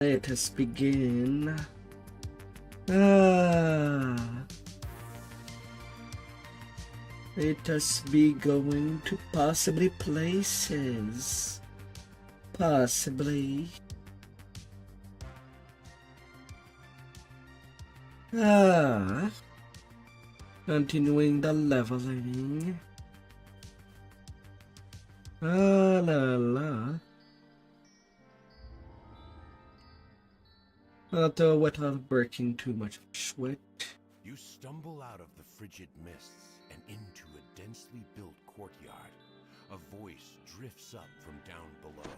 Let us begin. Let us be going to possibly places. Possibly. Continuing the leveling. Although without breaking too much sweat. You stumble out of the frigid mists and into a densely built courtyard. A voice drifts up from down below.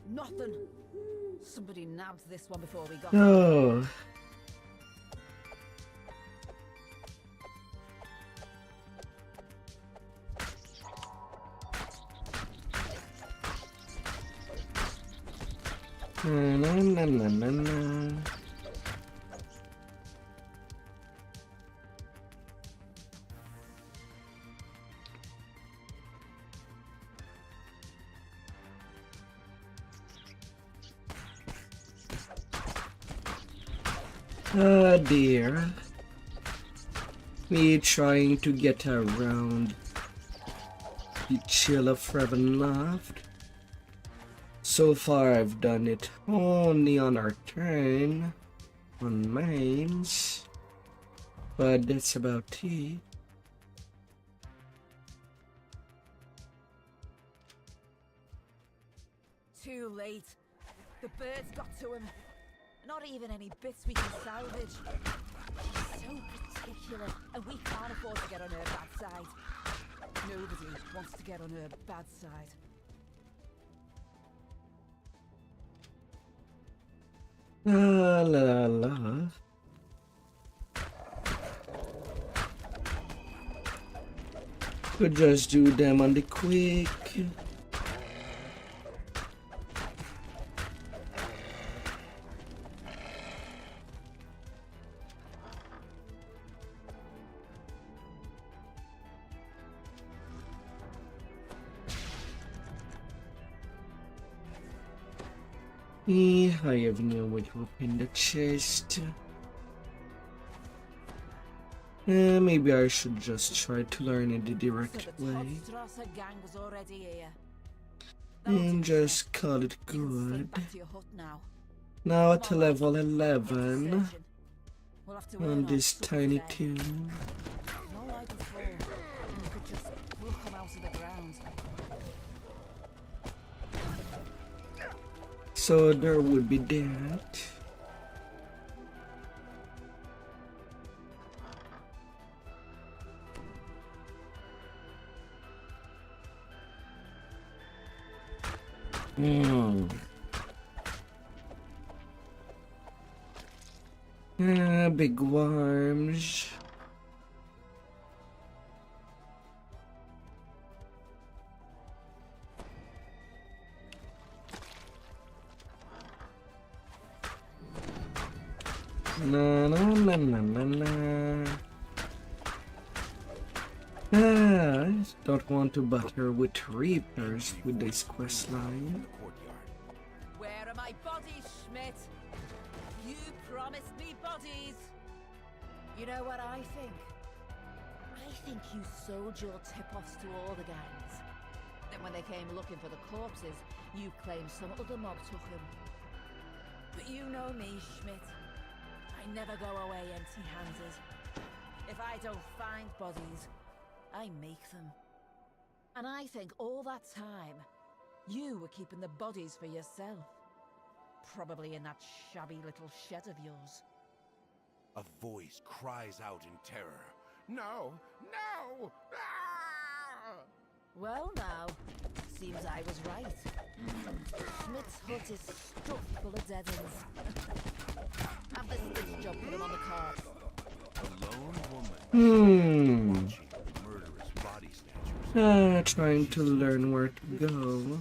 Nothing. Somebody nabbed this one before we got Oh. Na. Oh dear. Me trying to get around the chill of Ravenloft. So far I've done it only on our turn, on mines, but that's about it. Too late. The birds got to him. Not even any bits we can salvage. She's so particular, and we can't afford to get on her bad side. Nobody wants to get on her bad side. La. Could just do them on the quick. I have no way to open the chest. Maybe I should just try to learn it the direct way. And just call it good. Now at level 11 on this tiny tune. So there would be that. Big worms. Na. I don't want to bother with reapers with this quest line. Where are my bodies, Schmidt? You promised me bodies. You know what I think? I think you sold your tip-offs to all the gangs. Then when they came looking for the corpses, you claimed some other mob took them. But you know me, Schmidt. I never go away empty-handed. If I don't find bodies, I make them. And I think all that time, you were keeping the bodies for yourself. Probably in that shabby little shed of yours. A voice cries out in terror. No! No! Ah! Well now, seems I was right. Schmidt's hut is stuffed full of dead ends. Have the stitch job put him on the cards. A lone woman watching murderous body snatchers. Trying to learn where to go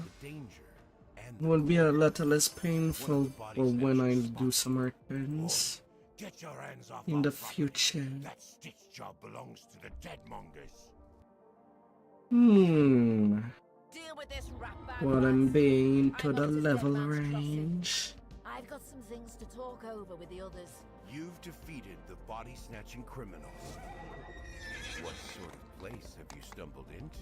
would be a lot less painful for when I do some more turns Get your hands off in our the property. future. That stitch job belongs to the deadmongers. Deal with this ratbag, while I'm lads. being to I'm the off to level Deadman's Crossing. range. I've got some things to talk over with the others. You've defeated the body-snatching criminals. What sort of place have you stumbled into?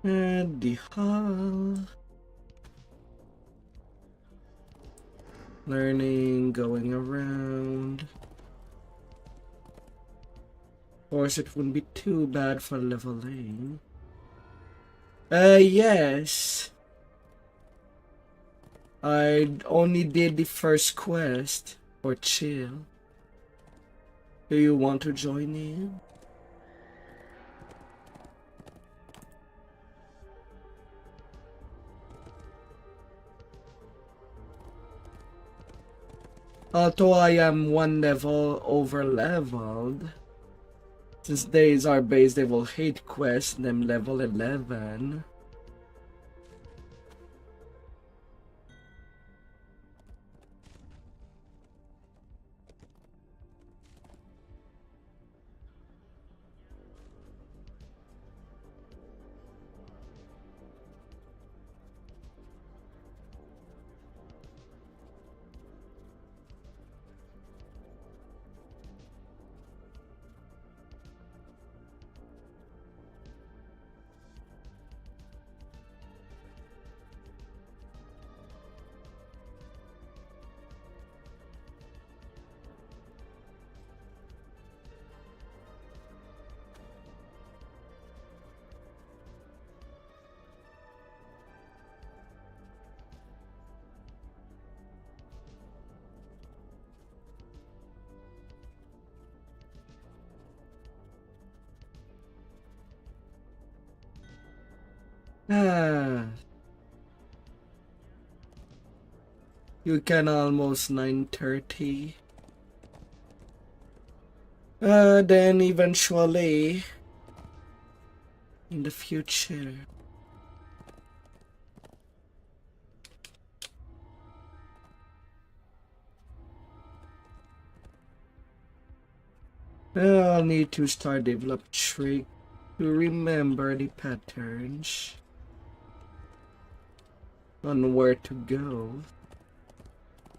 At the hall. Learning, going around. Of course, it wouldn't be too bad for leveling. Yes. I only did the first quest for chill. Do you want to join in? Although I am one level over leveled, since these are base level 8 quests and I'm level 11. You can almost 9:30. Then eventually, in the future. I'll need to start develop trick to remember the patterns on where to go.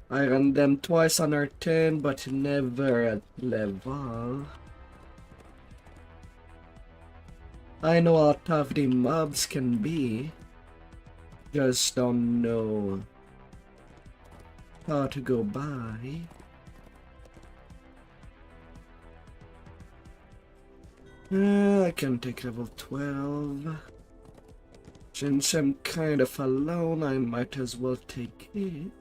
I run them twice on our turn, but never at level. I know how tough the mobs can be, just don't know how to go by. I can take level 12. Since I'm kind of alone, I might as well take it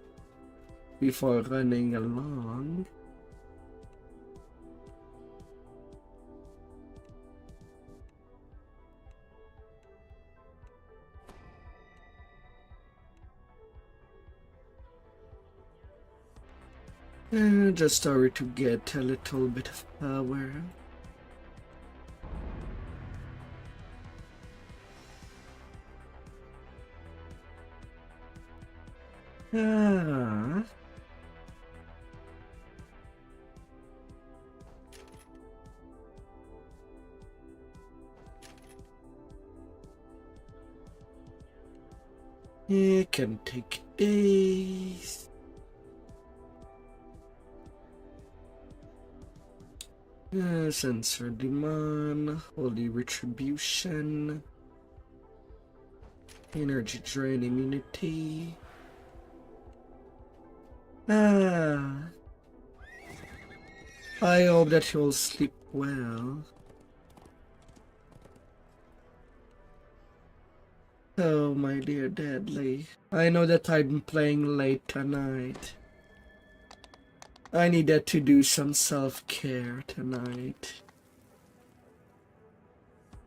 before running along. Just started to get a little bit of power. It can take days. Sensor demand, holy retribution, energy drain immunity. I hope that you'll sleep well. Oh, my dear Deadly, I know that I've been playing late tonight. I needed to do some self-care tonight.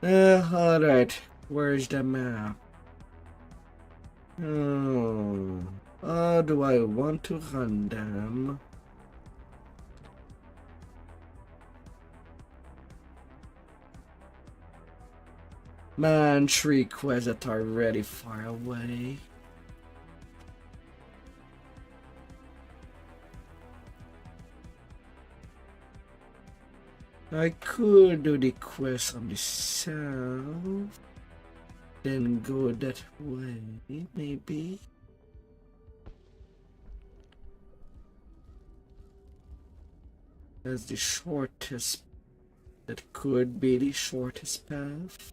Alright, where's the map? Oh, how do I want to run them? Man, 3 quests that are really far away. I could do the quest on the south, then go that way, maybe. That's the shortest, that could be the shortest path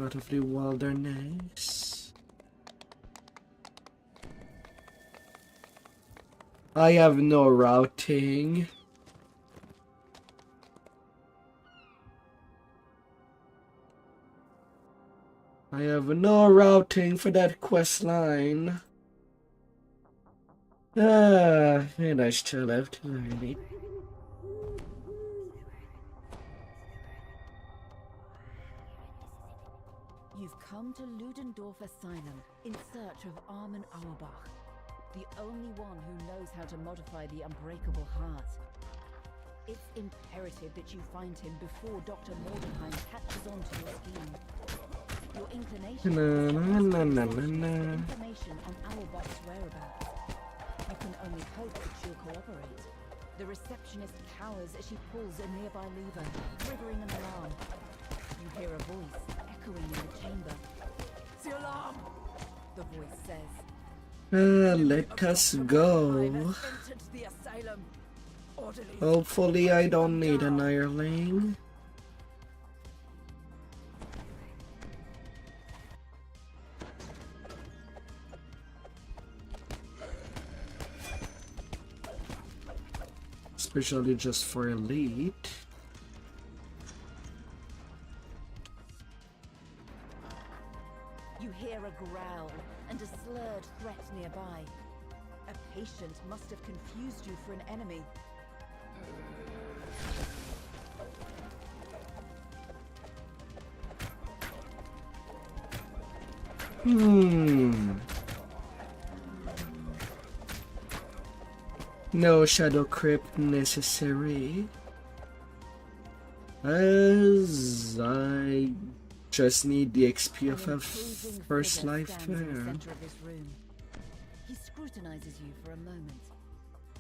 out of the wilderness. I have no routing. I have no routing for that quest line. And I still have to learn it. You've come to Ludendorff Asylum in search of Armin Auerbach, the only one who knows how to modify the unbreakable heart. It's imperative that you find him before Dr. Mordenheim catches on to your scheme. Your inclination information on Auerbach's whereabouts. You can only hope that she'll cooperate. The receptionist cowers as she pulls a nearby lever, triggering an alarm. You hear a voice echoing in the chamber. The alarm! The voice says. Let us go. Hopefully I don't need an hireling. Especially just for elite. You hear a growl and a slurred threat nearby. A patient must have confused you for an enemy. No shadow crypt necessary, as I just need the XP of a first life there. He scrutinizes you for a moment.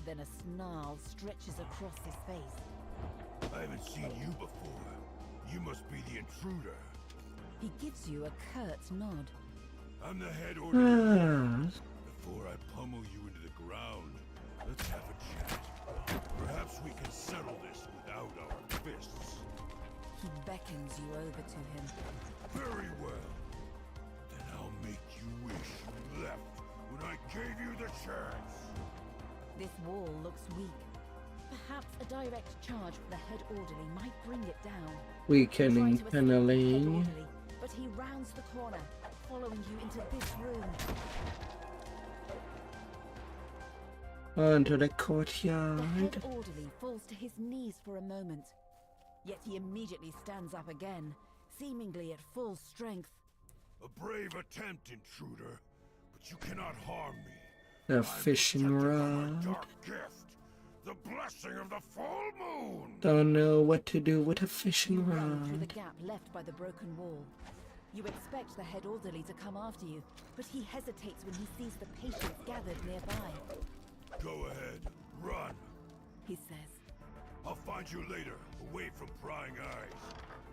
Then a snarl stretches across his face. I haven't seen you before. You must be the intruder. He gives you a curt nod. I'm the head orderly. Before I pummel you into the ground, let's have a chat. Perhaps we can settle this without our fists. He beckons you over to him. Very well. Then I'll make you wish you left when I gave you the chance. This wall looks weak. Perhaps a direct charge from the head orderly might bring it down. Weakening paneling. But he rounds the corner, following you into this room. Onto the The courtyard. head orderly falls to his knees for a moment. Yet he immediately stands up again, seemingly at full strength. A brave attempt, intruder, but you cannot harm me. A fishing I'm protected by my rod. dark gift, the blessing of the full moon. Don't know what to do with a fishing You run through the rod. gap left by the broken wall. You expect the head orderly to come after you, but he hesitates when he sees the patients gathered nearby. Go ahead, run. He says. I'll find you later, away from prying eyes.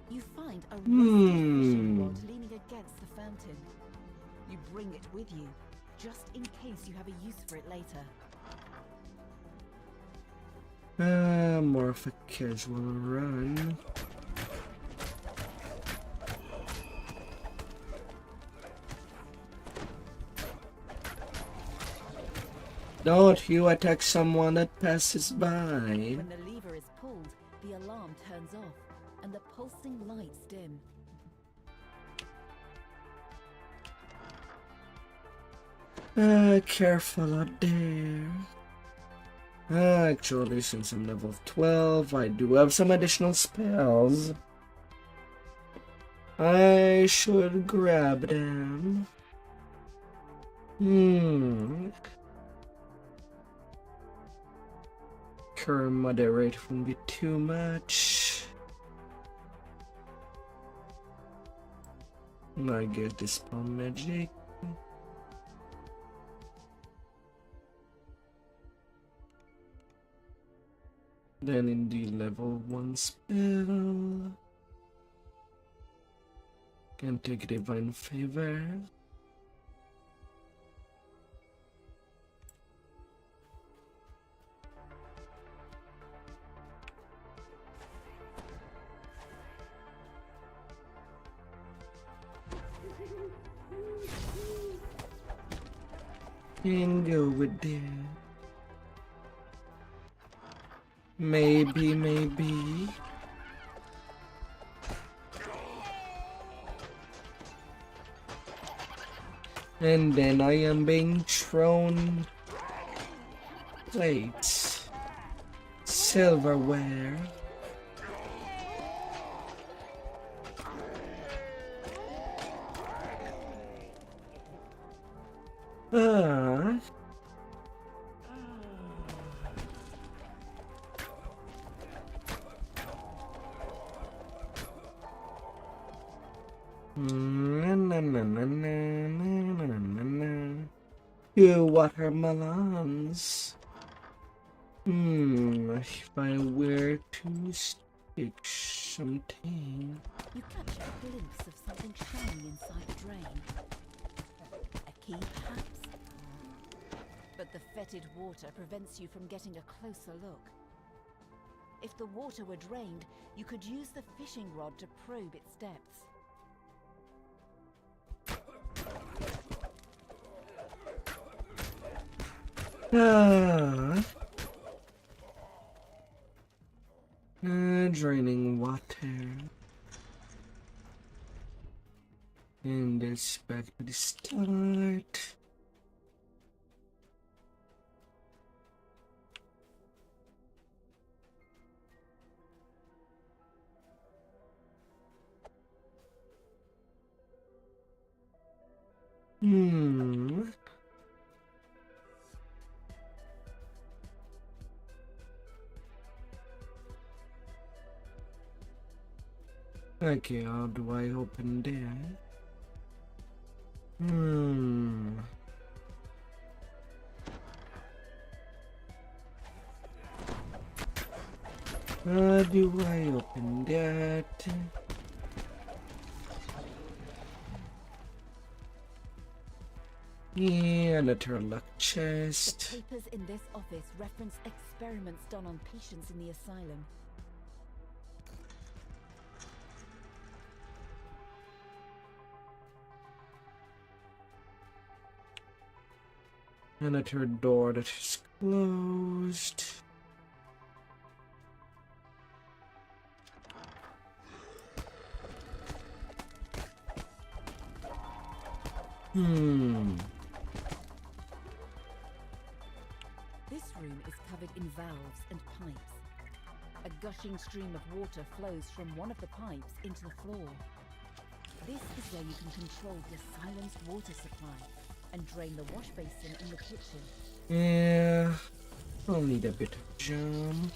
You find a rusty fishing Hmm. rod leaning against the fountain. You bring it with you, just in case you have a use for it later. More of a casual run. Don't you attack someone that passes by. When the lever is pulled, the alarm turns off, and the pulsing lights dim. Careful out there. Actually, since I'm level 12, I do have some additional spells. I should grab them. Current moderate won't be too much. I get dispel magic. Then in the level 1 spell, can take divine favor. And go with that. Maybe. And then I am being thrown plates, silverware. Ah. You watermelons. If I were to stick something. You catch a glimpse of something shiny inside the drain. A key, perhaps? But the fetid water prevents you from getting a closer look. If the water were drained, you could use the fishing rod to probe its depths. Draining water. And it's back to the start. Okay, how do I open that? How do I open that? Yeah, another luck chest. The papers in this office reference experiments done on patients in the asylum. Another door that is closed. This room is covered in valves and pipes. A gushing stream of water flows from one of the pipes into the floor. This is where you can control the silenced water supply and drain the wash basin in the kitchen. Yeah, I'll need a bit of jump.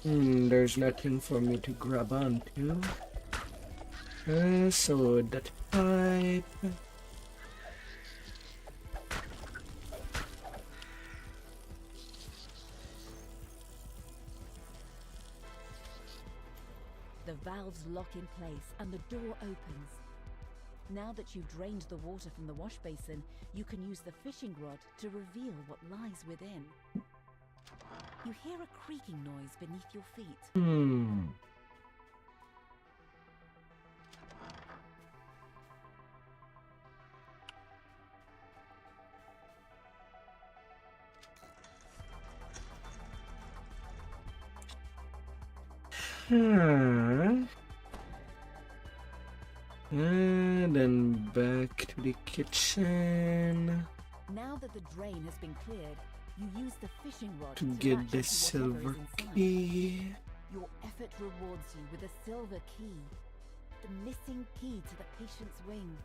There's nothing for me to grab onto. So that pipe. The valves lock in place and the door opens. Now that you've drained the water from the wash basin, you can use the fishing rod to reveal what lies within. You hear a creaking noise beneath your feet. And then back to the kitchen. Now that the drain has been cleared, you use the fishing rod To latch get the onto whatever silver is inside. key. Your effort rewards you with a silver key, the missing key to the patient's wing.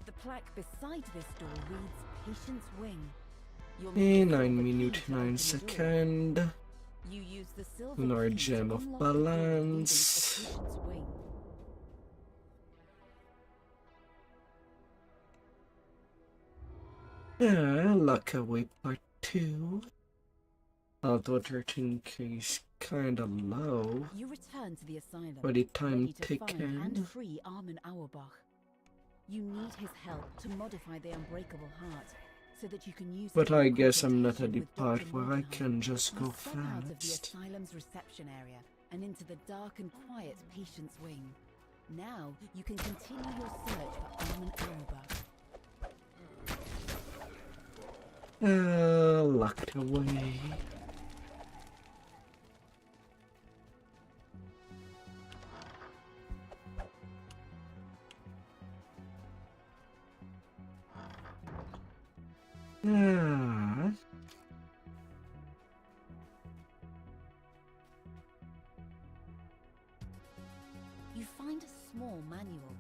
The plaque beside this door reads Patient's Wing. You'll need the 9 silver key minutes to 9 open the door. seconds. You use the silver Lord key to Gem of unlock the door leading to the Balance. patient's wing. Lock away part 2. Although 13k is kinda low You return to the asylum, for the time ready to find taken. and free Armin Auerbach. You need his help to modify the Unbreakable Heart, so that you can use. But it in I guess I'm not confrontation at the with part Dr. where I Morgenheim. can just go You step out of the fast. asylum's reception area and into the dark and quiet patient's wing. Now you can continue your search for Armin Auerbach. Locked away. Ah. You find a small manual.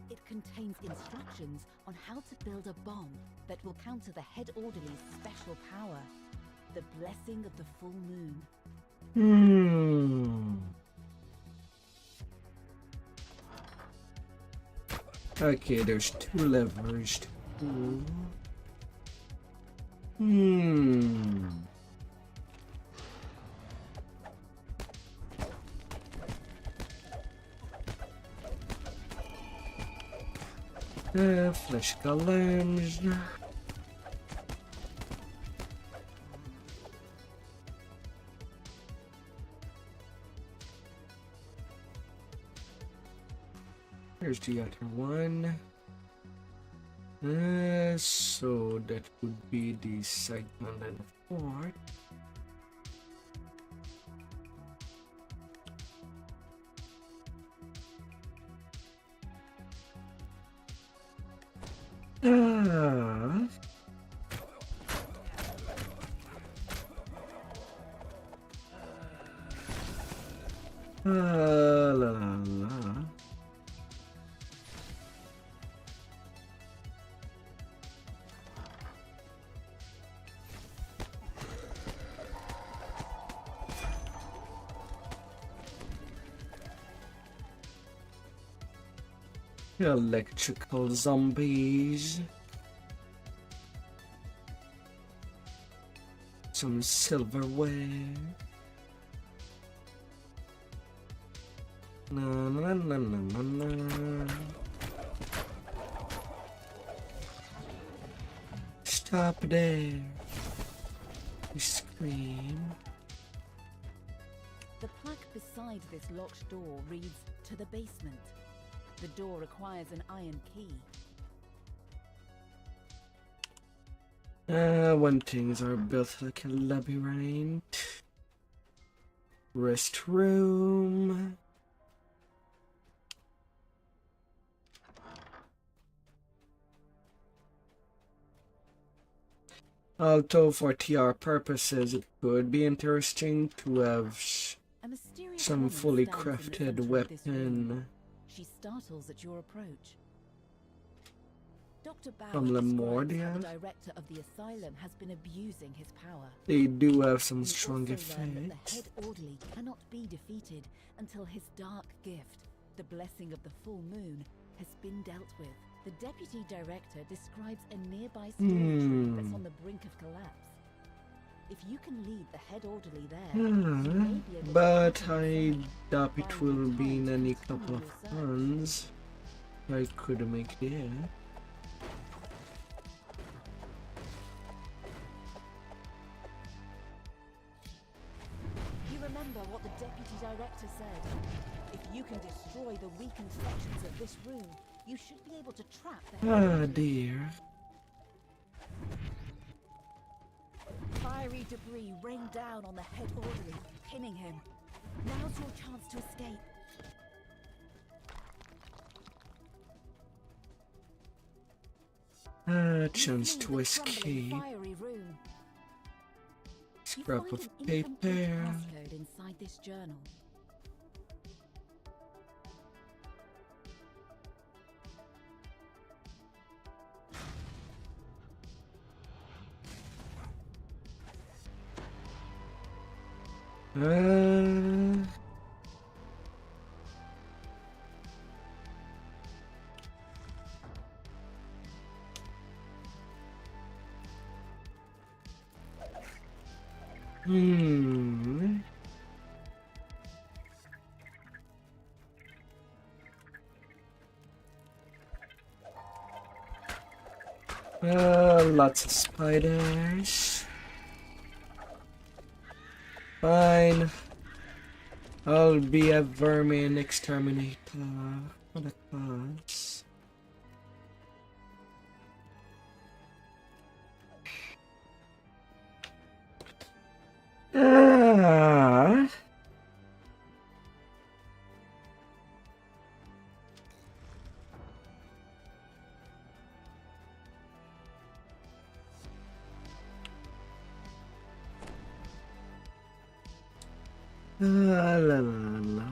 It contains instructions on how to build a bomb that will counter the head orderly's special power, the blessing of the full moon. Okay, there's 2 levers to pull. Flash golems. Here's the other one. So that would be the segment and the fort. La la la. Electrical zombies. Some silverware. Na na na na na na. Stop there. You scream. The plaque beside this locked door reads, "To the basement." The door requires an iron key. When things are built like a labyrinth. Restroom. Although for TR purposes it could be interesting to have A mysterious some woman fully stands in the crafted center of this room. weapon. She startles at your approach. Dr. Bauer From describes how Lemordia? the director of the asylum has been abusing his power. They do have some You strong also learn that the effects. head orderly cannot be defeated until his dark gift, the blessing of the full moon, has been dealt with. The deputy director describes a nearby storage room that's on the brink of collapse. If you can lead the head orderly there, you may be able to But counter I the threat. doubt it Buying will time be in to any continue couple of your search. runs. I could make there. You remember what the deputy director said. If you can destroy the weakened sections of this room, you should be able to trap the head Ah orderly. dear. Fiery debris rained down on the head orderly, pinning him. Now's your chance to escape. Chance to escape. Fiery room. You Scrap find of an incomplete paper. passcode inside this journal. Hmm. Lots of spiders. Fine. I'll be a vermin exterminator for the cause. Ah. La la la.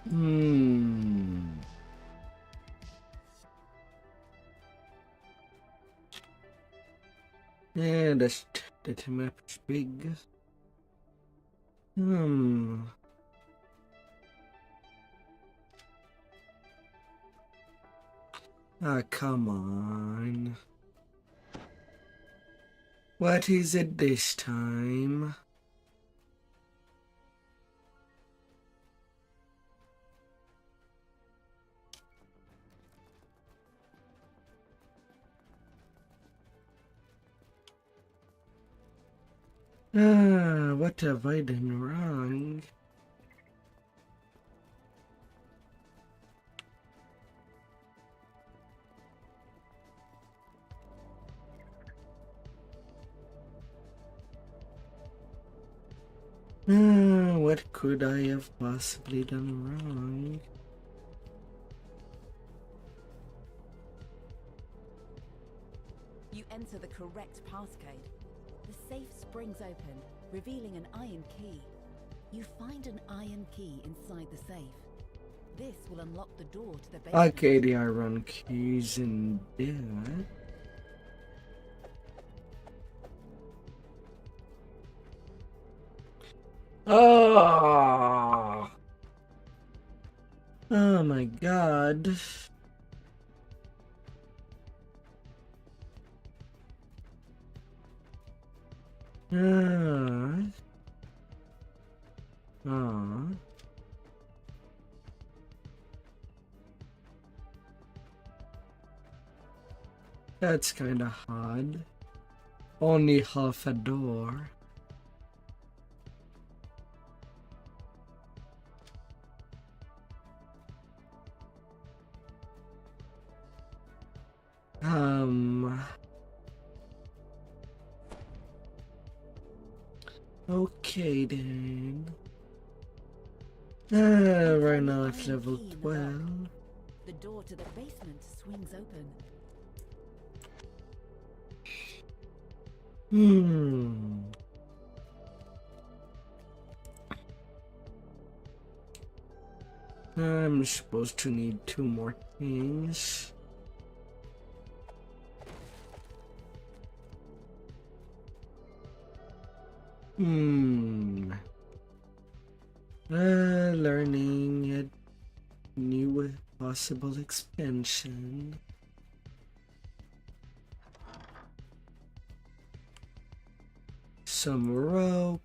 Hmm. Yeah, that map is big. Hmm. Ah, come on. What is it this time? Ah, what have I done wrong? Ah, what could I have possibly done wrong? You enter the correct passcode. The safe springs open, revealing an iron key. You find an iron key inside the safe. This will unlock the door to the basement. Okay, the iron keys in there. Oh! Oh my god. Ah. Ah. That's kinda hard. Only half a door. Okay then. Right now it's level 12. The door to the basement swings open. I'm supposed to need 2 more things. Learning a new possible expansion. Some rope.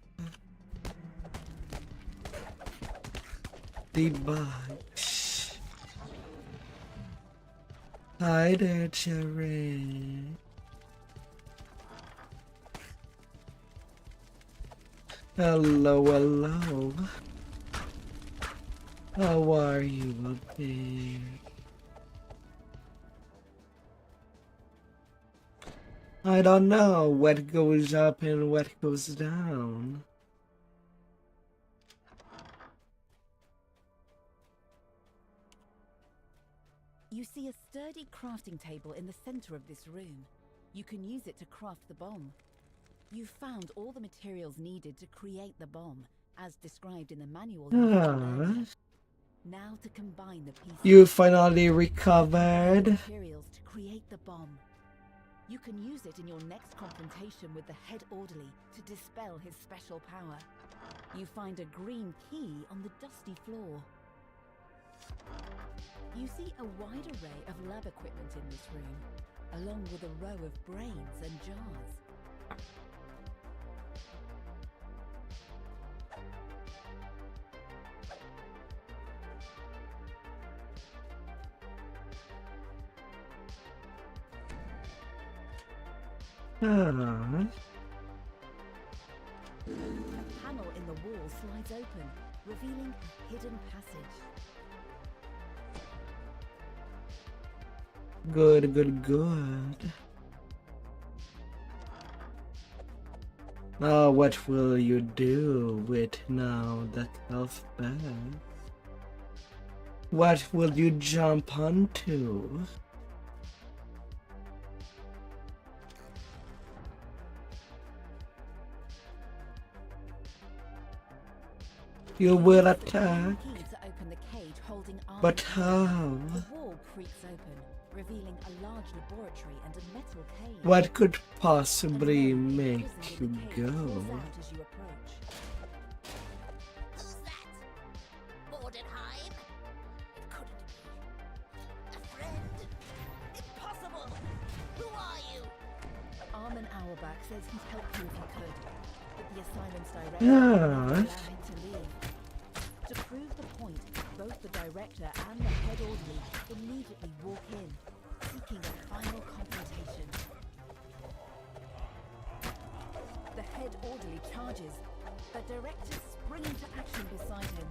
The bugs. Hi there, Jared. Hello, hello. How are you up there? I don't know what goes up and what goes down. You see a sturdy crafting table in the center of this room. You can use it to craft the bomb. You found all the materials needed to create the bomb, as described in the manual. Now to combine the pieces. You finally recovered. Materials to create the bomb. You can use it in your next confrontation with the head orderly to dispel his special power. You find a green key on the dusty floor. You see a wide array of lab equipment in this room, along with a row of brains and jars. Ah. A panel in the wall slides open, revealing a hidden passage. Good, good, good. Now, what will you do with now that health bag? What will you jump onto? You will attack, Key to open the cage holding but armor. how? The wall creaks open, revealing a large laboratory and a metal cage. What could A possibly man make imprisoned you in the cage go? calls out as you approach. Who's that? Mordenheim? It couldn't be. A friend? Impossible! Who are you? Armin Auerbach says he'd help you if he could, but the asylum's director Yeah. won't allow him to leave. To prove the point, both the director and the head orderly immediately walk in, seeking a final confrontation. The head orderly charges, the director springs into action beside him.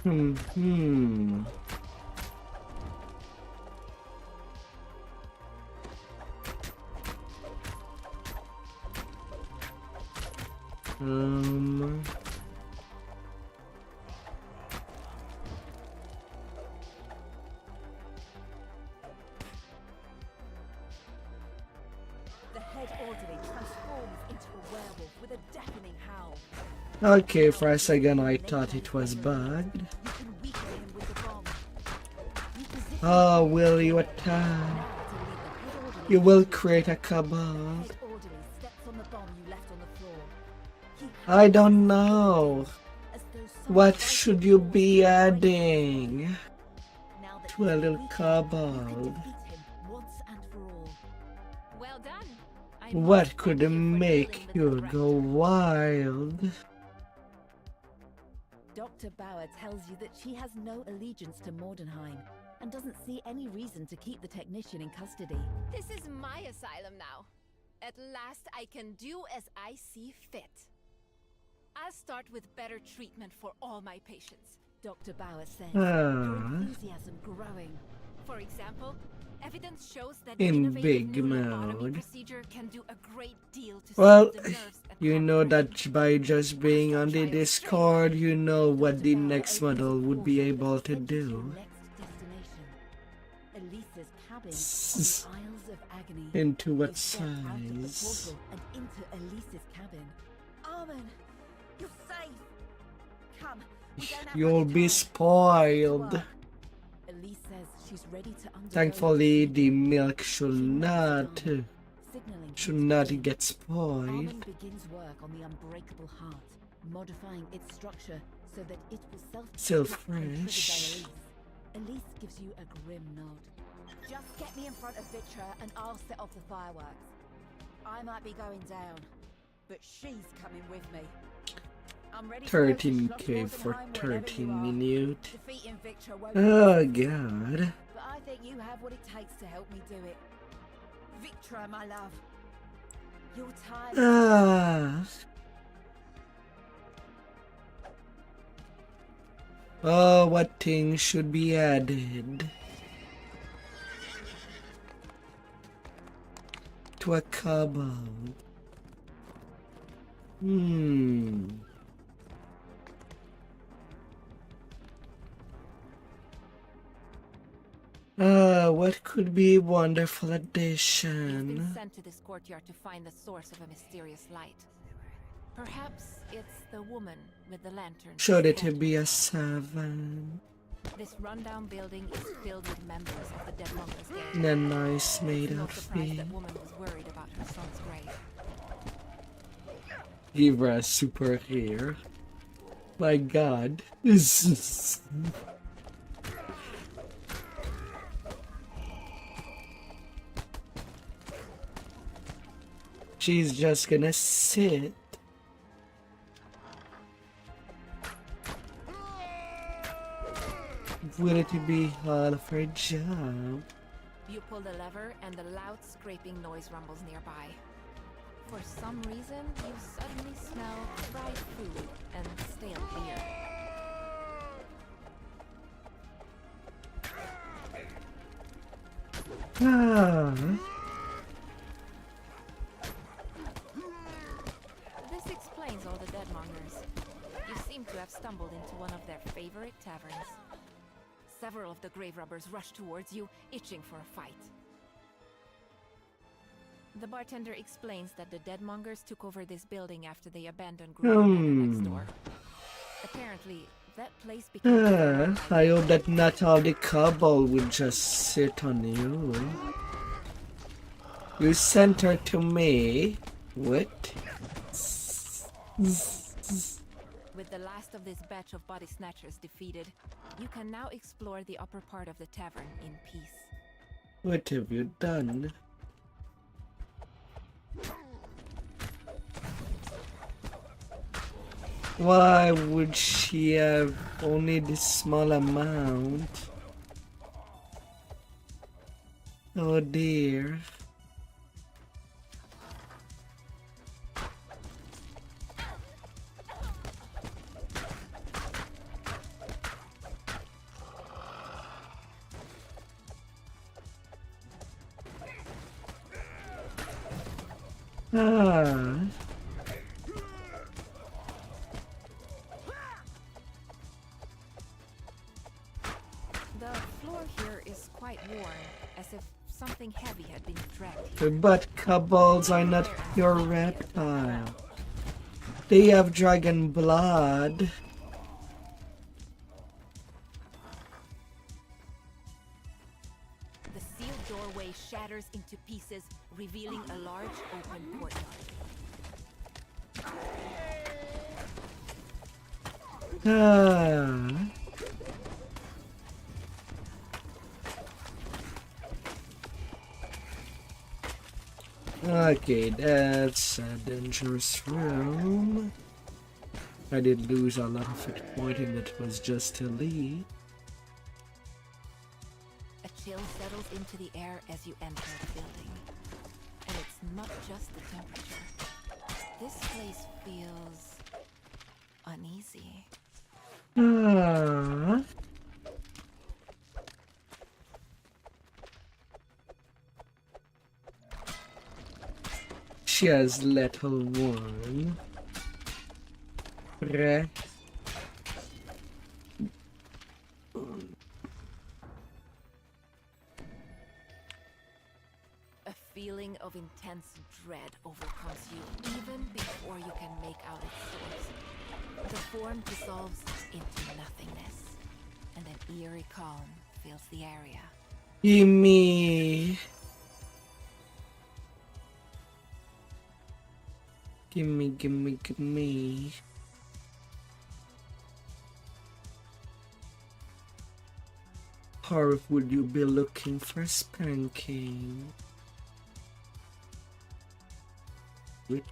Hmm. The head orderly transforms into a werewolf with a deafening howl. Okay, for a second I thought it was bugged. You can weaken him with the bomb. You position Oh, will you attack? now to lead the head orderly. You will create a The cabal. head orderly steps on the bomb you left on the floor. He I don't know. as though some What vital should you force be is adding now that to a he's little weakened, you cabal? can defeat him once and for all. Well done. I What must could thank you for make dealing with you the go wild? Dr. Bauer tells you that she has no allegiance to Mordenheim and doesn't see any reason to keep the technician in custody. This is my asylum now. At last I can do as I see fit. I'll start with better treatment for all my patients. Dr. Bauer says, her Ah. enthusiasm growing. For example, evidence shows that In innovative big neurotomy mode. procedure can do a great deal to Well, soothe the nerves and you know comfort. that by just being on the Discord, you know what the next model would be able to do. Elisa's cabin S- on the Isles of Agony. Into what You step out of the size? portal and into Elisa's cabin. Armin, you're safe. Come, we don't have You'll much be time. spoiled. To work. Elise says she's ready to undergo Thankfully, the the milk should She not signaling get spoiled. Armin begins work on the unbreakable heart, modifying its structure so that it will Self-fresh. Elise gives you a grim nod. Just get me in front of Vitra and I'll set off the fireworks. I might be going down, but she's coming with me. I'm ready to go to 13k Schloss for Mordenheim wherever 13 you are. minutes. Defeating Vitra won't Oh be easy, god. but I think you have what it takes to help me do it. Vitra, my love. Your time. Ah. Oh, what things should be added to a cabal? What could be a wonderful You've been addition? sent to this courtyard to find the source of a mysterious light. Perhaps it's the woman with the lantern. Should it Dead. be a 7? This rundown building is filled with members of the Dead Mongols Gang. A nice made No surprise outfit. that woman was worried about her son's grave. Give her a super hair. My God. She's just gonna sit. Will it be all of her job? You pull the lever and the loud scraping noise rumbles nearby. For some reason, you suddenly smell fried food and stale beer. Ah. This explains all the deadmongers. You seem to have stumbled into one of their favorite taverns. Several of the grave robbers rush towards you, itching for a fight. The bartender explains that the deadmongers took over this building after they abandoned Green next door. Apparently, that place became... I hope that not all the kobold will just sit on you. You sent her to me? What? With the last of this batch of body snatchers defeated, you can now explore the upper part of the tavern in peace. What have you done? Why would she have only this small amount? Oh dear. Ah. The floor here is quite worn, as if something heavy had been dragged here. But kobolds are not pure reptile. They have dragon blood. The sealed doorway shatters into pieces, revealing a large open courtyard. Ah. Okay, that's a dangerous room. I did lose a lot of hit pointing that was just elite. A chill settles into the air as you enter the building. And it's not just the temperature. This place feels... uneasy. Ah. She has level 1. Press. A feeling of intense dread overcomes you even before you can make out its source. The form dissolves into nothingness, and an eerie calm fills the area. Gimme. Gimme, gimme, gimme. Or would you be looking for spanking? Wait.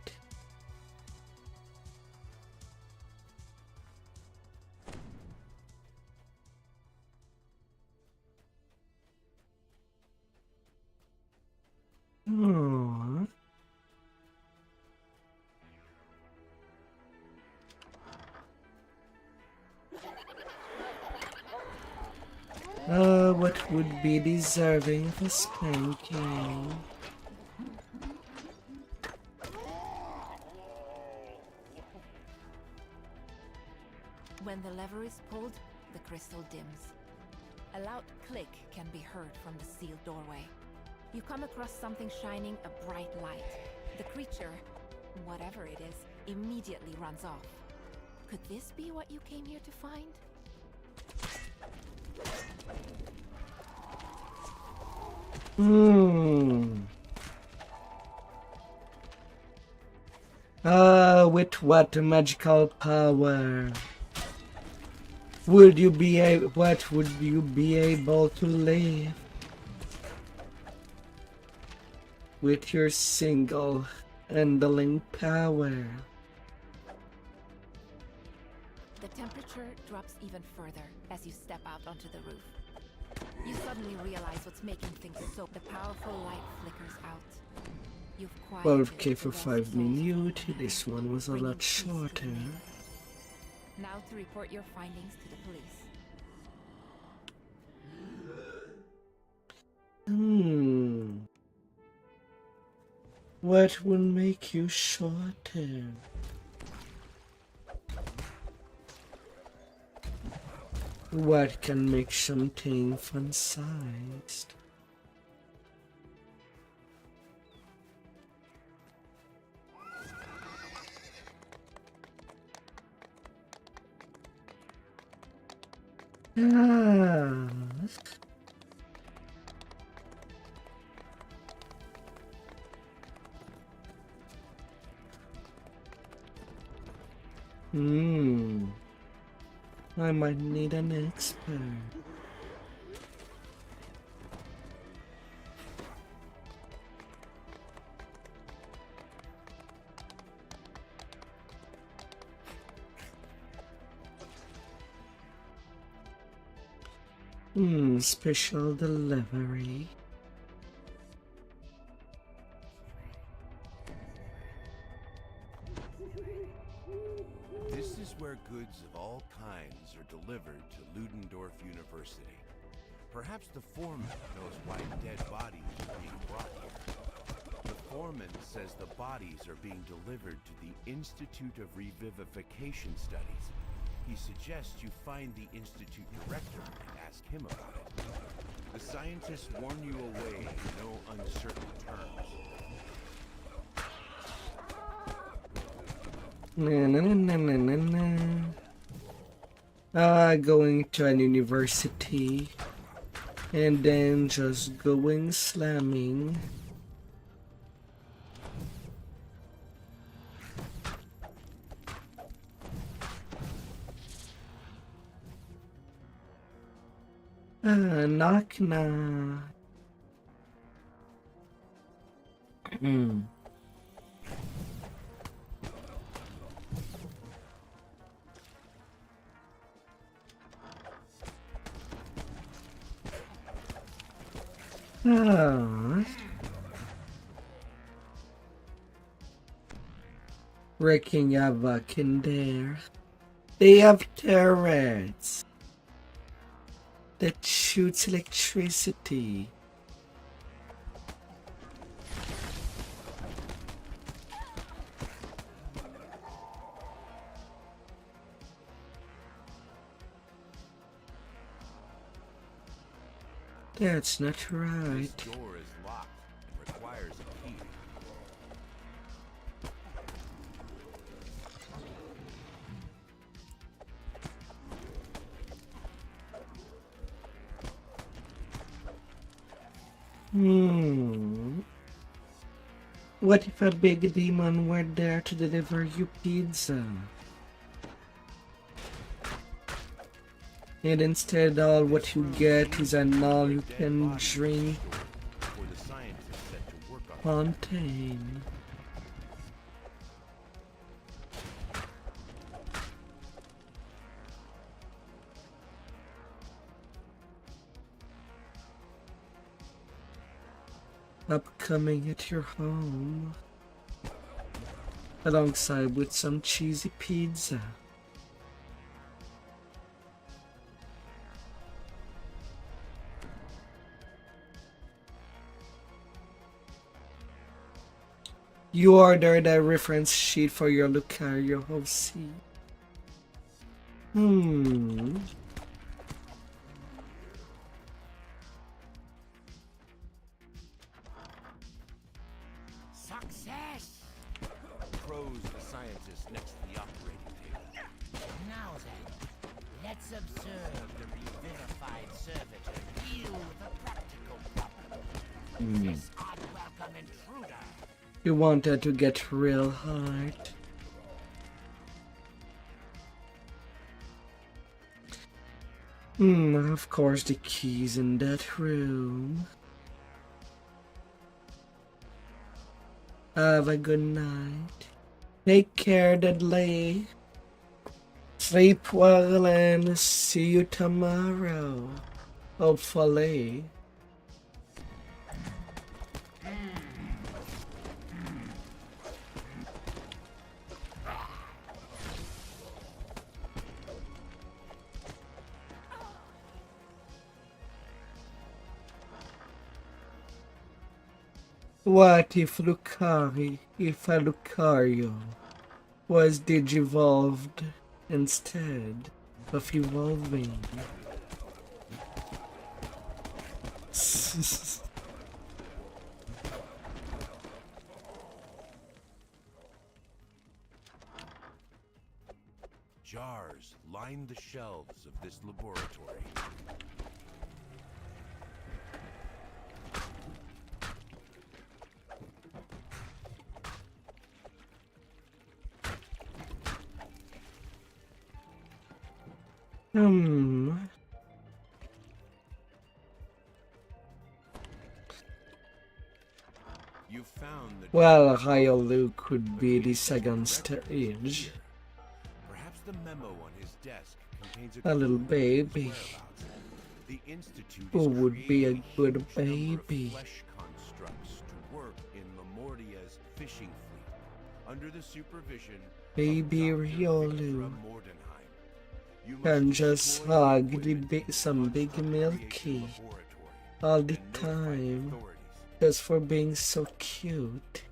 Aww. What would be deserving of a spanking? When the lever is pulled, the crystal dims. A loud click can be heard from the sealed doorway. You come across something shining a bright light. The creature, whatever it is, immediately runs off. Could this be what you came here to find? With what magical power? Would you be what would you be able to live with your single handling power? The temperature drops even further as you step out onto the roof. You suddenly realize what's making things so. The powerful light flickers out. You've quieted 12k for the 5 rest souls minutes. from the This night, one was a bringing lot peace to the shorter. neighborhood. Now to report your findings to the police. What will make you shorter? What can make something fun-sized? Ah. I might need an expert. Special delivery. This is where goods of all kinds are delivered to Ludendorff University. Perhaps the foreman knows why dead bodies are being brought here. The foreman says the bodies are being delivered to the Institute of Revivification Studies. He suggests you find the Institute director and ask him about it. The scientists warn you away in no uncertain terms. Going to an university and then just going slamming. Knock knock. Wreaking havoc in there. They have turrets that shoots electricity. That's not right. This door is locked and requires a key. What if a big demon were there to deliver you pizza? And instead all what you get is an all-you-can-drink Before the scientists set to work on fontaine. Upcoming at your home, alongside with some cheesy pizza. You ordered a reference sheet for your Lucario OC. Success! Crows the scientist next to the operating table. Now then, let's observe the revivified servitor deal with a practical problem. This unwelcome intruder. You wanted to get real hard. Of course the key's in that room. Have a good night. Take care, Dudley. Sleep well and see you tomorrow. Hopefully. What if Lucario was digivolved instead of evolving? Jars line the shelves of this laboratory. You found the Well, Hyolu could be the second stage. Perhaps the memo on his desk contains A little clue to his baby. whereabouts. The Institute Who is would be a creating good huge number of baby? flesh constructs to work in Lamortia's fishing fleet under the supervision Baby of Dr. Riolu. Victra Mordenheim. You And must just destroy hug the the equipment some big construct milky creation laboratory all the and notify the time. authorities. Just for being so cute.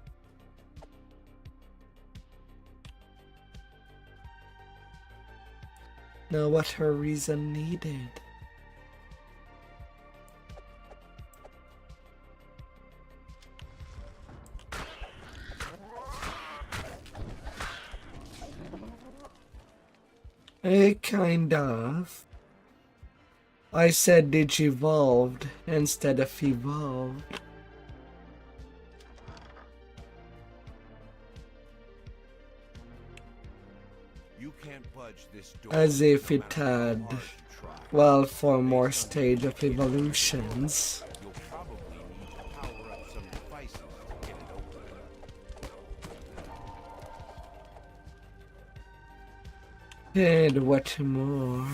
Now what her reason needed? Kind of. I said digivolved instead of evolved. You can't budge this door As if no it matter how had, hard you try. well, 4 more stage of evolutions. You'll probably need to power up some devices to get it open. And what more?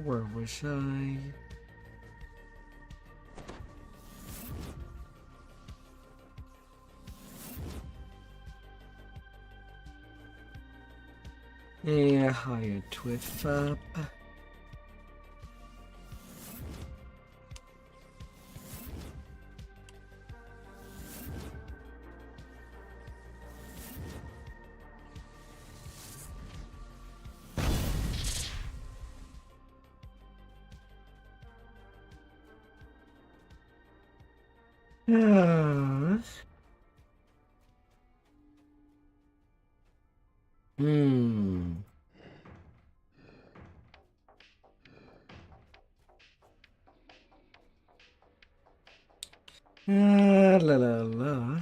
Where was I? Yeah, higher twist up. Ah. La la la.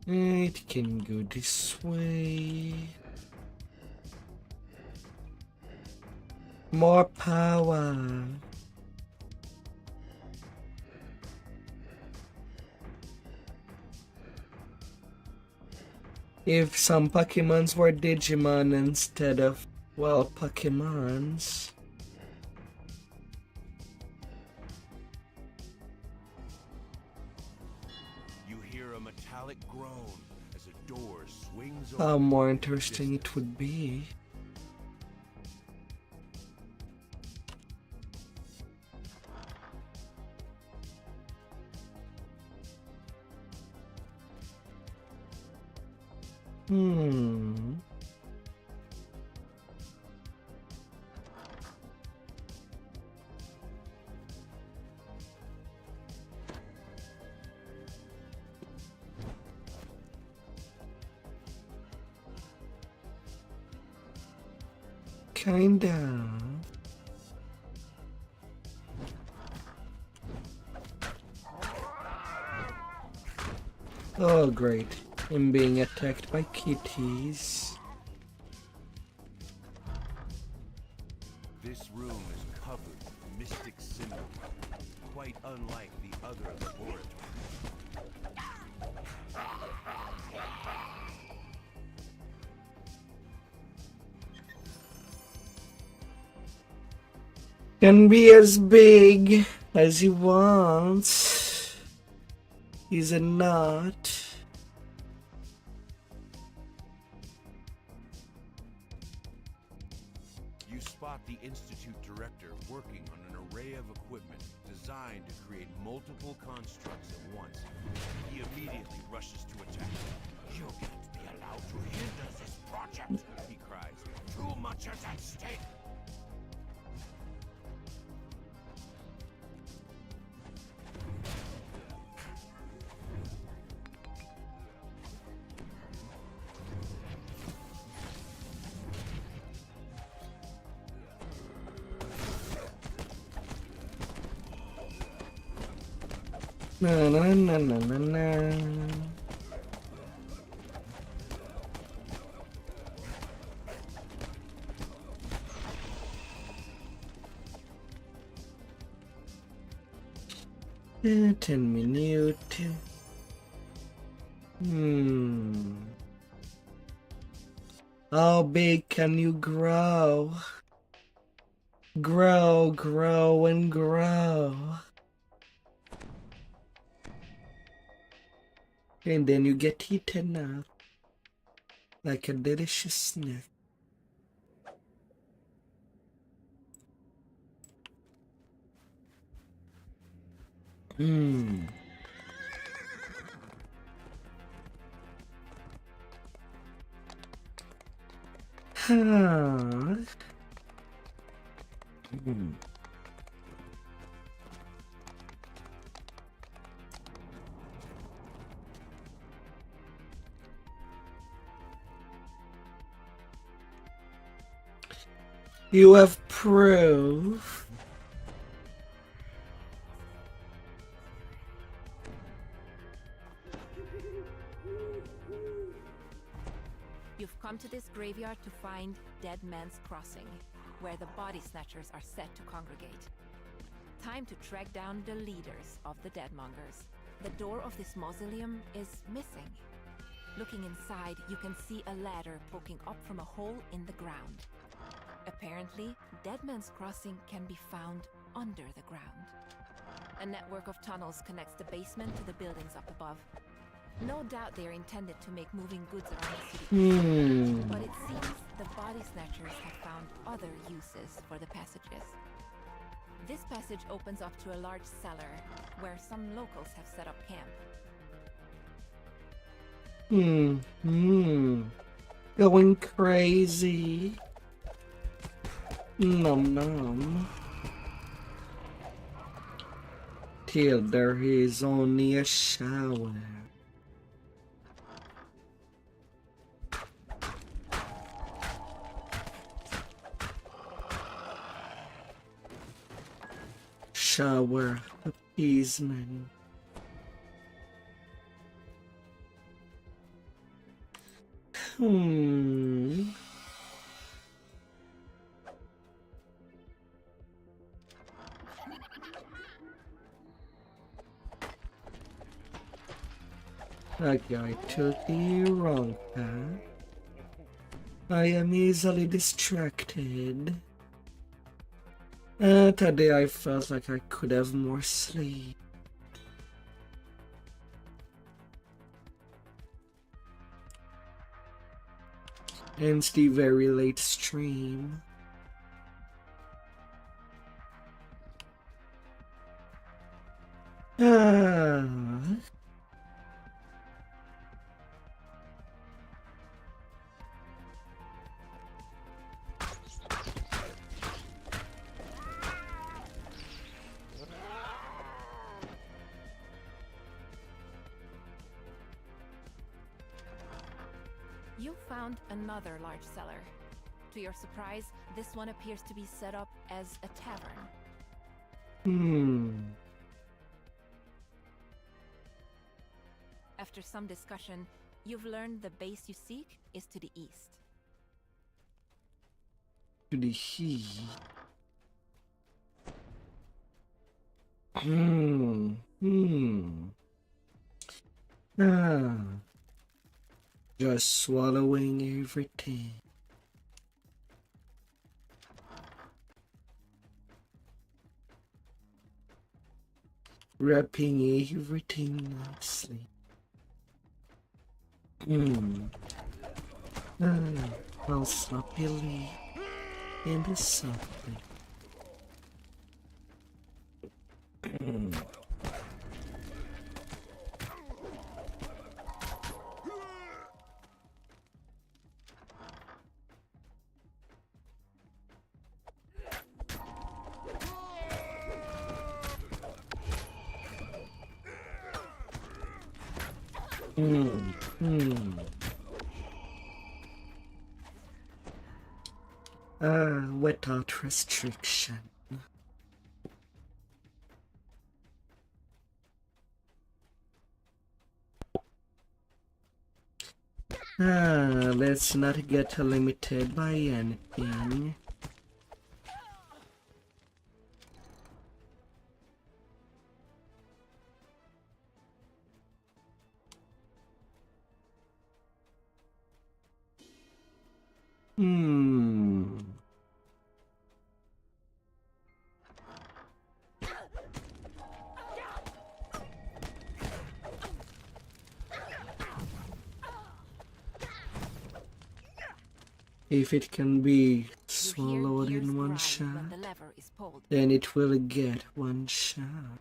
It can go this way. More power. If some Pokemons were Digimon instead of, well, Pokemons. You hear a metallic groan as a door swings How open more in the interesting it distance. would be. Hmm. Kinda. Oh, great. I'm being attacked by kitties. This room is covered with mystic symbols, quite unlike the other laboratories. Can be as big as he wants. Is it not? You spot the Institute director working on an array of equipment designed to create multiple constructs at once. He immediately rushes to attack. You can't be allowed to hinder this project. He cries. Too much is at stake. Na na na na na na. Eh, 10 minutes. How big can you grow? Grow, grow, and grow. And then you get eaten up like a delicious snack. Hmm. Huh. Hmm. You have proof. You've come to this graveyard to find Dead Man's Crossing, where the body snatchers are set to congregate. Time to track down the leaders of the Deadmongers. The door of this mausoleum is missing. Looking inside, you can see a ladder poking up from a hole in the ground. Apparently, Dead Man's Crossing can be found under the ground. A network of tunnels connects the basement to the buildings up above. No doubt they are intended to make moving goods around the city. But it seems the body snatchers have found other uses for the passages. This passage opens up to a large cellar where some locals have set up camp. Going crazy. Nom nom. Till there is only a shower. Shower appeasement. That guy took the wrong path. I am easily distracted. Today I felt like I could have more sleep. Hence the very late stream. You found another large cellar. To your surprise, this one appears to be set up as a tavern. After some discussion, you've learned the base you seek is to the east. To the east. Ah. Just swallowing everything. Wrapping everything nicely. I'll sloppily and softly. Without restriction. Let's not get limited by anything. If it can be swallowed in one shot, then it will get one shot.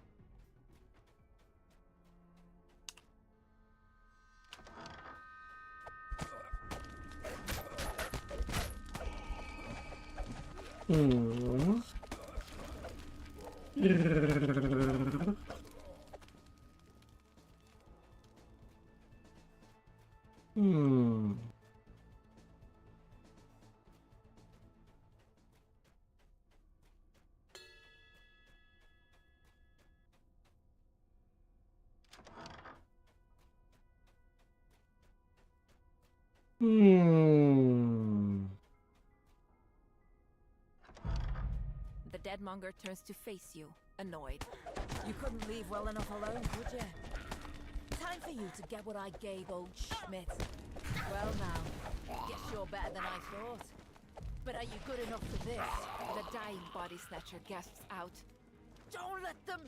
The deadmonger turns to face you, annoyed. You couldn't leave well enough alone, could you? Time for you to get what I gave old Schmidt. Well now, guess you're better than I thought. But are you good enough for this? The dying body snatcher gasps out. Don't let them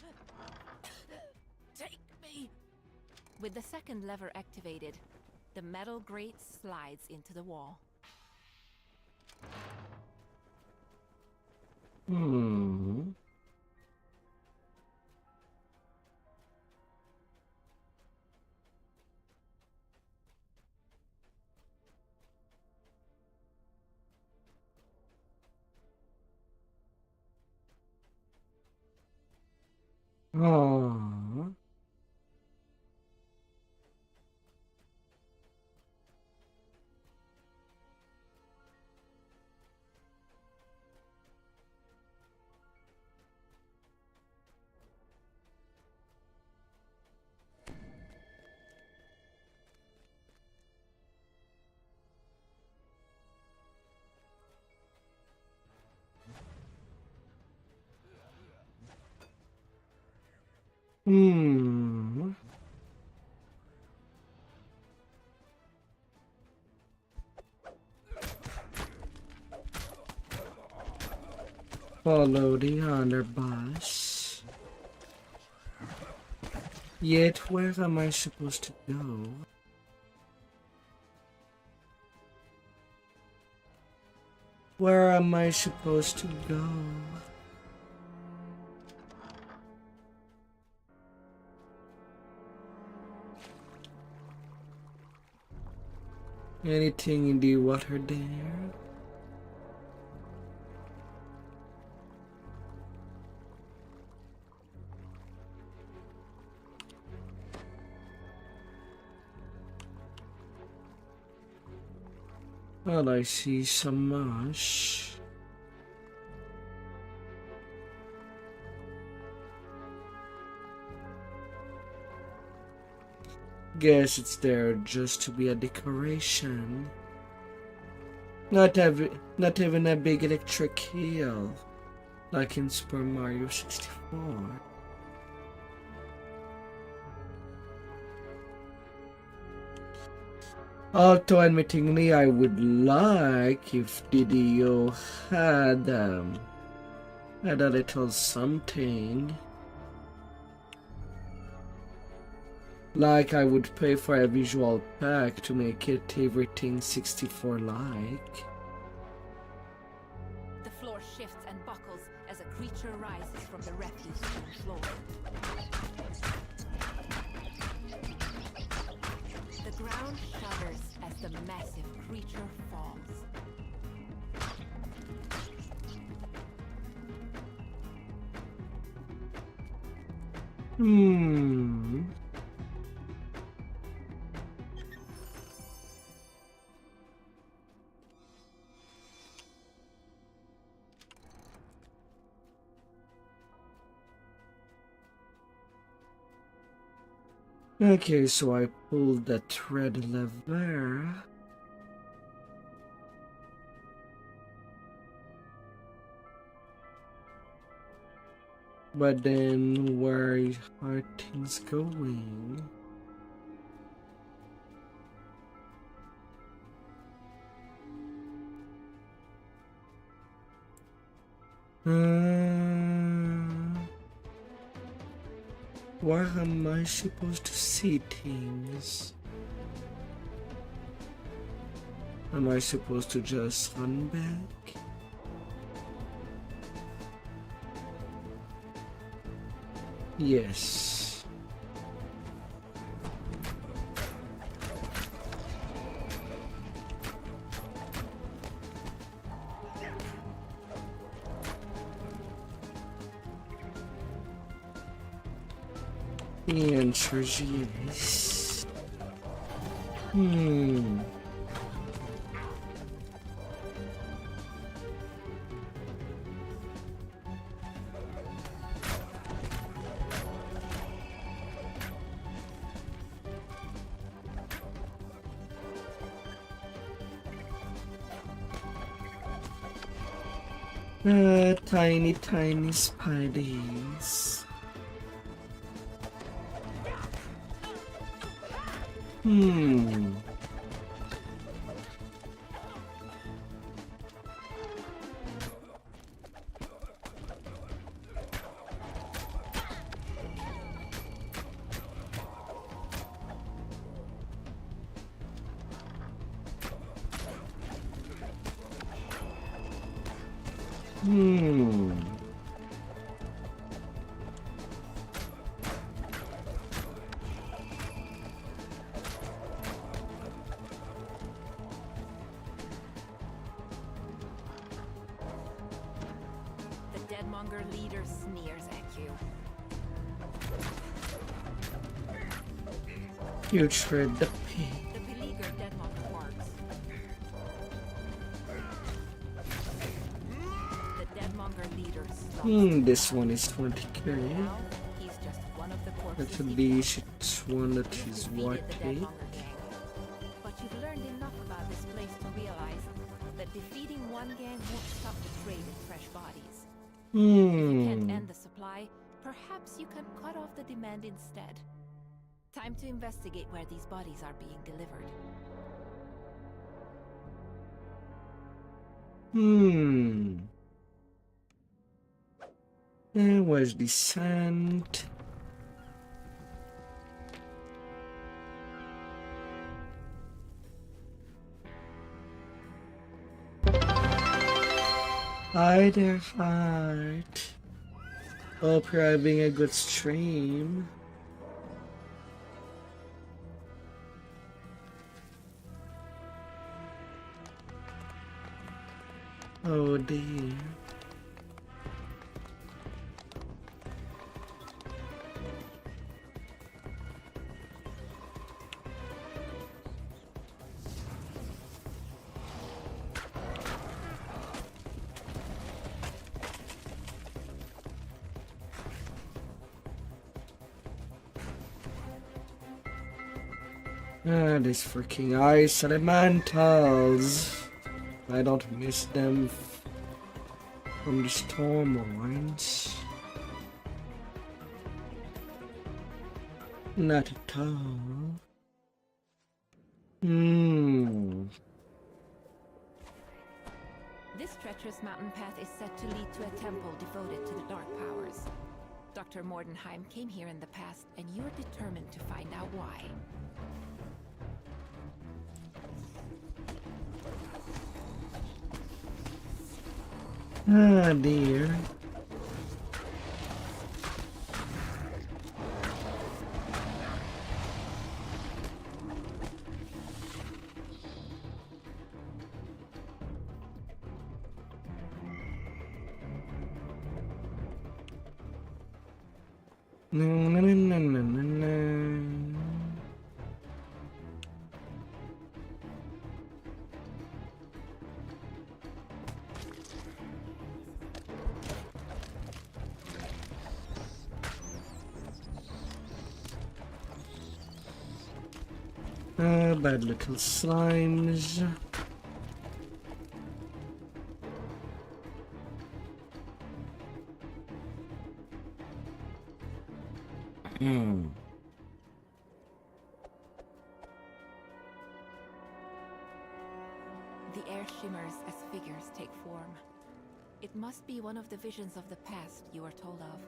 take me. With the second lever activated, the metal grate slides into the wall. Aww. Follow the honor boss. Yet where am I supposed to go? Where am I supposed to go? Anything in the water there? Well, I see some mush. Guess it's there just to be a decoration. Not even a big electric eel, like in Super Mario 64. Although admittingly, I would like if DDO had a little something. Like I would pay for a visual pack to make it everything 64 like. The floor shifts and buckles as a creature rises from the refuse floor. The ground shudders as the massive creature falls. Okay, so I pulled that red lever. But then where are things going? Where am I supposed to see things? Am I supposed to just run back? Yes. The answer is yes. Tiny, tiny spideys. The Deadmonger leader sneers at you. You tried the pig. The beleaguered Deadmonger barks. The Deadmonger leader stomps. This one is 20k. Now, he's just one of the corpses At he least it's one that You've is defeated what the take. Deadmonger gang. But you've learned enough about this place to realize that defeating one gang won't stop the trade in fresh bodies. If you can't end the supply, perhaps you can cut off the demand instead. Time to investigate where these bodies are being delivered. There was the sand. Hi there, Heart. Hope you're having a good stream. Oh dear. Ah, these freaking ice elementals. I don't miss them from the storm lines. Not at all. This treacherous mountain path is said to lead to a temple devoted to the dark powers. Dr. Mordenheim came here in the past, and you're determined to find out why. Ah, dear. No, no, no, no, no, no, no. Bad little slimes. The air shimmers as figures take form. It must be one of the visions of the past you are told of.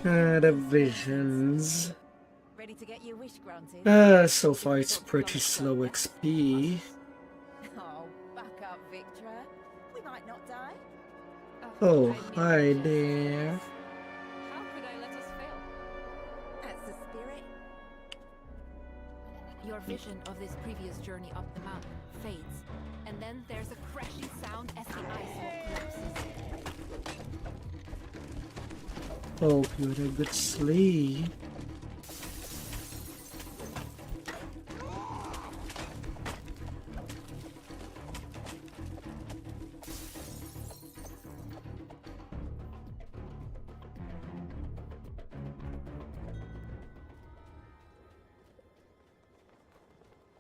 The visions. Ready to get your wish granted? So far it's pretty slow XP. Oh, back up, Victra. We might not die. Oh, hi there. How could I let us fail? That's the spirit. Your vision of this previous journey up the mountain fades, and then there's a crashing sound as the ice wall collapses. Hope you had a good sleep.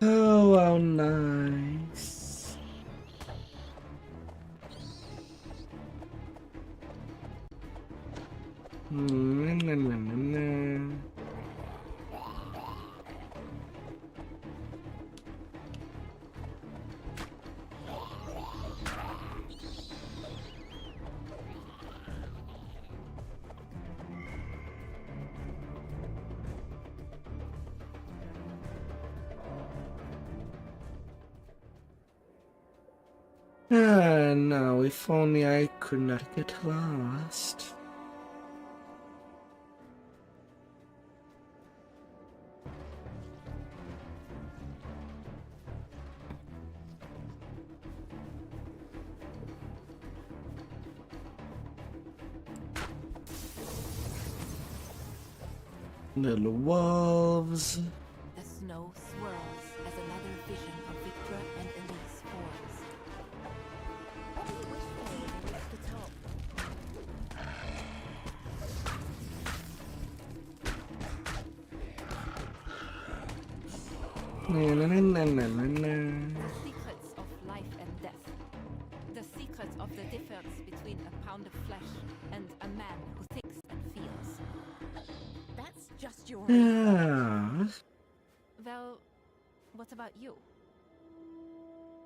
Oh, how nice. Ah, no, if only I could not get lost. Little wolves. The snow swirls as another vision of Victra and Elise forms. What do you wish for when you reach the top? Na, na, na, na, na, na, na. The secrets of life and death. The secret of the difference between a pound of flesh and a man who thinks and feels. That's just your... Ah. Well, what about you?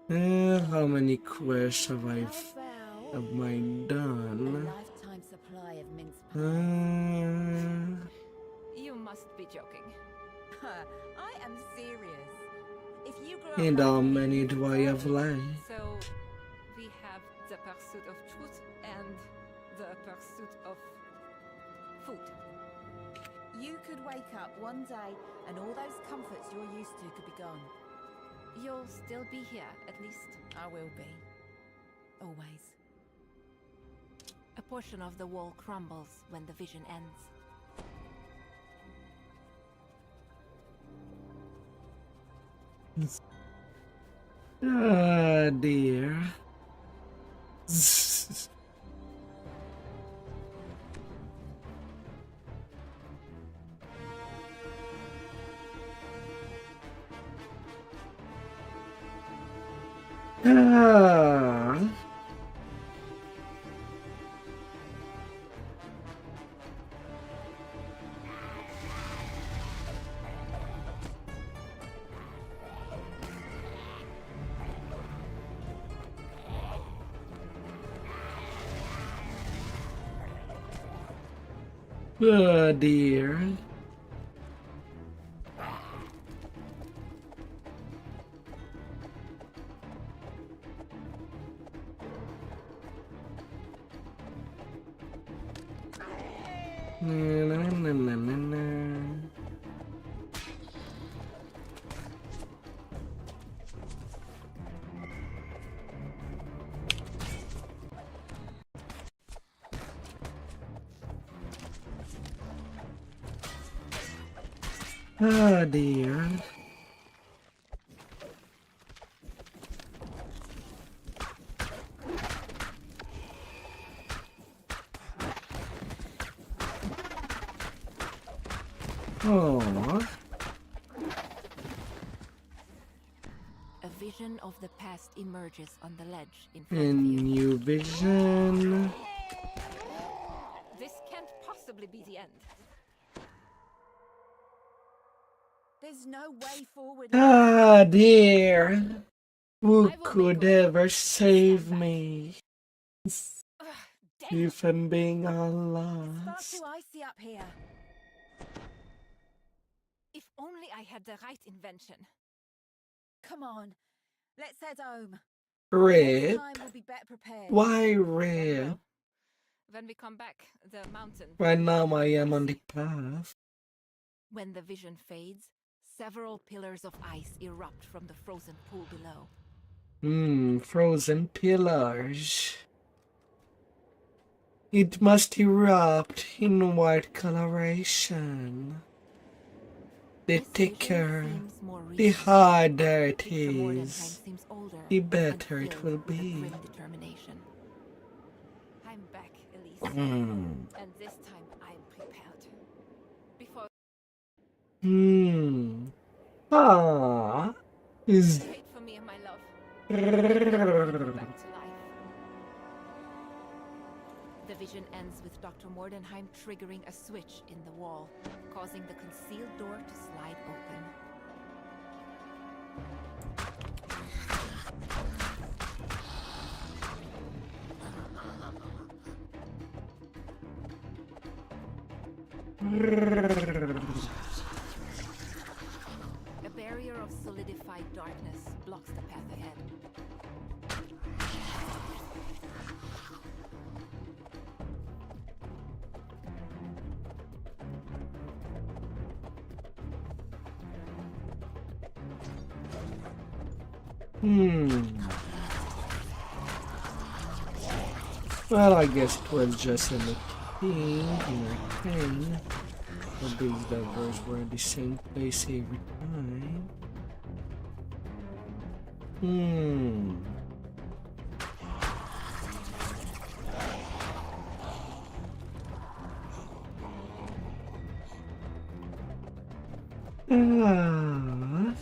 How many quests have I How have about I a done? lifetime supply of mince pies? You must be joking. I am serious. If you grow up And like how me, many you do could I grow have left? So, we have the pursuit of truth and the pursuit of food. You could wake up one day and all those comforts you're used to could be gone. You'll still be here, at least. I will be. Always. A portion of the wall crumbles when the vision ends. Ah, dear. Ah. Oh dear. Na, na, na, na, na. Oh dear. Oh. A vision of the past emerges on the ledge in A front of you. new vision. This can't possibly be the end. There's no way forward. Ah dear. Who I will could make a way. ever save me? Ugh, damn. If I'm being It's far lost. too icy up here. If only I had the right invention. Come on, let's head home. Next Rip? time we'll be better prepared. Why Very Rip? well. When we come back, the mountain. Right will be now I behind am us. on the path. When the vision fades, several pillars of ice erupt from the frozen pool below. Frozen pillars. It must erupt in white coloration. The This vision thicker, seems more the recent. harder it Dr. Mordenheim is, seems older the and better it filled will with a be. grim determination. I'm back, Elise. Hmm. And this time I'm prepared. Before Ah. Is wait for me, my love. Back to life. The vision ends with Dr. Mordenheim triggering a switch in the wall, causing the concealed door to slide open. A barrier of solidified darkness blocks the path ahead. Well, I guess it was just an thing. But these levers were in the same place every time. Ah.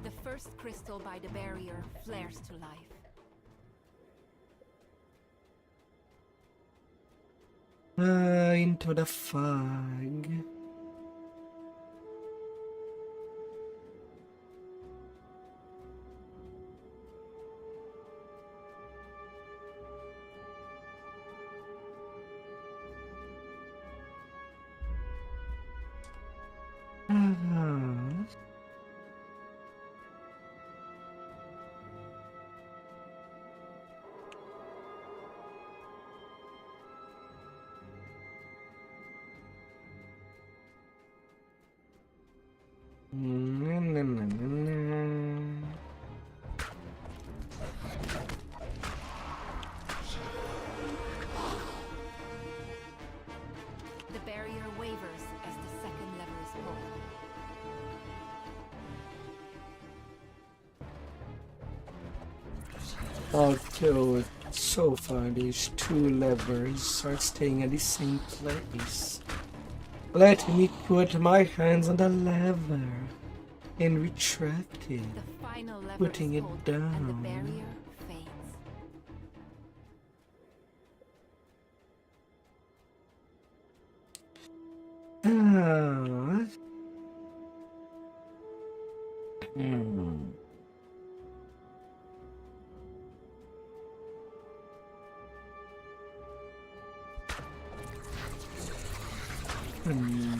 The first crystal by the barrier flares to life. Into the fog. The barrier wavers as the second lever is pulled. I'll kill it. So far, these two levers are staying at the same place. Let me put my hands on the lever and retract it, The final lever putting is it pulled, and the down. barrier fades. Ah.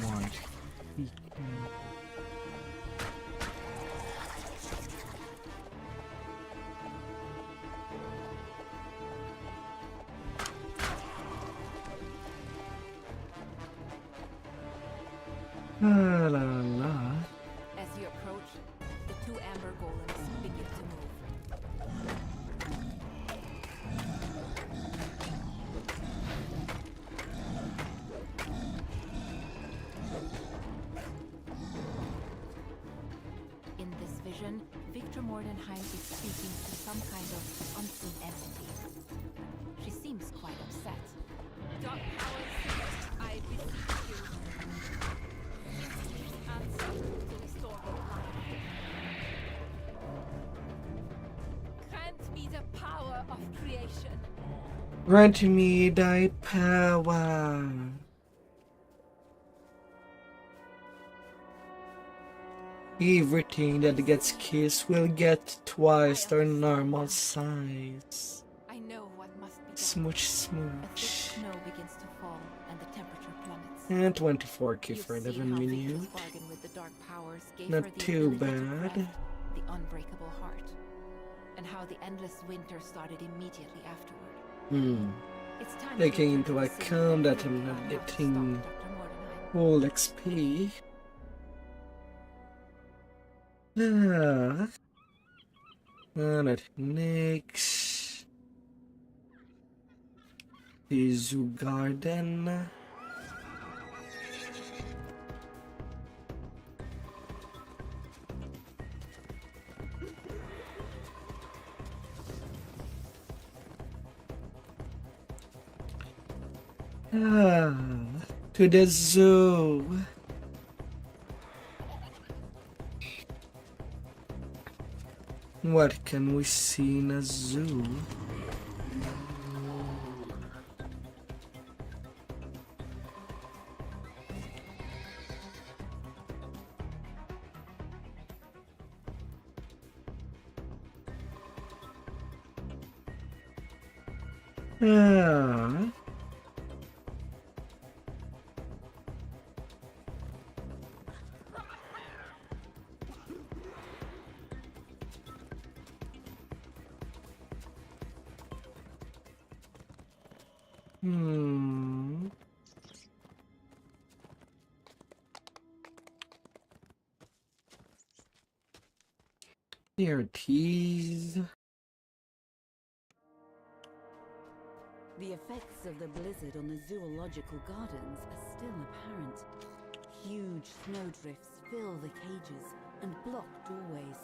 What? La la la. As you approach, the two amber golems begin to move. In this vision, Victor Mordenheim is speaking to some kind of unseen entity. She seems quite upset. Dark powers, I beseech you. Answer to restore her life. Grant me the power of creation. Grant me thy power. Everything that gets kissed will get twice their normal size. I know what must be done. Smooch, As smooch. the snow begins to fall and the temperature plummets. And 24k You've for seen 11 how Victor's minutes. bargain with the dark powers gave Not her the too ability to bad. grant the unbreakable heart, and how the endless winter started immediately afterward. It's time for Taking Victor into to consider account that every I'm not plan to getting stop Dr. Mordenheim. full XP. Ah. Alright, next. The Zoo Garden. Ah, to the zoo. What can we see in a zoo? Ah. There it is. The effects of the blizzard on the zoological gardens are still apparent. Huge snowdrifts fill the cages and block doorways.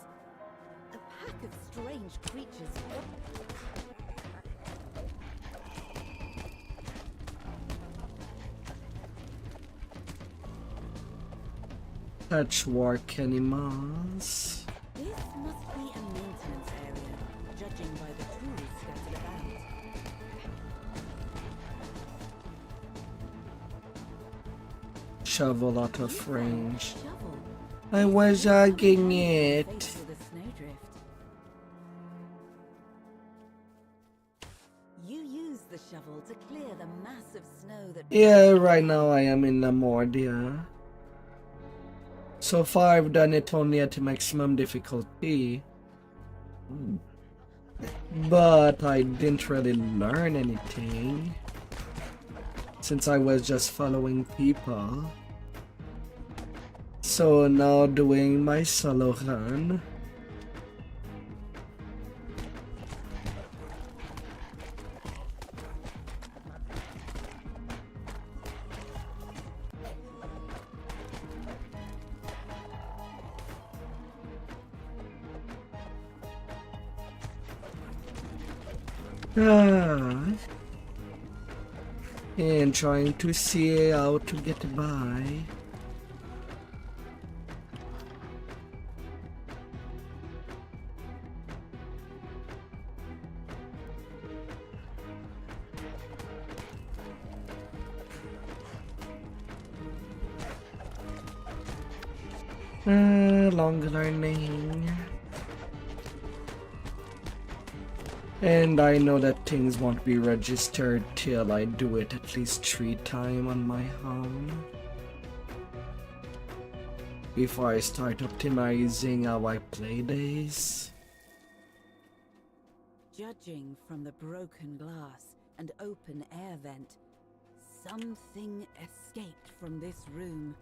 A pack of strange creatures. Patchwork animals. This must be a maintenance area, judging by the tools scattered about. Shovel out of range. Shovel. I was hugging Face it. with a snowdrift. You use the shovel to clear the massive snow that. Yeah, right now I am in Lamordia. So far I've done it only at maximum difficulty. But I didn't really learn anything. Since I was just following people. So now doing my solo run. Ah, and trying to see how to get by. Long learning. And I know that things won't be registered till I do it at least 3 times on my own. Before I start optimizing how I play this. Judging from the broken glass and open air vent, something escaped from this room.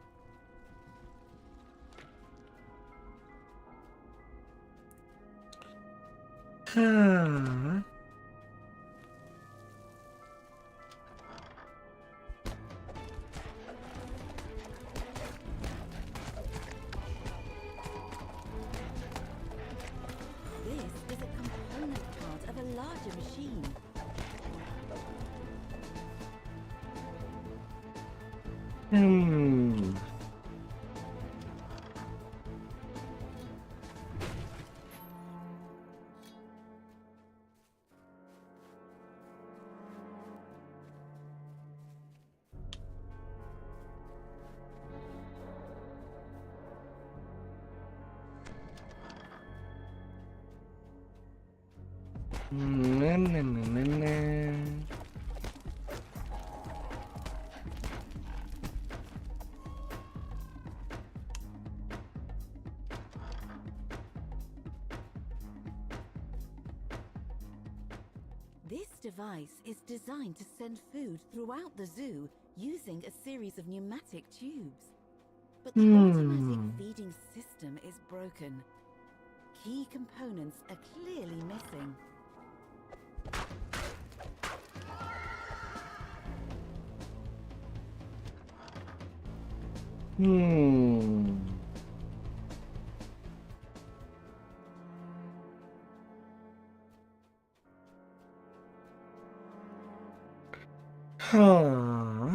Ah. This is a component part of a larger machine. Na, na, na, na, na. This device is designed to send food throughout the zoo using a series of pneumatic tubes. But the automatic feeding system is broken. Key components are clearly missing. Huh.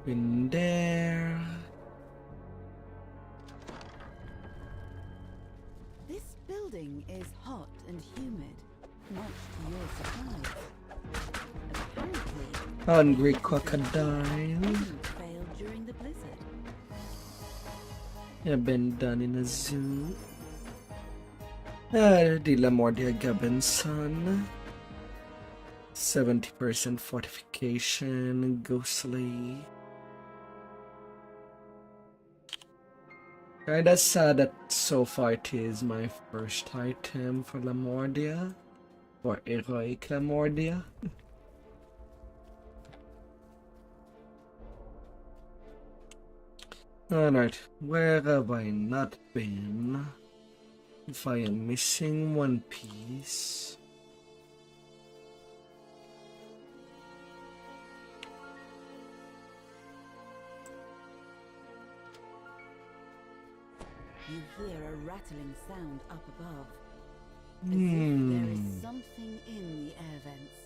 Been there. This building is hot and humid, much to your surprise. Apparently, Hungry the crocodile. didn't fail during the blizzard. I've been done in a zoo. The Lamordia Gabbin son. 70% fortification, ghostly. Kinda sad that so far it is my first item for Lamordia. Or Heroic Lamordia. Alright, where have I not been? If I am missing one piece. You hear a rattling sound up above. As if there is something in the air vents.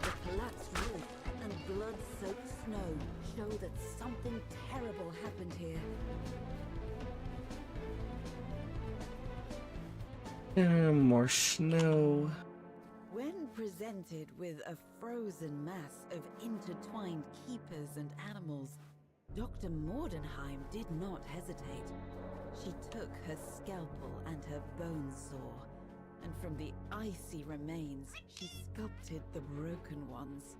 The collapsed roof and blood-soaked snow show that something terrible happened here. More snow. When presented with a frozen mass of intertwined keepers and animals, Dr. Mordenheim did not hesitate. She took her scalpel and her bone saw, and from the icy remains, she sculpted the broken ones.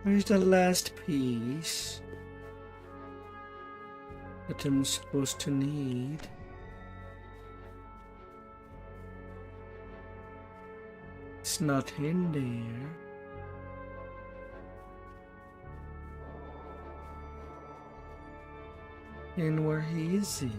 Where's the last piece that I'm supposed to need? It's not in there. And where is it?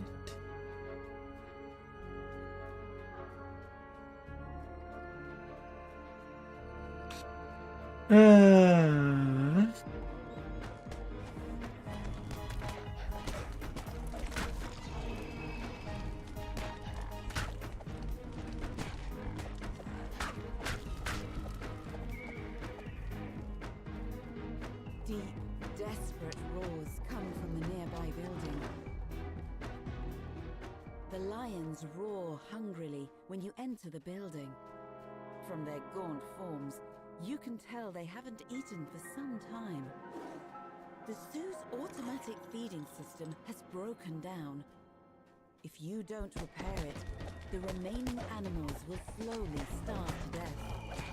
Deep, desperate roars come from the nearby building. The lions roar hungrily when you enter the building. From their gaunt forms, you can tell they haven't eaten for some time. The zoo's automatic feeding system has broken down. If you don't repair it, the remaining animals will slowly starve to death.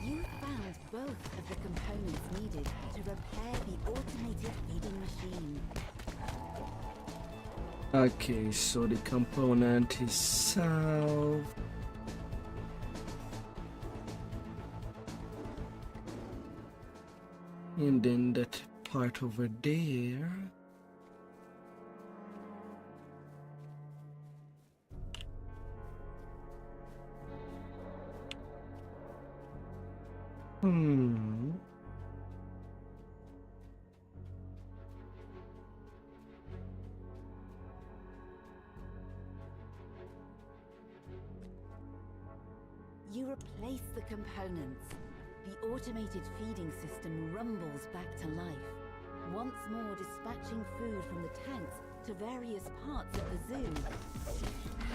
You found both of the components needed to repair the automated feeding machine. Okay, so the component is solved. And then that part over there. You replace the components. The automated feeding system rumbles back to life, once more dispatching food from the tanks to various parts of the zoo.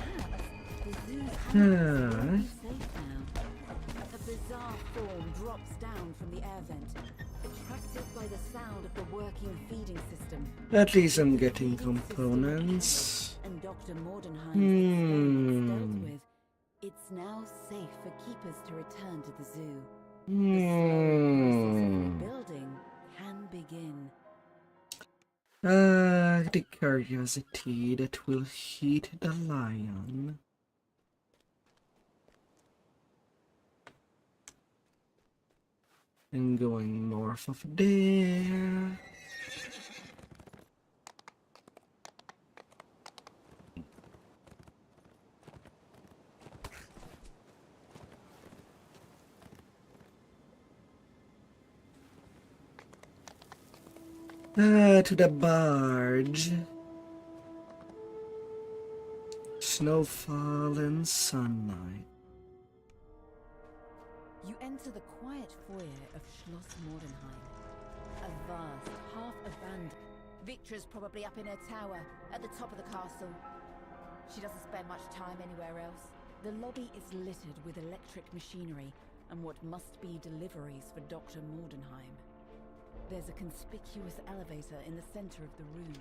Perhaps the zoo's animals will be safe now. A bizarre form drops down from the air vent, attracted by the sound of the working feeding system. At least I'm getting components. And Dr. Mordenheim's experiments dealt with. It's now safe for keepers to return to the zoo. The slow process of rebuilding can begin. The curiosity that will heat the lion. And going north of there. To the barge. Snowfall and sunlight. You enter the quiet foyer of Schloss Mordenheim. A vast, half-abandoned... Victra's probably up in her tower, at the top of the castle. She doesn't spend much time anywhere else. The lobby is littered with electric machinery and what must be deliveries for Dr. Mordenheim. There's a conspicuous elevator in the center of the room.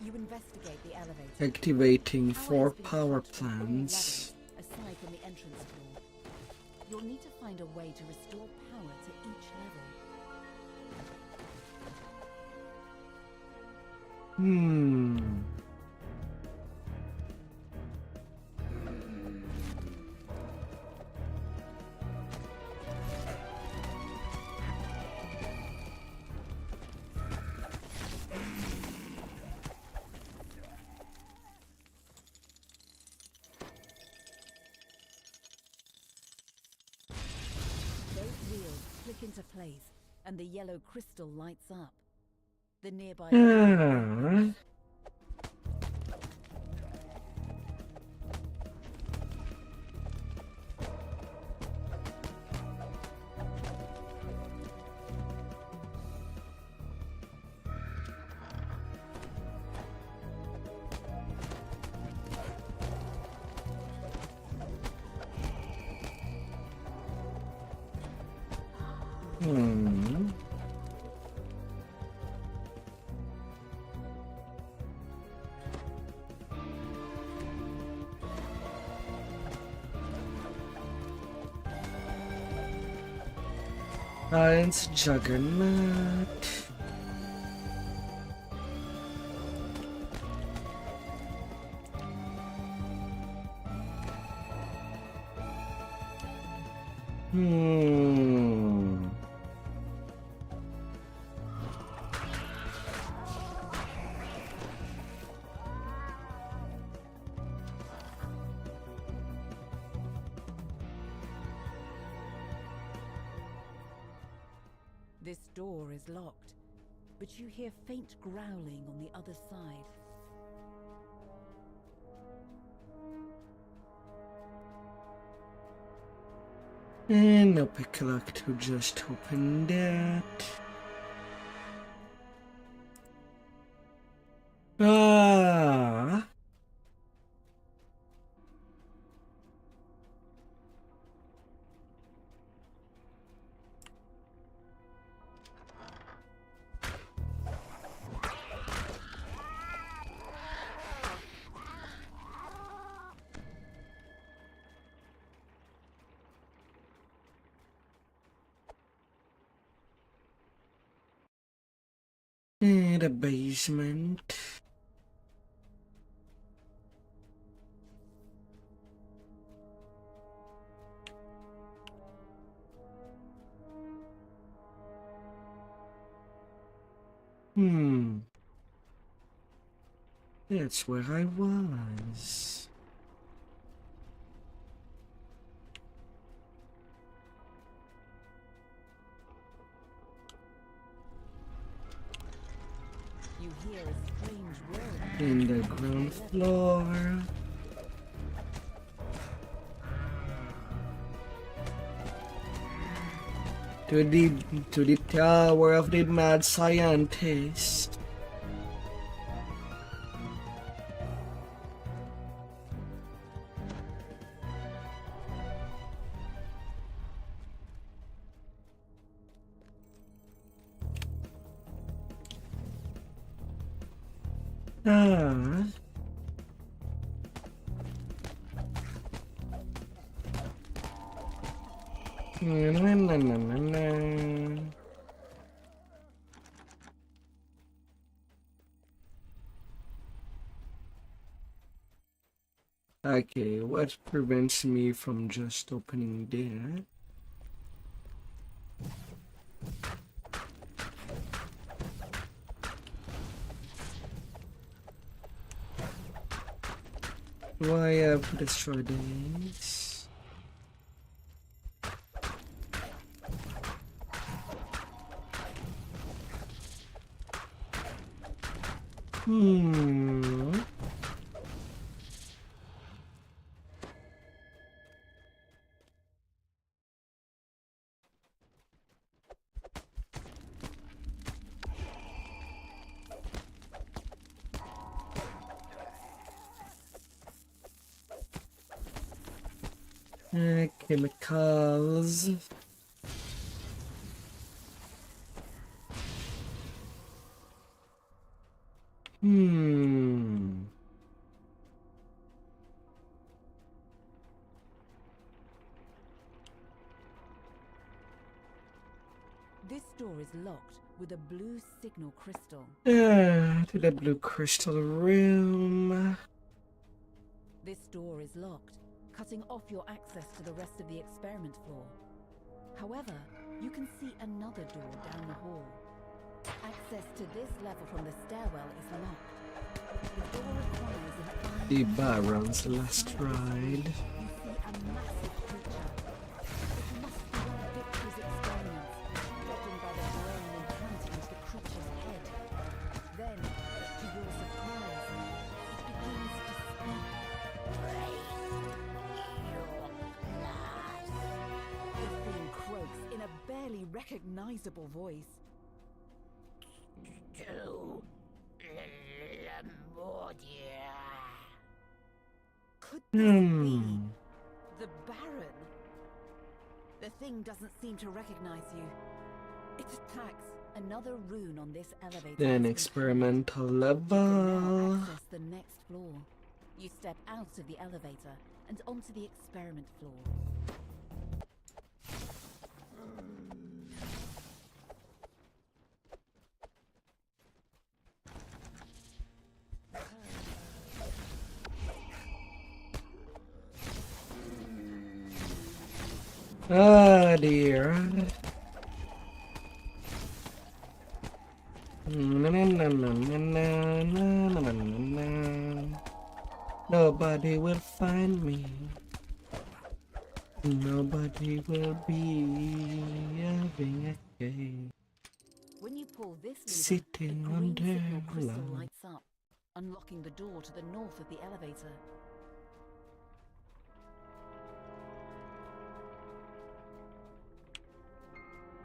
You investigate the elevator. Activating 4 power plants. Aside from the entrance floor. You'll need to find a way to restore power to each level. Into place, and the yellow crystal lights up. The nearby Science Juggernaut. This door is locked, but you hear faint growling on the other side. And no pick luck to just open that. The basement. That's where I was. You hear a strange word. In the ground floor. To the tower of the mad scientist. Ah. Na, na, na, na, na, na. Okay, what prevents me from just opening there? Do I have to destroy these? Chemicals. This door is locked with a blue signal crystal. To the blue crystal room. This door is locked, cutting off your access to the rest of the experiment floor. However, you can see another door down the hall. Access to this level from the stairwell is locked. The door requires an The Baron's last ride. You see a massive creature. It must be one of Victor's experiments, judging by the brain implanted into the creature's head. Then, to your surprise, it begins to speak. The thing croaks in a barely recognizable voice. Could this be the Baron? The thing doesn't seem to recognize you. It attacks. Another rune on this elevator. Then has been experimental You can now level. access the next floor. You step out of the elevator and onto the experiment floor. Ah dear. Na, na, na, na, na, na, na, na, na, na. Nobody will find me. Nobody will be having a cake. When you pull this lever, Sitting a on green signal their crystal love. lights up, unlocking the door to the north of the elevator.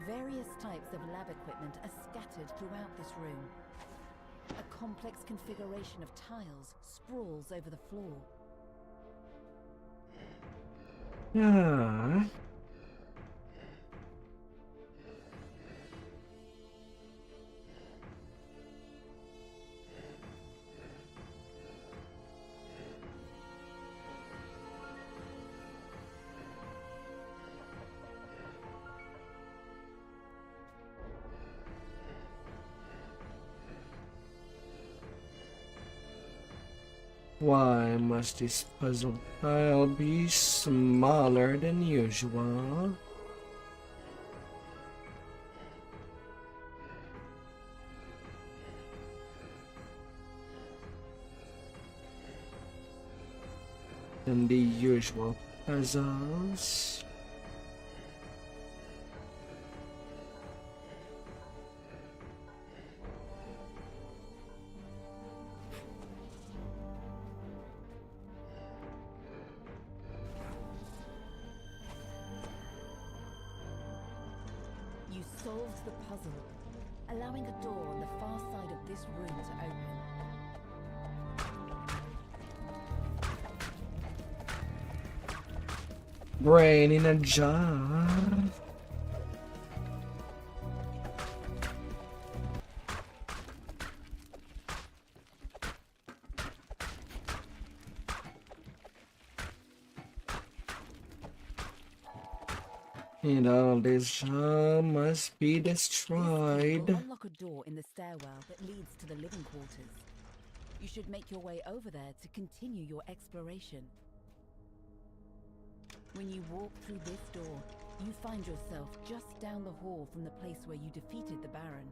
Various types of lab equipment are scattered throughout this room. A complex configuration of tiles sprawls over the floor. Ah. Why must this puzzle tile be smaller than usual? Than the usual puzzles. You solved the puzzle, allowing a door on the far side of this room to open. Brain in a jar. And all this jar must be This key destroyed. will unlock a door in the stairwell that leads to the living quarters. You should make your way over there to continue your exploration. When you walk through this door, you find yourself just down the hall from the place where you defeated the Baron.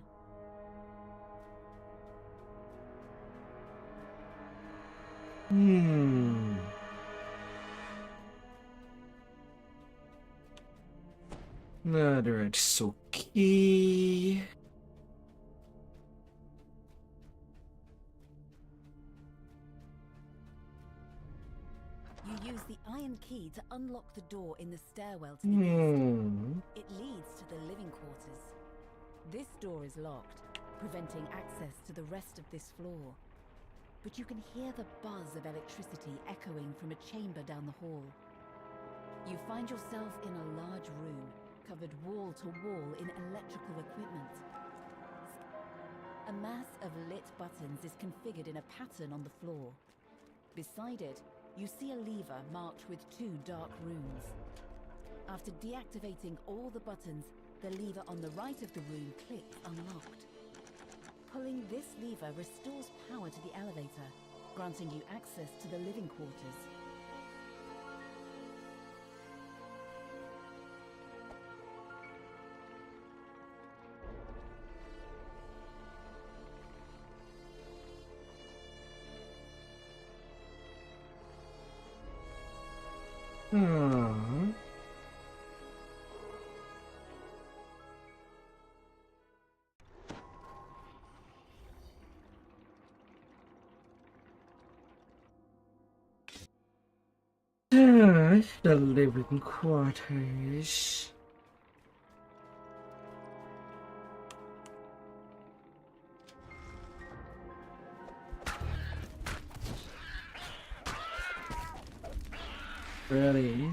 Another Atsuki. You use the iron key to unlock the door in the stairwell to the east. It leads to the living quarters. This door is locked, preventing access to the rest of this floor. But you can hear the buzz of electricity echoing from a chamber down the hall. You find yourself in a large room, covered wall to wall in electrical equipment. A mass of lit buttons is configured in a pattern on the floor. Beside it, you see a lever marked with 2 dark runes. After deactivating all the buttons, the lever on the right of the room clicks unlocked. Pulling this lever restores power to the elevator, granting you access to the living quarters. The living quarters. Really?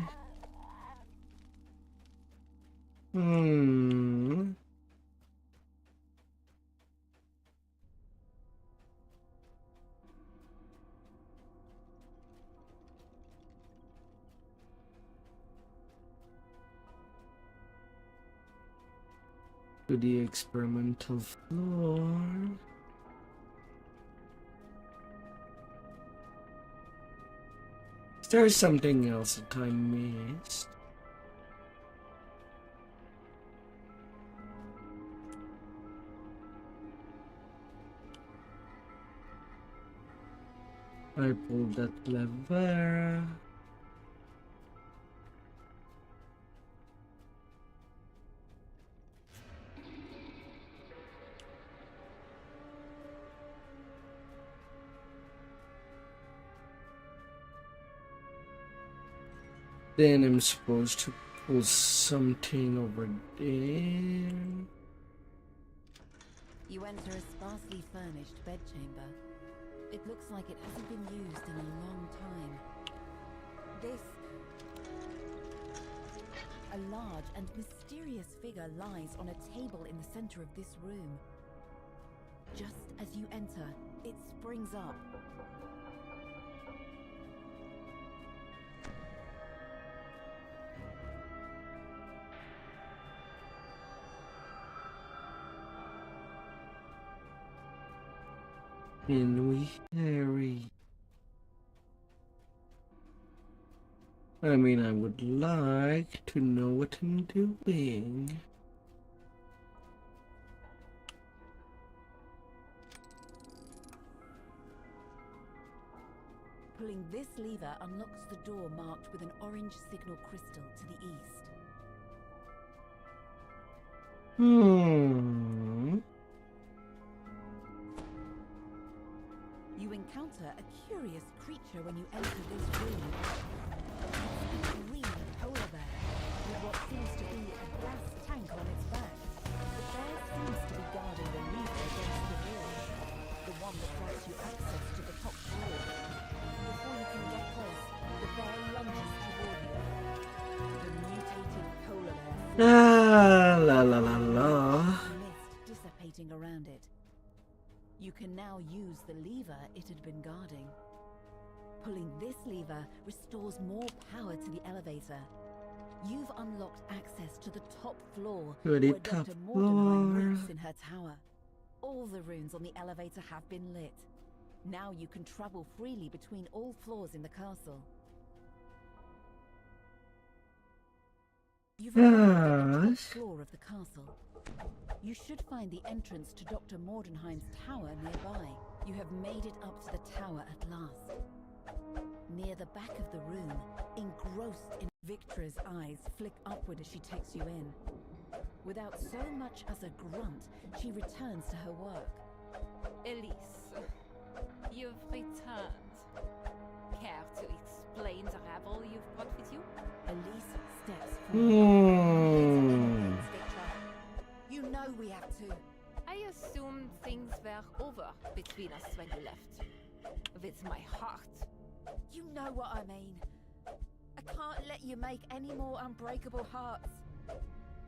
To the experimental floor. Is there something else that I missed? I pulled that lever. Then I'm supposed to pull something over there. You enter a sparsely furnished bedchamber. It looks like it hasn't been used in a long time. A large and mysterious figure lies on a table in the center of this room. Just as you enter, it springs up. And we hurry. I mean, I would like to know what I'm doing. Pulling this lever unlocks the door marked with an orange signal crystal to the east. You encounter a curious creature when you enter this room. It's a green polar bear with what seems to be a gas tank on its back. The bear seems to be guarding the lever against the wall, the one that grants you access to the top floor. Before you can get close, the bear lunges toward you. The mutated polar bear La la la la. mist dissipating around it. You can now use the lever it had been guarding. Pulling this lever restores more power to the elevator. You've unlocked access to the top floor To the where top Dr. Mordenheim floor. lives in her tower. All the rooms on the elevator have been lit. Now you can travel freely between all floors in the castle. You've arrived at the top Yes. floor of the castle. You should find the entrance to Dr. Mordenheim's tower nearby. You have made it up to the tower at last. Near the back of the room, engrossed in Victra's eyes flick upward as she takes you in. Without so much as a grunt, she returns to her work. Elise, you've returned. Care to explain the rabble you've brought with you? Elise steps forward. Hmm. Victra, you know we have to. I assumed things were over between us when you left. With my heart. You know what I mean. I can't let you make any more unbreakable hearts.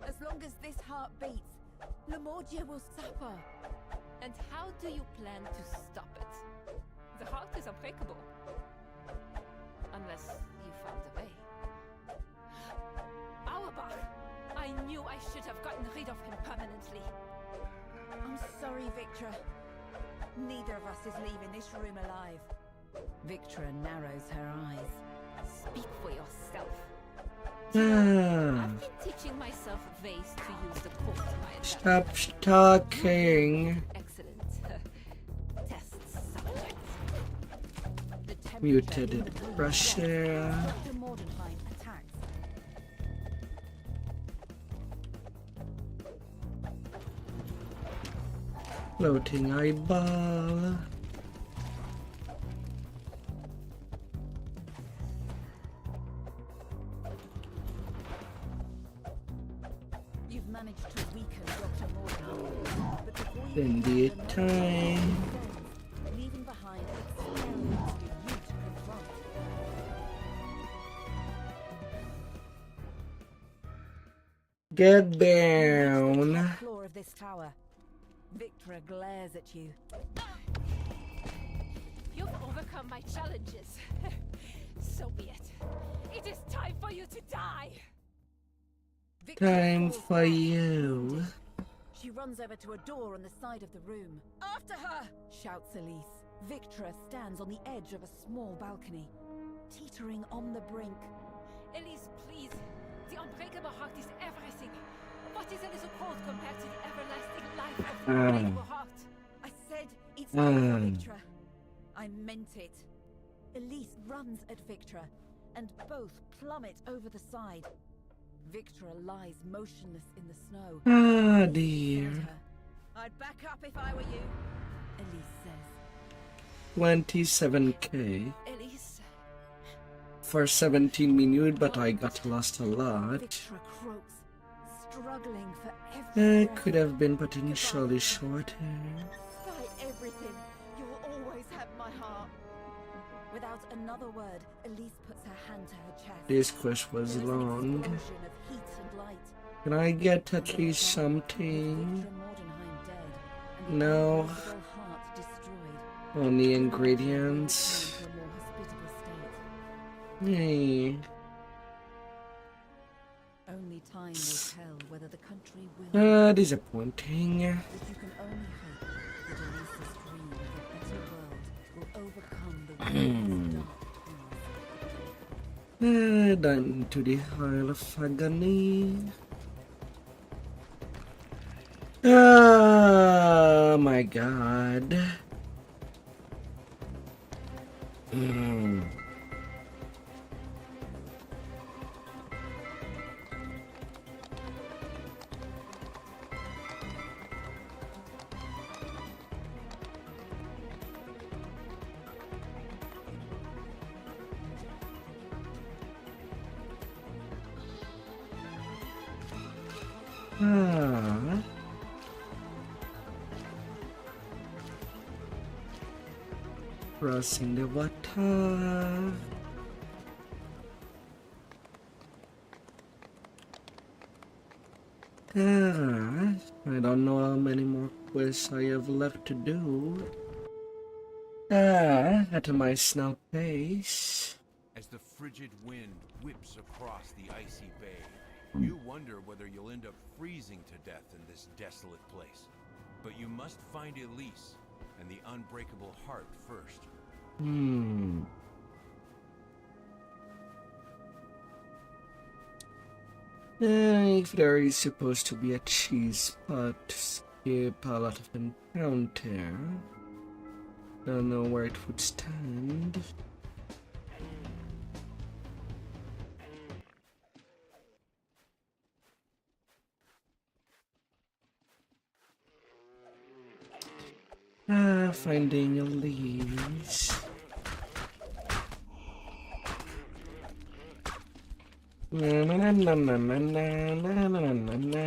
As long as this heart beats, Lemordia will suffer. And how do you plan to stop it? The heart is unbreakable. Unless you found a way. Auerbach! I knew I should have gotten rid of him permanently. I'm sorry, Victra. Neither of us is leaving this room alive. Victra narrows her eyes. Speak for yourself. Ah. I've been teaching myself ways to use the court to my Stop advantage. talking. Excellent. Test subject. The temperature Muted in the room pressure. drops. Dr. Mordenheim attacks. Floating eyeball. You've managed to weaken Dr. Mordenheim, but before you In can the get time. leaving behind experiments for you to confront. Get The down. top floor of this tower. Victra glares at you. You've overcome my challenges. So be it. It is time for you to die. Victra Time falls for back. you. She runs over to a door on the side of the room. After her! Shouts Elise. Victra stands on the edge of a small balcony, teetering on the brink. Elise, please. The unbreakable heart is everything. What is a little cold compared to the everlasting life of the unbreakable heart? I said it's over, Victra. I meant it. Elise runs at Victra, and both plummet over the side. Victra lies motionless in the snow. Ah, Beside dear. her. I'd back up if I were you, Elise says. 27k Elise, for 17 minutes, but I got lost a lot. Victra croaks, struggling for every It breath. could have been potentially shorter. Despite everything, you will always have my heart. Without another word, Elise puts her hand to her chest. This quest was There is an long. explosion of heat and light. Can I get at least something? Victra Mordenheim dead, and the No. unbreakable heart destroyed. Only ingredients. Into a more hospitable state. Hey. Only time will tell whether the country will. Disappointing. But you can only hope that Elise's dream of a better world will overcome the world's dark Down to the Isle of Agony. Oh my god. Crossing the water. I don't know how many more quests I have left to do. At my snail pace. As the frigid wind whips across the icy bay, you wonder whether you'll end up freezing to death in this desolate place. But you must find Elise and the unbreakable heart first. If there is supposed to be a cheese spot to skip a lot of encounter, don't know where it would stand. Finding Elise. Na na na na na na na na na na.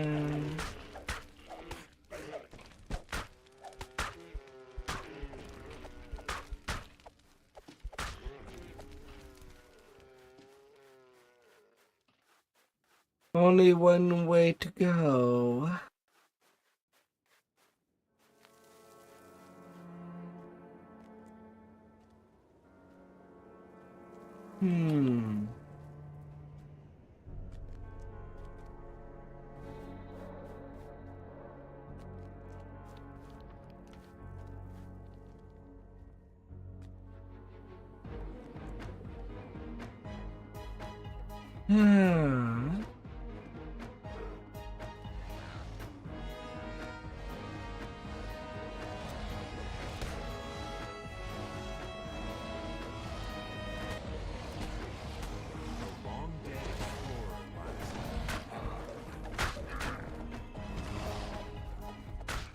Only one way to go.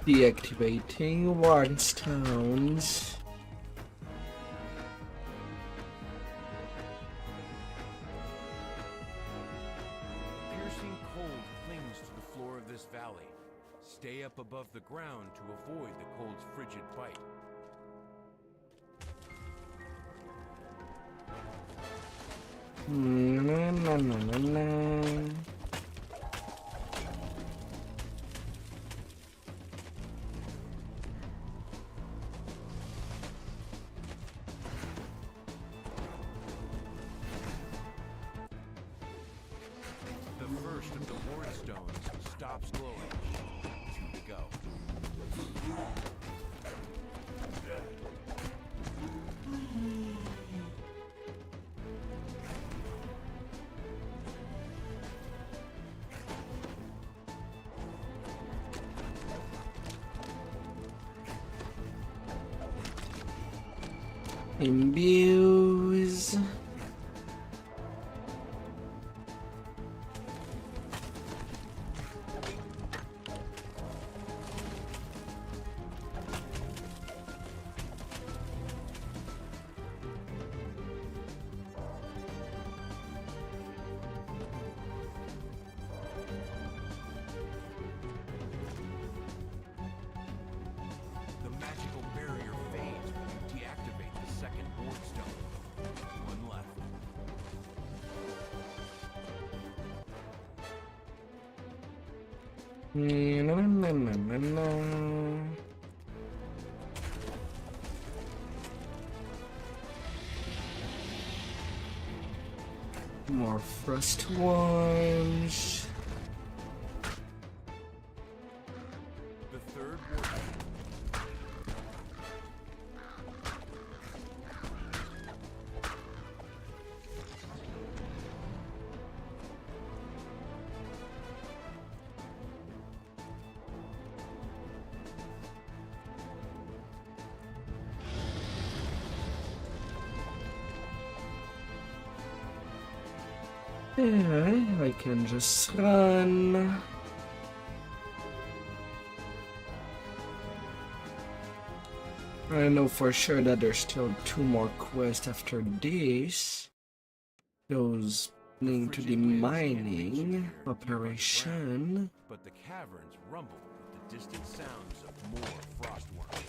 Deactivating ward stones. Piercing cold clings to the floor of this valley. Stay up above the ground to avoid the cold's frigid bite. Na na na na na. Imbues. Na, na, na, na, na. More frost worms. The third warden. Yeah, I can just run. I know for sure that there's still 2 more quests after this. Those linked to the mining operation. But the caverns rumble with the distant sounds of more frostworms.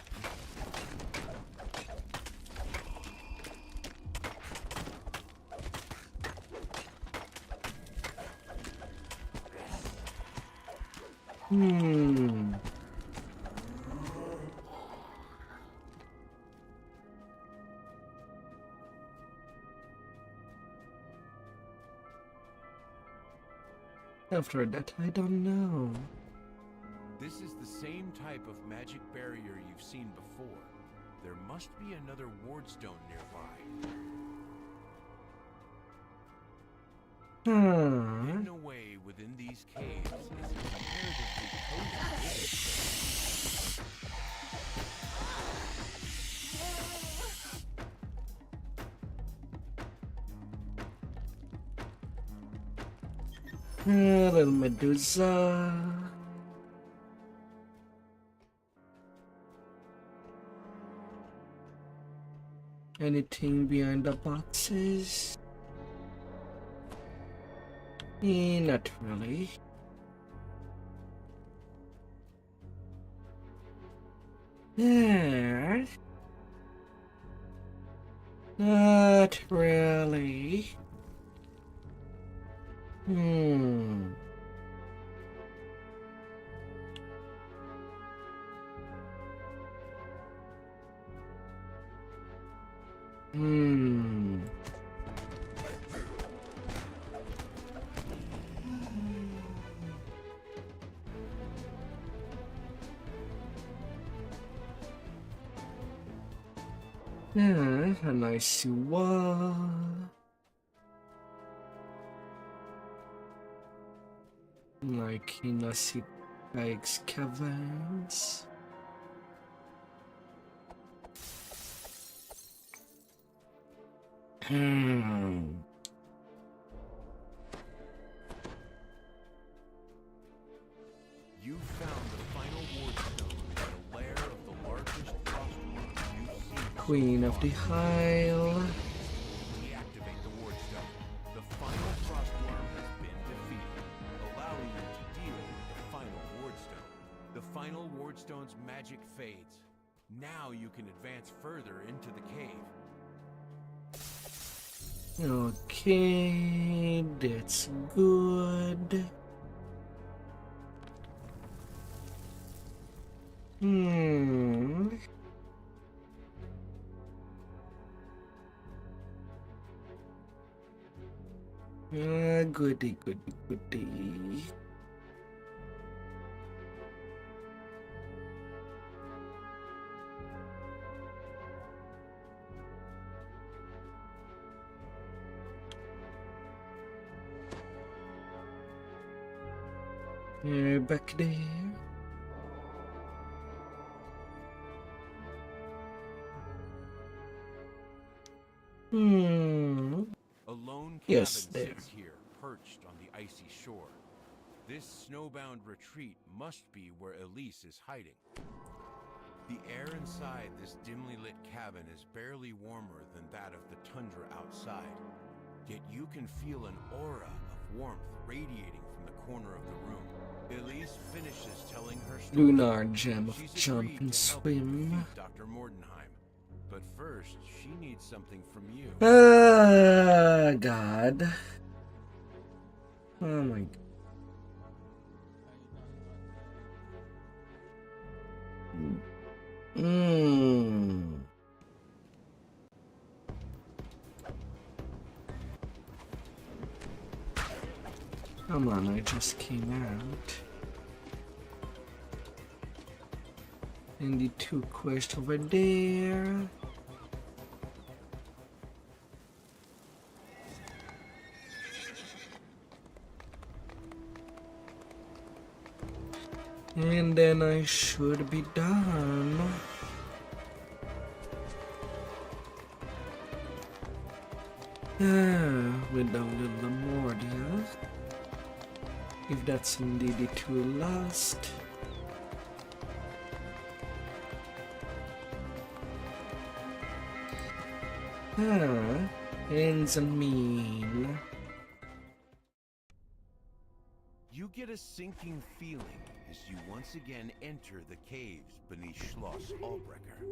After that, I don't know. This is the same type of magic barrier you've seen before. There must be another wardstone nearby. Hidden away within these caves is a comparatively cozy Little Medusa. Anything behind the boxes? Not really. Yeah. Not really. Yeah, a nice wall. Like in a city like caverns. You found the final wardstone in the lair of the largest frostworm you've seen. Queen of the Isle. Deactivate the wardstone. The final frostworm has been defeated, allowing you to deal with the final wardstone. The final wardstone's magic fades. Now you can advance further into the cave. Okay, that's good. Goody, goody, goody. Back there. A lone cabin Yes, there. sits here, perched on the icy shore. This snowbound retreat must be where Elise is hiding. The air inside this dimly lit cabin is barely warmer than that of the tundra outside. Yet you can feel an aura of warmth radiating from the corner of the room. Elise finishes telling her story. Lunar gem of She's jump agreed and to help swim. defeat Dr. Mordenheim. But first, she needs something from you. God. Oh my God. Come on, I just came out. And the 2 quests over there. And then I should be done. With a little more deal. If that's indeed the two last. Ends and mean. You get a sinking feeling as you once again enter the caves beneath Schloss Albrecher.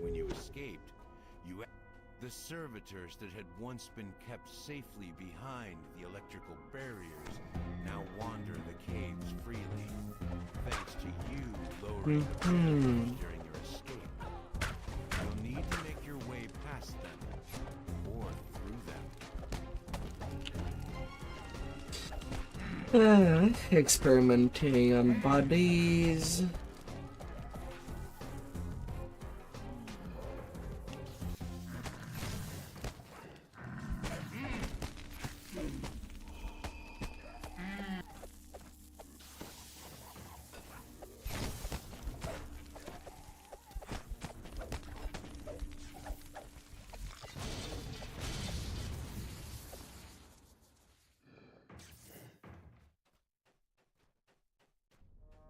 When you escaped, the servitors that had once been kept safely behind the electrical barriers now wander the caves freely. Thanks to you lowering the barriers during your escape. You'll need to make your way past them, or through them. Experimenting on bodies.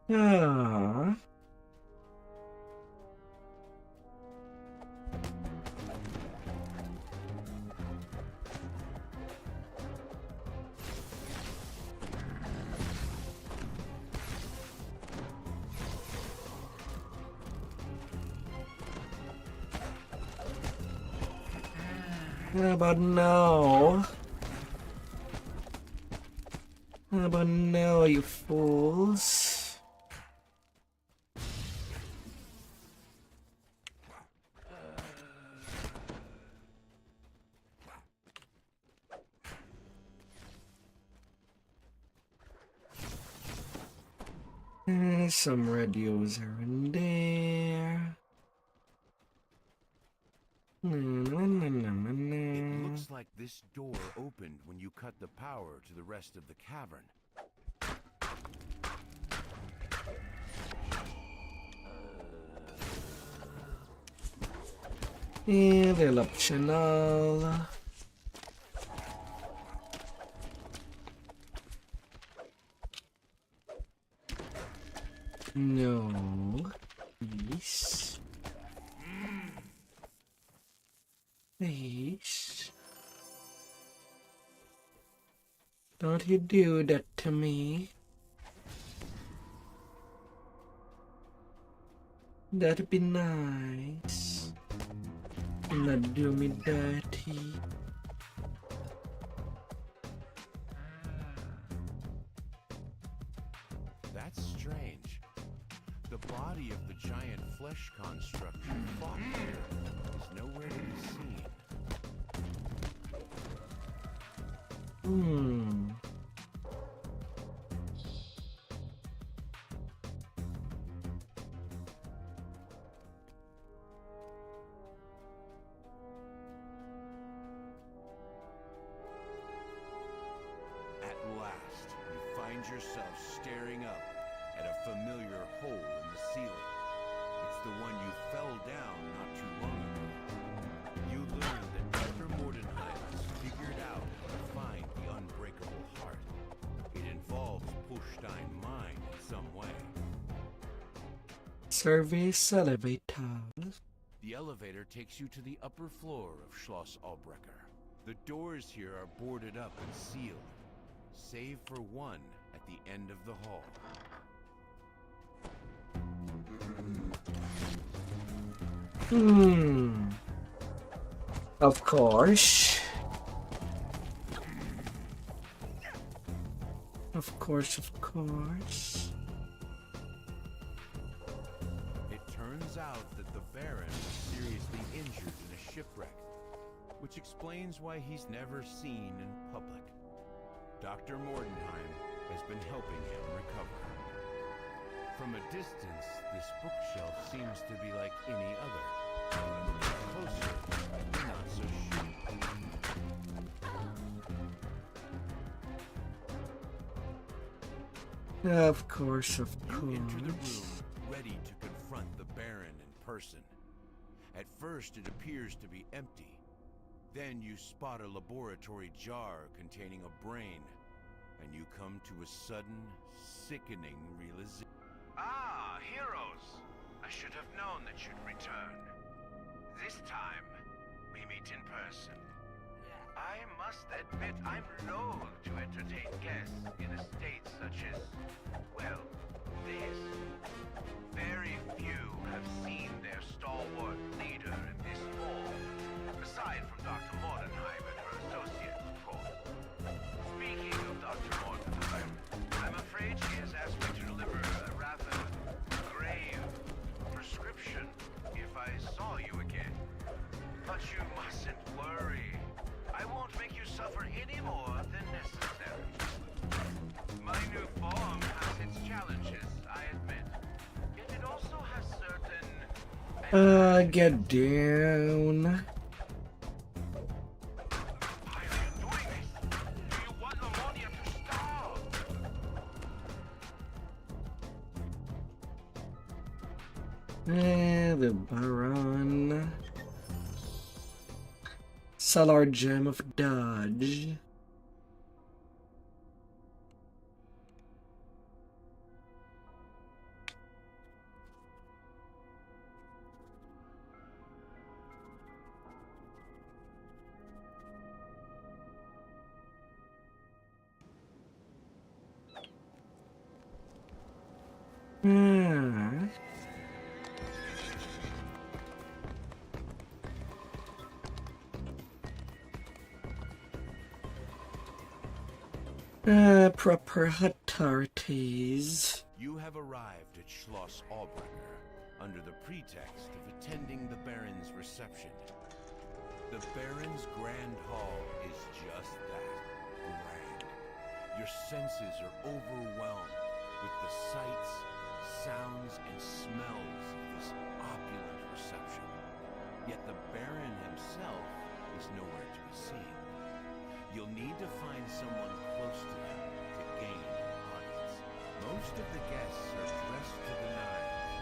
Ah. How about now? How about now, you fools? Some radios are in there. It looks like this door opened when you cut the power to the rest of the cavern. Little optional. No. Please. Please. Don't you do that to me. That'd be nice. Not do me dirty. That's strange. The body of the giant flesh construct you fought here is nowhere to be seen. At last, you find yourself staring up at a familiar hole in the ceiling. It's the one you fell down not too long ago. You learned that Dr. Mordenheim has figured out how to find the unbreakable heart. It involves Pushstein mine in some way. Service elevator. The elevator takes you to the upper floor of Schloss Albrecher. The doors here are boarded up and sealed, save for one at the end of the hall. Of course. Of course, of course. It turns out that the Baron was seriously injured in a shipwreck, which explains why he's never seen in public. Dr. Mordenheim has been helping him recover. From a distance, this bookshelf seems to be like any other. Looking closer, you're not so sure. Of course, of You enter the course. room, ready to confront the Baron in person. At first, it appears to be empty. Then you spot a laboratory jar containing a brain, and you come to a sudden, sickening realization. Ah, heroes! I should have known that you'd return. This time, we meet in person. I must admit I'm loath to entertain guests in a state such as, well, this. Very few have seen their stalwart leader in this form, aside from Dr. Mordenheim and her associates, of course. Speaking of Dr. Mordenheim, I'm afraid she has asked me to deliver a rather grave prescription if I saw you again. But you mustn't worry. I won't make you suffer any more than necessary. My new form has its challenges, I admit. Yet it also has certain... Get down. Why are you doing this? Do you want pneumonia to stop? The Baron. Sell our gem of dodge. Proper authorities. You have arrived at Schloss Albrecher under the pretext of attending the Baron's reception. The Baron's Grand Hall is just that, grand. Your senses are overwhelmed with the sights, sounds, and smells of this opulent reception. Yet the Baron himself is nowhere to be seen. You'll need to find someone close to him to gain an audience. Most of the guests are dressed to the nines,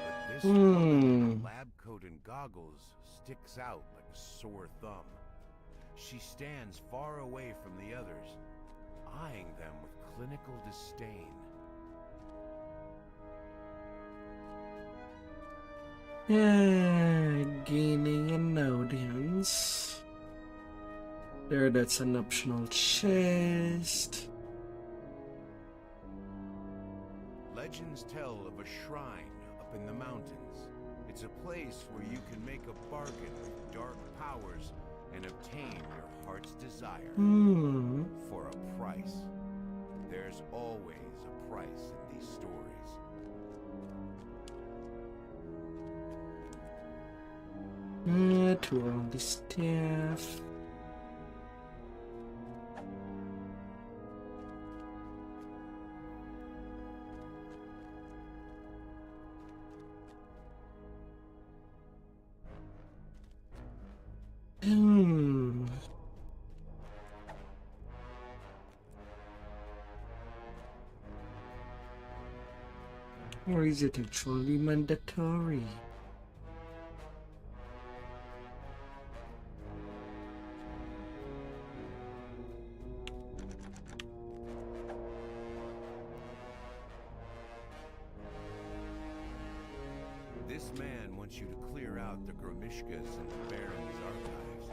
but this woman in a lab coat and goggles sticks out like a sore thumb. She stands far away from the others, eyeing them with clinical disdain. Gaining an audience. There, that's an optional chest. Legends tell of a shrine up in the mountains. It's a place where you can make a bargain with dark powers and obtain your heart's desire for a price. There's always a price in these stories. To all the staff. Or is it actually mandatory? This man wants you to clear out the Gromishkas and the Baron's archives.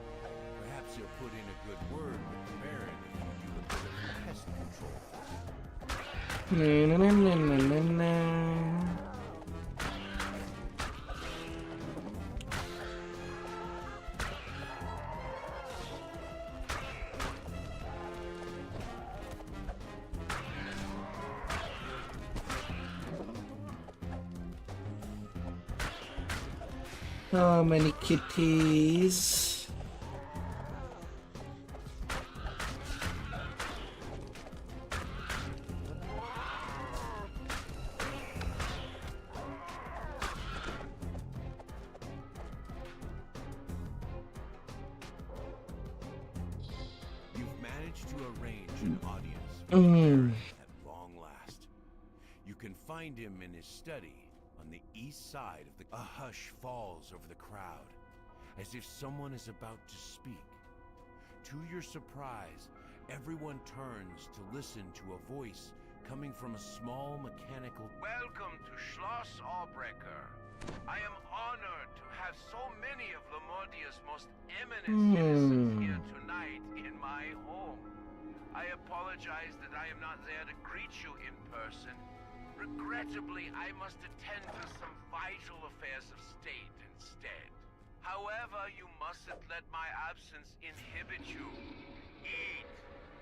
Perhaps he'll put in a good word with the Baron if you do a bit of pest control for him. How many kitties? You've managed to arrange an audience at long last. You can find him in his study on the east side of the... A hush falls over the crowd as if someone is about to speak. To your surprise, everyone turns to listen to a voice coming from a small mechanical... Welcome to Schloss Albrecher. I am honored to have so many of Lamordia's most eminent citizens here tonight in my home. I apologize that I am not there to greet you in person. Regrettably, I must attend to some vital affairs of state instead. However, you mustn't let my absence inhibit you. Eat,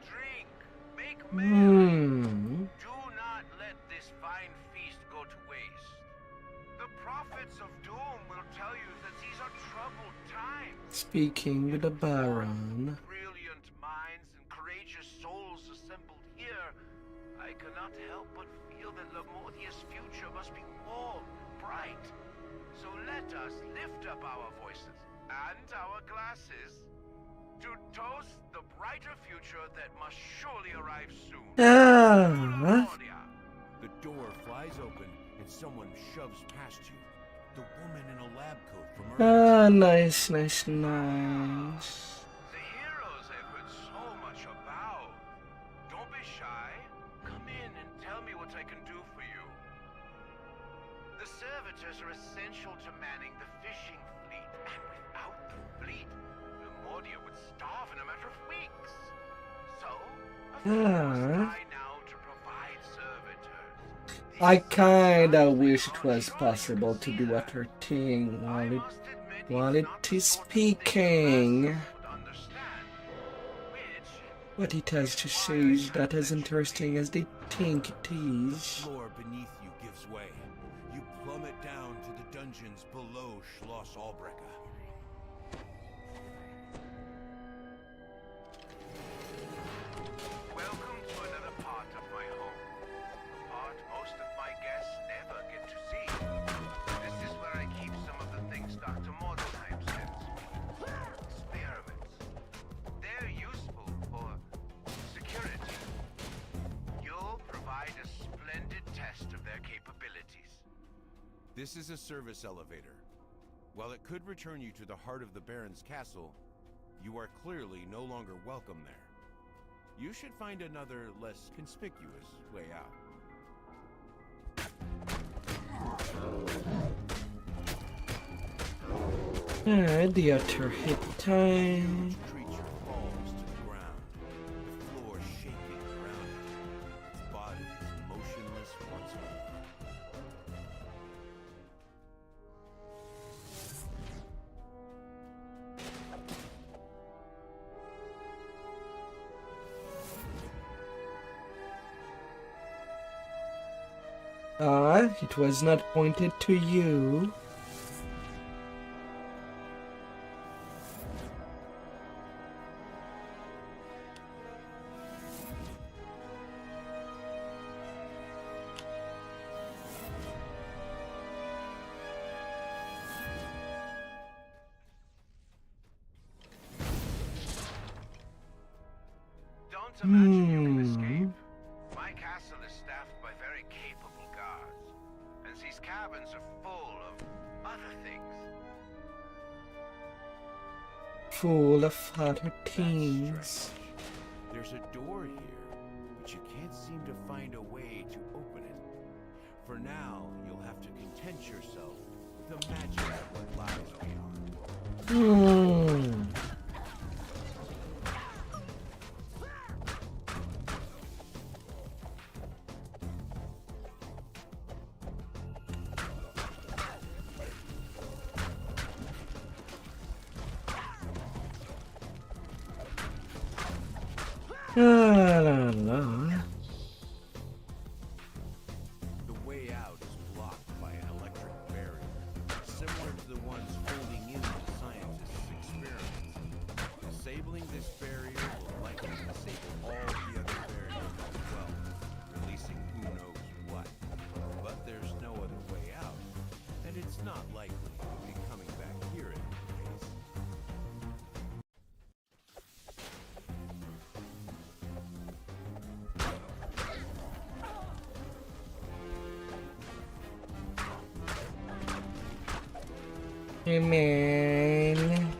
drink, make merry. Do not let this fine feast go to waste. The prophets of doom will tell you that these are troubled times. Speaking with the Baron. Brilliant minds and courageous souls assembled here, I cannot help but feel that Lamordia's future must be warm and bright. So let us lift up our voices and our glasses to toast the brighter future that must surely arrive soon. Lamordia. The door flies open and someone shoves past you. The woman in a lab coat from earlier. Nice. The heroes I've heard so much about. Don't be shy. Come in and tell me what I can do for you. The servitors are essential to manning the fishing fleet, and without the fleet, Lamordia would starve in a matter of weeks. So, of course, I now to provide servitors. I kinda wish it was possible to do what her thing while it is speaking. What it has to say is not as interesting as they think it The is. floor beneath you gives way. You plummet down to the dungeons below Schloss Albrecher. Welcome to another part of my home. A part most of my guests never get to see. This is where I keep some of the things Dr. Mordheim sends me. Experiments. They're useful for security. You'll provide a splendid test of their capabilities. This is a service elevator. While it could return you to the heart of the Baron's castle, you are clearly no longer welcome there. You should find another, less conspicuous way out. Alright, the utter hit time. The creature falls to the ground, the floor shaking around it. Its body is motionless once more. It was not pointed to you. Don't imagine you can escape. My castle is staffed by very capable guards, and these cabins are full of other things. Full of other That's things. strange. There's a door here, but you can't seem to find a way to open it. For now, you'll have to content yourself with imagining what lies beyond. La la. The way out is blocked by an electric barrier, similar to the ones holding in the scientists' experiments. Disabling this barrier will likely disable all the other barriers as well, releasing who knows what. But there's no other way out, and it's not likely you'll be coming back here in any case. Hey man.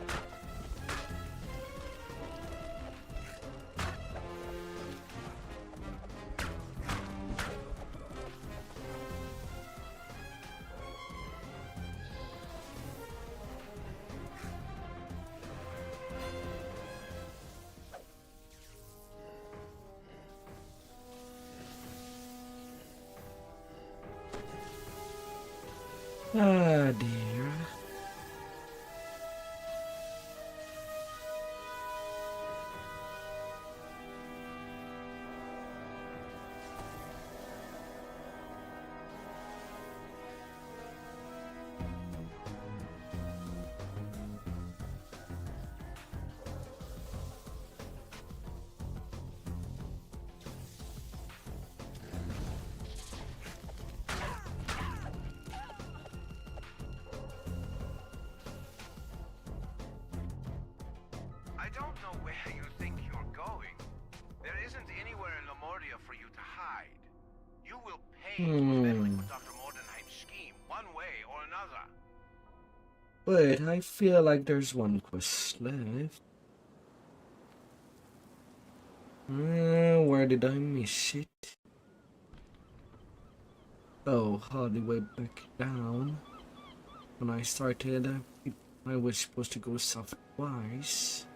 Ah, dear. I don't know where you think you're going. There isn't anywhere in Lemuria for you to hide. You will pay for meddling with Dr. Mordenheim's scheme, one way or another. Wait, I feel like there's one quest left. Where did I miss it? Oh, all the way back down. When I started, I was supposed to go south twice.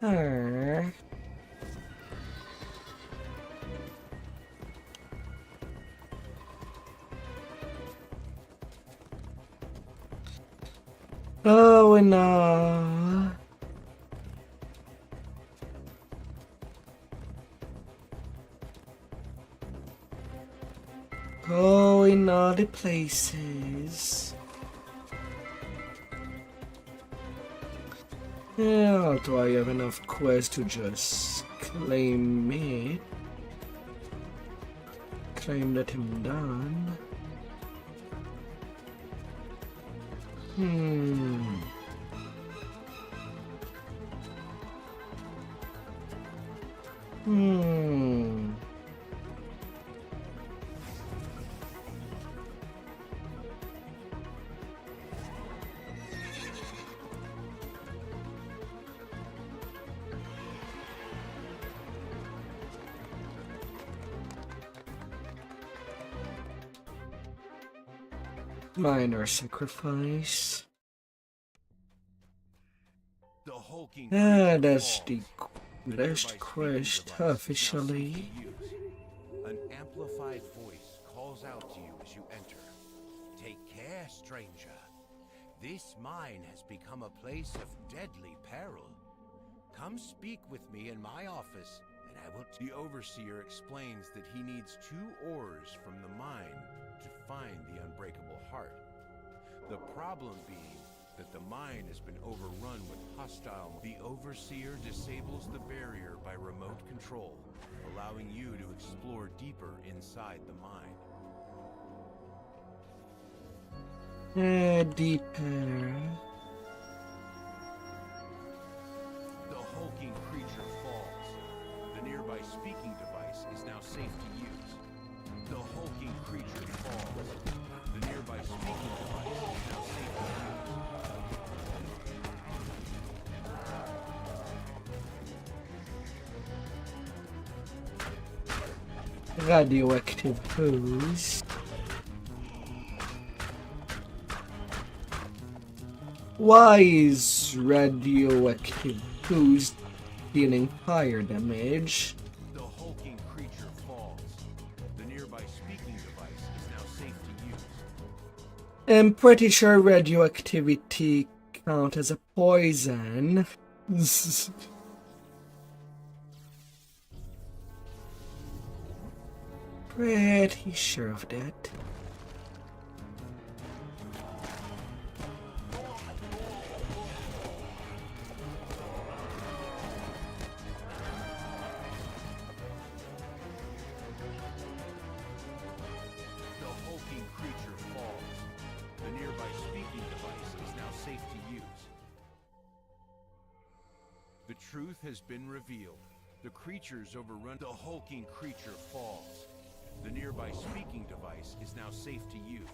Ah. Oh no. Go in other places. Yeah, do I have enough quests to just claim it? Claim that I'm done. Minor sacrifice. The hulking Ah, creature that's falls. the last quest officially. An amplified voice calls out to you as you enter. Take care, stranger. This mine has become a place of deadly peril. Come speak with me in my office, and I will... The Overseer explains that he needs 2 ores from the mine to find the unbreakable heart. The problem being that the mine has been overrun with hostile... The Overseer disables the barrier by remote control, allowing you to explore deeper inside the mine. Deeper. The hulking creature falls. The nearby speaking device is now safe to use. The hulking creature falls. The nearby speaking device is now safe to use. Radioactive hose. Why is radioactive hose dealing fire damage? The hulking creature falls. The nearby speaking device is now safe to use. I'm pretty sure radioactivity count as a poison. Pretty sure of that. The hulking creature falls. The nearby speaking device is now safe to use. The truth has been revealed. The creatures overrun. The hulking creature falls. The nearby speaking device is now safe to use.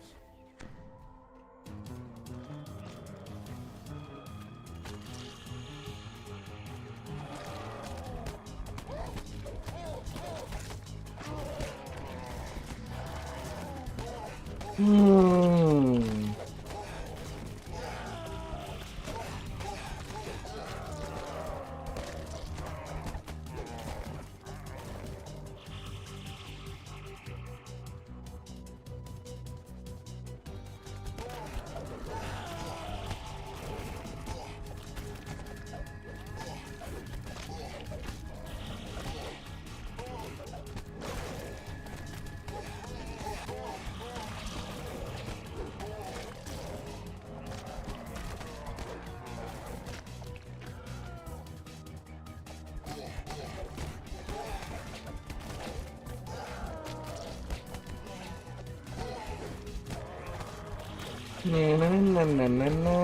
Na, na, na, na, na, na.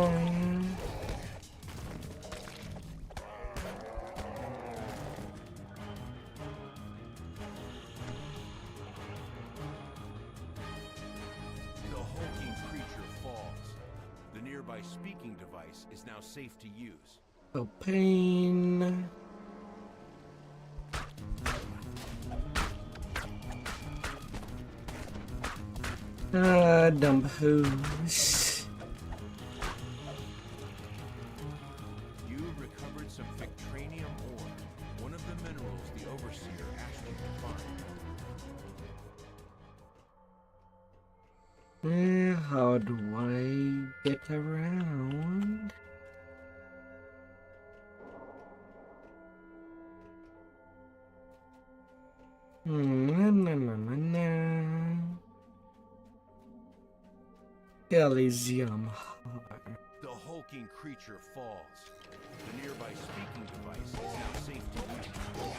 The hulking creature falls. The nearby speaking device is now safe to use. Oh, pain. Ah, dumb hose. You recovered some Victranium ore, one of the minerals the Overseer asked you to find. How do I get around? Na, na, na, na, na. Elysium Harbor. The hulking creature falls. The nearby speaking device is now safe to use. The hulking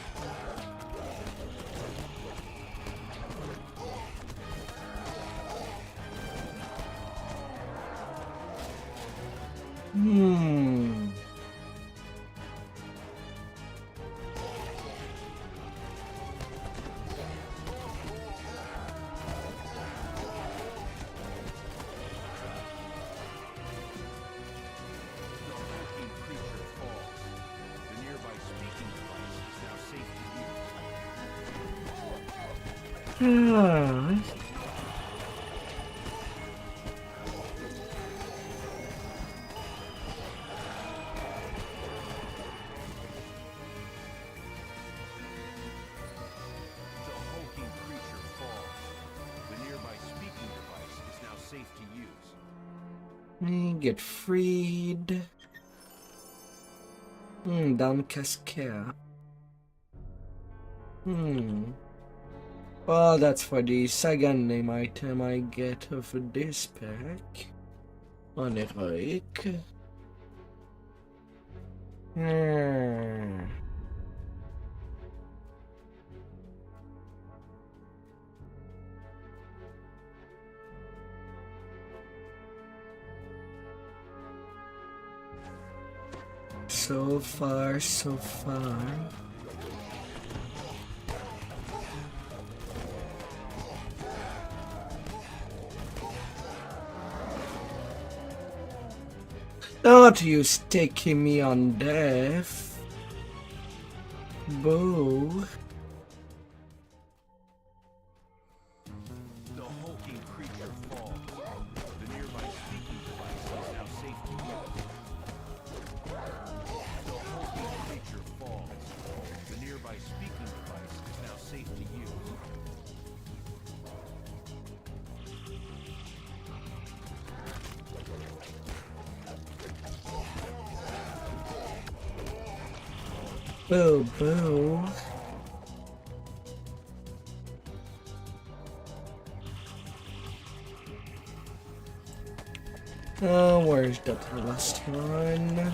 creature falls. The nearby speaking device is now safe to use. Ah. The hulking creature falls. The nearby speaking device is now safe to use. Get freed. Downcast care. Well, that's for the second name item I get of this pack. On heroic. So far, so far. Not you taking me on death. Boo. The hulking creature falls. The nearby speaking device is now safe to use. The hulking creature falls. The nearby speaking device is now safe to use. Boo, boo. Oh, where's the last one?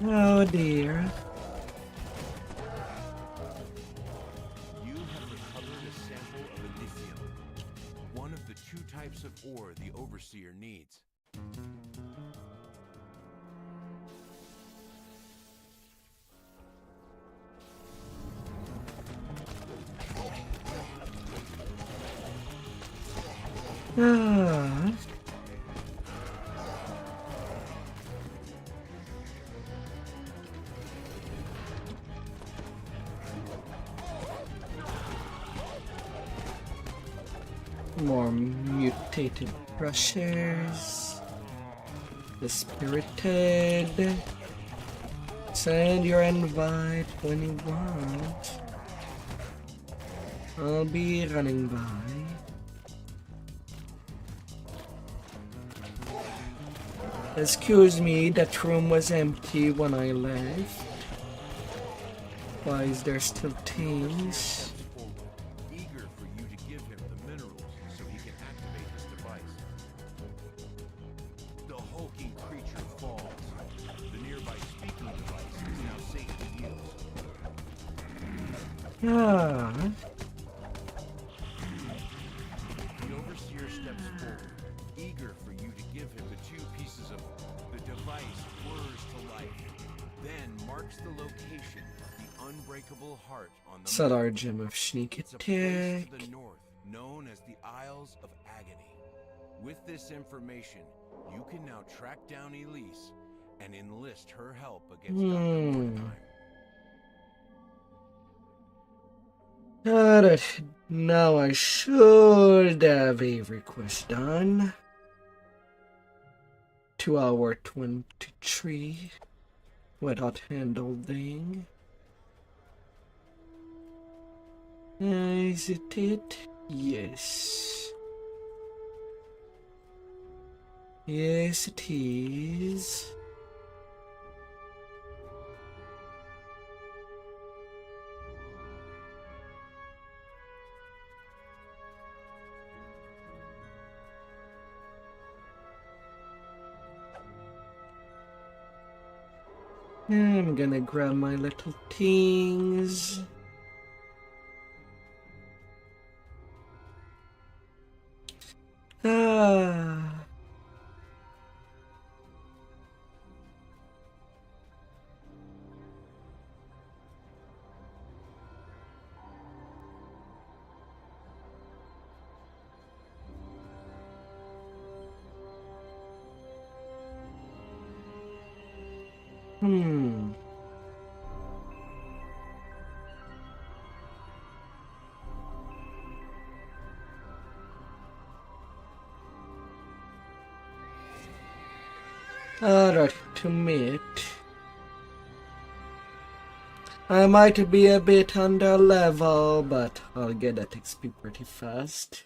Oh dear. You have recovered a sample of lithium, one of the two types of ore the Overseer needs. Ah. More mutated brushes. The spirited. Send your invite when you want. I'll be running by. Excuse me, that room was empty when I left. Why is there still things? Eager for you to give him the minerals so he can activate his device. Ah. The overseer steps forward, eager for you to give him the 2 pieces of the device whirs to life, then marks the location of the unbreakable heart on the Set map. our gem of sneak It's a place attack. to the north, known as the Isles of Agony. With this information, you can now track down Elise and enlist her help against Dr. Mordheim. Alright, now I should have a request done. 2 hour 23 without handling. Is it it? Yes. Yes, it is. I'm gonna grab my little things. Ah. Hmm. Alright, to meet. I might be a bit under level, but I'll get that XP pretty fast.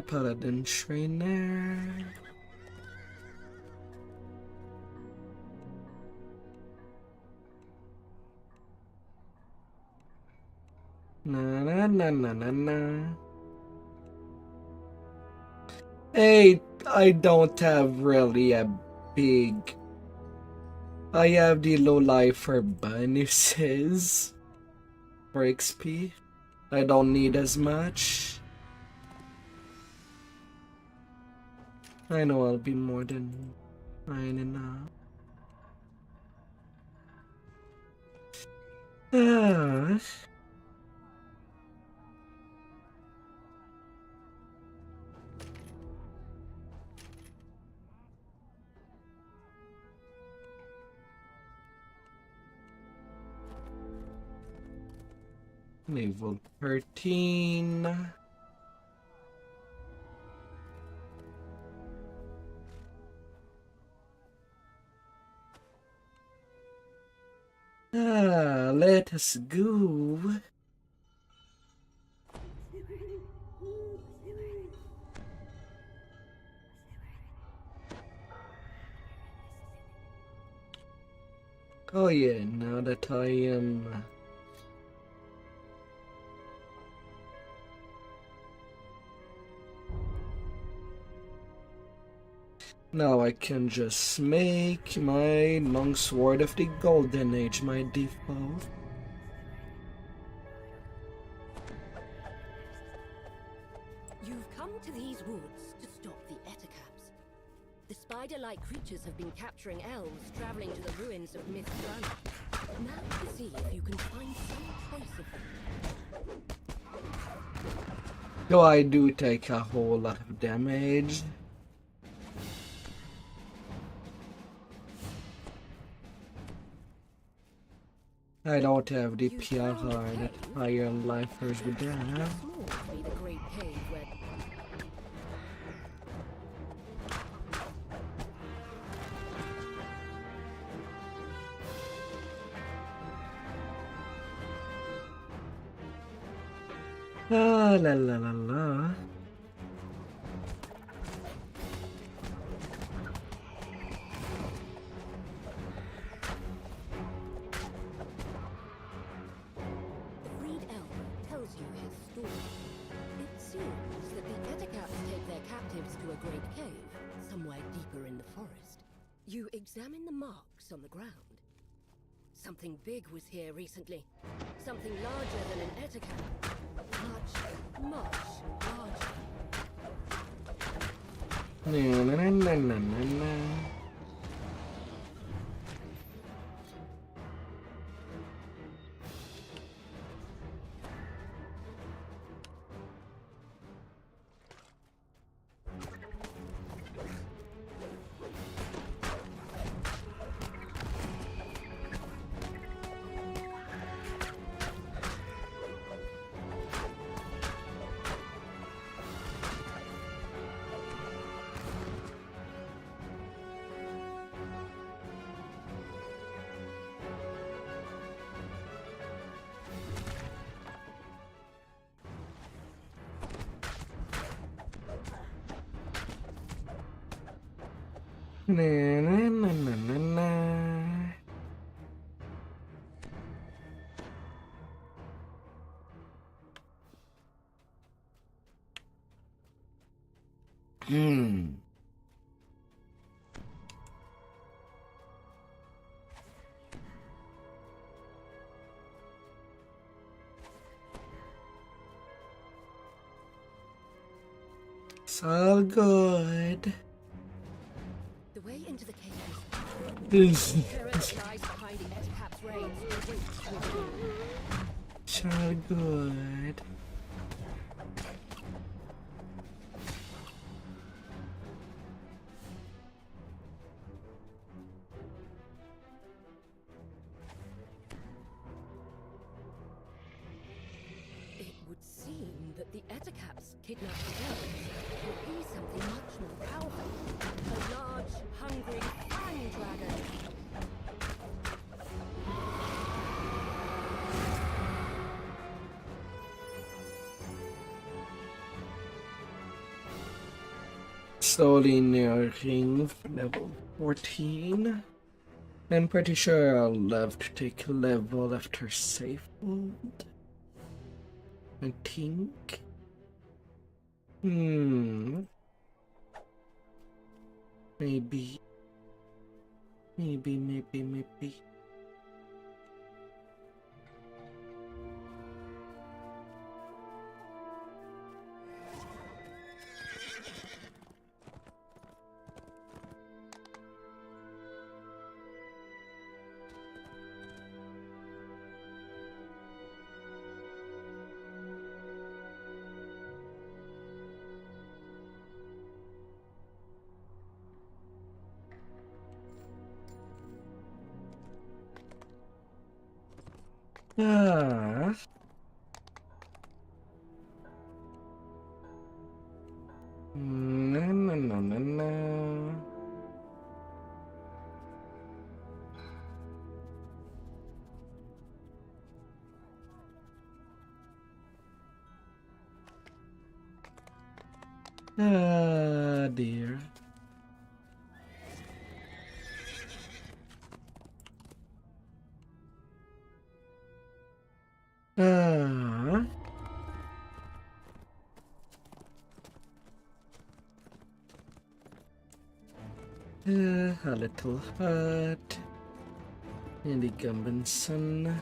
Paladin trainer. Na na na na na na. Hey, I don't have really a big. I have the low life for bonuses for XP. I don't need as much. I know I'll be more than fine enough. Ah. Level 13. Let us go. Oh yeah, now that I am now I can just make my longsword of the Golden Age my default. You've come to these woods to stop the Ettercaps. The spider-like creatures have been capturing elves traveling to the ruins of Myth Planet. Now to see if you can find some trace of them. Though I do take a whole lot of damage. I don't have the PR that Iron Lifers would have. Small to be the great cave where Ah, la la la la. The freed elf tells you his story. It seems that the Eticaps take their captives to a great cave, somewhere deeper in the forest. You examine the marks on the ground. Something big was here recently. Something larger than an Eticap. Much, much larger. Na na na na na na. Na na na na na na. It's all good. The way into the cave It's terror that lies behind the Eticap's raids awaits within. all good. It would seem that the Eticaps kidnapped the elves will be something much more powerful. A large, hungry fang dragon. Slowly nearing level 14. I'm pretty sure I'll have to take a level after safe mode. I think. Maybe. Maybe. Ah. Na. Ah, dear. Ah. A little hut. And the Gumban sun.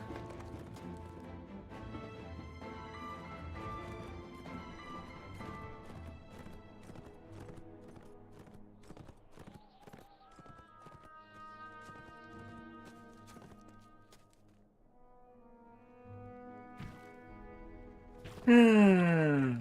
Ah.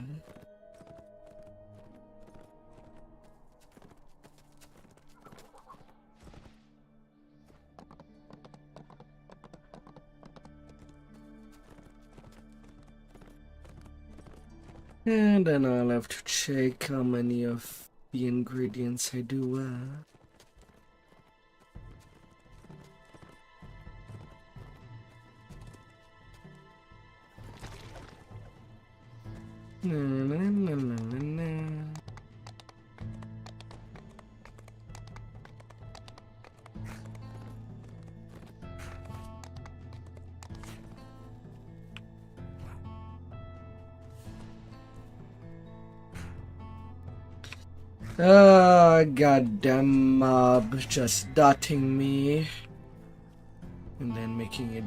And then I'll have to check how many of the ingredients I do have. Na, na, na, na, na, na. Goddamn mob just dotting me and then making it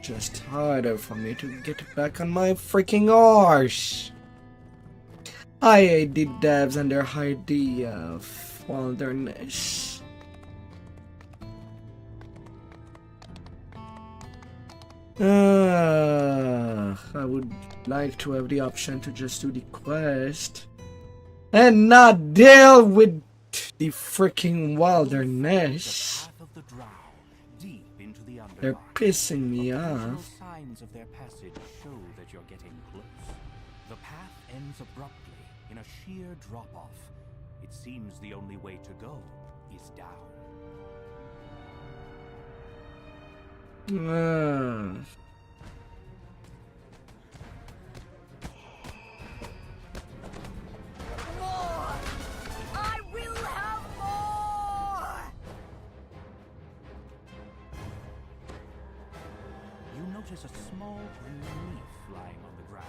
just harder for me to get back on my freaking arse. I hate the devs and their idea of wilderness. I would like to have the option to just do the quest and not deal with the freaking wilderness. The path of the drow, deep into the They're underdark. pissing me Occasional off. signs of their passage show that you're getting close. The path ends abruptly in a sheer drop-off. It seems the only way to go is down. More! I will have more! You notice a small green leaf lying on the ground.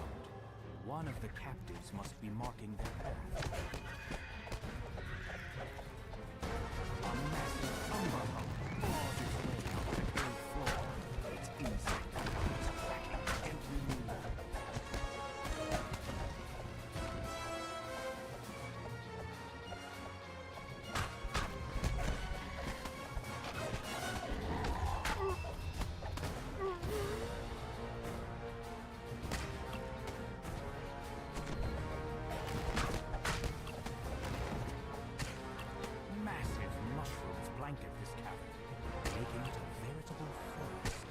One of the captives must be marking their path. A massive umber hump claws its way up the hill floor. Its insect is cracking every move. Massive mushrooms blanket this cavern, making it a veritable forest.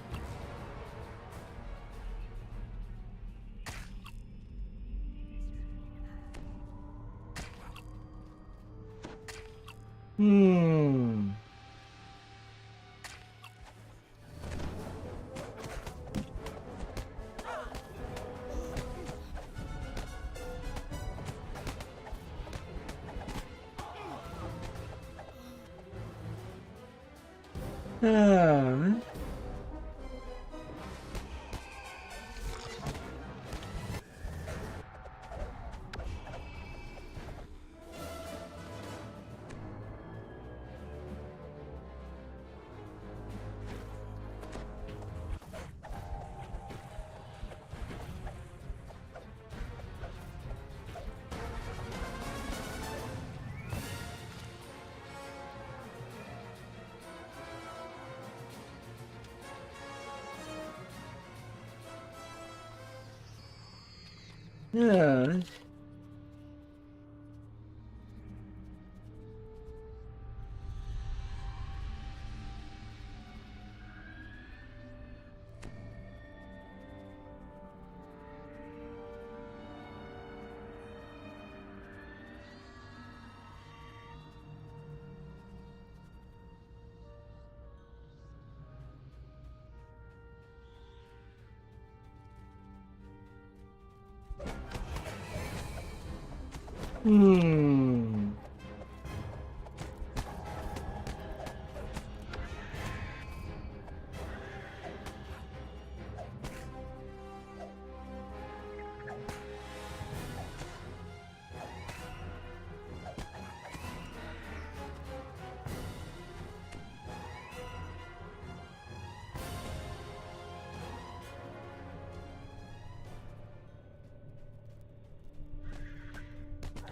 Hmm. Ah. Yeah. Hmm.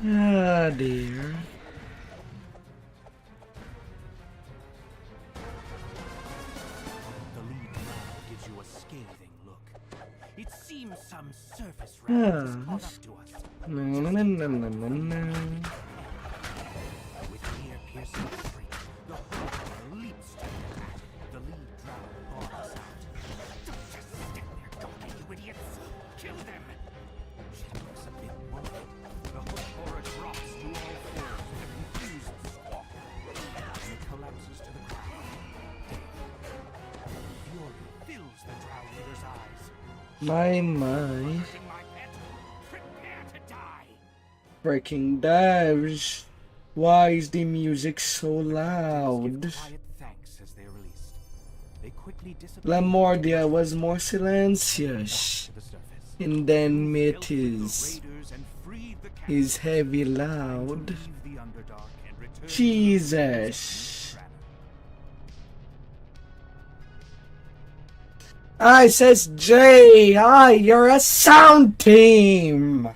Ah, dear. The lead drow gives you a scathing look. It seems some surface rat has caught up to us. Na, na, na, na, na, na, na. With ear-piercing shriek, the horror leaps to the attack. The lead drow bars out. Don't just stand there gawking, you idiots! Kill them! She looks a bit worried. The hook horror drops to all fours with a confused squawk. And collapses to the ground. Fury fills the drow leader's eyes. My. My pet, prepare to die! freaking devs. Why is the music so loud? Give quiet thanks as they're released. They quickly disappear. Lamordia was more silencious, To the surface. and then Killed it the is raiders and freed the captives. is heavy Time to loud. leave the Underdark and return to the Jesus. ruins of I says Jay, you're a sound team.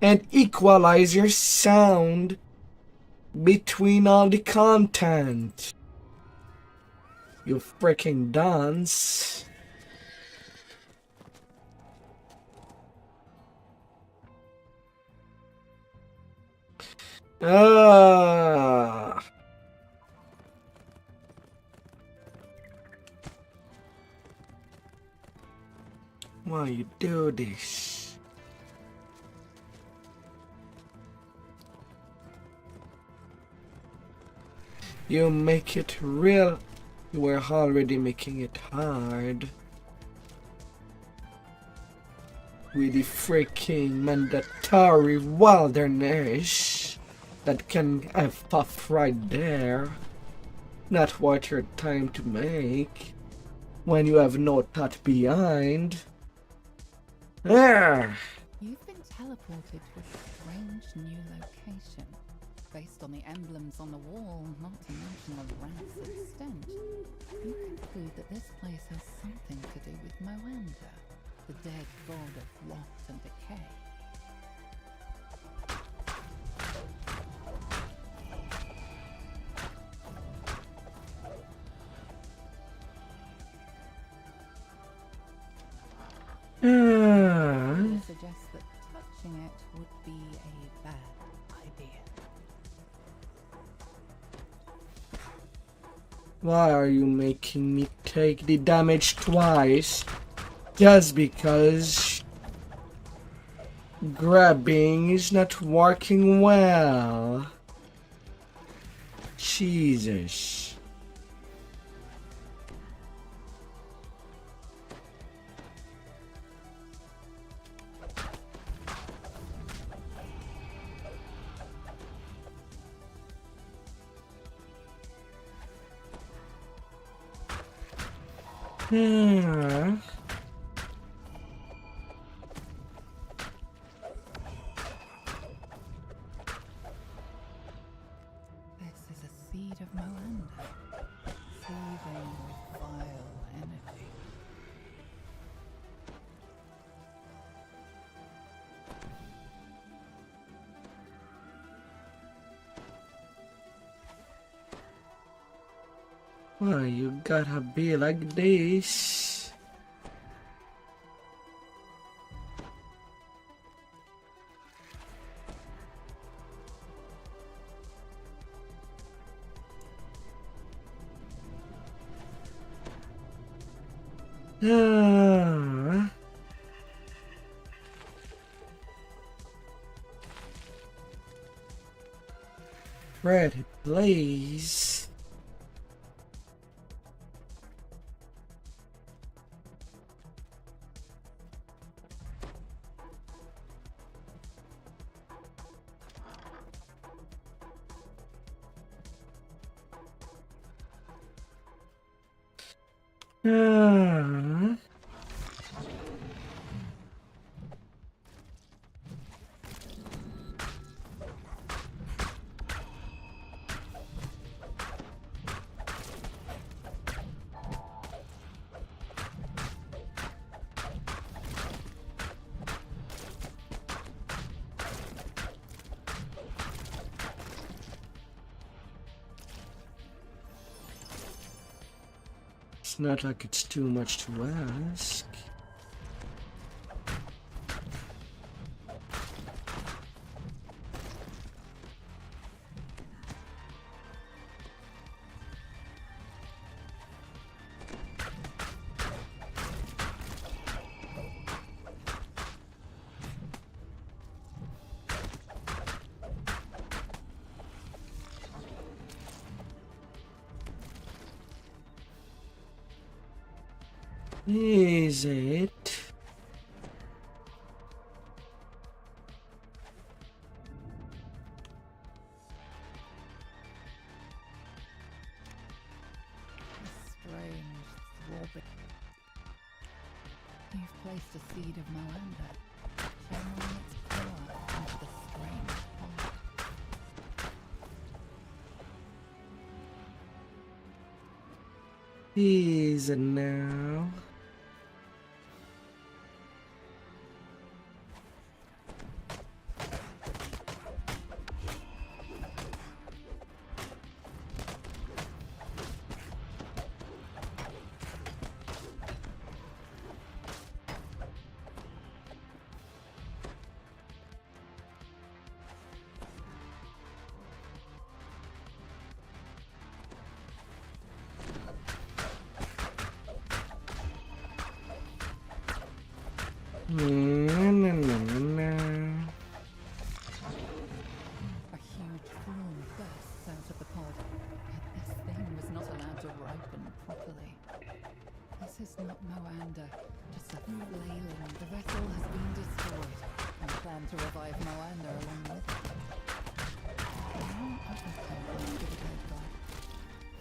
And equalize your sound between all the content. You freaking dunce. Why you do this? You make it real. You were already making it hard. With the freaking mandatory wilderness that can have puff right there. Not worth your time to make when you have no thought behind. There. You've been teleported to a strange new location. Based on the emblems on the wall, not to mention the rancid stench, you conclude that this place has something to do with Moanda, the dead god of rot and decay. I suggest that touching it would be a bad idea. Why are you making me take the damage twice? Just because grabbing is not working well. Jesus. Hmm. This is a seed of Moanda, seething with vile energy. Why you gotta be like this? Ah. Ready, please. Ah. It's not like it's too much to ask. Is it? placed a seed of Moanda, channeling its power into the strange pod. Easy now. A huge flume bursts out of the pod, yet this thing was not allowed to ripen properly. This is not Moanda, just a flailing. The vessel has been destroyed, and plan to revive Moanda along with it. No other temple to the dead god.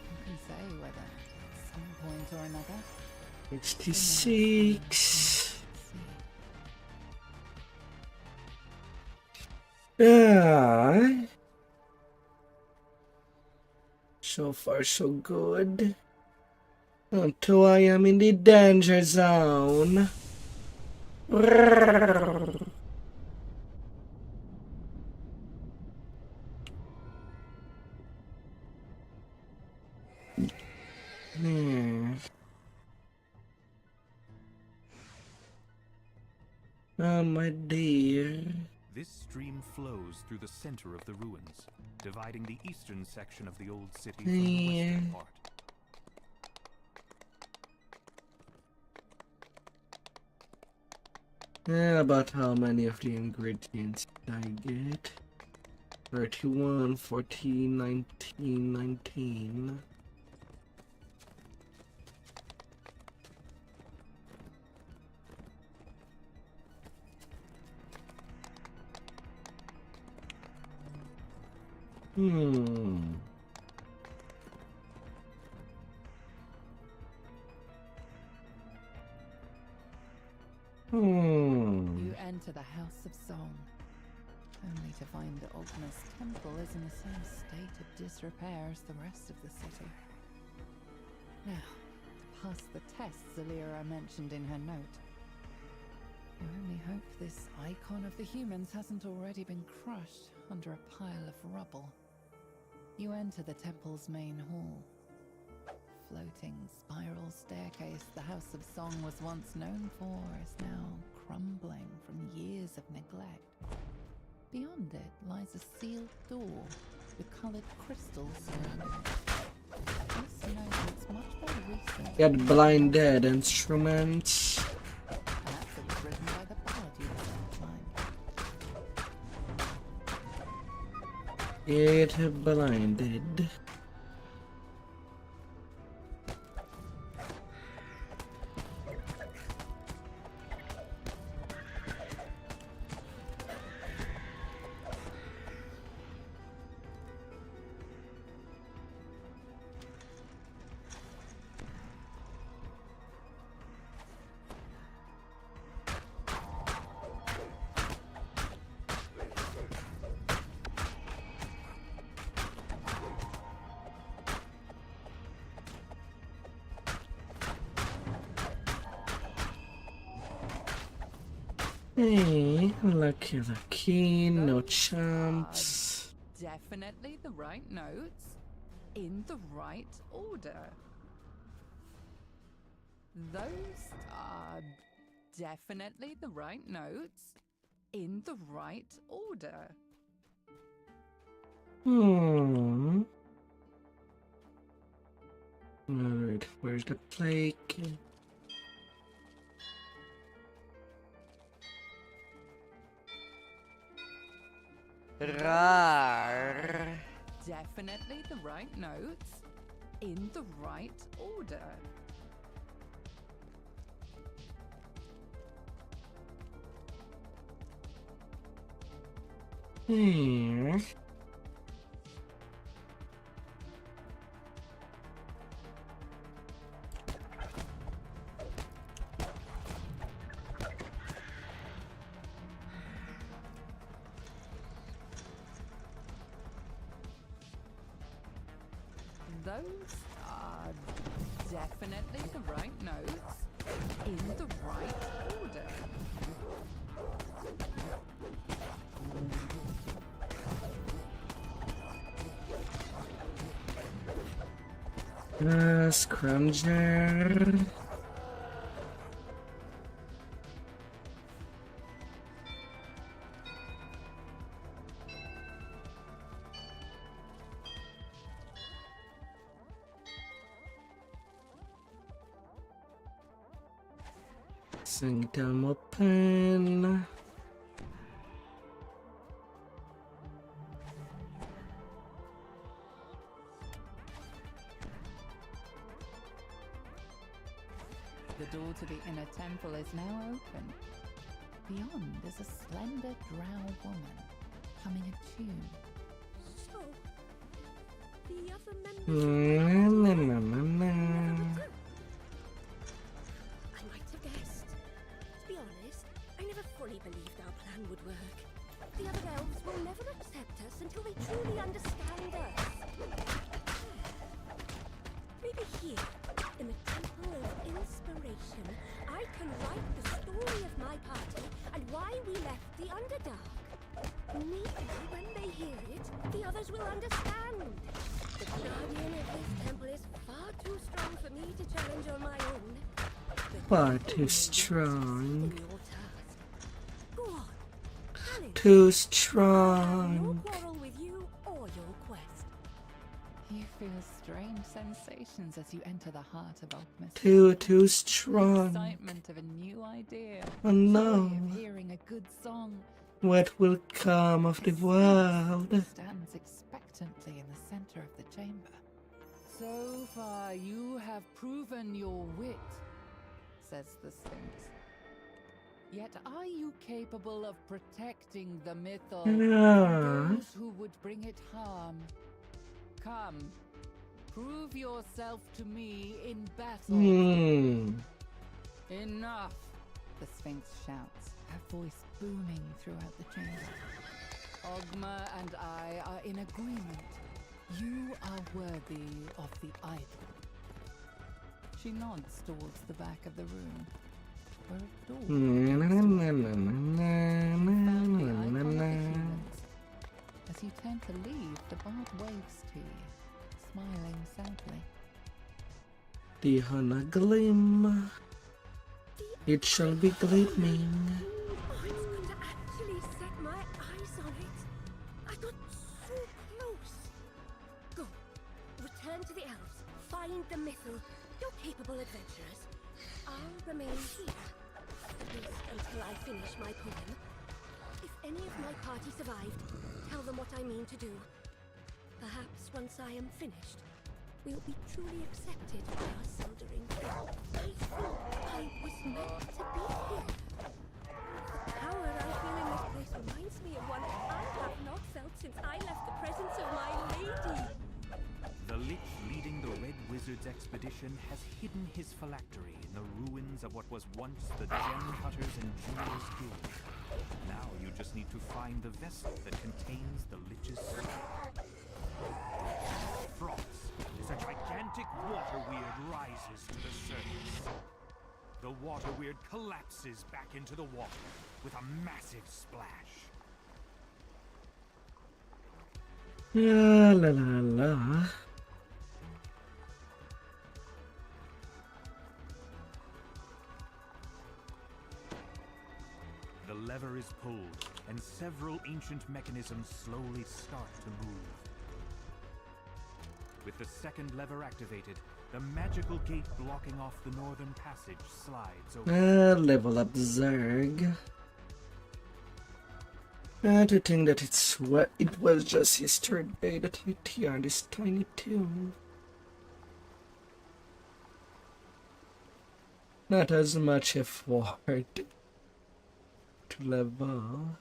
Who can say whether, at some point or another, 66. Yeah. So far, so good. Until I am in the danger zone. Oh, my dear. This stream flows through the center of the ruins, dividing the eastern section of the old city from the western part. About how many of the ingredients did I get? 31, 14, 19, 19. You enter the House of Song, only to find the Ogma's temple is in the same state of disrepair as the rest of the city. Now, to pass the tests Alira mentioned in her note, you only hope this icon of the humans hasn't already been crushed under a pile of rubble. You enter the temple's main hall. Floating spiral staircase the House of Song was once known for is now crumbling from years of neglect. Beyond it lies a sealed door with colored crystals surrounding it. This note looks much more recent. Get blinded instruments. Perhaps it was written by the bard you were at the time. Get blinded. Hey, lucky, no chumps. Definitely the right notes, in the right order. Those are definitely the right notes, in the right order. Alright, where's the plague? Rar. Definitely the right notes, in the right order. Here. Those are definitely the right notes in the right order. Scrounger. Sing down more pen. The door to the inner temple is now open. Beyond is a slender drow woman, humming a tune. So, the other members Na, na, na, na, na. I might have guessed. To be honest, I never fully believed our plan would work. The other elves will never accept us until they truly understand us. Maybe here, in the Temple of Inspiration, I can write the story of my party and why we left the Underdark. Maybe when they hear it, the others will understand. The guardian of this temple is far too strong for me to challenge on my own. Far too strong. Your task. Go on. Challenge. Too No strong. quarrel with you or your quest. You feel strange sensations as you enter the heart of Alchemist. Too The strong. excitement of a new idea. Oh no. Joy of hearing a good song. What will come of the world? Stands expectantly in the center of the chamber. So far, you have proven your wit, says the Sphinx. Yet are you capable of protecting the mythos from Yeah. those who would bring it harm? Come, prove yourself to me in battle. Enough, the Sphinx shouts, her voice booming throughout the chamber. Ogma and I are in agreement. You are worthy of the idol. She nods towards the back of the room, where a door Na, as you turn to leave, the bard waves to you, smiling sadly. the Hana gleam. It shall be gleaming. Oh, it's going to actually set my eyes on it. I got so close. Go. Return to the elves. Find the Mythal. You're capable adventurers. I'll remain here. At least until I finish my poem. If any of my party survived, tell them what I mean to do. Perhaps once I am finished, we'll be truly accepted by our soldering. I think I was meant to be here. The power I feel in this place reminds me of one I have not felt since I left the presence of my lady. The Lich leading the Red Wizard's expedition has hidden his phylactery in the ruins of what was once the Gem Cutters and Jewelers Guild. Now you just need to find the vessel that contains the Lich's soul. Frost as a gigantic water weird rises to the surface. The water weird collapses back into the water with a massive splash. La la la la. The lever is pulled, and several ancient mechanisms slowly start to move. With the second lever activated, the magical gate blocking off the northern passage slides open. Level up Zerg. To think that it was just yesterday that I turned this tiny tune. Not as much effort to level.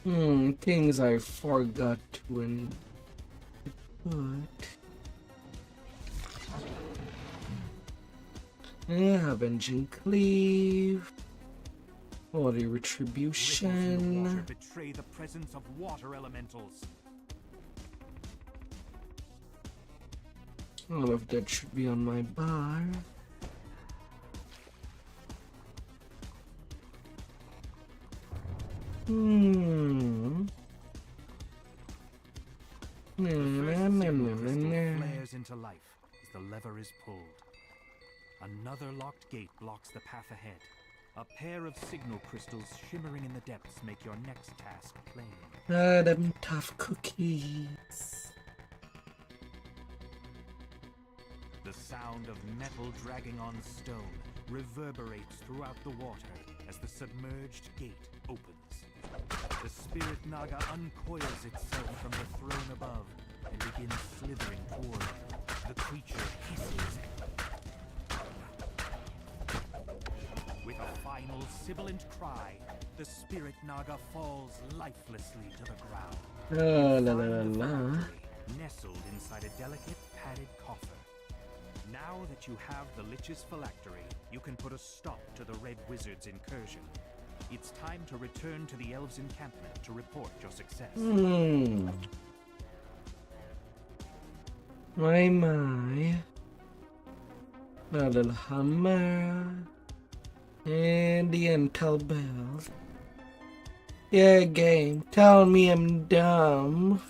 Things I forgot to input. Avenging Cleave. Holy Retribution. Water betray the presence of water elementals. All of that should be on my bar. Flares into life as the lever is pulled. Another locked gate blocks the path ahead. A pair of signal crystals shimmering in the depths make your next task plain. Them tough cookies. The sound of metal dragging on stone reverberates throughout the water as the submerged gate opens. The spirit Naga uncoils itself from the throne above and begins slithering toward you. The creature hisses. With a final sibilant cry, the spirit Naga falls lifelessly to the ground. Nestled inside a delicate padded coffer. Now that you have the Lich's phylactery, you can put a stop to the Red Wizard's incursion. It's time to return to the Elves' encampment to report your success. My. A little hammer. And the intel bell. Yeah, game. Tell me I'm dumb.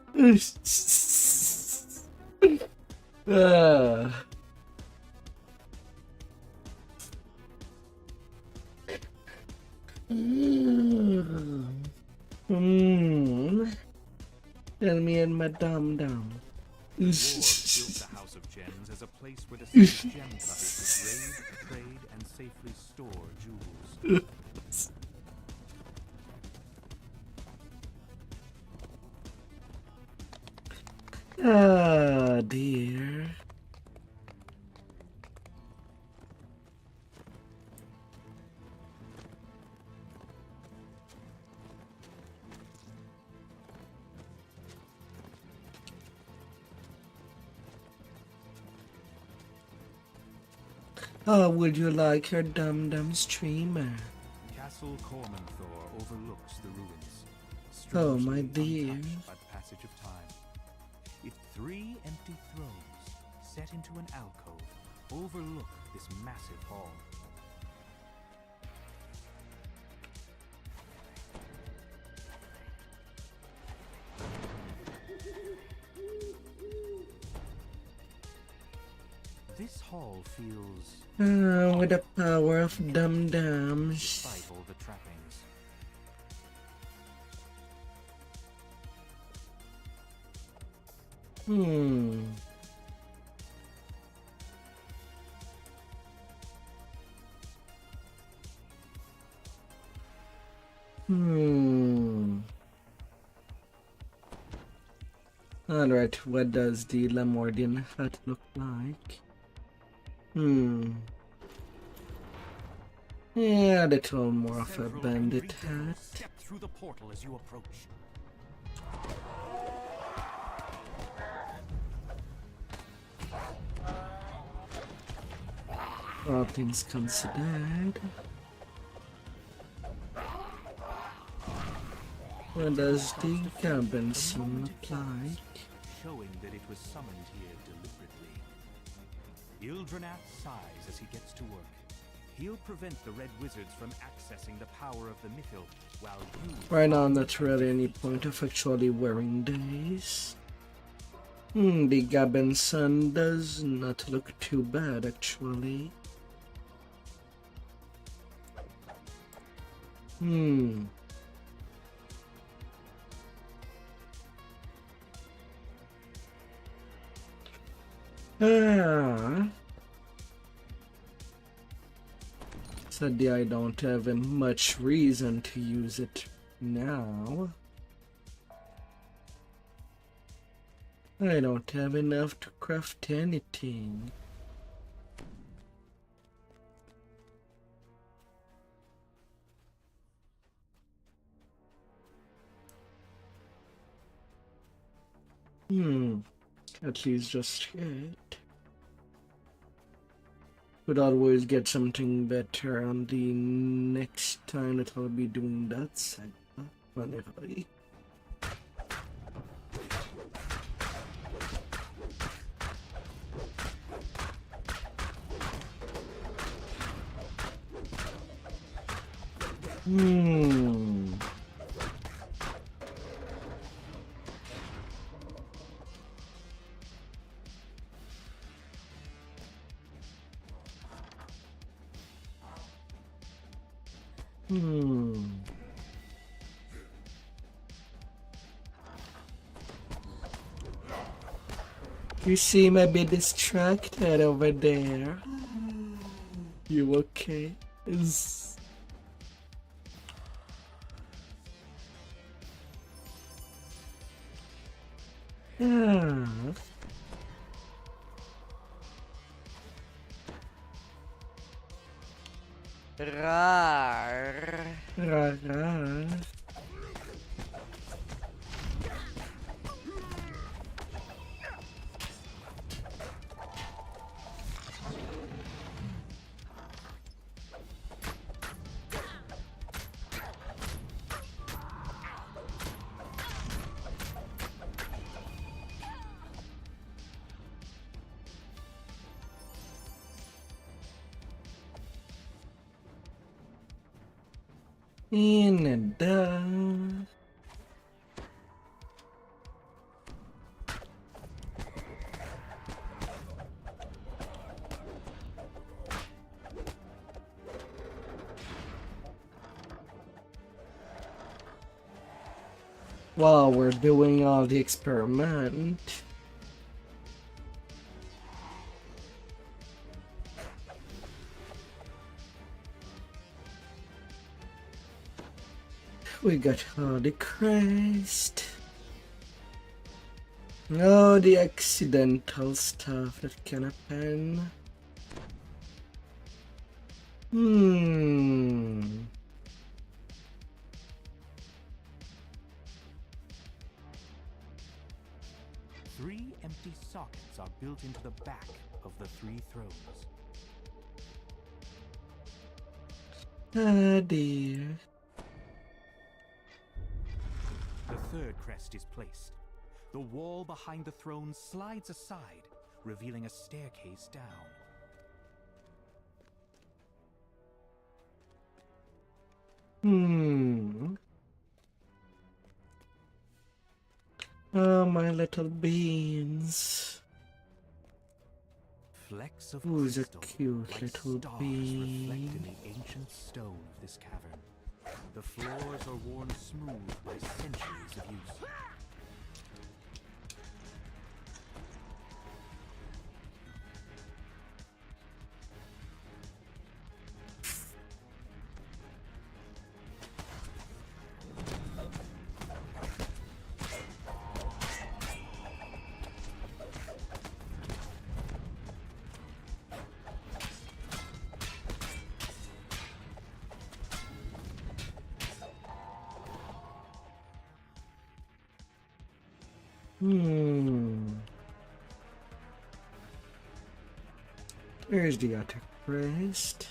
Tell me I'm my dumb. Dwarves built the House of Gems as a place where the six gem cutters would raid, trade, and safely store jewels. Ah, dear. Oh, would you like your dum-dum streamer? Castle Cormanthor overlooks the ruins. Oh, my strangely dear. untouched by the passage of time. Its 3 empty thrones, set into an alcove, overlook this massive hall. This hall feels, With the power of dum-dums. despite all the trappings. Alright, what does the Lamordian hat look like? Yeah, a little more of a Several bandit angry devils hat. step through the portal as you approach. All things considered. What does the cabin scene look like? Showing that it was summoned here deliberately. Ildranath sighs as he gets to work. He'll prevent the Red Wizards from accessing the power of the Mythil, while you... Right now, not really any point of actually wearing these. The Gaben sun does not look too bad, actually. Sadly, I don't have much reason to use it now. I don't have enough to craft anything. At least just yet. Could always get something better on the next time that I'll be doing that segment. Whenever. You seem a bit distracted over there. You okay? Yeah. Rar. Rar. In and down. While we're doing all the experiment, we got all the crest. Oh, the accidental stuff that can happen. Three empty sockets are built into the back of the 3 thrones. Ah, dear. The 3rd crest is placed. The wall behind the throne slides aside, revealing a staircase down. Oh, my little beans. Flecks of Who's a crystal, cute like little stars, bee? reflect in the ancient stone of this cavern. The floors are worn smooth by centuries of use. There's the other crest.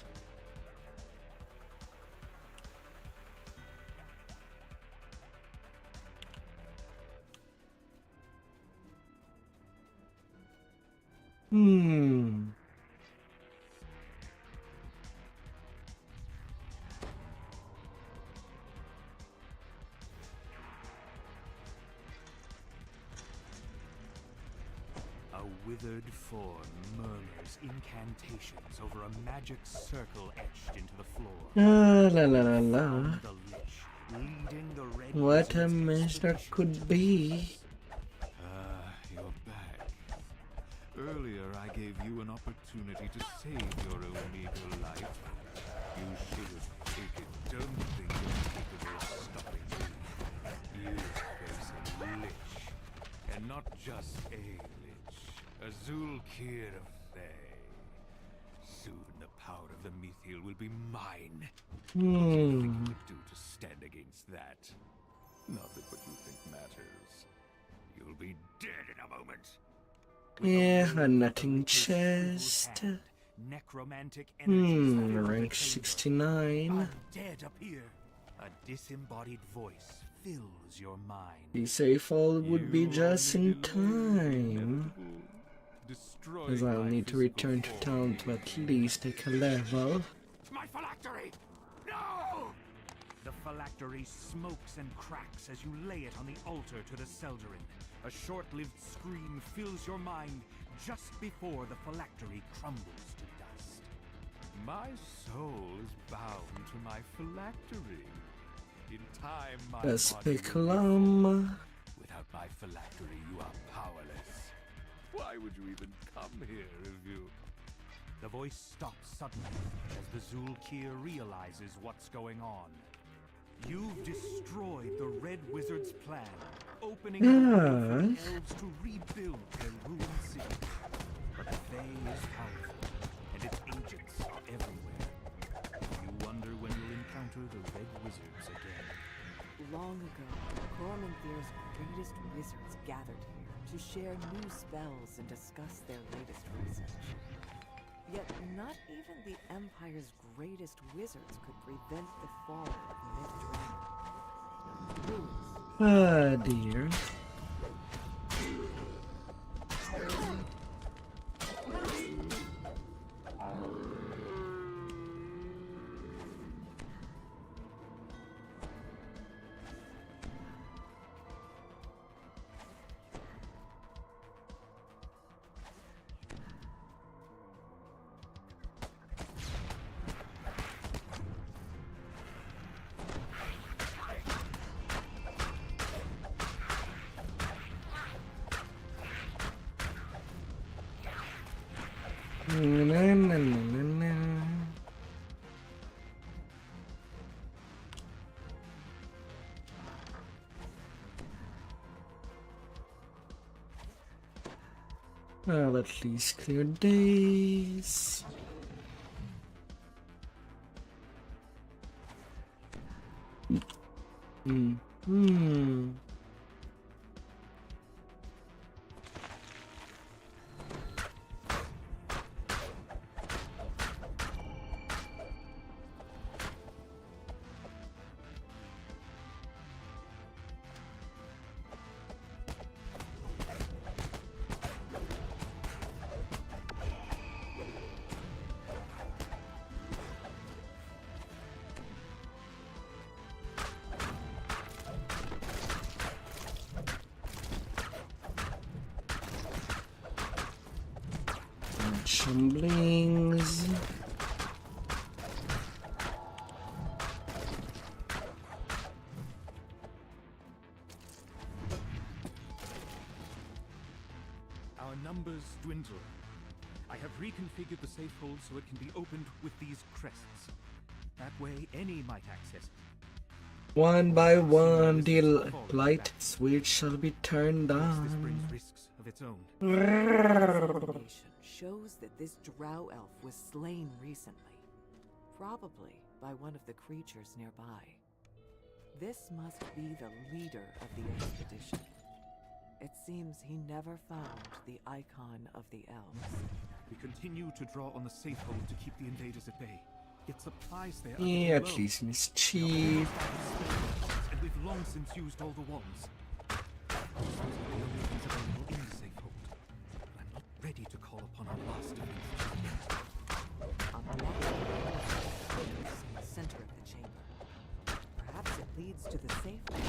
A withered form murmurs incantations over a magic circle etched into the floor. Ah, la la la la. The lich, leading the red What a wizard's mess that expedition. could be. You're back. Earlier, I gave you an opportunity to save your own meager life. You should have taken. Don't think you're capable of stopping me. You face a lich, and not just a lich, a Zulkir of Thay. Soon the power of the Mithril will be mine. What do you think you could do to stand against that? Not that what you think matters. You'll be dead in a moment. Yeah, a nutting chest. Necromantic energies fill the Rank chamber. 69. Undead appear. A disembodied voice fills your mind. The safe fall would be just in time. As I'll need to return to town to at least take a level. My phylactery! No! The phylactery smokes and cracks as you lay it on the altar to the Seldarin. A short-lived scream fills your mind just before the phylactery crumbles to dust. My soul is bound to my phylactery. In time, my A body will speculum. Without my phylactery, you are powerless. Why would you even come here if you... The voice stops suddenly as the Zulkir realizes what's going on. You've destroyed the Red Wizard's plan, opening a way for the elves to rebuild their ruined city. But the Fae is powerful, and its agents are everywhere. You wonder when you'll encounter the Red Wizards again. Long ago, Cormanthir's greatest wizards gathered here to share new spells and discuss their latest research. Yet not even the Empire's greatest wizards could prevent the fall of Myth Draenor. Ah, dear. I'll at least clear days. Shumblings. Our numbers dwindle. I have reconfigured the safe hold so it can be opened with these crests. That way, any might access it. One by one, the light switch shall be turned This on. brings risks of its own. Information shows that this drow elf was slain recently, probably by one of the creatures nearby. This must be the leader of the expedition. It seems he never found the icon of the elves. We continue to draw on the safe hold to keep the invaders at bay. Yet supplies there are Yeah, low. at least mischief. And we've long since used all the wands. Those are the only things available in the safe hold. But I'm not ready to call upon our last defense. A black hole in the center of the chamber. Perhaps it leads to the safe room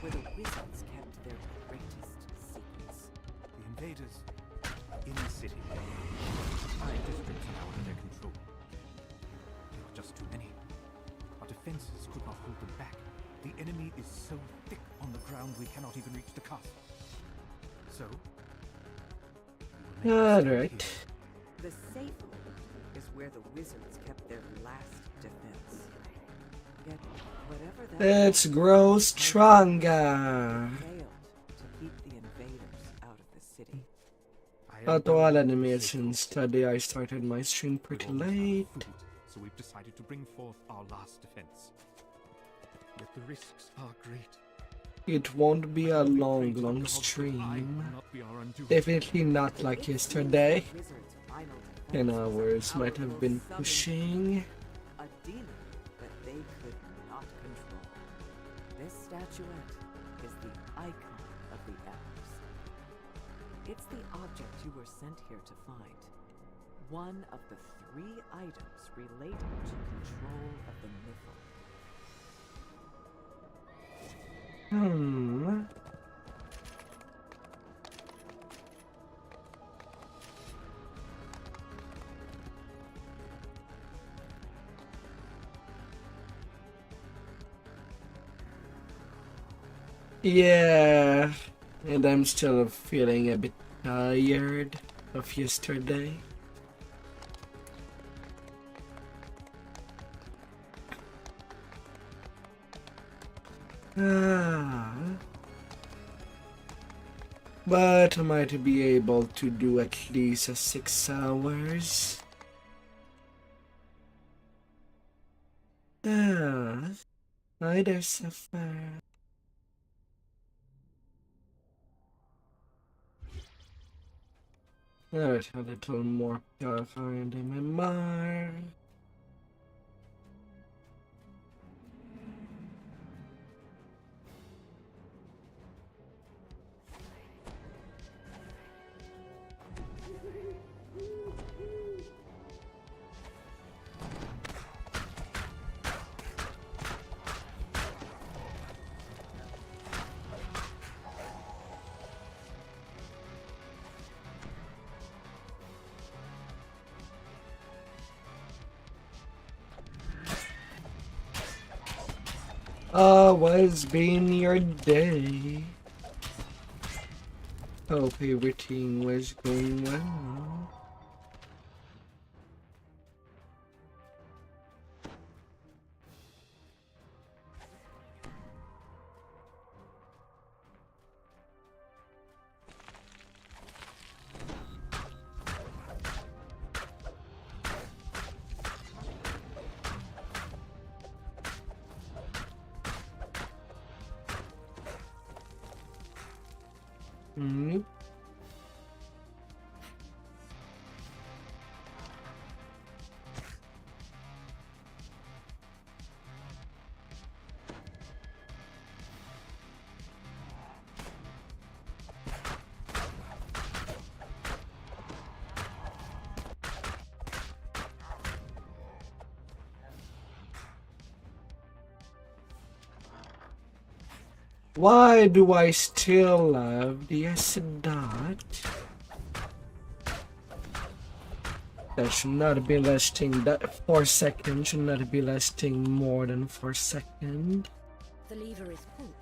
where the wizards kept their greatest secrets. The invaders in the city. 5 districts are now under their control. There are just too many. Our defenses could not hold them back. The enemy is so thick on the ground we cannot even reach the castle. So, Alright. The safe room is where the wizards kept their last defense. Yet, whatever that Let's grow stronger. failed to keep the invaders out of the city. To all enemies, since today I started my stream pretty late. So we've decided to bring forth our last defense. Yet the risks are great. It won't be a long stream. Definitely not like yesterday. Wizard's final 10 defense was hours a might have powerful been summoning pushing. a demon that they could not control. This statuette is the icon of the elves. It's the object you were sent here to find. One of the 3 items related to control of the mythal. Yeah, and I'm still feeling a bit tired of yesterday. But I might be able to do at least 6 hours. Hi there, Sapphire. Alright, a little more purified MMR. What's been your day? Hope everything was going well. Why do I still have the acid dot? That should not be lasting that 4 seconds, should not be lasting more than 4 seconds. The lever is pulled.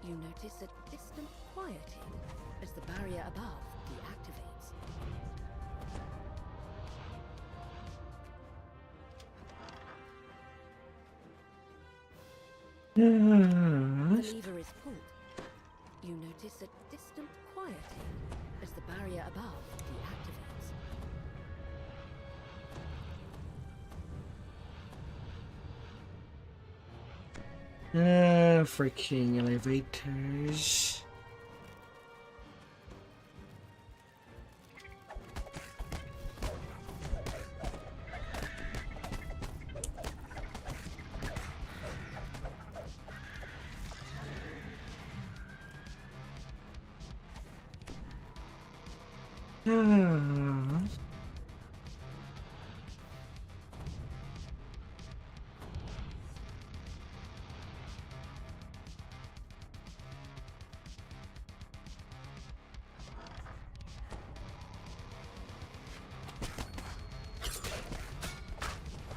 You notice a distant quieting as the barrier above deactivates. The lever is pulled. You notice a distant quieting as the barrier above deactivates. Freaking elevators.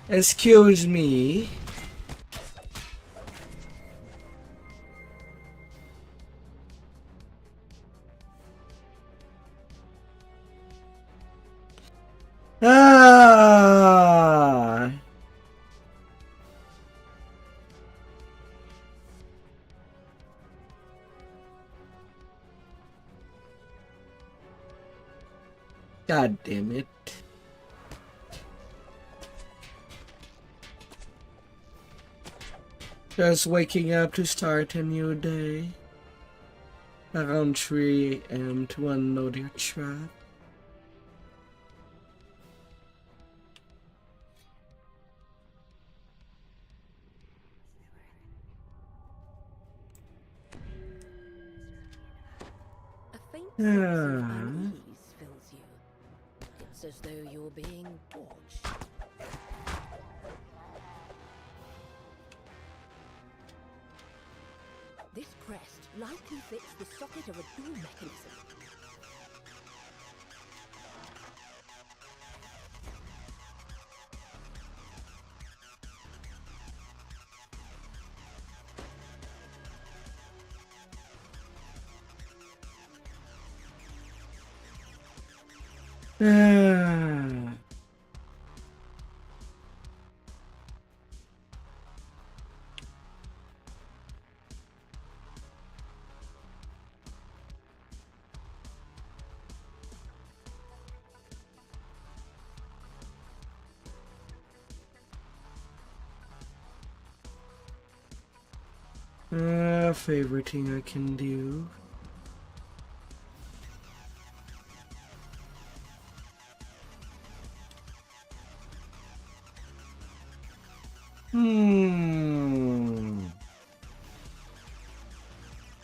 Excuse me. Ah. God damn it. Just waking up to start a new day. Around 3 a.m. to unload your truck. A faint sense of unease fills you. It's as though you're being watched. This crest likely fits the socket of a door mechanism. Favorite thing I can do.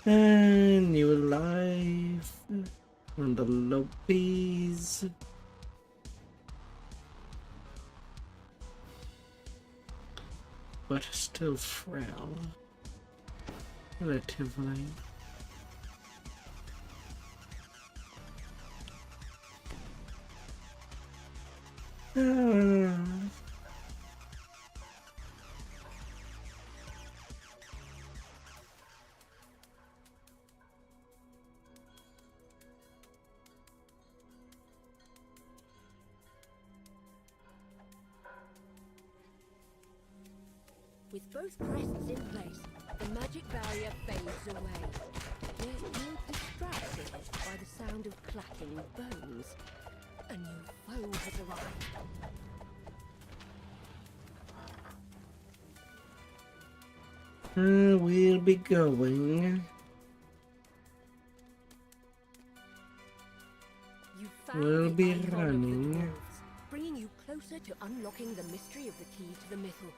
And new life on the Lowbies. But still frail. Relatively. With both crests in place, the magic barrier fades away. Yet you're distracted by the sound of clacking bones. A new foe has arrived. We'll be going. You found We'll the be icon of the running. dwarves, bringing you closer to unlocking the mystery of the key to the mythal.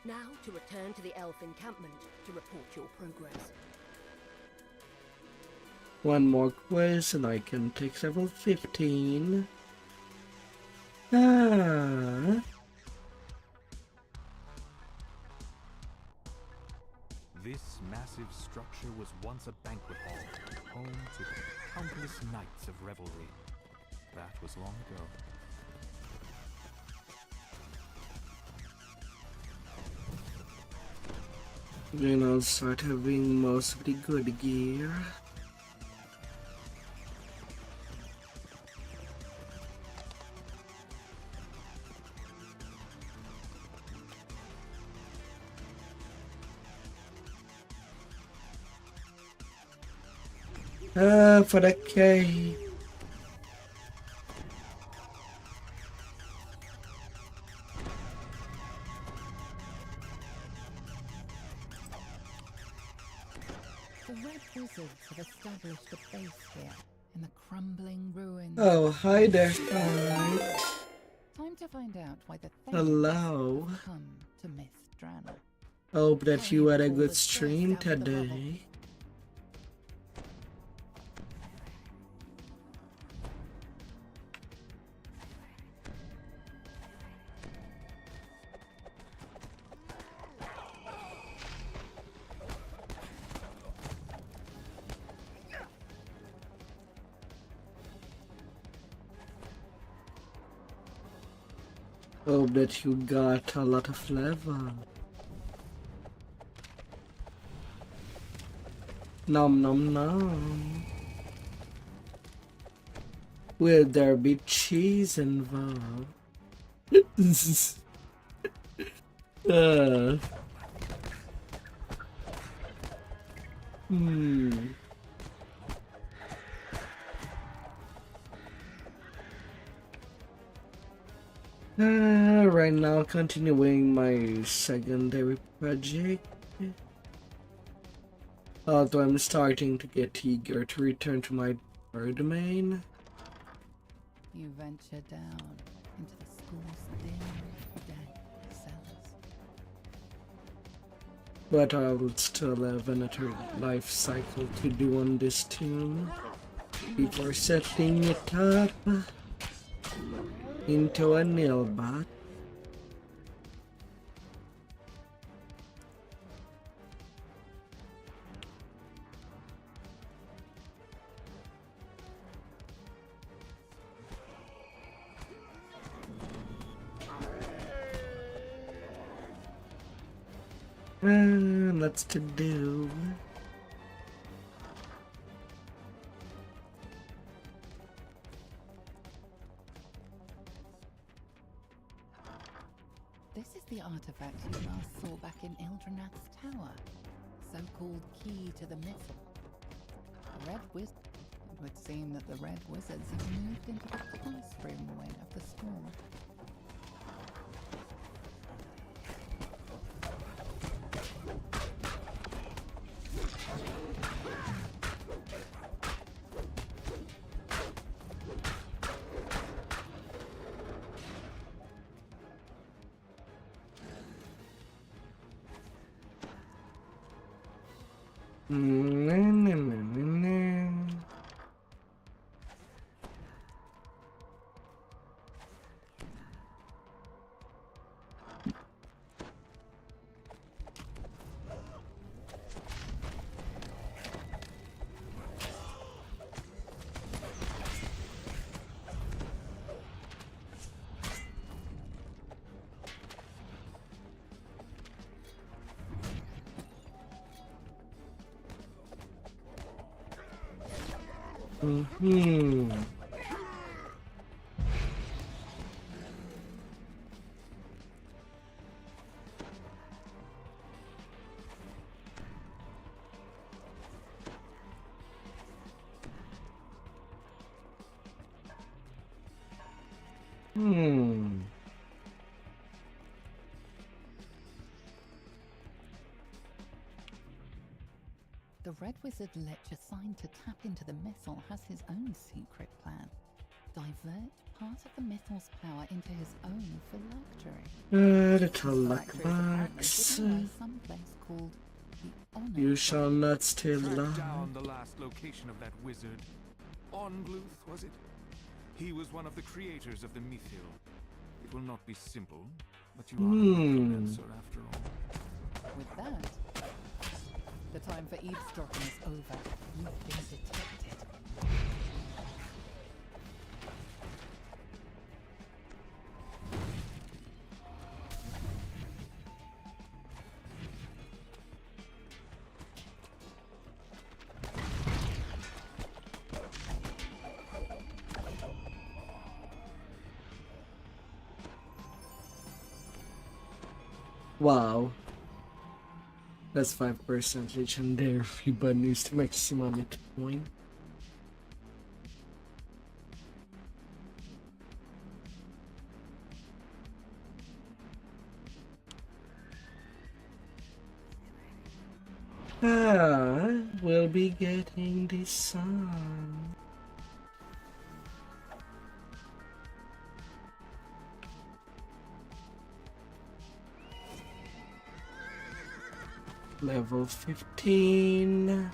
Now to return to the elf encampment to report your progress. One more quiz and I can take level 15. This massive structure was once a banquet hall, home to countless nights of revelry. That was long ago. Then I'll start having most of the good gear. For the K. The Red Wizards have established a base here in the crumbling ruins. Oh, hi there. Hi. Time to find out why the Hello. Thanos come to Miss Drana. Hope that you had a good stream today. Hope that you got a lot of level. Nom nom nom. Will there be cheese involved? Right now, continuing my secondary project. Although I'm starting to get eager to return to my domain. You venture down into the school's dim, dank cellars. But I'll still have another life cycle to do on this tomb before setting it up into a nilbot. Lots to do. This is the artifact you last saw back in Ildranath's tower. So-called key to the missile. Red Wizard. It would seem that the Red Wizards have moved into the classroom wing of the school. The Red Wizard Lich assigned to tap into the missile has his own secret plan. Divert part of the missile's power into his own phylactery. Little luck box. Someplace called the Honor. You shall not stay Track long. down the last location of that wizard. Ongluth, was it? He was one of the creators of the Mythiel. It will not be simple, but you are a answer after all. With that, the time for eavesdropping is over. You've been detected. Wow. That's 5% and there if you but needs to maximum hit point. We'll be getting the sun. Level 15.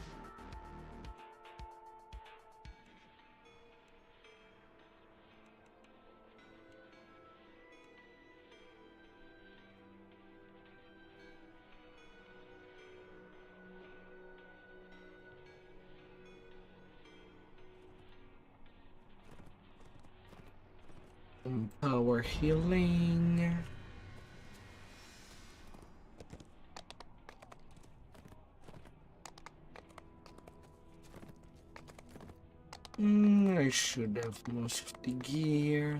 Power healing. I should have most of the gear.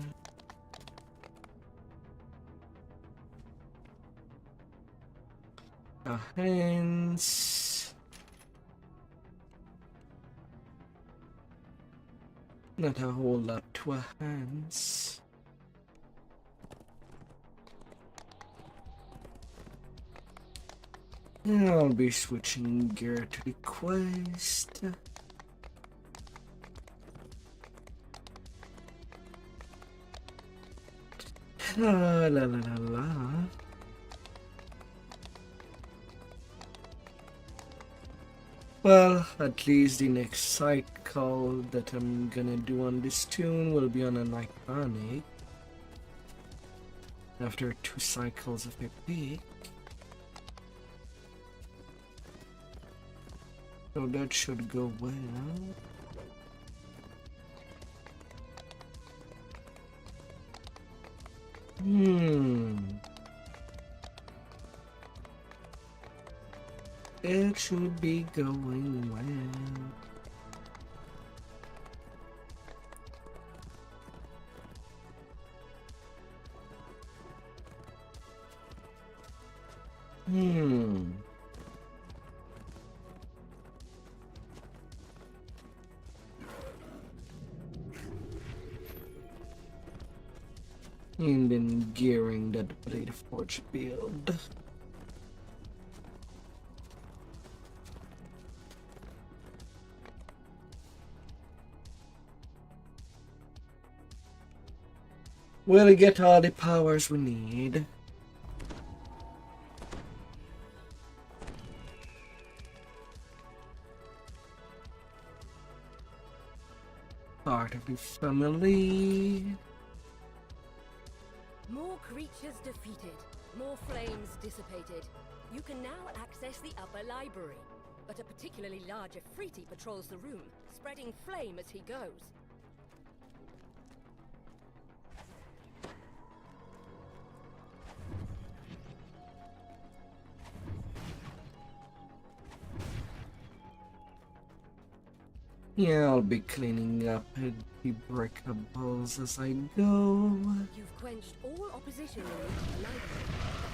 Hands. Not a whole lot to a hands. I'll be switching gear to the quest. La la la la la. Well, at least the next cycle that I'm gonna do on this tune will be on an iconic. After 2 cycles of epic. So that should go well. It should be going well. And then gearing that Blade Forge build. We'll get all the powers we need. Part of the family. More creatures defeated, more flames dissipated. You can now access the upper library, but a particularly large Afriti patrols the room, spreading flame as he goes. Yeah, I'll be cleaning up the breakables as I go. You've quenched all opposition in the upper library.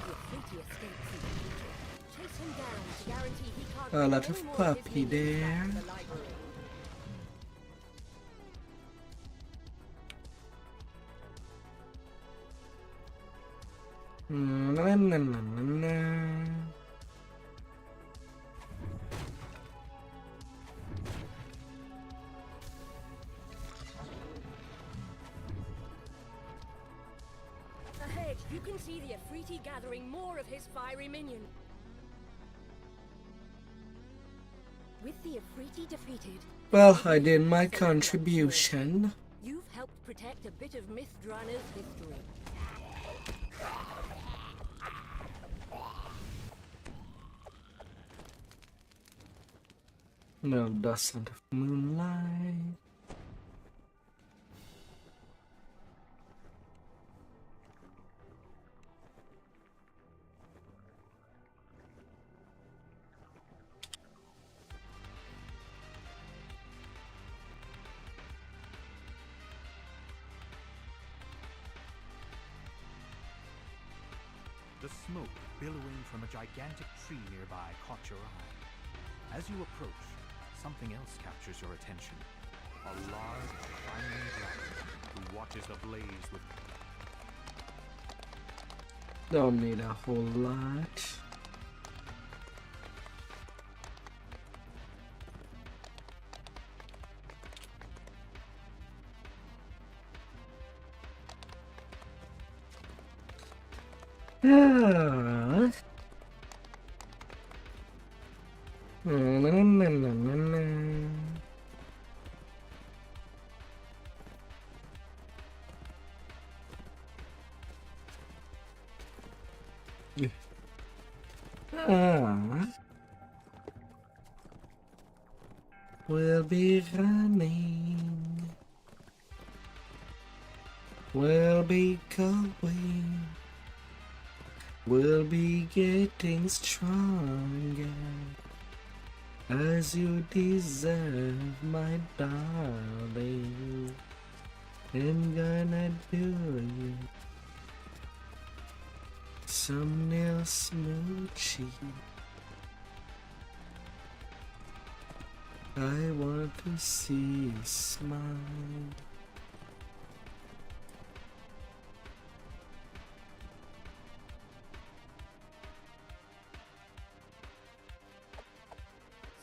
The Afriti escapes through the creature. Chase him down to guarantee he can't A lot get of any more his puppy minions there. back to the library. Na, na, na, na, na. Ahead, you can see the Afriti gathering more of his fiery minion. With the Afriti defeated, Well, I did my contribution. you've helped protect a bit of Mithdrana's history. No dusting of moonlight. The smoke billowing from a gigantic tree nearby caught your eye. As you approach, something else captures your attention. A large, shining dragon who watches the blaze with... Don't need a whole lot. Ah. Na, na, na, na, na, na. Ah. We'll be running. We'll be going. We'll be getting stronger. As you deserve, my darling. I'm gonna do you some nail smoochie. I want to see you smile.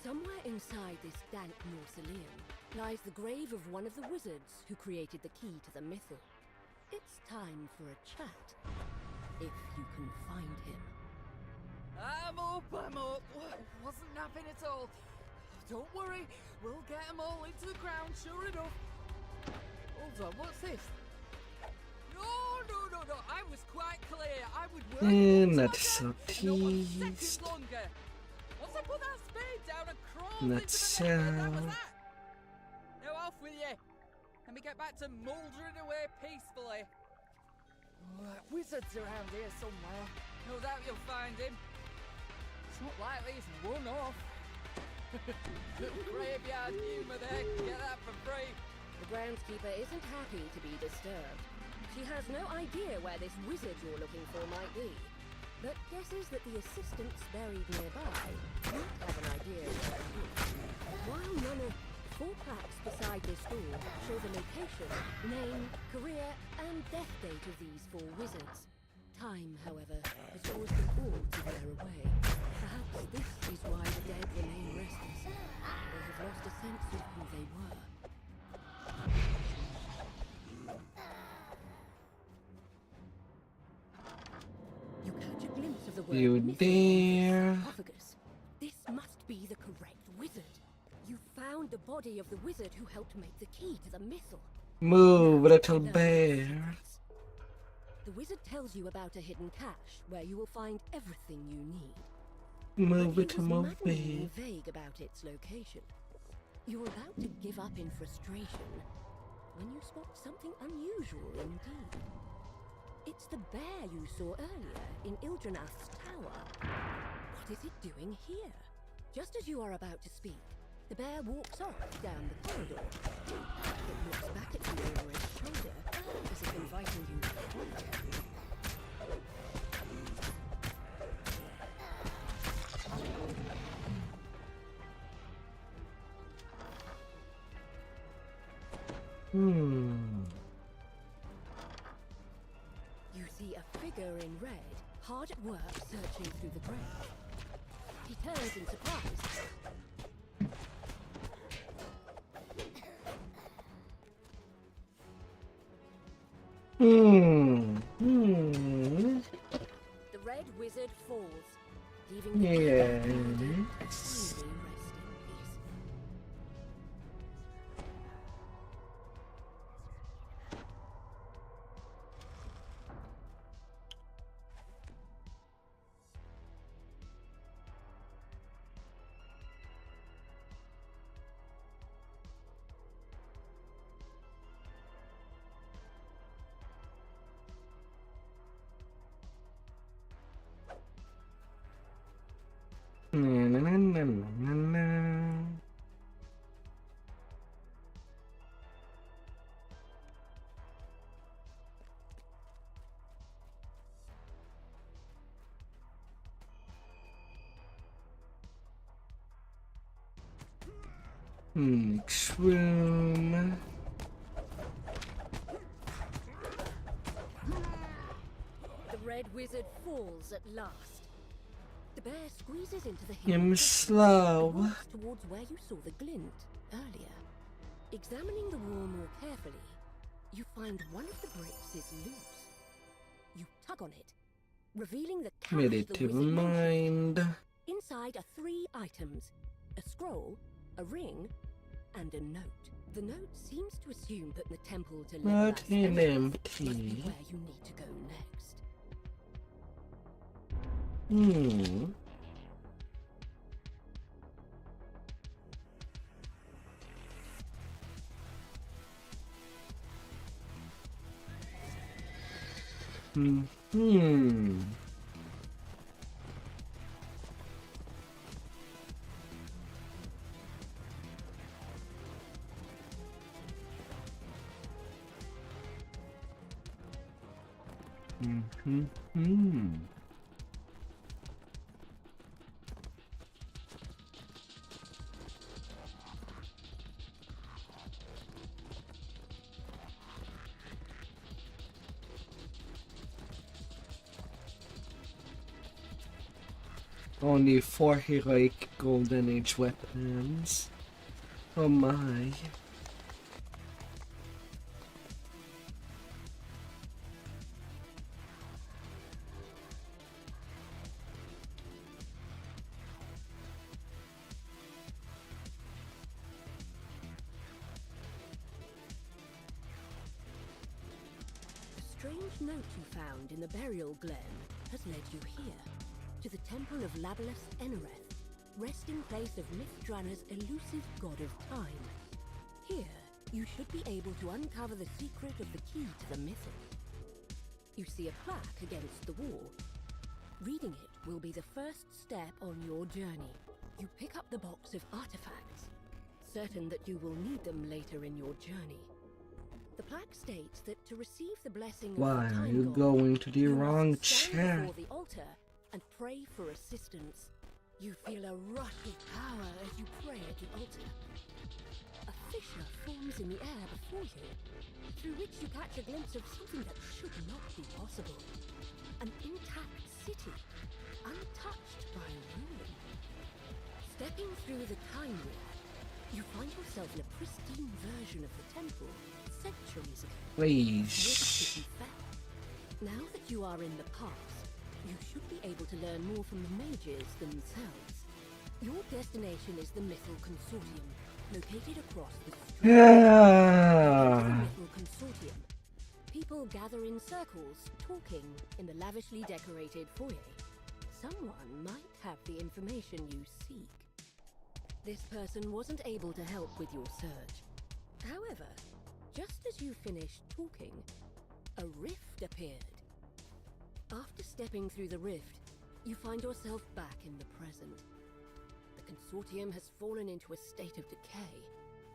Somewhere inside this dank mausoleum lies the grave of one of the wizards who created the key to the mythal. It's time for a chat, if you can find him. I'm up. Wasn't napping at all. Don't worry, we'll get them all into the ground, sure enough. Hold on, what's this? No, I was quite clear. I would work Not so not 1 second teased. longer. Once I put that spade down and crawled Not into the nether, that was so. that. Now off with you. Let me get back to mouldering away peacefully. Oh, that wizard's around here somewhere. No doubt you'll find him. It's not likely he's run off. Little graveyard humour there. Get that for free. The groundskeeper isn't happy to be disturbed. She has no idea where this wizard you're looking for might be, but guesses that the assistants buried nearby might have an idea where it is. While none of 4 plaques beside this door show the location, name, career, and death date of these 4 wizards. Time, however, has caused them all to wear away. Perhaps this is why the dead remain restless. They have lost a sense of who they were. You catch a glimpse of the word You mythal dare. sarcophagus. This must be the correct wizard. You found the body of the wizard who helped make the key to the mythal. Move, little Now, bear. the wizard tells you about a hidden cache where you will find everything you need. Move But it, he was move maddeningly it. vague about its location. You're about to give up in frustration when you spot something unusual indeed. It's the bear you saw earlier in Ildranath's tower. What is it doing here? Just as you are about to speak, the bear walks off down the corridor. It looks back at you over its shoulder, as if inviting you to follow. You see a figure in red, hard at work searching through the grave. He turns in surprise. The red wizard falls, leaving the Yes. finally rest in peace. Na, na, na, na, na, na. Next room. The red wizard falls at last. The bear squeezes into the Him hill slow. and walks towards where you saw the glint earlier. Examining the wall more carefully, you find one of the bricks is loose. You tug on it, revealing the cache Made it the to wizard mentioned. mind. Inside are 3 items: a scroll, a ring, and a note. The note seems to assume that the temple to Not Legolas in Elrond must be empty. where you need to go next. Only 4 heroic golden age weapons. Oh my. Strange note you found in the burial glen has led you here, to the temple of Labalus Enereth, resting place of Mithranna's elusive god of time. Here, you should be able to uncover the secret of the key to the mythic. You see a plaque against the wall. Reading it will be the first step on your journey. You pick up the box of artifacts, certain that you will need them later in your journey. The plaque states that to receive the blessing of Why the are time you god, going to the you wrong must stand chair? before the altar and pray for assistance. You feel a rush of power as you pray at the altar. A fissure forms in the air before you, through which you catch a glimpse of something that should not be possible. An intact city, untouched by ruin. Stepping through the time rift, you find yourself in a pristine version of the temple centuries ago. Where the city fell. Now that you are in the past, you should be able to learn more from the mages themselves. Your destination is the Mythal Consortium, located across the street. The Mythal Consortium. People gather in circles, talking in the lavishly decorated foyer. Someone might have the information you seek. This person wasn't able to help with your search. However, just as you finished talking, a rift appeared. After stepping through the rift, you find yourself back in the present. The consortium has fallen into a state of decay.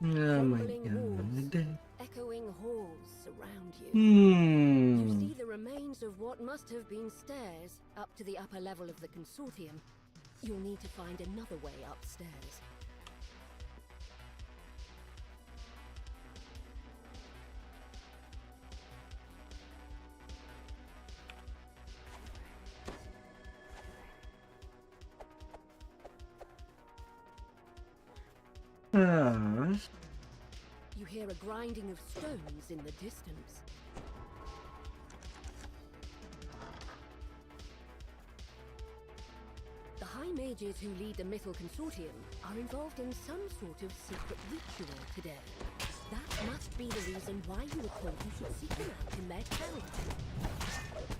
Oh my Crumbling walls, god. echoing halls surround you. You Hmm. see the remains of what must have been stairs up to the upper level of the consortium. You'll need to find another way upstairs. Ah. You hear a grinding of stones in the distance. The High Mages who lead the Mythal Consortium are involved in some sort of secret ritual today. That must be the reason why you were told you should seek them out in their territory.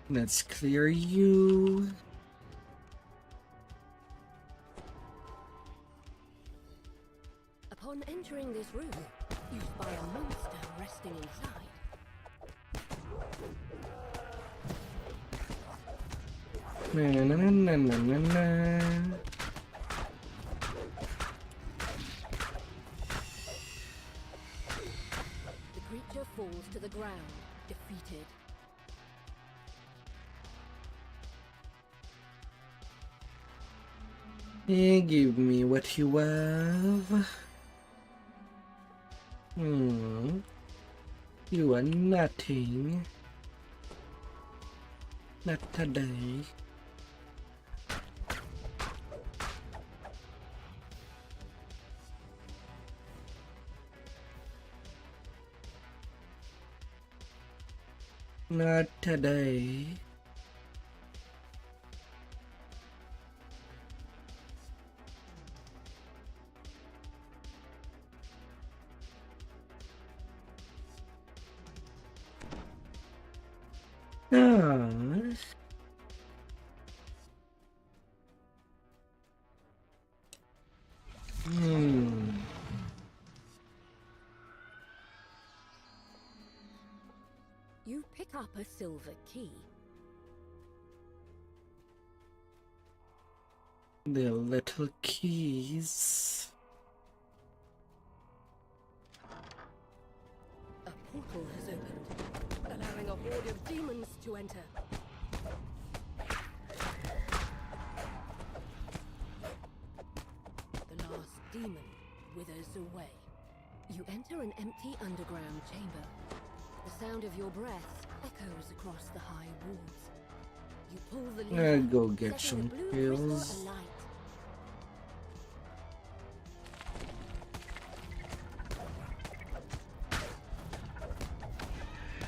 Let's clear you. Upon entering this room, you spy a monster resting inside. Na na na na na na na. The creature falls to the ground, defeated. Give me what you have. You are nothing. Not today. Not today. Yes. You pick up a silver key. The little keys. A portal has opened, allowing a horde of demons to enter. demon withers away. You enter an empty underground chamber. The sound of your breath echoes across the high walls. You pull the lever, I'll go get setting some the blue crystal pills. alight.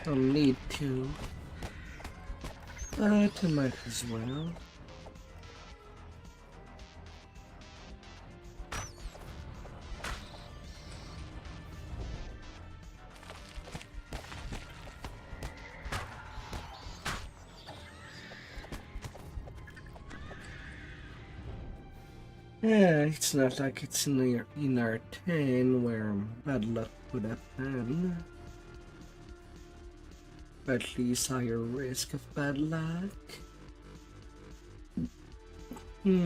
I'll need to. But I might as well. Yeah, it's not like it's in our 10 where bad luck would happen. At least higher risk of bad luck. This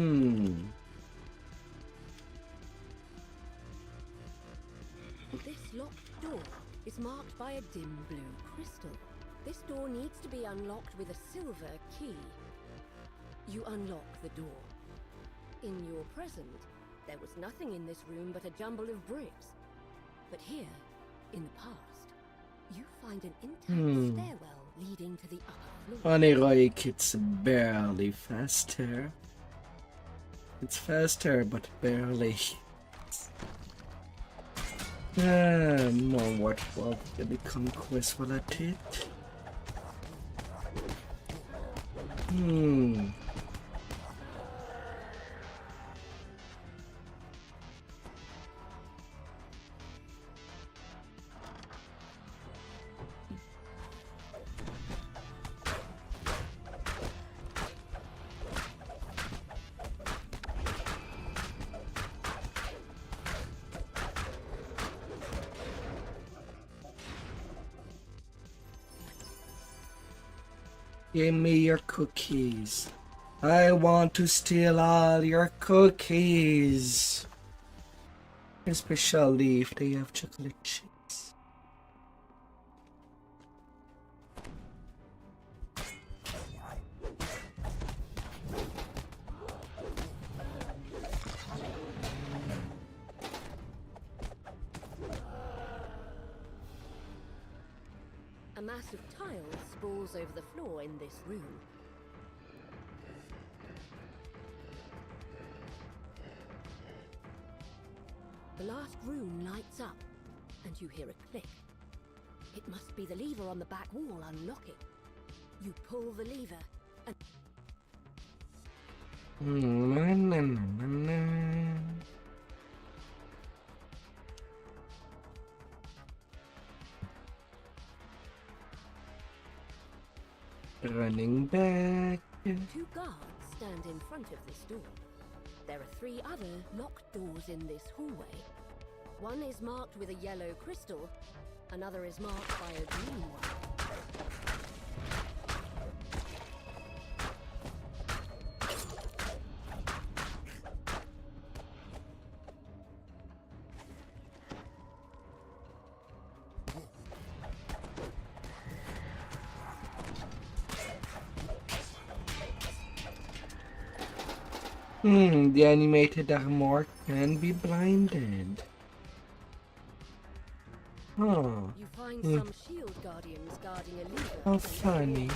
locked door is marked by a dim blue crystal. This door needs to be unlocked with a silver key. You unlock the door. In your present, there was nothing in this room but a jumble of bricks. But here, in the past, you find an intact stairwell leading to the upper floor. Funny like it's barely faster. It's faster, but barely. More worthwhile to become quest while at it. Give me your cookies. I want to steal all your cookies. Especially if they have chocolate chips. A mass of tiles sprawls over the floor in this room. The last room lights up, and you hear a click. It must be the lever on the back wall unlocking. You pull the lever, and Running back. 2 guards stand in front of this door. There are 3 other locked doors in this hallway. One is marked with a yellow crystal, another is marked by a green one. The animated armor can be blinded. Oh, You find some shield guardians guarding a lever. how funny.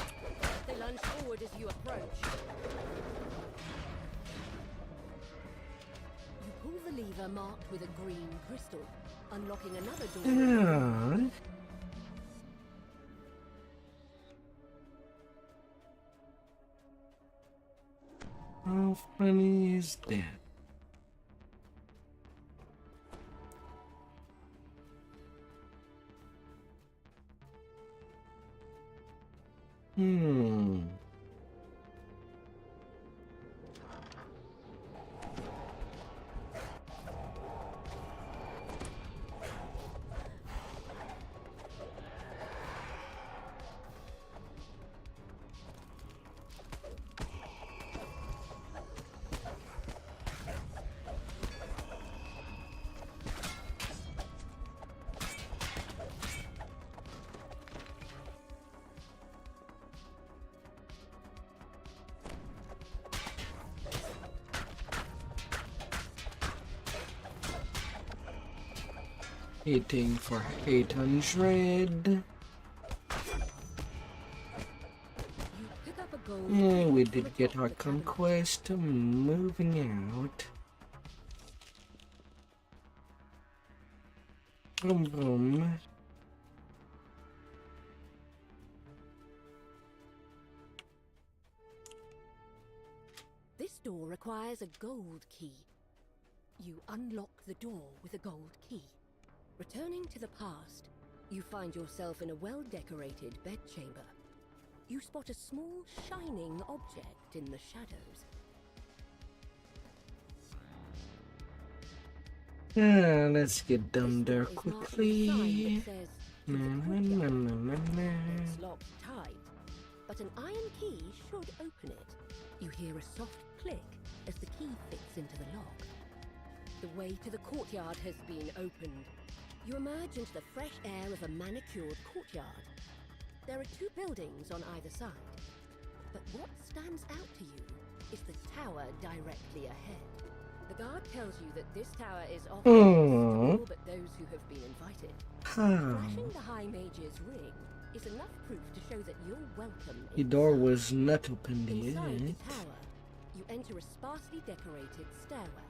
They lunge forward as you approach. You pull the lever marked with a green crystal, unlocking another door. Yeah. How funny is that? Hitting for 800. You pick up a gold Yeah, we from the did get top our of the cabinet. conquest. Moving out. Boom boom. This door requires a gold key. You unlock the door with a gold key. Returning to the past, you find yourself in a well-decorated bedchamber. You spot a small, shining object in the shadows. Let's get down there This door is marked with a sign quickly. that says, "To Na, the na, courtyard." na, na, na. It's locked tight, but an iron key should open it. You hear a soft click as the key fits into the lock. The way to the courtyard has been opened. You emerge into the fresh air of a manicured courtyard. There are two buildings on either side, but what stands out to you is the tower directly ahead. The guard tells you that this tower is off limits to all but those who have been invited. Flashing the High Mage's ring is enough proof to show that you're welcome. The door inside. was not opened Inside yet. the tower, you enter a sparsely decorated stairwell.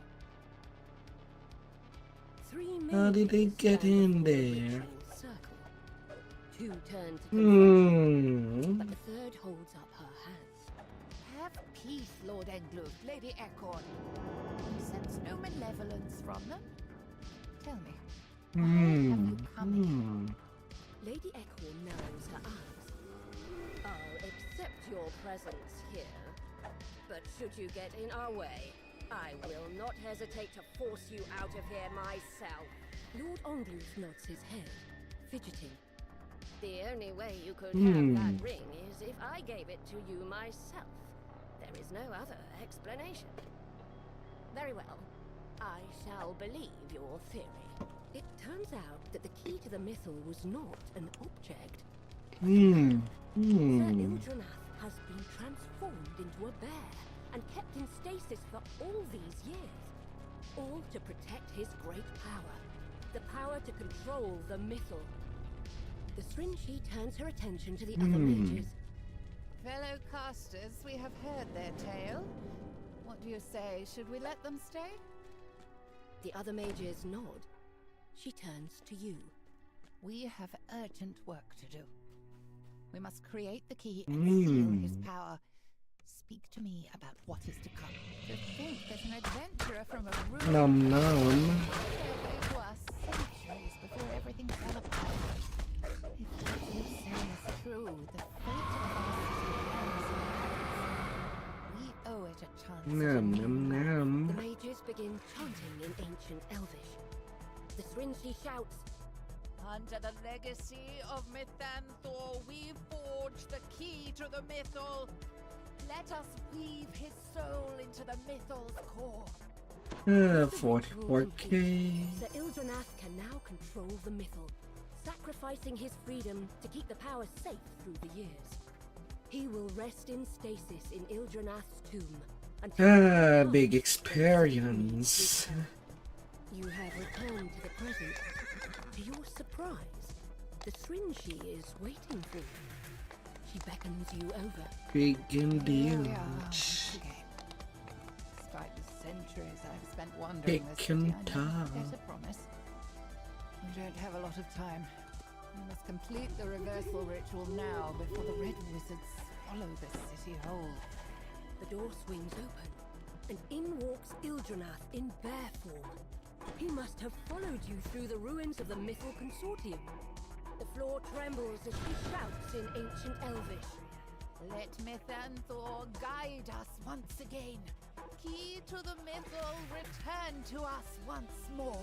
Three How did they mages get stand in before the there? ritual circle. Two turn to confront you, Hmm. but the third holds up her hands. Have peace, Lord Engluth, Lady Ecorn. You sense no malevolence from them? Tell me, why have you come here? Lady Ecorn narrows her eyes. I'll accept your presence here, but should you get in our way, I will not hesitate to force you out of here myself. Lord Engluth nods his head, fidgeting. The only way you could have that ring is if I gave it to you myself. There is no other explanation. Very well. I shall believe your theory. It turns out that the key to the mythal was not an object. Sir Ildranath has been transformed into a bear and kept in stasis for all these years. All to protect his great power. The power to control the mythal. The Srinshi turns her attention to the other mages. Fellow casters, we have heard their tale. What do you say? Should we let them stay? The other mages nod. She turns to you. We have urgent work to do. We must create the key and seal his power. Speak to me about what is to come. To think that an adventurer from a ruin Nom nom. to us centuries before everything fell apart. If what you say is true, the fate of our city hangs in the balance. We owe it a chance. at a Nom new nom life. nom. The mages begin chanting in ancient Elvish. The Srinshi shouts, Under the legacy of Mythanthor, we forge the key to the mythal. Let us weave his soul into the mythal's core. 44k. Sir Ildranath can now control the mythal, sacrificing his freedom to keep the power safe through the years. He will rest in stasis in Ildranath's tomb until Big experience. you have returned to the present. To your surprise, the Srinshi is waiting for you. She beckons you over. Big Here and we are, once huge. again. Despite the centuries I've spent wandering Big this city, I and never forget tall. a promise. We don't have a lot of time. We must complete the reversal ritual now before the Red Wizards swallow the city whole. The door swings open, and in walks Ildranath in bear form. He must have followed you through the ruins of the Mythal Consortium. The floor trembles as she shouts in ancient Elvish. Let Mythanthor guide us once again. Key to the mythal, return to us once more.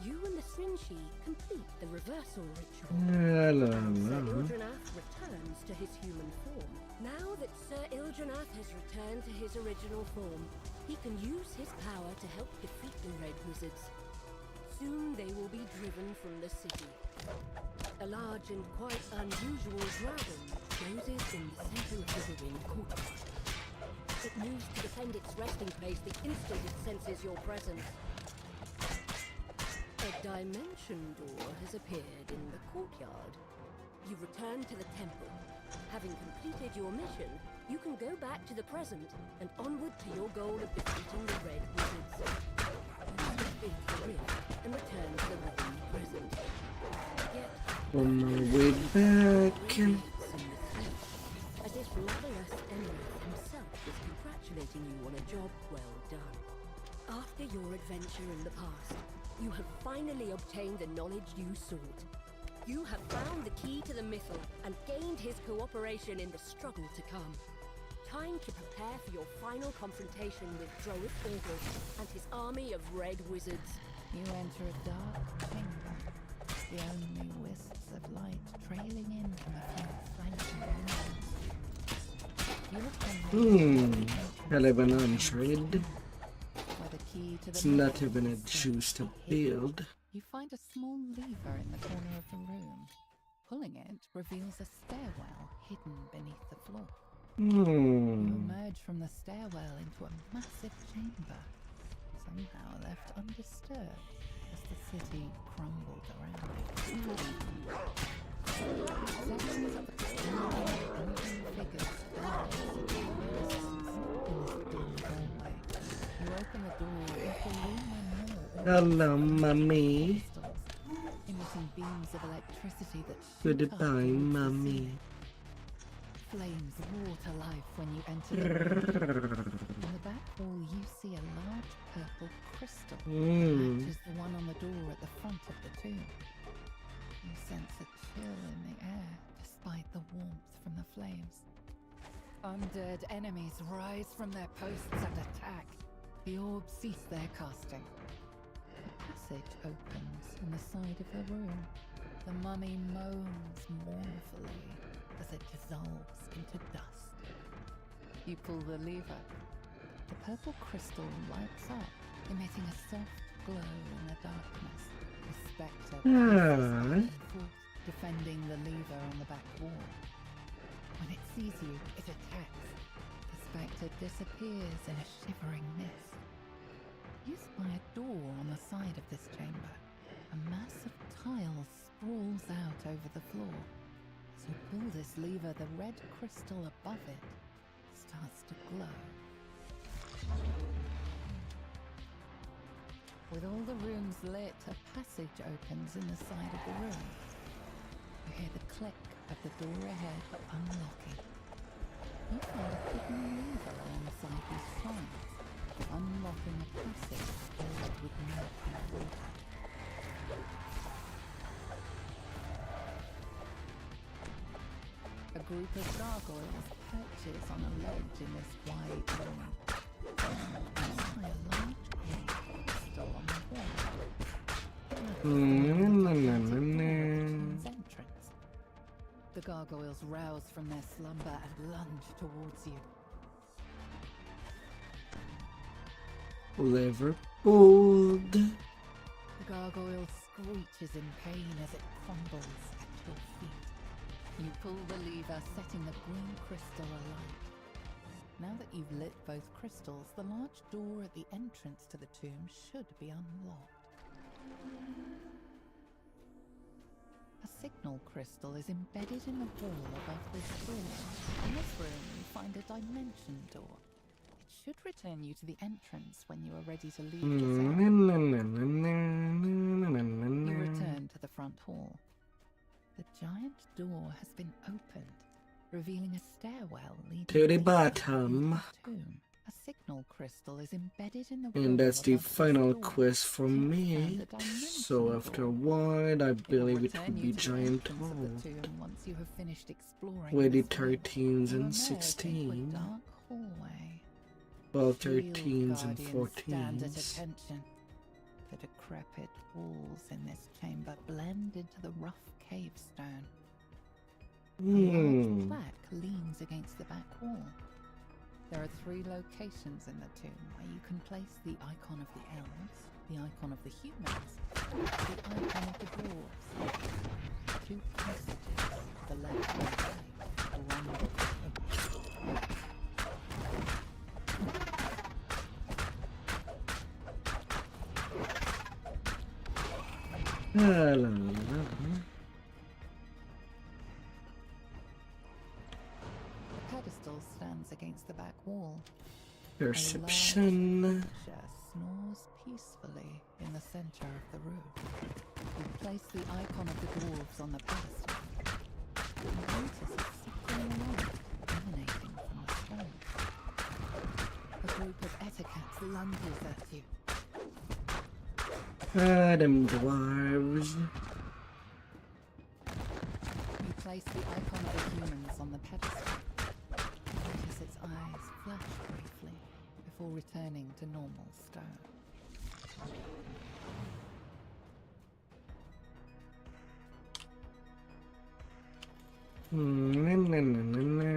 You and the Srinshi complete the reversal ritual. La, la, Sir la. Ildranath returns to his human form. Now that Sir Ildranath has returned to his original form, he can use his power to help defeat the Red Wizards. Soon they will be driven from the city. A large and quite unusual dragon dozes in the center of the ruined courtyard. It moves to defend its resting place the instant it senses your presence. A dimension door has appeared in the courtyard. You return to the temple. Having completed your mission, you can go back to the present and onward to your goal of defeating the Red Wizards. You step into the rift and return to the Red present. Yet, On my way back. as if Marvelous Emerald himself was congratulating you on a job well done. After your adventure in the past, you have finally obtained the knowledge you sought. You have found the key to the Mythal and gained his cooperation in the struggle to come. Time to prepare for your final confrontation with Droid Orgel and his army of Red Wizards. You enter a dark chamber, the only wisps of light trailing in from the flanking windows. You have come Hell of an untrade. where the key to the It's not Mythal even a is juice to hidden. build. You find a small lever in the corner of the room. Pulling it reveals a stairwell hidden beneath the floor. You emerge from the stairwell into a massive chamber, somehow left undisturbed as the city crumbled around it. Sections of the figures dance in this dim doorway. You open the door into a room where more Hello, mommy. crystals, emitting beams of electricity that shoot up Goodbye, towards the mommy. ceiling. Flames roar to life when you enter the room. On the back wall, you see a large purple crystal that matches the one on the door at the front of the tomb. You sense a chill in the air despite the warmth from the flames. Undead enemies rise from their posts and attack. The orbs cease their casting. A passage opens in the side of the room. The mummy moans mournfully as it dissolves into dust. You pull the lever. The purple crystal lights up, emitting a soft glow in the darkness. The spectre paces back and forth, defending the lever on the back wall. When it sees you, it attacks. The spectre disappears in a shivering mist. You spy a door on the side of this chamber. A mass of tiles sprawls out over the floor. As you pull this lever, the red crystal above it starts to glow. With all the rooms lit, a passage opens in the side of the room. You hear the click of the door ahead unlocking. You find a hidden lever alongside these slides, unlocking a passage filled with murky water. A group of gargoyles perches on a ledge in this wide room. You spy a large grey crystal on the wall. Entrance. The gargoyles rouse from their slumber and lunge towards you. Lever pulled. The gargoyle screeches in pain as it crumbles at your feet. You pull the lever, setting the green crystal alight. Now that you've lit both crystals, the large door at the entrance to the tomb should be unlocked. A signal crystal is embedded in the wall above this door. In this room, you find a dimension door. It should return you to the entrance when you are ready to leave this area. You return to the front hall. The giant door has been opened, revealing a stairwell leading To the deep bottom. into the tomb. A signal crystal is embedded in the wall And that's the above this final door. quest for You me. found a dimension So after door. one, I It will believe it return would you be to the giant entrance of hall. the tomb once you have finished exploring Where the this room. 13s You and emerge into a 16. dark hallway. Well, Shield 13s and guardians stand at 14s. attention. The decrepit walls in this chamber blend into the rough cave stone. A large plaque leans against the back wall. There are 3 locations in the tomb where you can place the icon of the elves, the icon of the humans, and the icon of the dwarves. 2 passages to the left and right, one with the La, la, la. The pedestal stands against the back wall. Perception. A large creature snores peacefully in the center of the room. You place the icon of the dwarves on the pedestal. You notice a sickly light emanating from the stone. A group of ettercaps lunges at you. Them dwarves. You place the icon of the humans on the pedestal. You notice its eyes flash briefly before returning to normal stone. Na, na, na, na, na.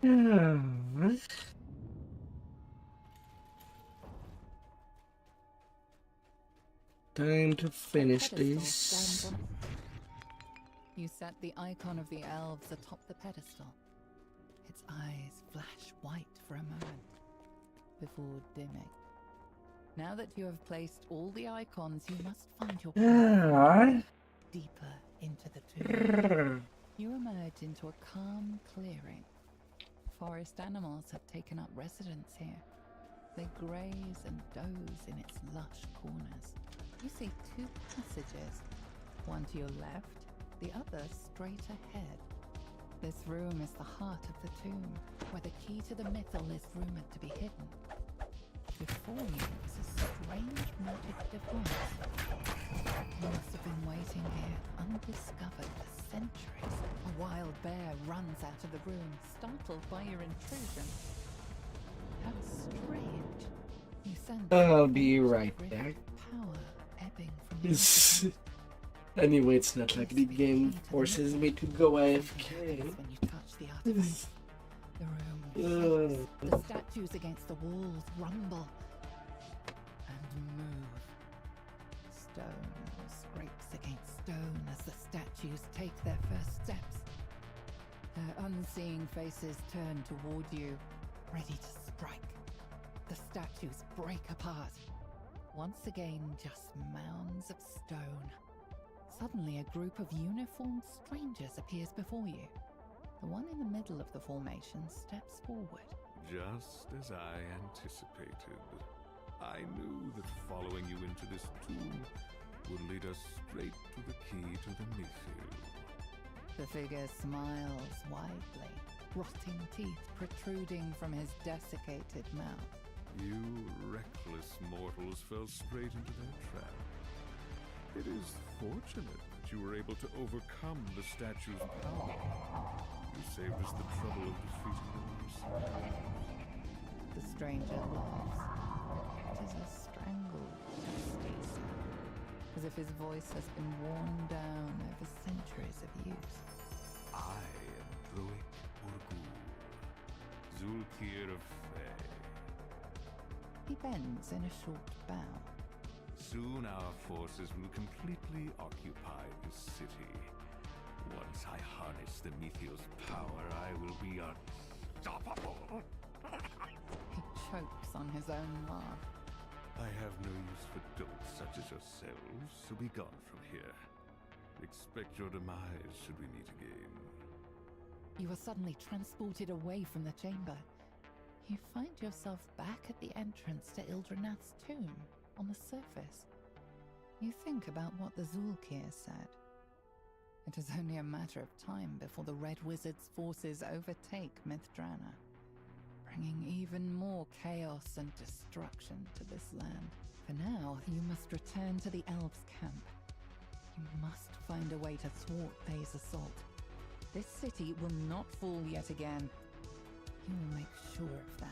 Yeah. Time to finish Pedestal this. stands on- You set the icon of the elves atop the pedestal. Its eyes flash white for a moment before dimming. Now that you have placed all the icons, you must find your path deeper into the tomb. You emerge into a calm clearing. Forest animals have taken up residence here. They graze and doze in its lush corners. You see two passages, one to your left, the other straight ahead. This room is the heart of the tomb, where the key to the mythal is rumored to be hidden. Before you is a strange magic device. You must have been waiting here, undiscovered for centuries. A wild bear runs out of the room, startled by your intrusion. How strange. You sense I'll be a right rift back. power ebbing from the Anyway, it's not like the game forces me to go AFK. when you touch the artifact. The room shakes. The statues against the walls rumble and move. Stone scrapes against stone as the statues take their first steps. Their unseeing faces turn toward you, ready to strike. The statues break apart. Once again, just mounds of stone. Suddenly, a group of uniformed strangers appears before you. The one in the middle of the formation steps forward. Just as I anticipated. I knew that following you into this tomb would lead us straight to the key to the mythal. The figure smiles widely, rotting teeth protruding from his desiccated mouth. You reckless mortals fell straight into their trap. It is fortunate that you were able to overcome the statue's power. You saved us the trouble of defeating them yourself. The stranger laughs. It is a strangled, dusty sound, as if his voice has been worn down over centuries of use. I am Druid Urgur, Zulkir of Fey. He bends in a short bow. Soon our forces will completely occupy this city. Once I harness the Mythios' power, I will be unstoppable. He chokes on his own laugh. I have no use for dolts such as yourselves, so be gone from here. Expect your demise should we meet again. You are suddenly transported away from the chamber. You find yourself back at the entrance to Ildranath's tomb, on the surface. You think about what the Zulkir said. It is only a matter of time before the Red Wizard's forces overtake Mithdrana, bringing even more chaos and destruction to this land. For now, you must return to the Elves' camp. You must find a way to thwart Thay's assault. This city will not fall yet again. You will make sure of that.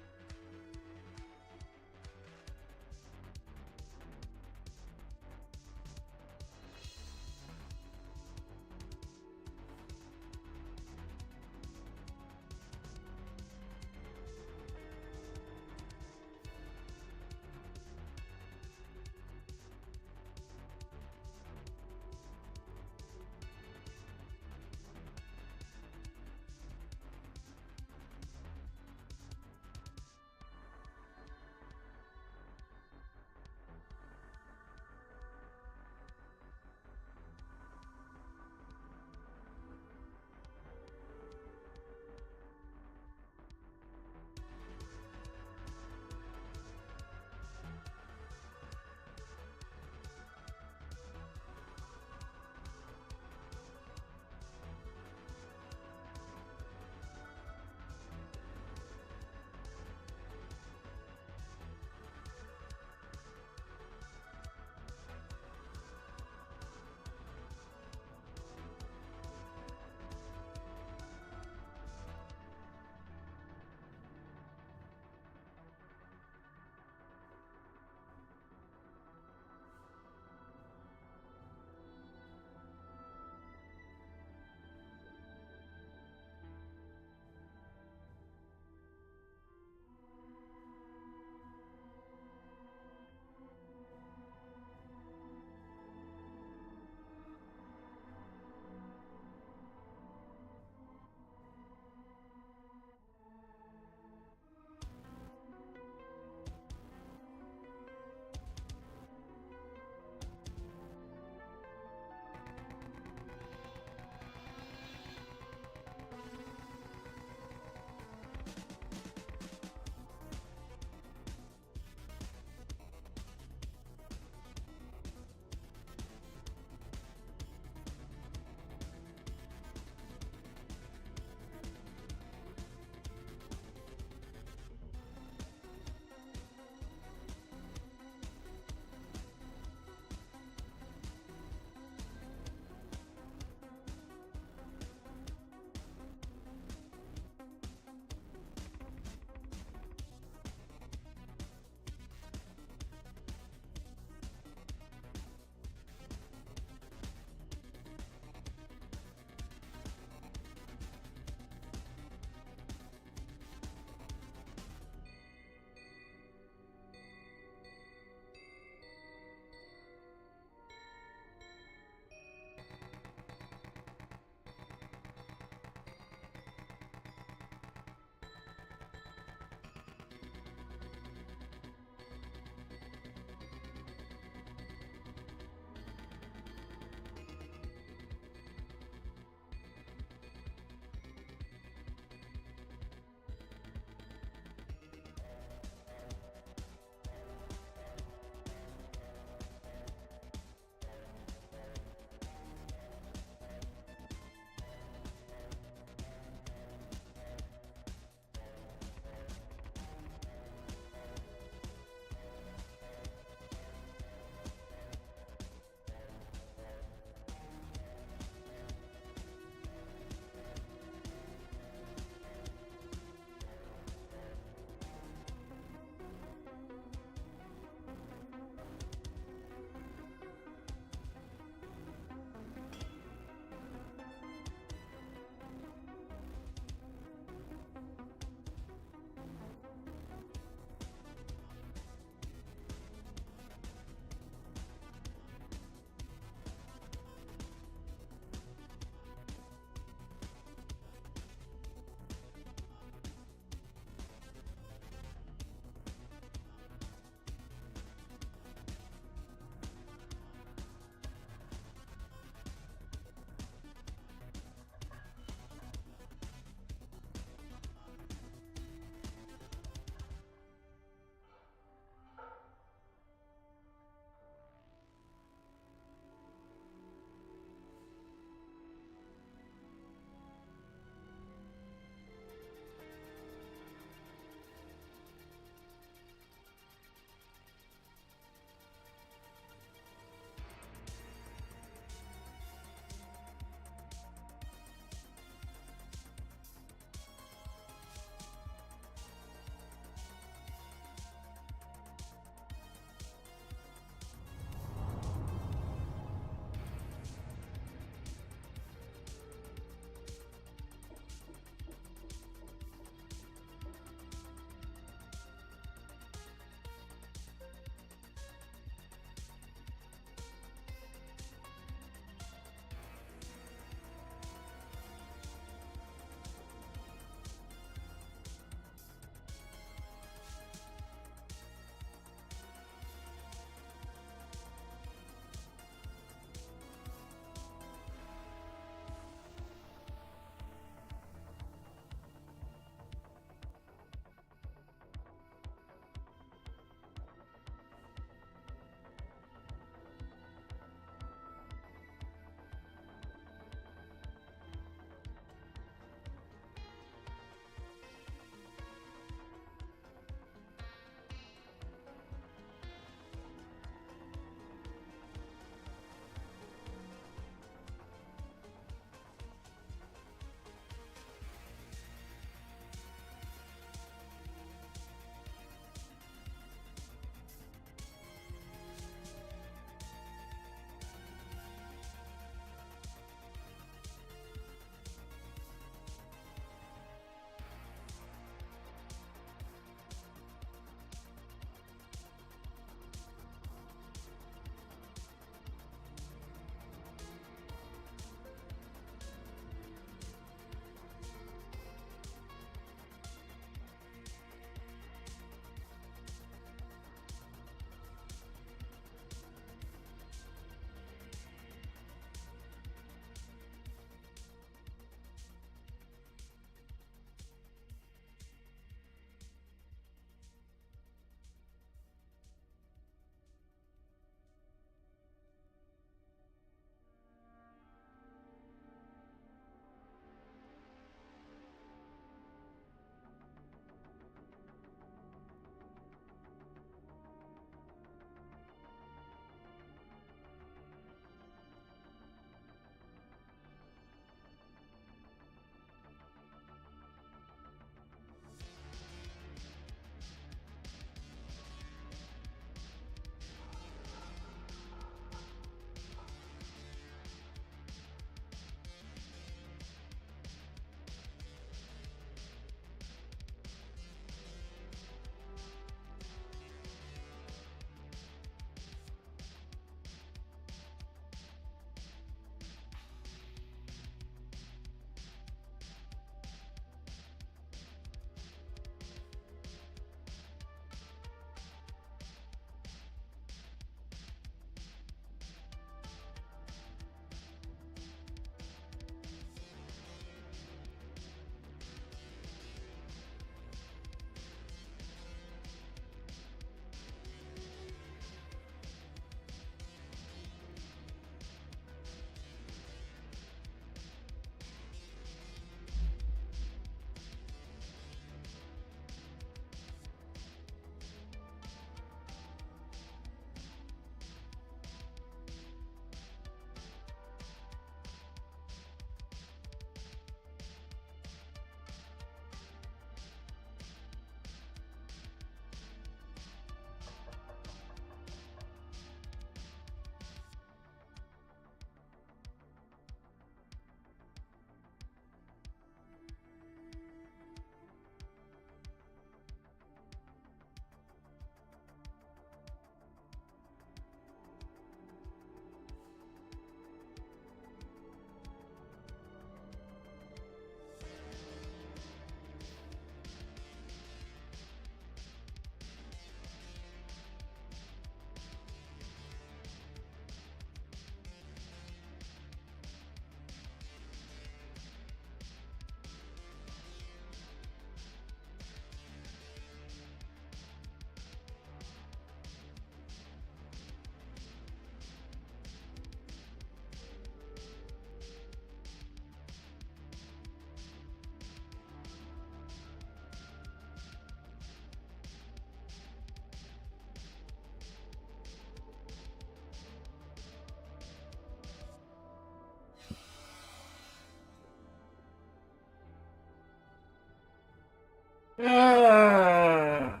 Ah!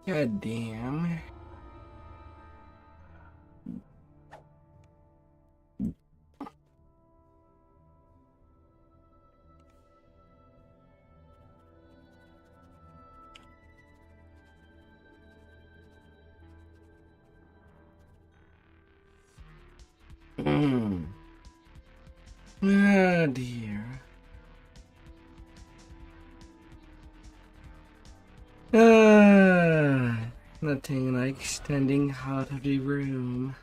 God damn. Oh dear. Nothing like standing out of the room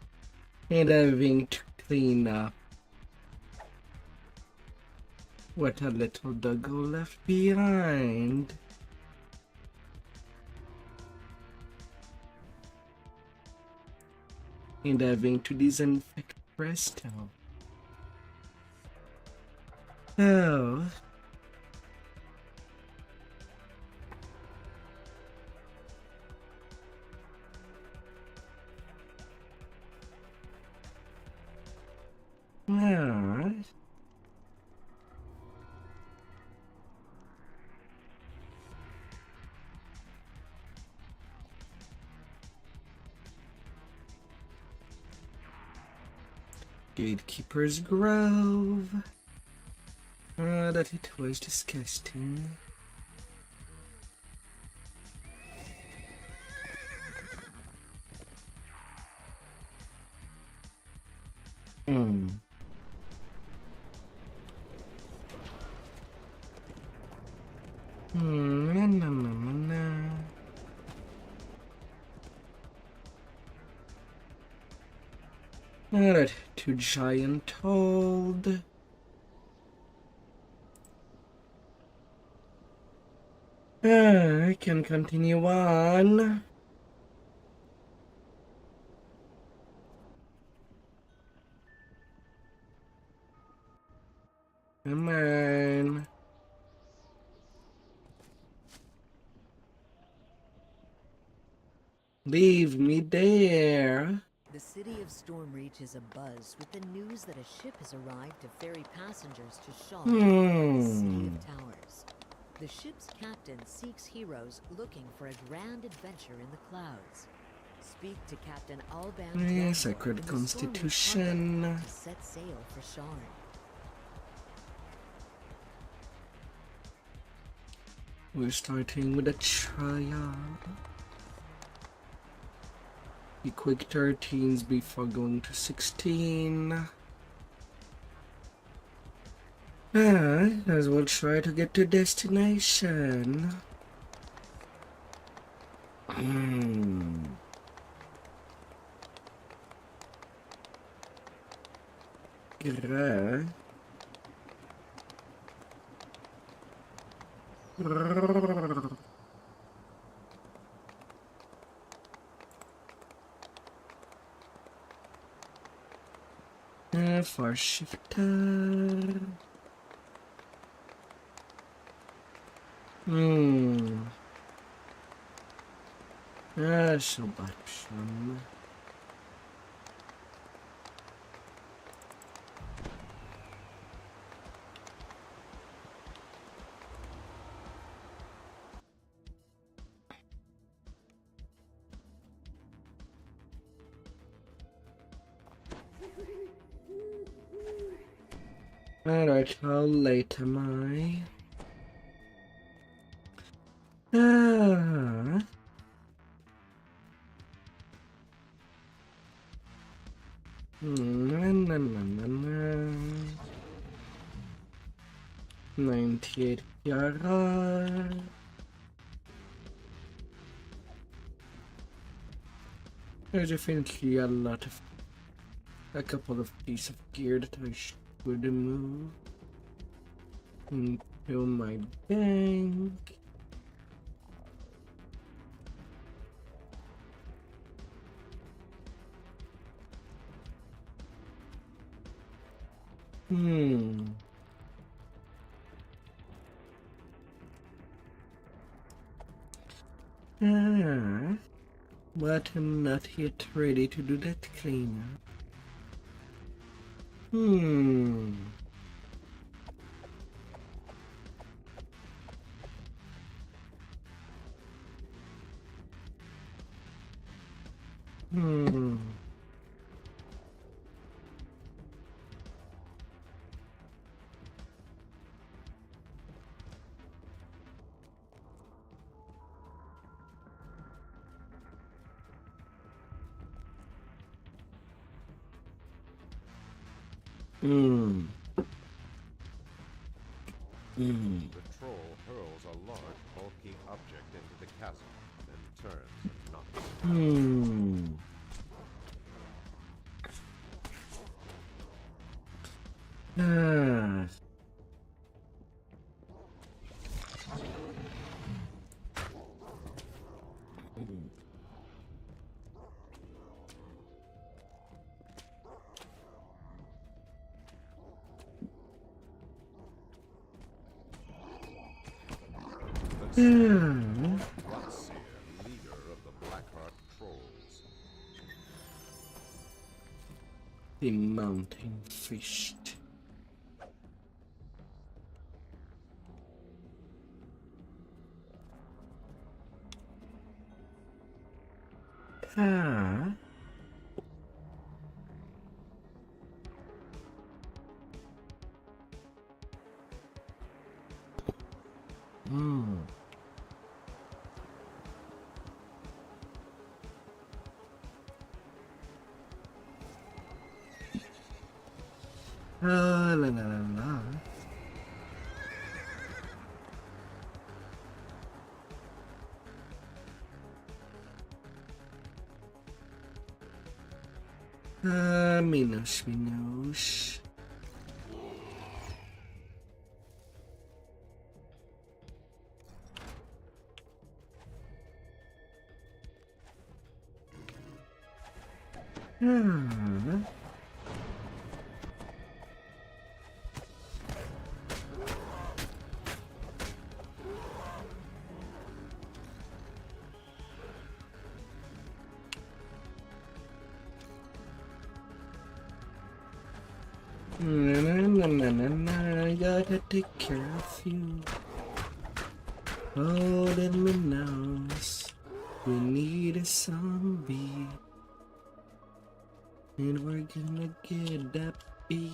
and having to clean up what a little doggo left behind. And having to disinfect Presto. Oh. Alright. Gatekeeper's Grove. That it was disgusting. Alright, to Giant Hold. I can continue on. Come on. Leave me there. The city of Stormreach is abuzz with the news that a ship has arrived to ferry passengers to Shaw, the City of Towers. The ship's captain seeks heroes looking for a grand adventure in the clouds. Speak to Captain Alban. Sacred Constitution. To set sail for Sharn. We're starting with a triad. Be quick 13s before going to 16. As well try to get to destination. Grrr. Far shifter. Selection. Alright, how late am I? Na, 98 PRR. There's definitely a couple of pieces of gear that I should move into my bank. But I'm not yet ready to do that cleanup. Hmm. Hmm. Hmm. The troll hurls a large, bulky object into the chasm, then turns and knocks it down. Hmm. Ah. Hmm. Rotseer, leader of the Blackheart Trolls. The mountain fish. Ah. Hmm. La la la la. Minos, Minos. Ah. I gotta take care of you. Oh, little Minos, we need a zombie, and we're gonna get that beef.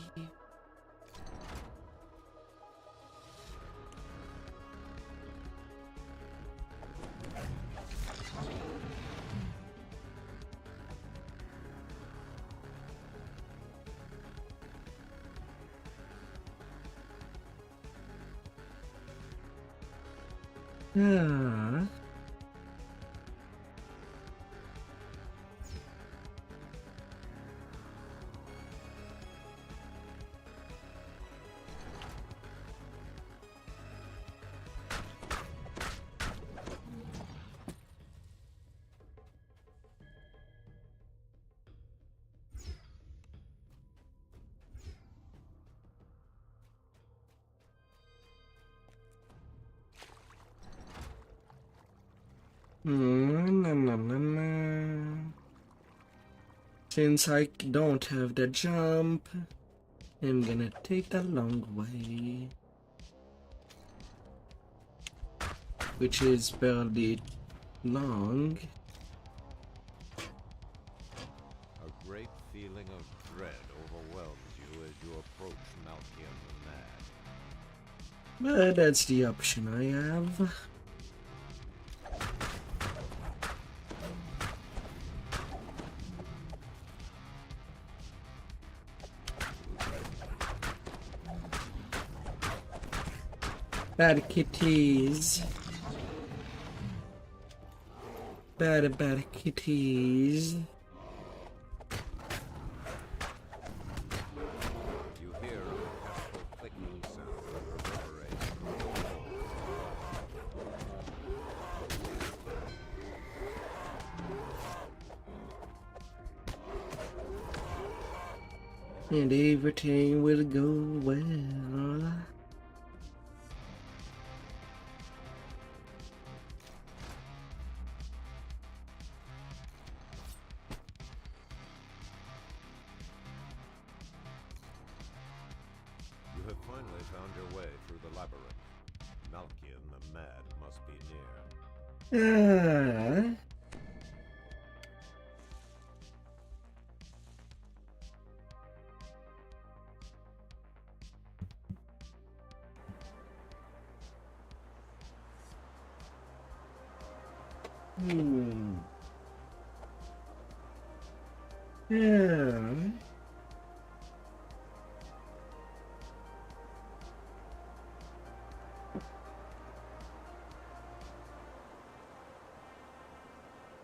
Ah. Na, na, na, na. Since I don't have the jump, I'm gonna take the long way, which is barely long. A great feeling of dread overwhelms you as you approach Malkian the Mad. But that's the option I have. Bad kitties. Bad kitties. You hear a mechanical clicking sound that reverberates through the hall. And everything will go well. You have finally found your way through the labyrinth. Malkian the Mad must be near. Yeah.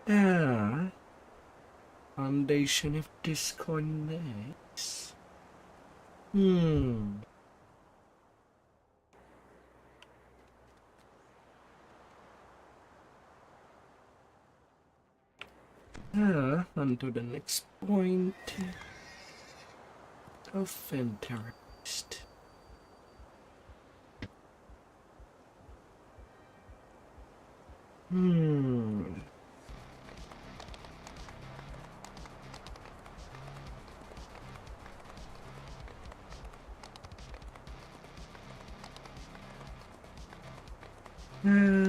Yeah. Foundation of disconnects. On to the next point of interest.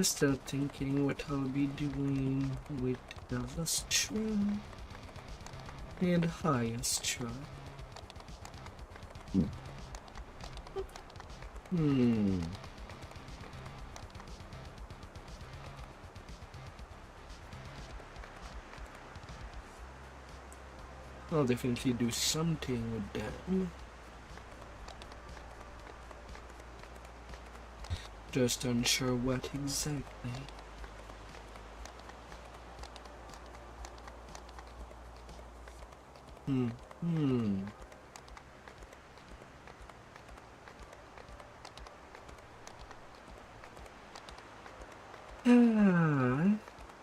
Still thinking what I'll be doing with the Lustra and Hyastra. I'll definitely do something with them. Just unsure what exactly.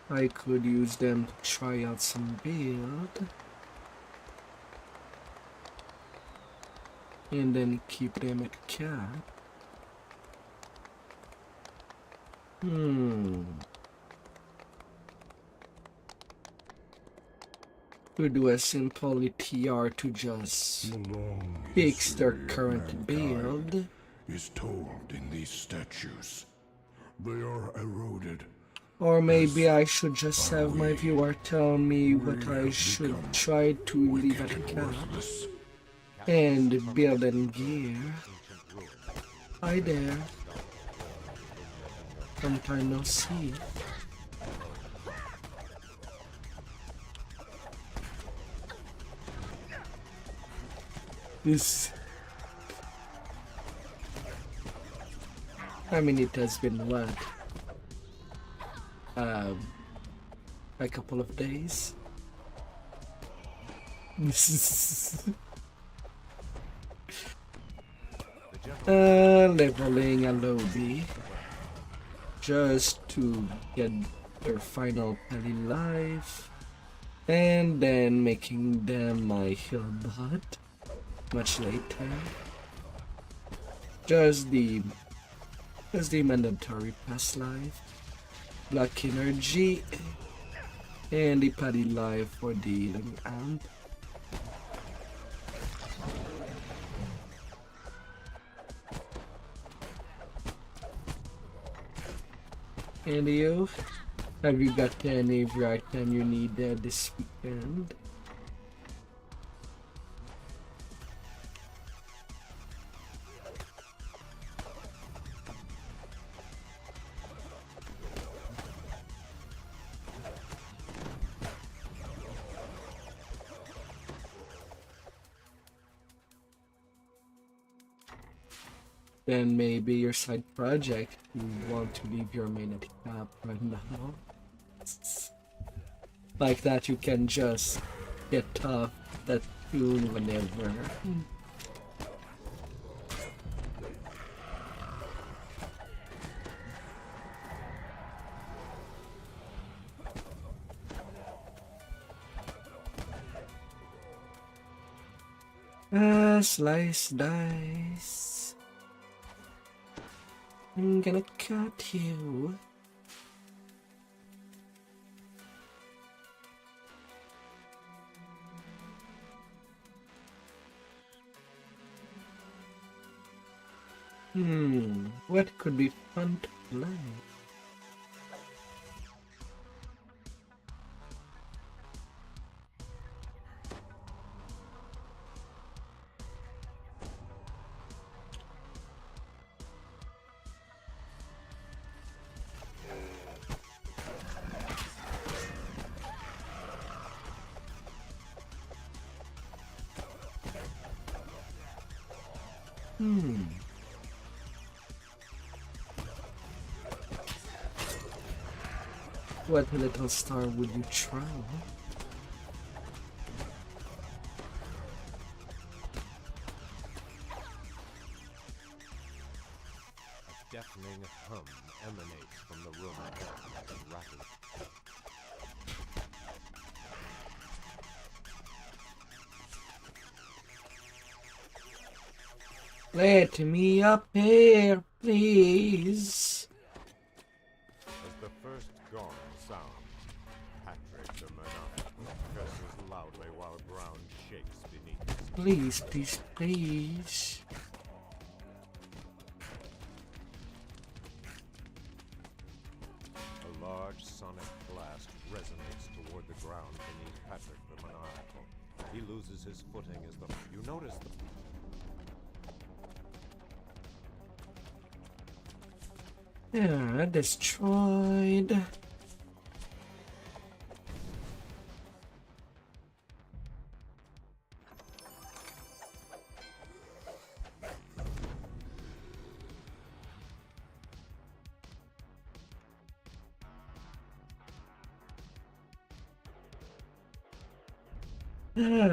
I could use them to try out some build. And then keep them at cap. Could do a simple TR to just fix their current build. Is told in these statues. They are eroded. Or maybe I should just have my viewer tell me what I should try to leave at cap and build and gear. Hi there. Long time no see. This, I mean, it has been what? A couple of days. Leveling a lobby just to get their final petty life, and then making them my heal bot much later. Just the mandatory past life, black energy, and the petty life for the amp. And you? Have you got any right time you need this weekend? Then maybe your side project, you want to leave your main at cap right now. Like that you can just get off that tune whenever. Slice dice. I'm gonna cut you. What could be fun to play? What little star would you try? A deafening hum emanates from the room above, rattling. Let me up here, please. As the first gong sounds, Patrick the Monarch curses loudly while ground shakes beneath his feet. Please, please, please. A large sonic blast resonates toward the ground beneath Patrick the Monarchical. He loses his footing as the... You notice the... Yeah, destroyed. Yeah.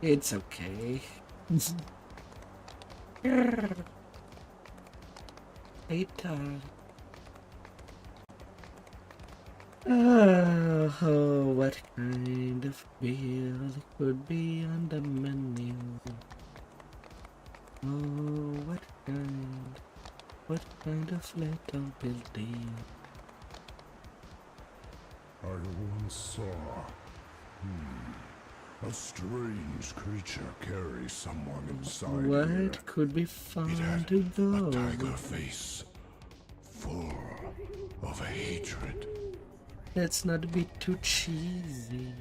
It's okay. Later. Oh, what kind of meal could be on the menu? Oh, what kind of little building? I once saw a strange creature carry someone inside What here. could be fun It had to go? a tiger face, full of hatred. Let's not be too cheesy.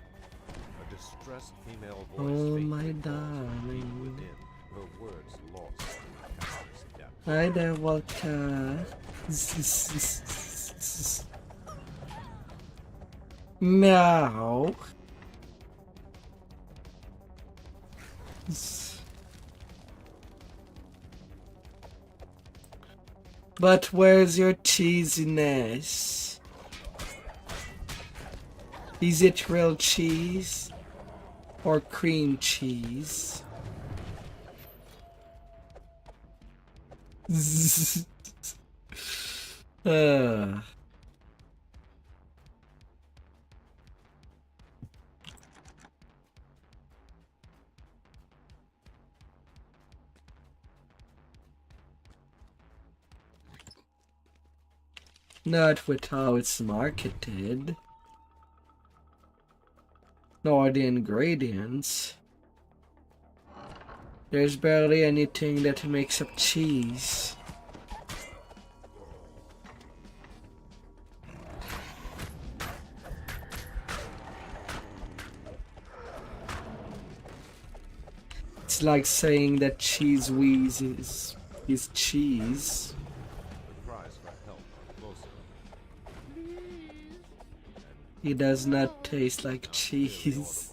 A distressed female voice Oh, faintly my calls from deep darling. within, her words lost in the cavernous depths. Hi there, Walker. Meow. But where's your cheesiness? Is it real cheese or cream cheese? Not with how it's marketed, nor the ingredients. There's barely anything that makes up cheese. It's like saying that cheese whiz is cheese. The cries for help are closer. It does not taste like cheese.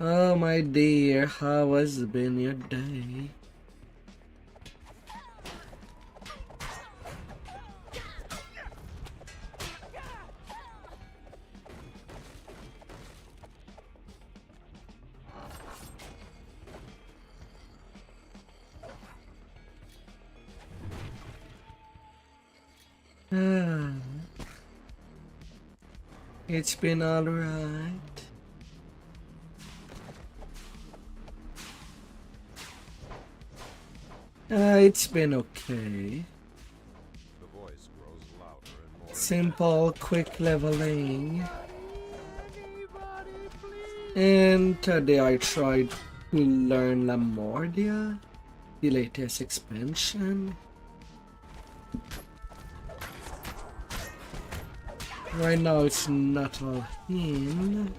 Oh my dear, how has been your day? Ah, it's been alright. It's been okay. The voice grows louder and more Simple, quick leveling. And today I tried to learn Lamordia, the latest expansion. Right now it's not all in.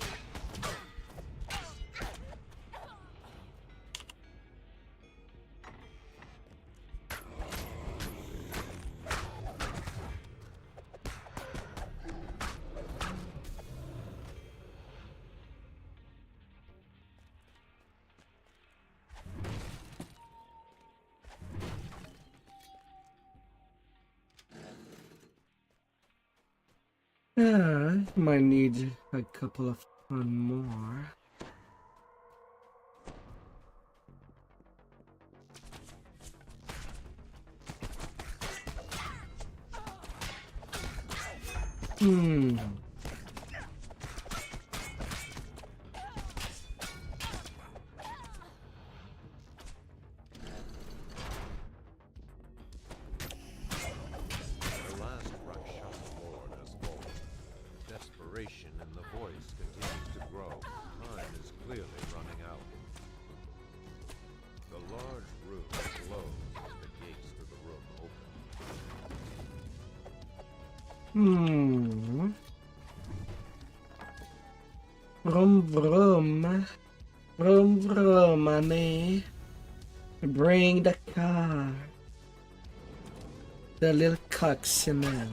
Might need a couple of fun more. The last rush shot forward has fallen. Desperation in the voice continues to grow. Time is clearly running out. The large room glows as the gates to the room open. Vroom vroom. Vroom vroom, honey. Bring the car. The little cucks, you know.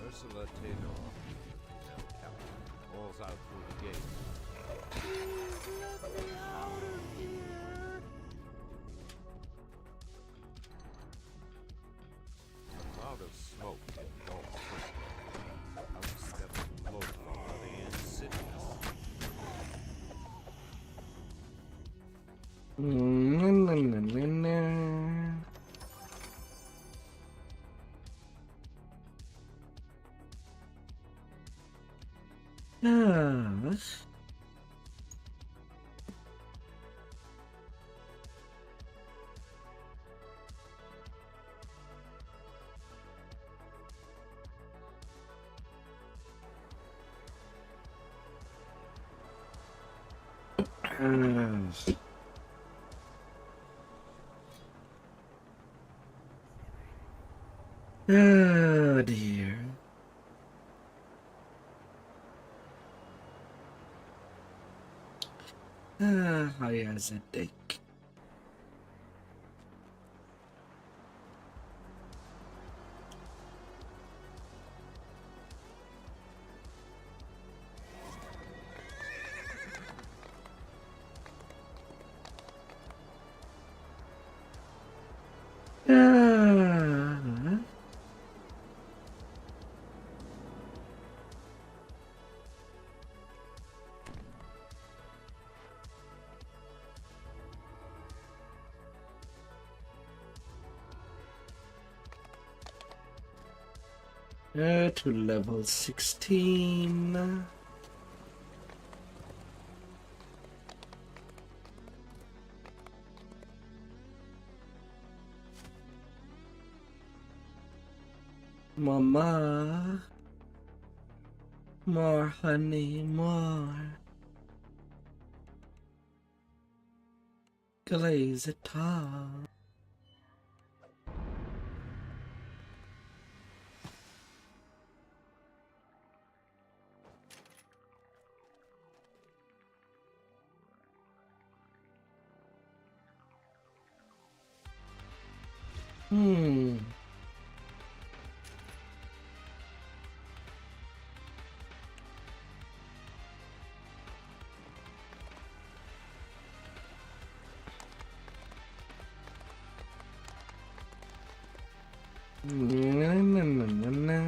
Ursula Taylor, female captain, calls out through the gate. A cloud of smoke engulfs Crystal. Out steps Lowby, the insidious. Yes. Oh dear. How is it, Dick? To level 16. Mama. More honey, more. Glaze it up. Na, na, na, na, na.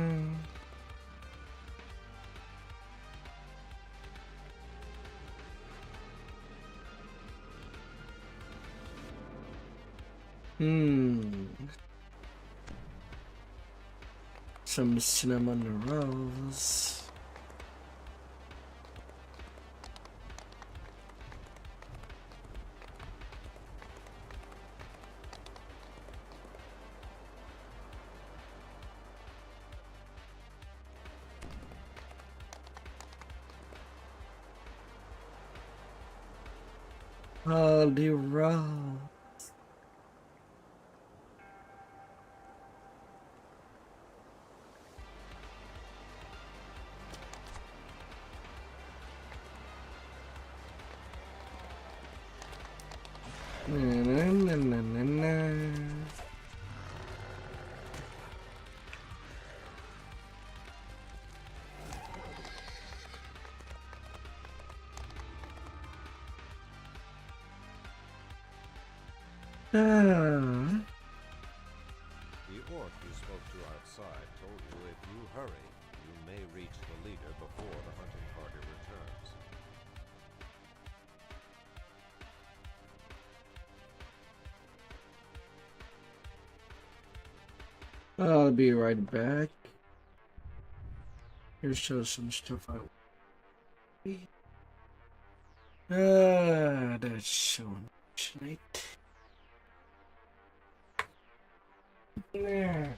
Some cinnamon rolls. All the rolls. Na, na, na, na, na. The orc you spoke to outside told you if you hurry, you may reach the leader before the hunting party returns. I'll be right back. Here shows some stuff I. That's so unfortunate. Yeah.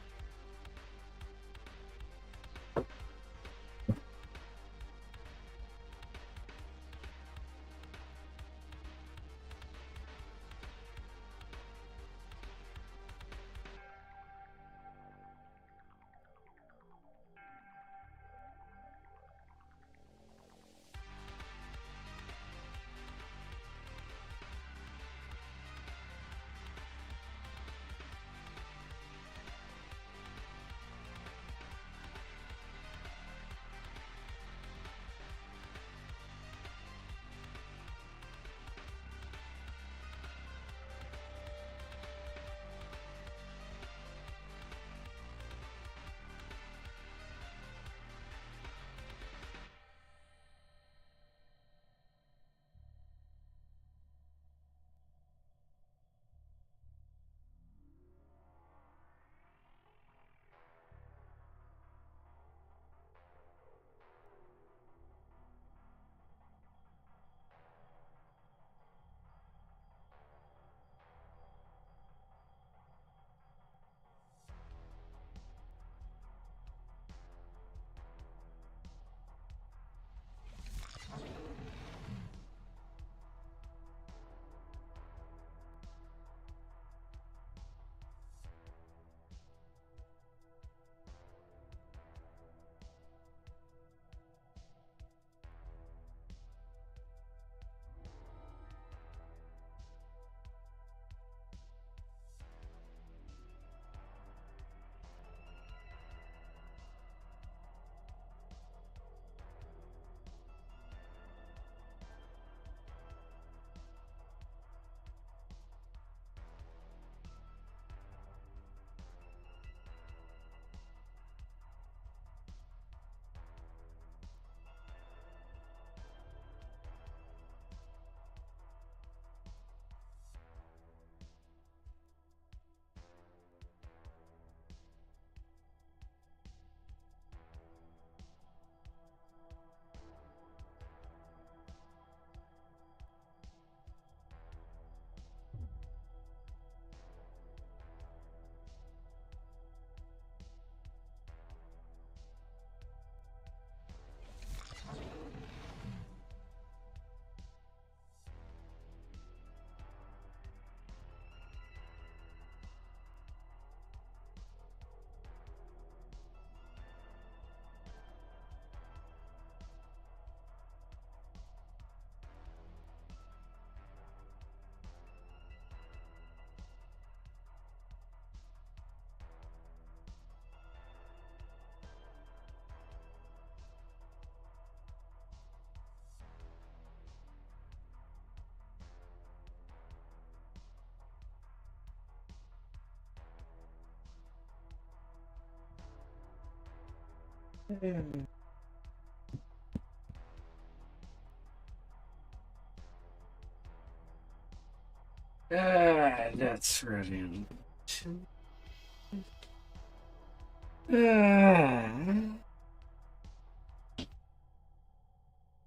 That's really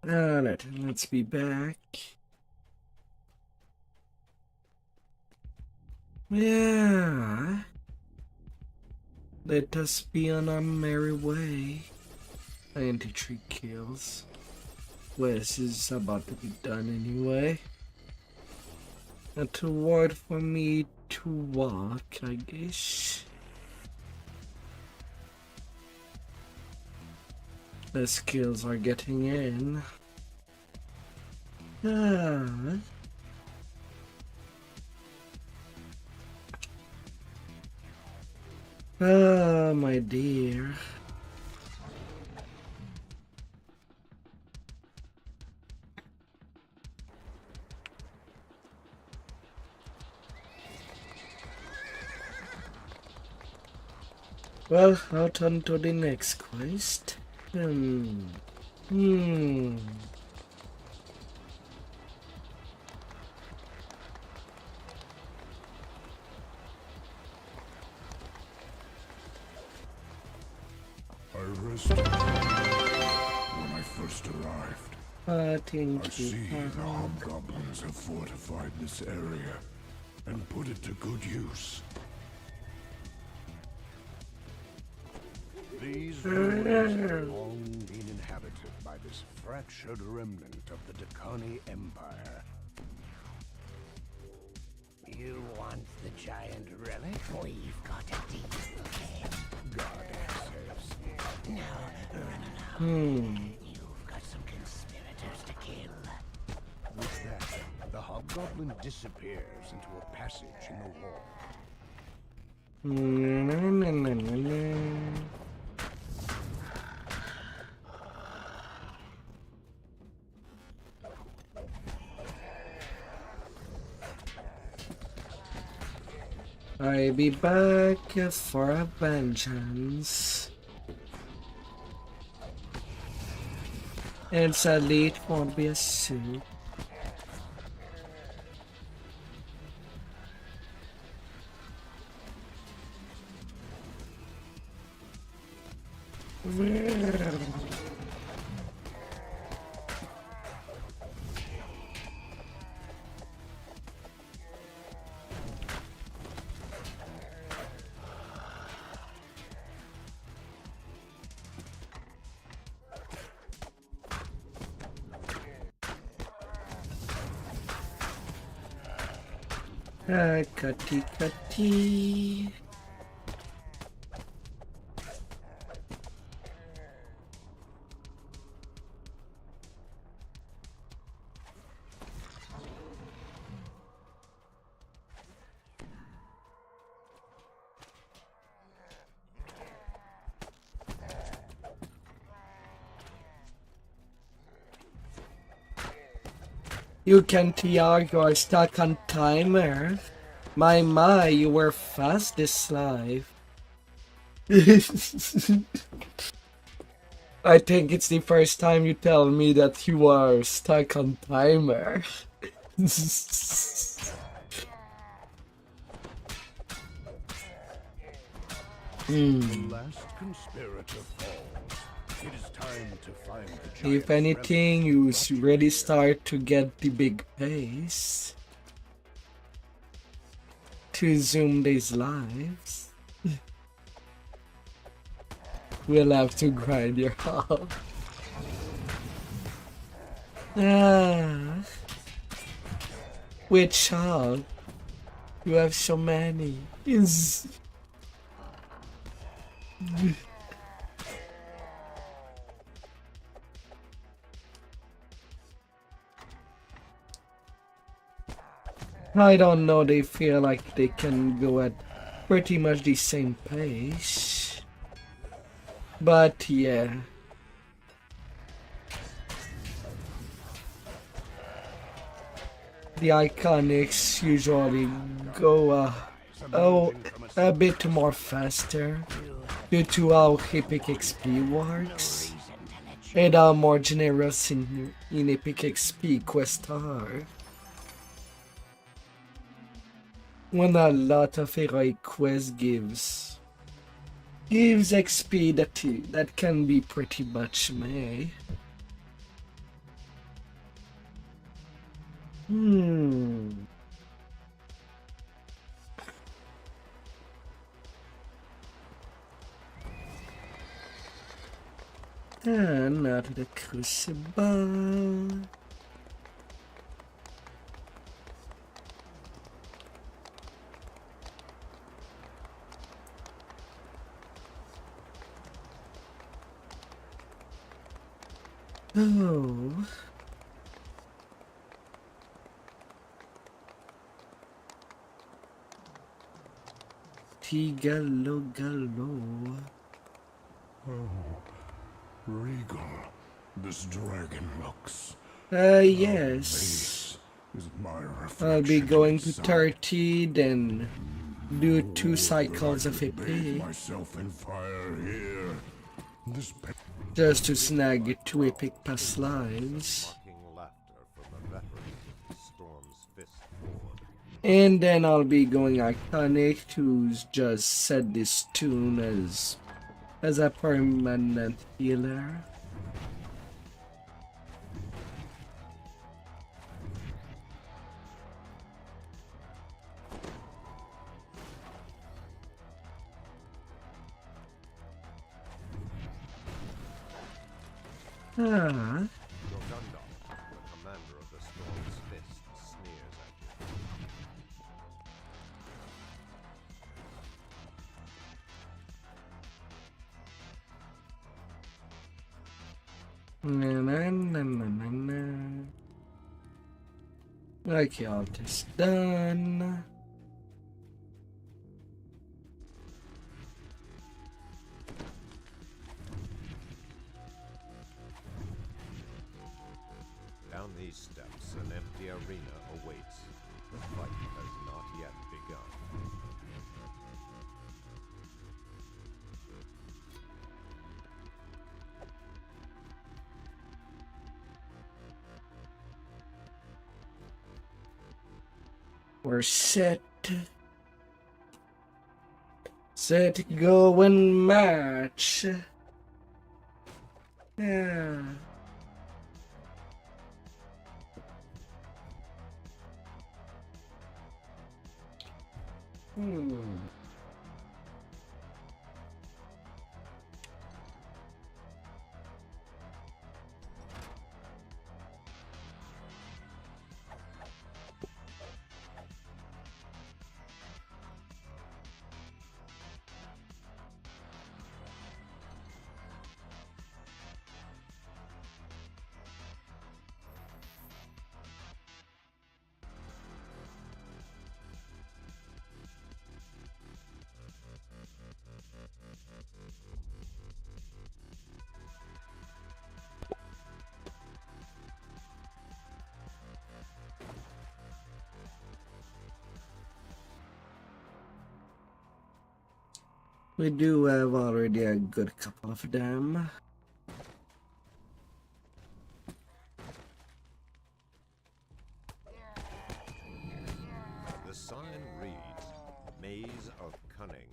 Alright, let's be back. Yeah. Let us be on our merry way. 93 kills. West is about to be done anyway. Not too wide for me to walk, I guess. The skills are getting in. Ah, my dear. Well, out on to the next quest. I rested when I first arrived. I see the hobgoblins have fortified this area and put it to good use. These ruins have long been inhabited by this fractured remnant of the Dakani Empire. You want the giant relic? We've got a deal. God saves. Now, run along. You've got some conspirators to kill. With that, the hobgoblin disappears into a passage in the wall. I'll be back for a vengeance. And sadly, it won't be a suit. Cutty cutty. You can tell you're stuck on timer. My, you were fast this life. I think it's the first time you tell me that you are stuck on timer. The last conspirator falls. It is time to find the giant. If anything, you really start to get the big pace to zoom these lives. We'll have to grind your hog. Which hog? You have so many. I don't know, they feel like they can go at pretty much the same pace. But yeah. The iconics usually go Oh, a bit more faster due to how Epic XP works and how more generous in Epic XP quests are. When a lot of heroic quests gives XP that can be pretty much meh. Not the crucible. Oh. Gallo. Oh, regal. This dragon looks. Yes. Is my I'll be reflection going to inside. 30, then do 2 cycles of Bathe EP myself in fire here. This just to snag 2 epic past lives. Mocking laughter from a veteran storms fist forward. And then I'll be going iconic to just set this tune as a permanent healer. Your Gundam, the commander of the Storm's Fist, sneers at Okay, all this done. Down these steps, an empty arena awaits. The fight has not yet begun. We're set. Set to go and match. Yeah. We do have already a good couple of them. The sign reads, Maze of Cunning.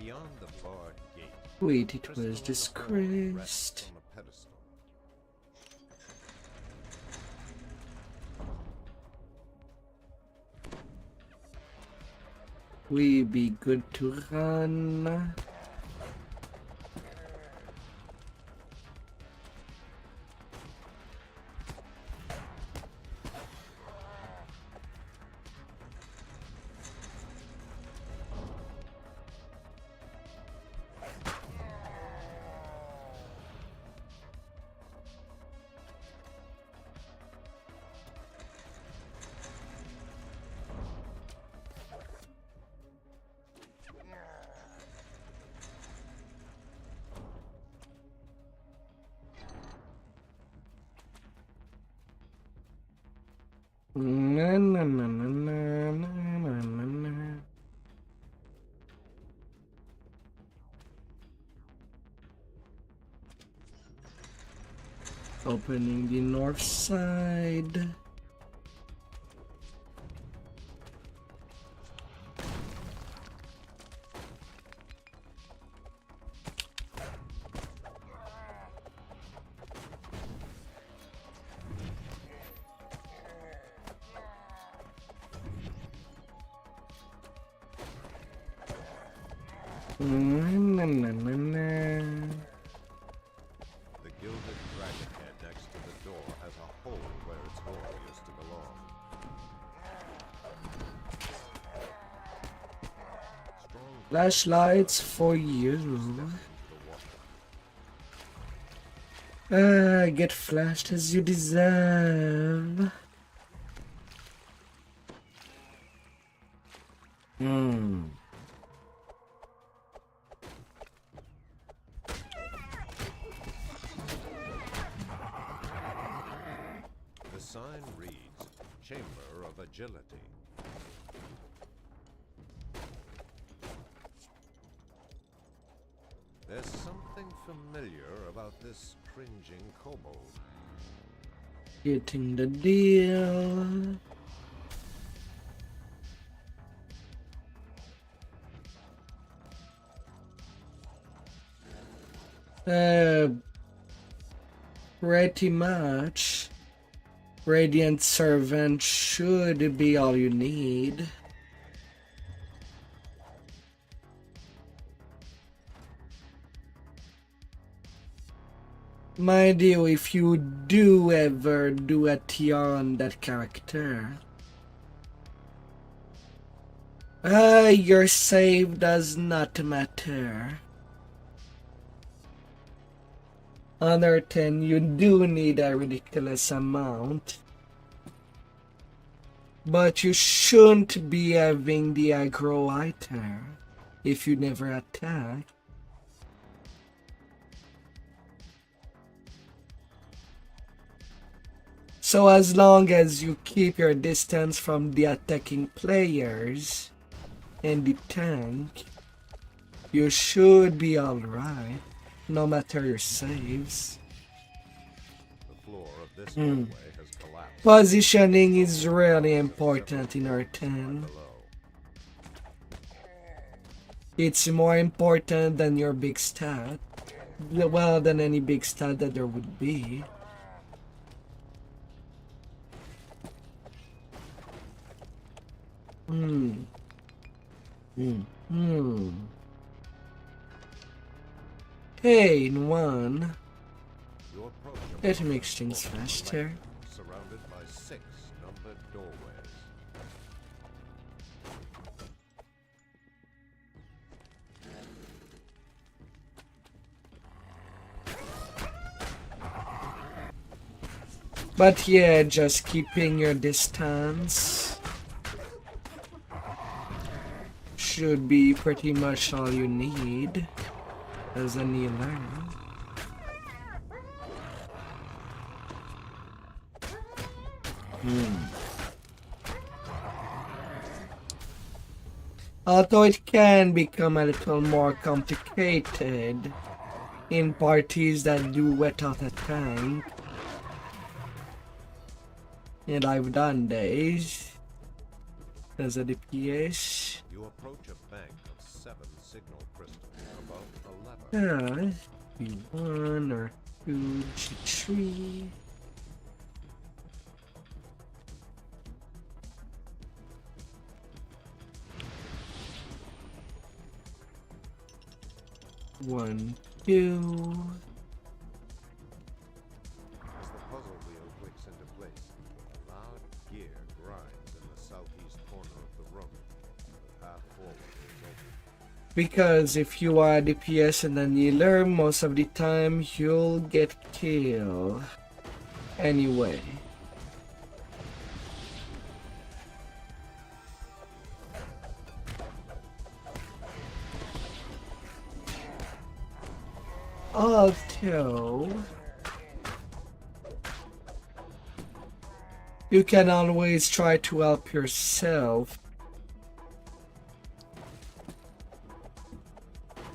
Beyond the barred gate, Wait, it was disgraced. on a pedestal. we be good to run. Na, na, na, na, na, na, na, na. Opening the north side. Na, na, na, na. The gilded dragon head next to the door has a hole where its door used to belong. Flashlights for you. Get flashed as you deserve. The sign reads, Chamber of Agility. There's something familiar about this cringing kobold. Getting the deal. Pretty much. Radiant Servant should be all you need. Mind you, if you do ever do a TR on that character, your save does not matter. Other 10, you do need a ridiculous amount. But you shouldn't be having the aggro item if you never attack. So as long as you keep your distance from the attacking players and the tank, you should be alright, no matter your saves. The floor of this hallway has collapsed. Positioning is really important in R10. It's more important than your big stat. Well, than any big stat that there would be. Hey, in one. It makes things faster. Surrounded by 6 numbered doorways. But yeah, just keeping your distance should be pretty much all you need as a kneeler. Although it can become a little more complicated in parties that do without a tank. And I've done days as a DPS. You approach a bank of 7 signal crystals above 11. G1 or 2, G3. 1, 2. As the puzzle wheel clicks into place, a loud gear grinds in the southeast corner of the room. The path forward is open. Because if you are DPS and a kneeler, most of the time you'll get killed. Anyway. Although you can always try to help yourself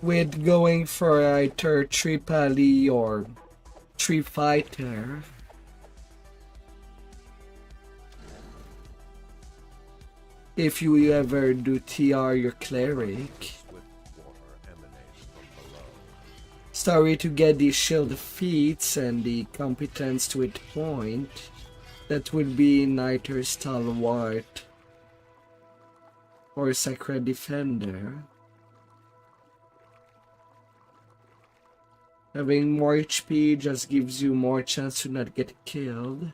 with going for either tree pally or tree fighter. If you ever do TR your cleric. Sorry to get the shield feats and the competence to hit point. That would be neither stalwart or sacred defender. Having more HP just gives you more chance to not get killed.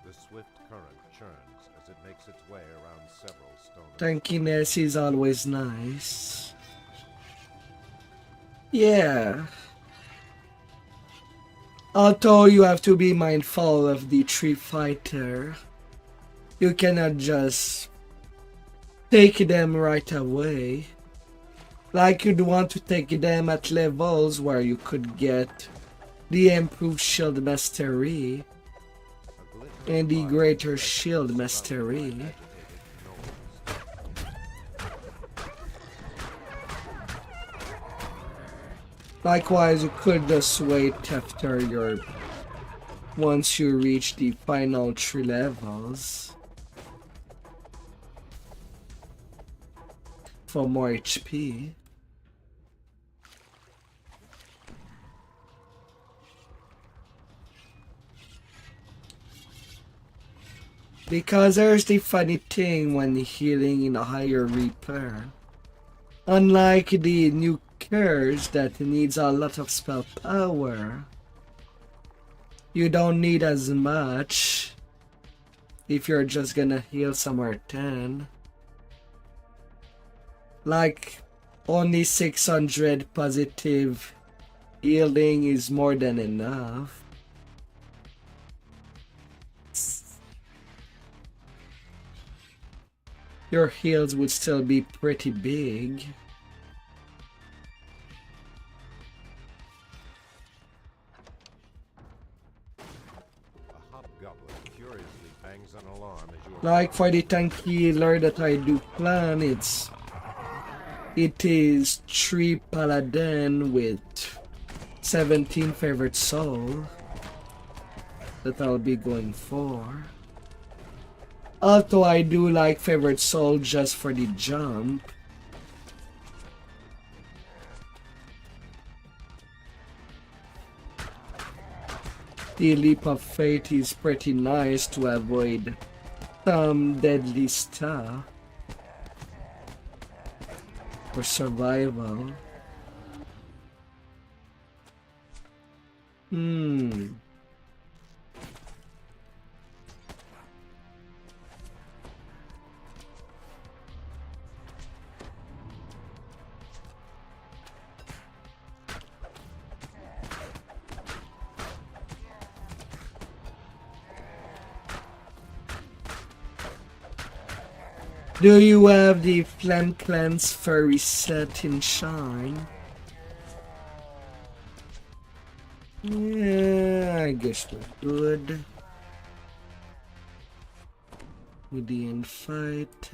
The swift current churns as it makes its way around several stone. Tankiness is always nice. Yeah. Although you have to be mindful of the tree fighter. You cannot just take them right away. Like you'd want to take them at levels where you could get the improved shield mastery and the greater shield mastery. Likewise, you could just wait after once you reach the final 3 levels for more HP. Because there's the funny thing when healing in a higher repair. Unlike the new curse that needs a lot of spell power, you don't need as much if you're just gonna heal somewhere 10. Like only 600 positive healing is more than enough. Your heals would still be pretty big. A hobgoblin curiously bangs an alarm as you Like for the tank healer that I do plan, it is 3 Paladin with 17 favorite soul that I'll be going for. Although I do like favorite soul just for the jump. The leap of faith is pretty nice to avoid some deadly stuff for survival. Do you have the Flame Cleanse furry set in Shine? Yeah, I guess we're good. With the end fight.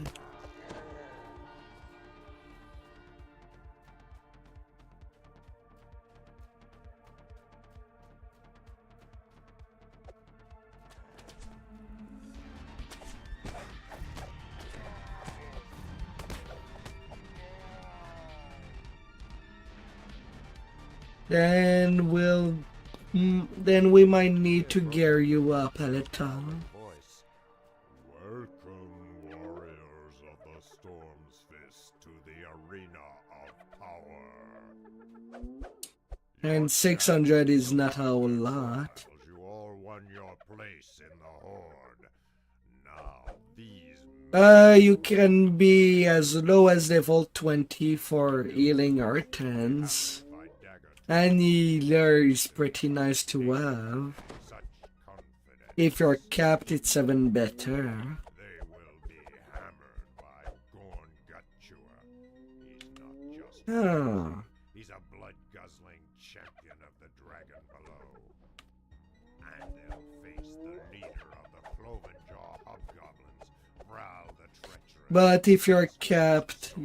Then we'll Then we might need to gear you up a little. Welcome, warriors of the Storm's Fist, to the arena of power. And 600 is not a whole lot. You all won your place in the horde. Now these You can be as low as level 20 for healing Artans. And healer is pretty nice to have. If you're capped, it's even better. they will be hammered by Gorn Gutchewer. He's not just Ah. he's a blood-guzzling champion of the dragon below. And they'll face the leader of the Clovenjaw hobgoblins, Vrow the treacherous. But if you're capped...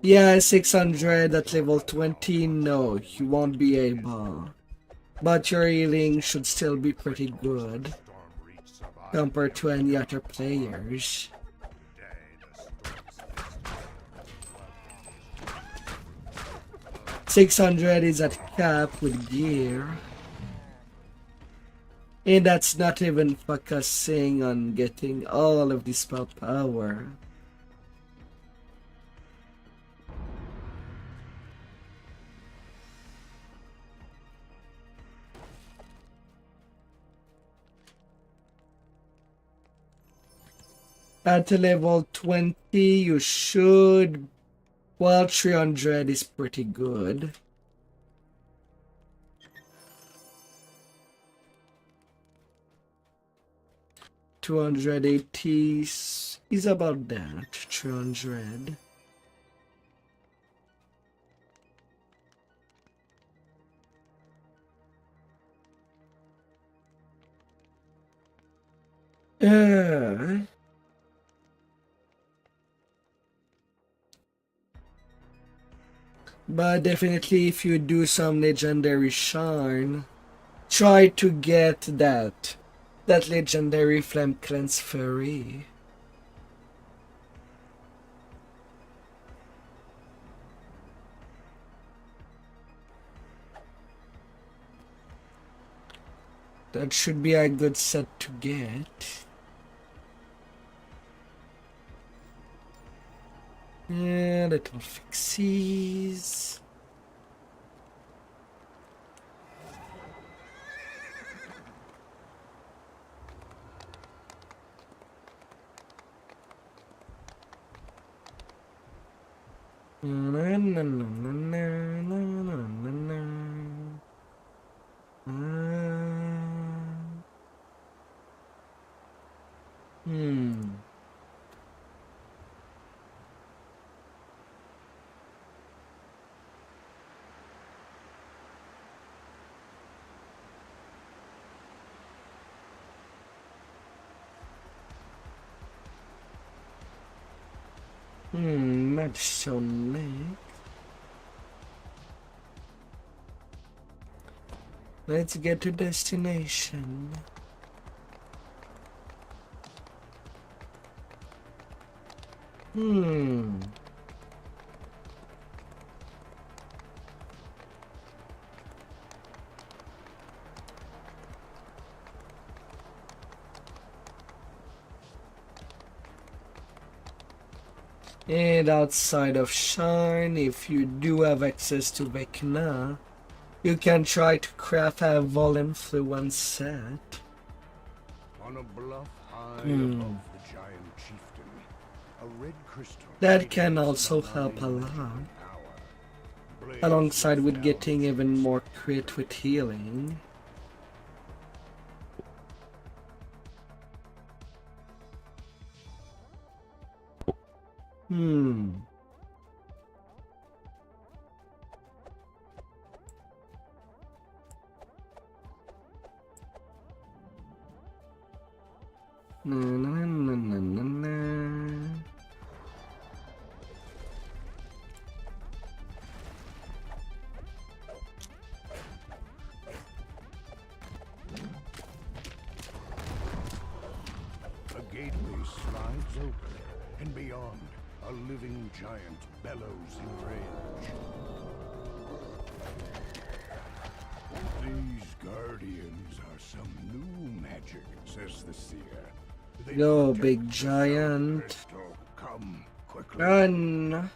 Yeah, 600 at level 20, no, you won't be able. But your healing should still be pretty good compared to any other players. 600 is at cap with gear. And that's not even focusing on getting all of the spell power. At level 20, you should... Well, 300 is pretty good. $280 is about that. 300. But definitely if you do some legendary shine, try to get that legendary Flame Cleanse Fairy. That should be a good set to get. Yeah, little fixies. That's so neat. Let's get to destination. And outside of Shine, if you do have access to Vecna, you can try to craft a Vol Influence set. On a bluff high above the giant chieftain, a red crystal That can also help a lot, alongside with getting even more crit with healing. A gateway slides open, and beyond, a living giant bellows in rage. These guardians are some new magic, says the seer. They Yo, protect big the sun giant. crystal. Come quickly. Run!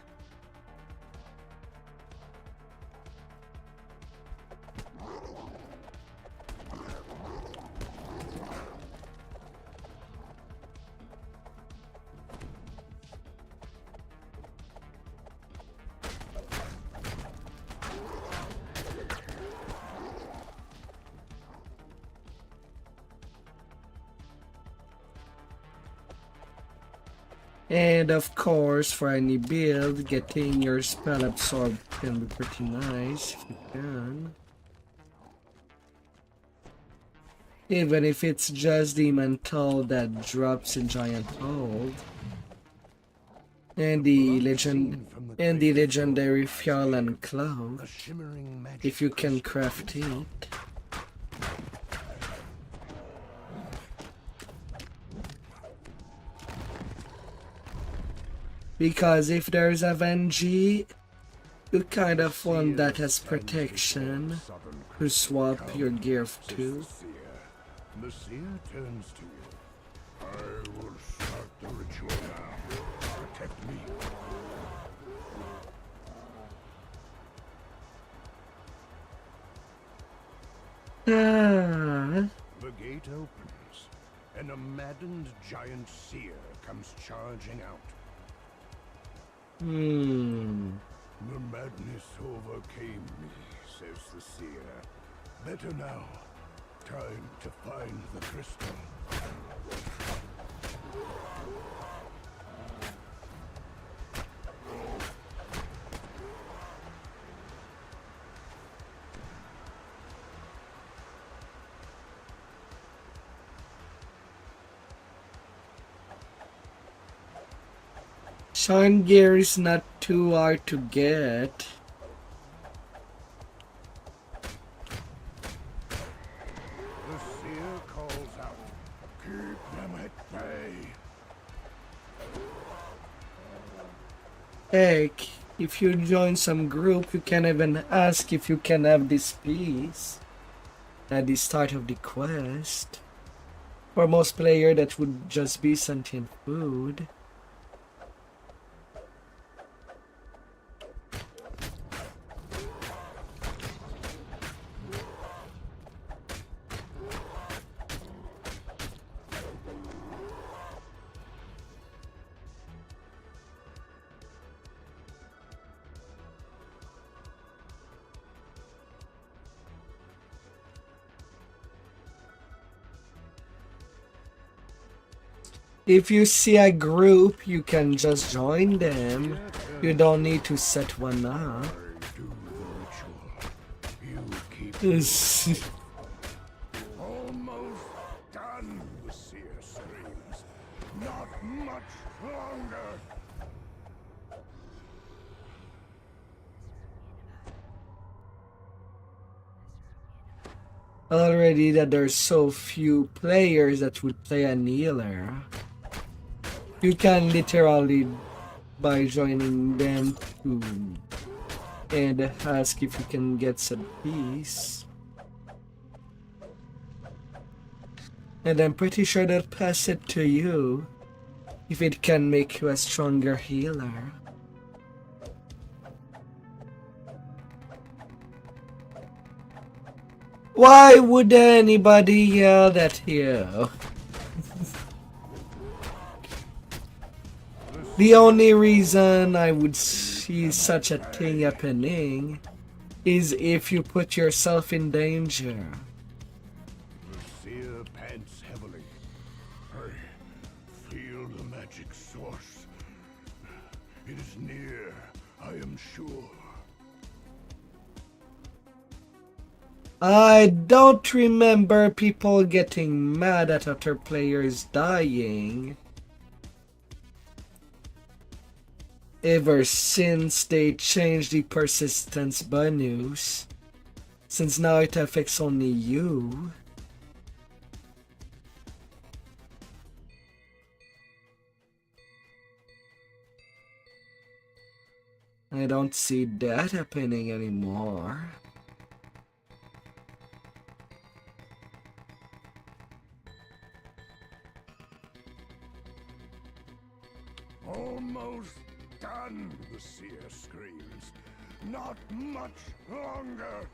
And of course, for any build, getting your spell absorbed can be pretty nice if you can. Even if it's just the mental that drops in giant hold. And the legendary fuel and cloak, if you can craft it. Because if there's a Venji, you kind of want that as protection to swap your gear to. The seer turns to you. I will start the ritual now. Protect me. The gate opens, and a maddened giant seer comes charging out. The madness overcame me, says the seer. Better now. Time to find the crystal. Shine gear is not too hard to get. The seer calls out, keep them at bay. Heck, if you join some group, you can even ask if you can have this piece at the start of the quest. For most players, that would just be sentient food. If you see a group, you can just join them. You don't need to set one up. Almost done, the seer screams. Not much longer. Already that there's so few players that would play a healer. You can literally, by joining them, and ask if you can get some peace. And I'm pretty sure they'll pass it to you if it can make you a stronger healer. Why would anybody yell at you? The only reason I would see such a thing happening is if you put yourself in danger. The seer pants heavily. I feel the magic source. It is near, I am sure. I don't remember people getting mad at other players dying ever since they changed the persistence bonus, since now it affects only you. I don't see that happening anymore. Almost done, the seer screams. Not much longer.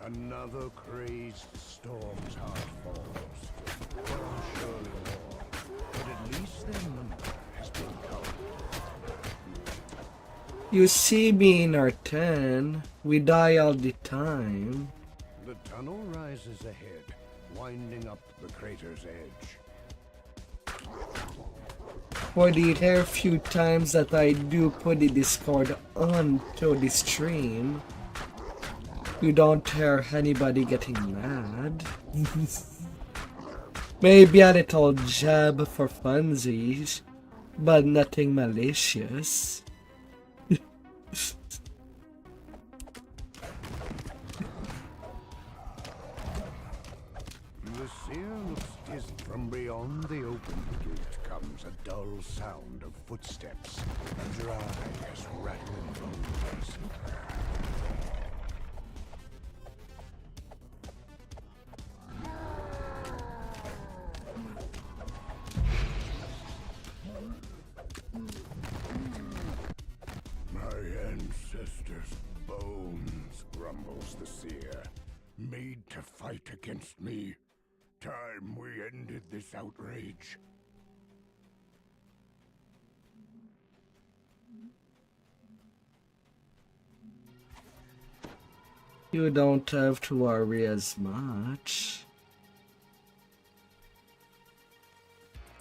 Another crazed storm's heart falls. Surely more, but at least their number has been counted. You see me in our 10. We die all the time. The tunnel rises ahead, winding up the crater's edge. For the rare few times that I do put the Discord on to the stream, you don't hear anybody getting mad. Maybe a little jab for funsies, but nothing malicious. The seer looks distant. From beyond the open gate comes a dull sound of footsteps, dry as rattling bones. My ancestors' bones, grumbles the seer, made to fight against me. Time we ended this outrage. You don't have to worry as much.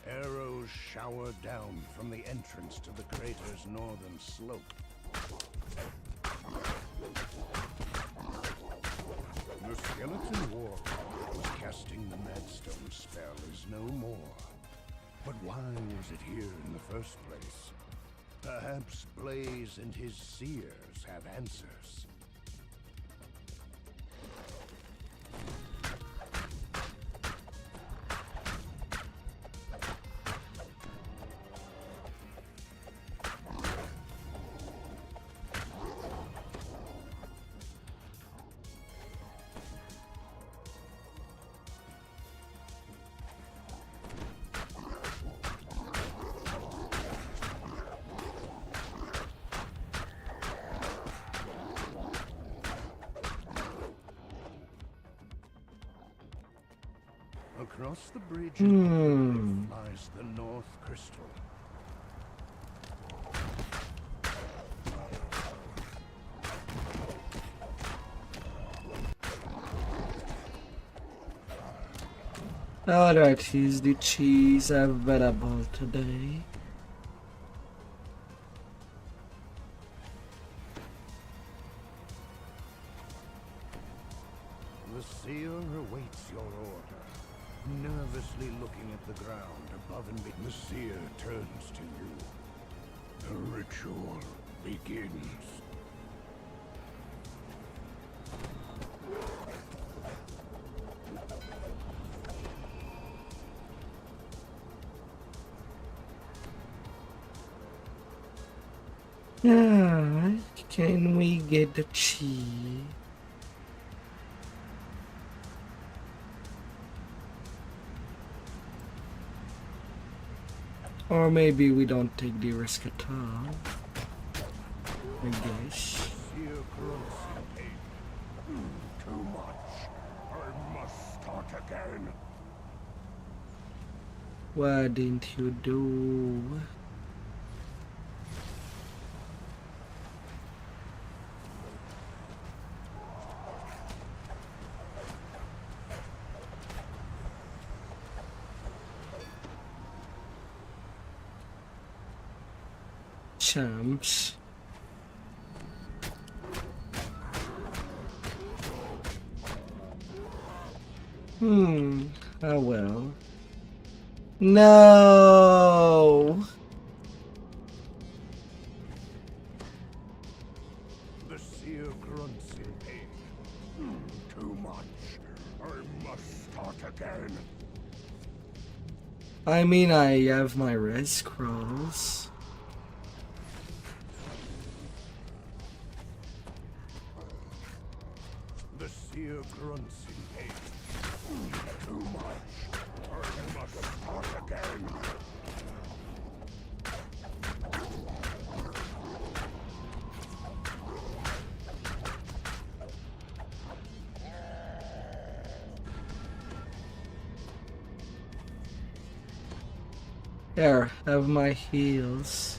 Arrows shower down from the entrance to the crater's northern slope. The skeleton warrior who was casting the Madstone spell is no more. But why was it here in the first place? Perhaps Blaze and his seers have answers. Across the bridge lies the North Crystal. Alright, here's the cheese available today. The seer awaits your order, nervously looking at the ground above and beneath. The seer turns to you. The ritual begins. Can we get the cheese? Or maybe we don't take the risk at all. I guess. Too much. I must start again. What didn't you do? Champs. Oh well. No. The seer grunts in pain. Too much. I must start again. I mean, I have my res scrolls. The seer grunts in pain. Too I must start again. There, have my heals.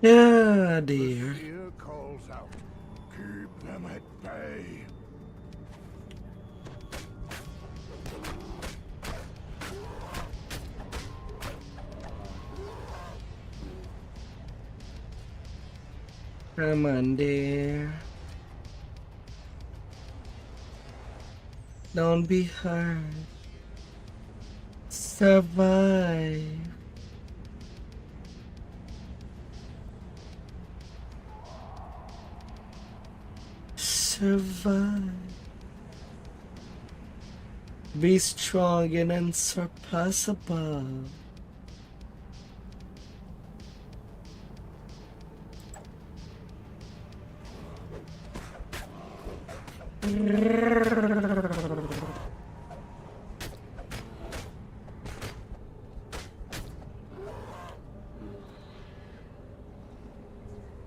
Yeah, dear. The seer calls out. Keep them at bay. Come on, dear. Don't be hurt. Survive. Survive. Be strong and unsurpassable.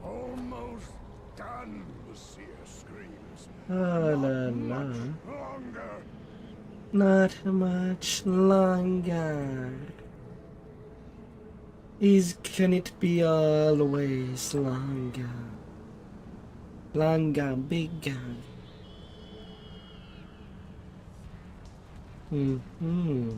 Almost done, the seer screams. Oh, la, la. Longer. Not much longer. Can it be always longer? Longer, bigger. Mm-hmm.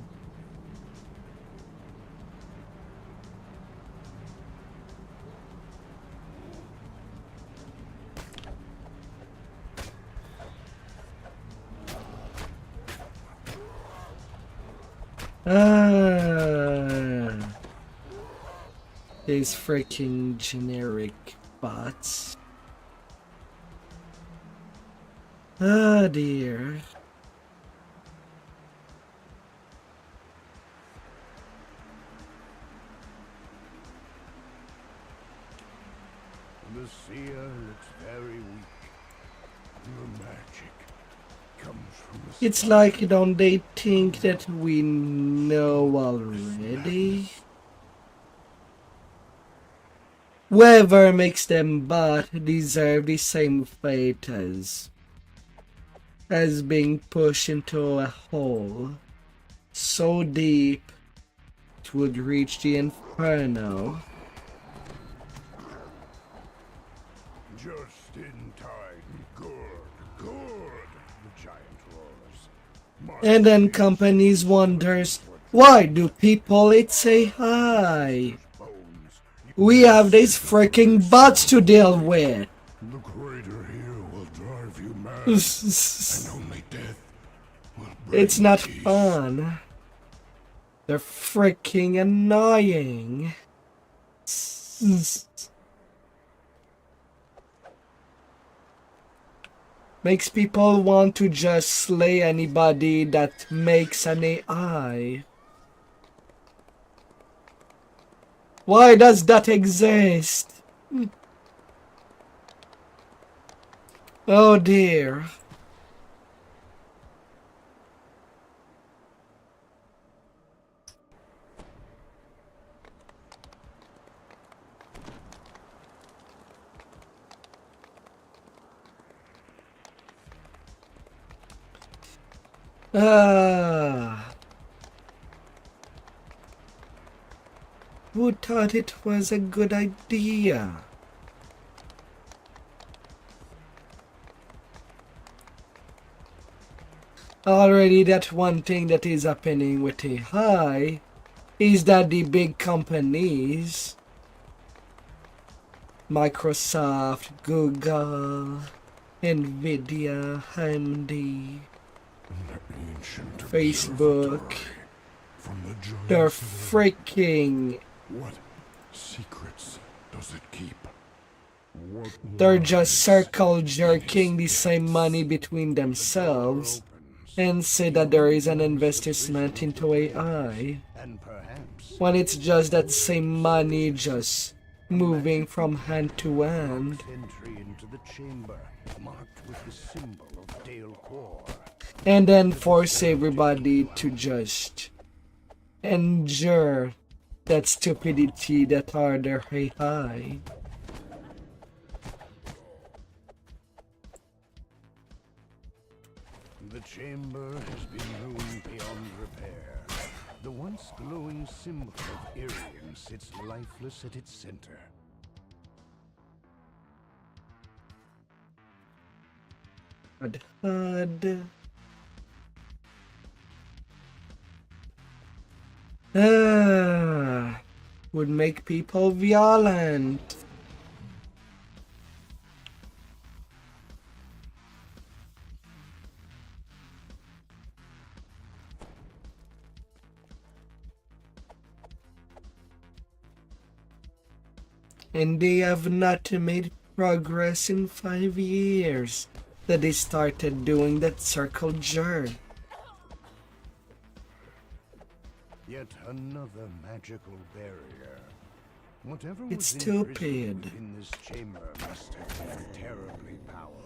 These freaking generic bots. Oh dear. The seer looks very weak. The magic comes from the It's like, don't they think that we know already? Whoever makes them bot deserve the same fate as being pushed into a hole so deep it would reach the inferno. Just in time. Good, good, the giant roars. And then companies wonders, why do people say hi? We have these freaking bots to deal with. The crater here will drive you mad, and only death will bring It's not peace. fun. They're freaking annoying. Makes people want to just slay anybody that makes an AI. Why does that exist? Oh dear. Who thought it was a good idea? Already that one thing that is happening with AI is that the big companies Microsoft, Google, Nvidia, AMD, Facebook. They're freaking. What secrets does it keep? They're just circle jerking the same money between themselves and say that there is an investment into AI, when it's just that same money just moving from hand to hand. And then force everybody to just endure that stupidity that are their AI. The chamber has been ruined beyond repair. The once glowing symbol of Irian sits lifeless at its center. Would make people violent. And they have not made progress in 5 years that they started doing that circle jerk. Yet another magical barrier. Whatever It's was stupid. in this chamber must have been terribly powerful.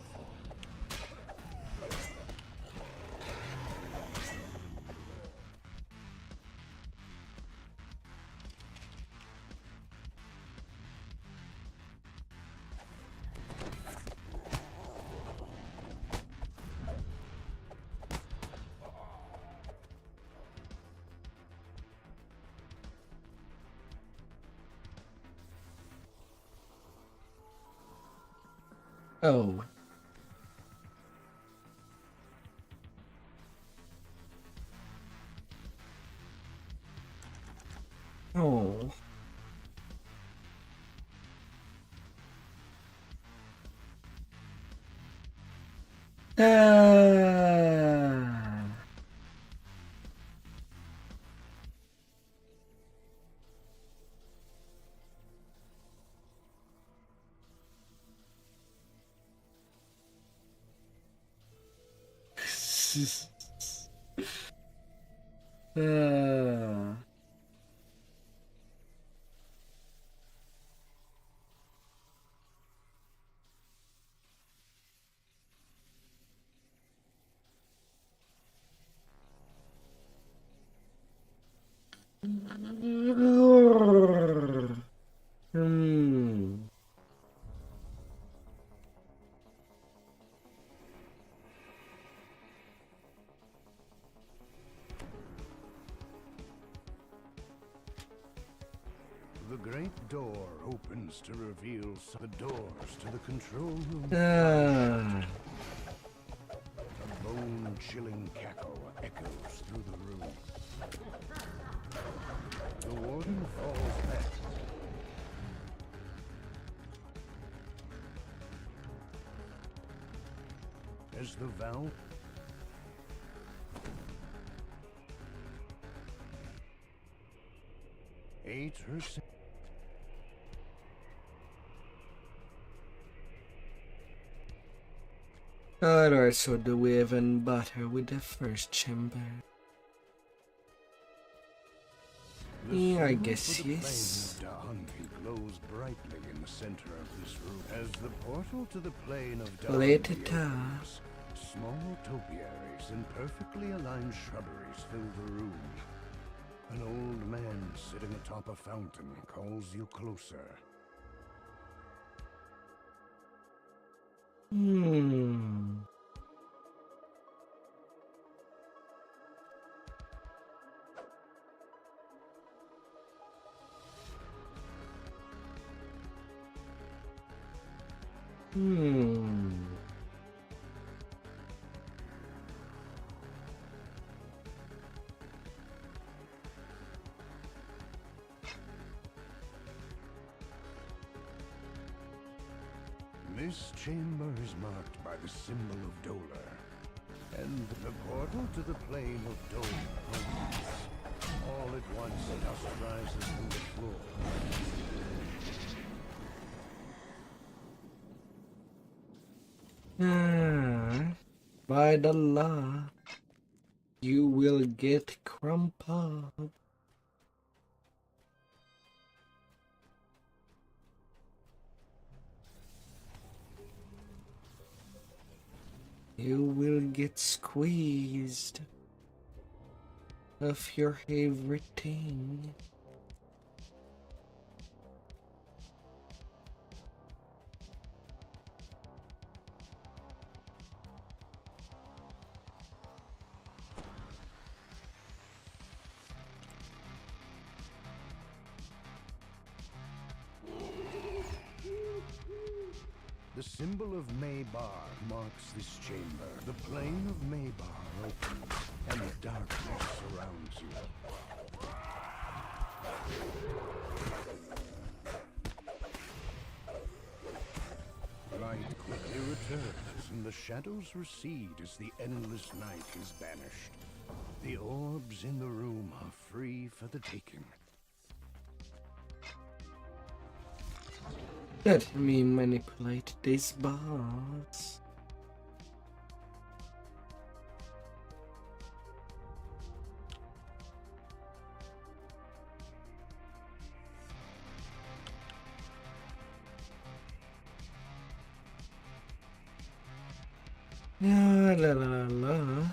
Oh. Oh. The great door opens to reveal the doors to the control room. A bone-chilling cackle echoes through the room. The warden falls back. As the valve ate herself. Alright, so do we even bother with the first chamber? Yeah, I guess yes. Glows brightly in the center of this room. As the portal to the plane of Later. small topiaries and perfectly aligned shrubberies fill the room. An old man sitting atop a fountain calls you closer. This chamber is marked by the symbol of Dolar, and the portal to the plane of Dolar opens. All at once, dust rises from the floor. By the law, you will get crumpled. You will get squeezed of your everything. The symbol of Maybar marks this chamber. The plane of Maybar opens, and the darkness surrounds you. Light quickly returns, and the shadows recede as the endless night is banished. The orbs in the room are free for the taking. Let me manipulate this boss. La la la la.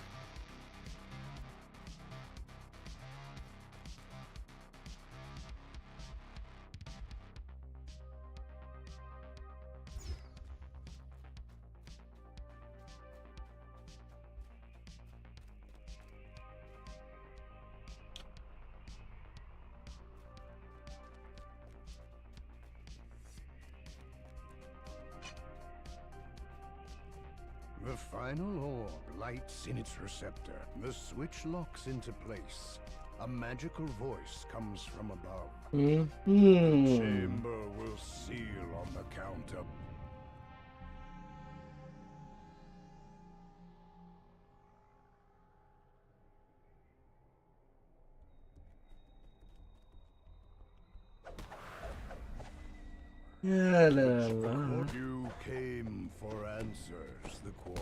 The final orb lights in its receptor. The switch locks into place. A magical voice comes from above. The chamber will seal on the count of... La la la. You came for answers, the quarry.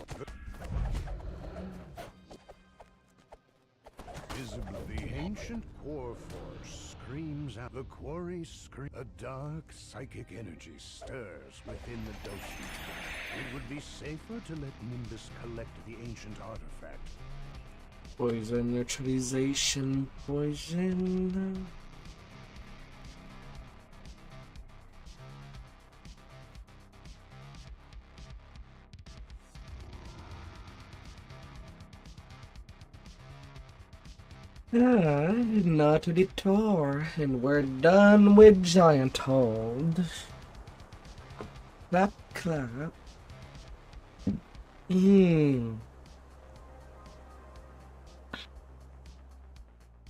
Visibly, the ancient core force screams out. The quarry screams. A dark psychic energy stirs within the docent. It would be safer to let Nimbus collect the ancient artifact. Poison neutralization. Poison. Not to detour, and we're done with Giant Hold. Clap, clap.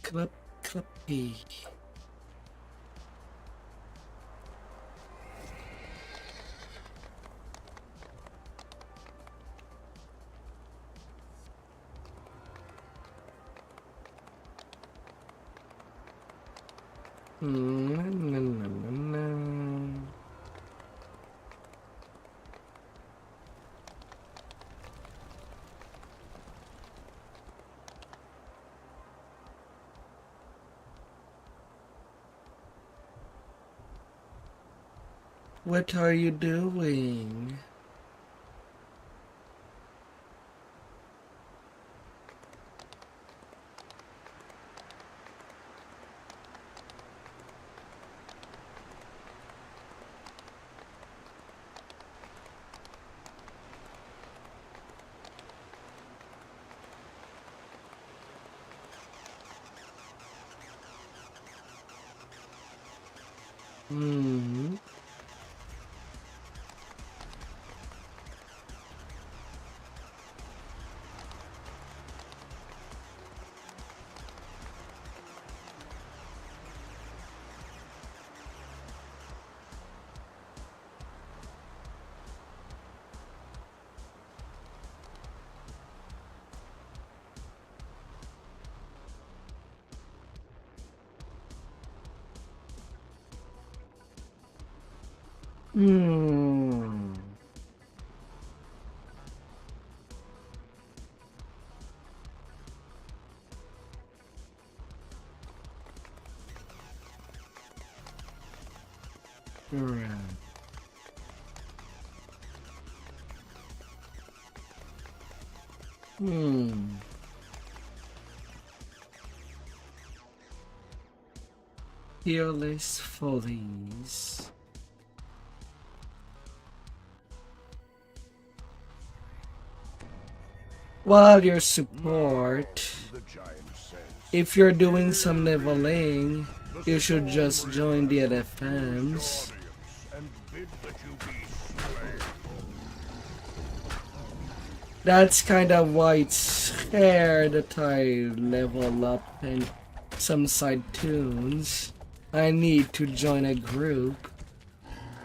Clap, clappy. What are you doing? Hmm. Right. Hmm. Fearless Follies. While your support, if you're doing some leveling, you should just join the LFMs. That's kind of why it's rare that I level up and some side tunes. I need to join a group,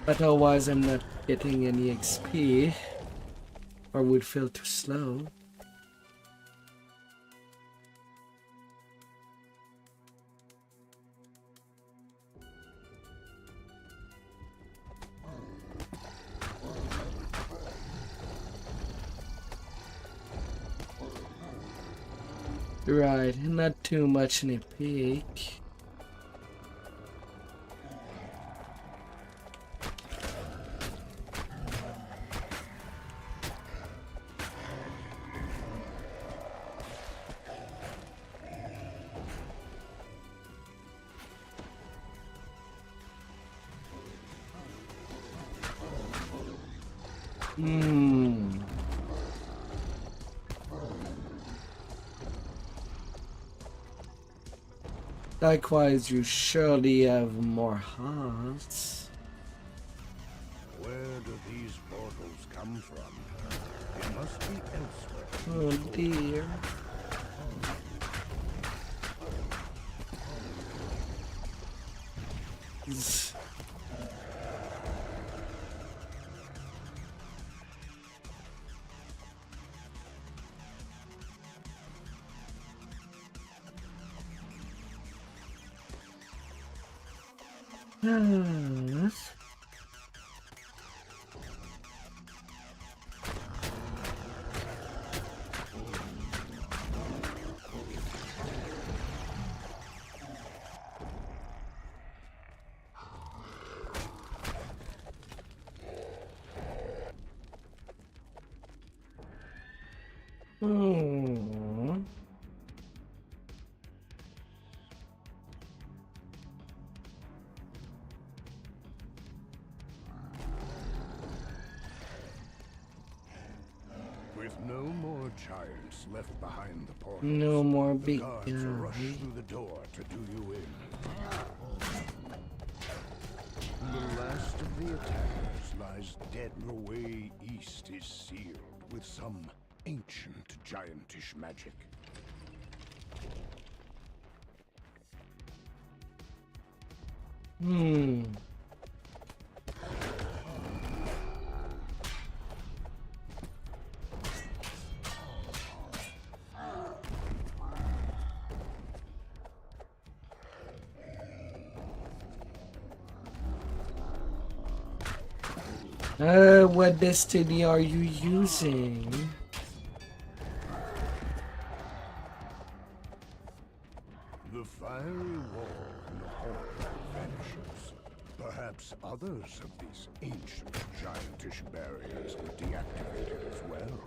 otherwise I'm not getting any XP or would feel too slow. Right, not too much in a peak. Likewise, you surely have more hearts. Where do these portals come from? It must be elsewhere. Oh dear. With no more giants left behind the portals, No more the big guards will rush guys. through the door to do you in. The last of the attackers lies dead. The way east is sealed with some ancient giantish magic. What destiny are you using? The fiery wall in the hall vanishes. Perhaps others of these ancient giantish barriers were deactivated as well.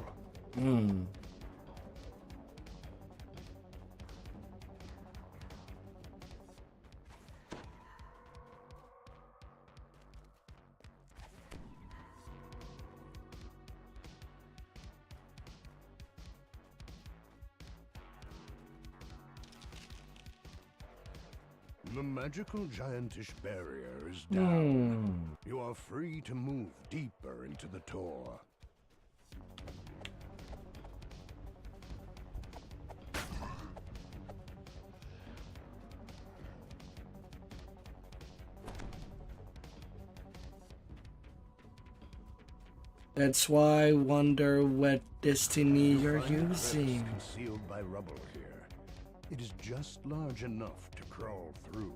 The magical giantish barrier is down. You are free to move deeper into the Tor. That's why I wonder what destiny you're using. Concealed by rubble here. It is just large enough to crawl through.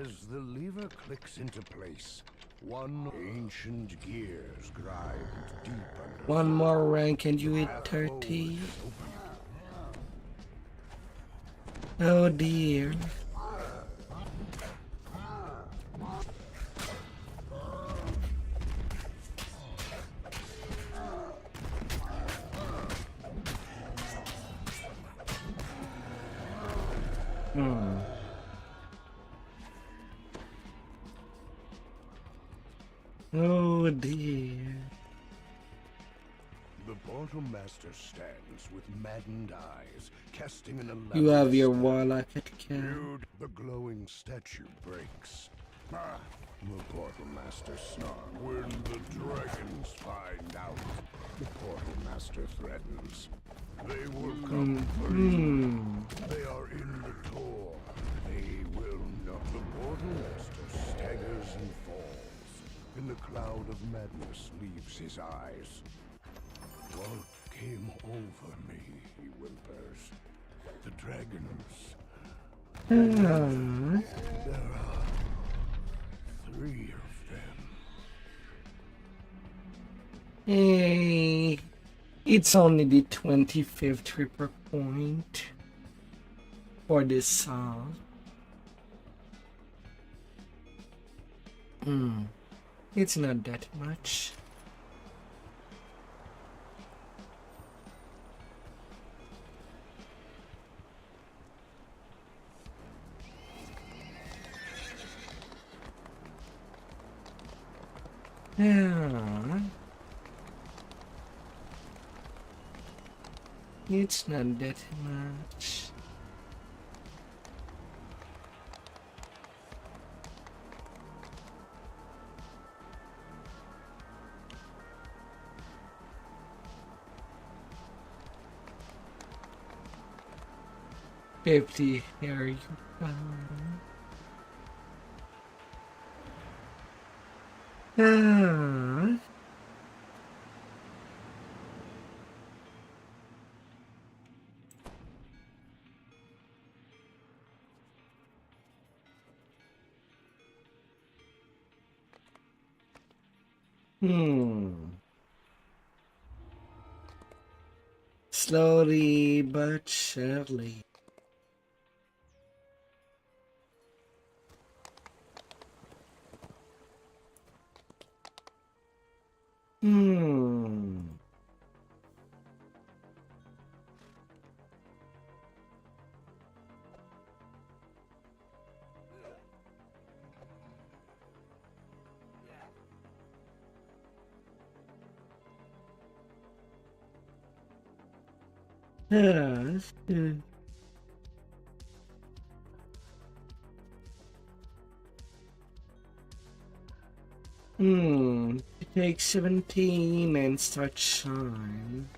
As the lever clicks into place, one ancient gears grind deep under. One more rank and you hit 30. Oh dear. Oh dear. The Portal Master stands with maddened eyes, casting an elaborate You have your spell. warlock at camp. The glowing statue breaks. The Portal Master snarls. When the dragons find out, the Portal Master threatens. They will come for you. They are in the door. They will not. The Portal Master staggers and falls. In the cloud of madness leaves his eyes. What came over me, he whimpers. The dragons. There are 3 of them. Hey, it's only the 25th report point for this song. It's not that much. Yeah. It's not that much. Here you go. Ah. Slowly but surely. Yes. Take 17 and start shine.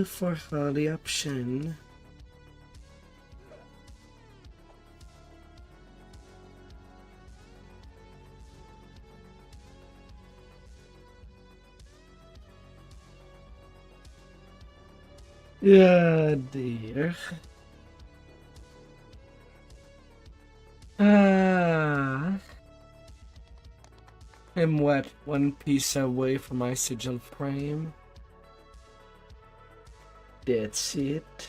For the option. Yeah, dear. I'm what, 1 piece away from my sigil frame. That's it.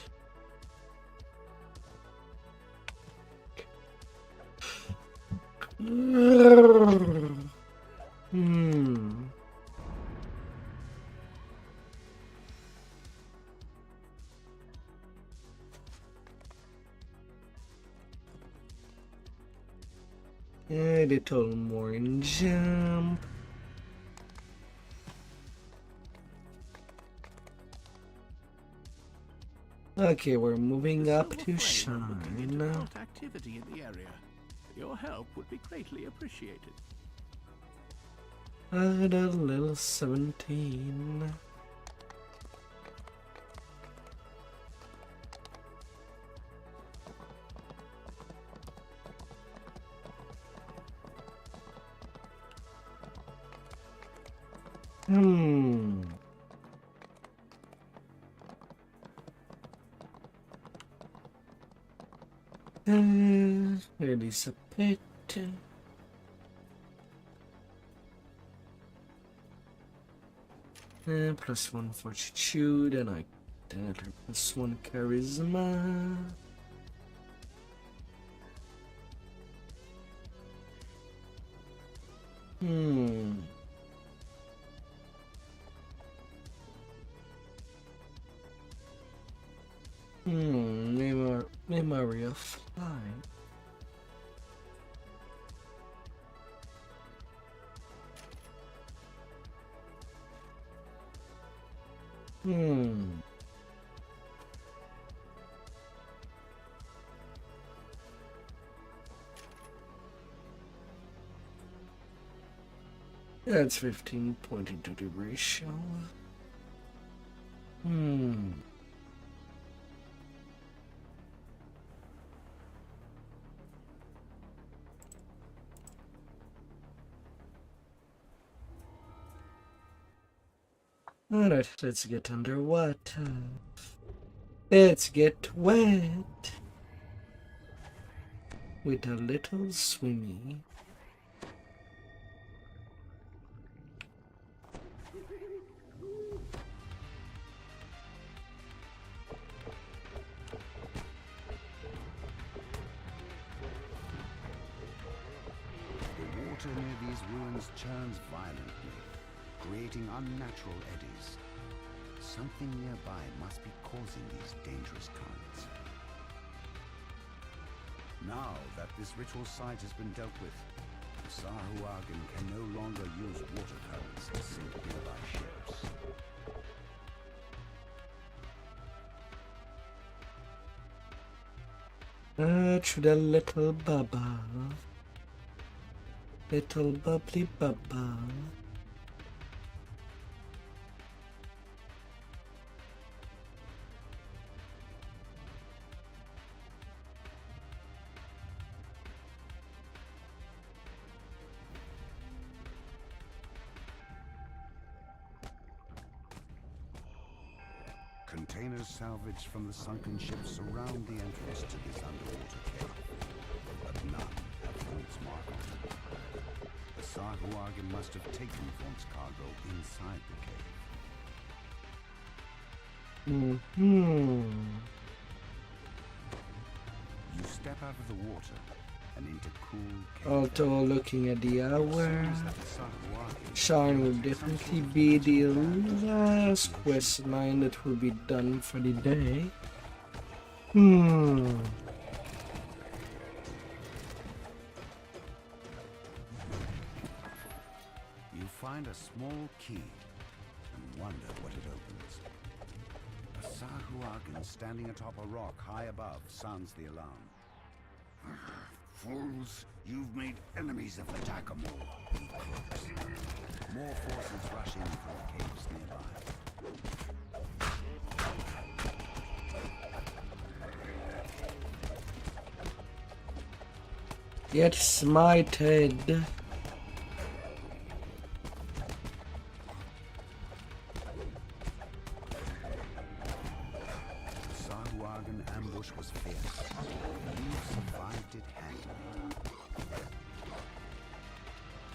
A little more in jump. Okay, we're moving up to shine. Activity in the area. Your help would be greatly appreciated. A little 17. Release a pet. +1 fortitude, and I did +1 charisma. Memory of flight. That's 15 point into the ratio. Alright, let's get underwater. Let's get wet. With a little swimmy. The water near these ruins churns violently, creating unnatural eddies. Something nearby must be causing these dangerous currents. Now that this ritual site has been dealt with, the Sahuagin can no longer use water currents to sink nearby ships. To the little bubba. Little bubbly bubba. Containers salvaged from the sunken ships surround the entrance to this underwater cave, but none have Thorn's mark on them. The Sahuagin must have taken Thorn's cargo inside the cave. You step out of the water and into cool cave. Although looking at the hour, Sean will definitely be the last quest line that will be done for the day. You find a small key and wonder what it opens. A Sahuagin standing atop a rock high above sounds the alarm. Fools, you've made enemies of the Takamor. More forces rush in from the caves nearby. Get smited.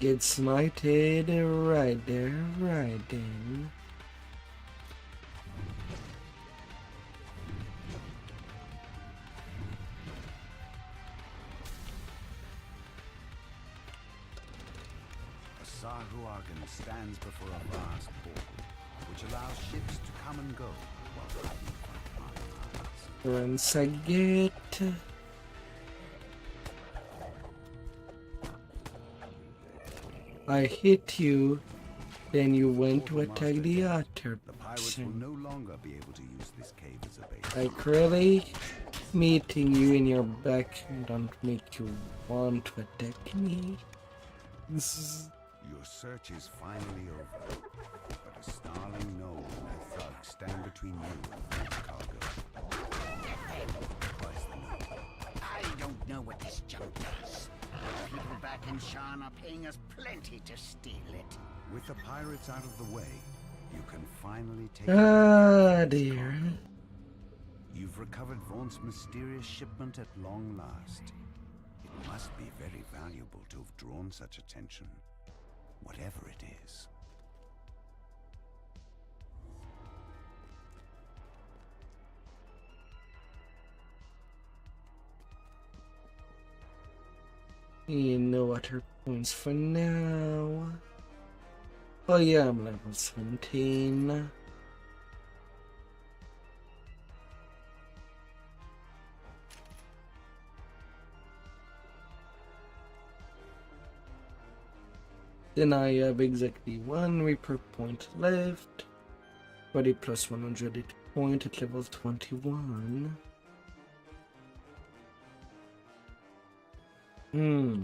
Get smited right there, right then. A Sahuagin stands before a vast portal, which allows ships to come and go while hiding from eyes. Once I get... I hit you, then you went to attack the other The pirates will no longer be able to use this cave as a base. Like really? Meeting you in your back don't make you want to attack me? Your search is finally over, but a snarling gnome and a thug stand between you and the cargo. Twice the gnome. I don't know what this junk does. The people back in Shan are paying us plenty to steal it. With the pirates out of the way, you can finally take... Ah, dear. You've recovered Vaughn's mysterious shipment at long last. It must be very valuable to have drawn such attention, whatever it is. You know what her points for now. Oh yeah, I'm level 17. Then I have exactly 1 Reaper point left. 40 plus 100 hit point at level 21. Oh.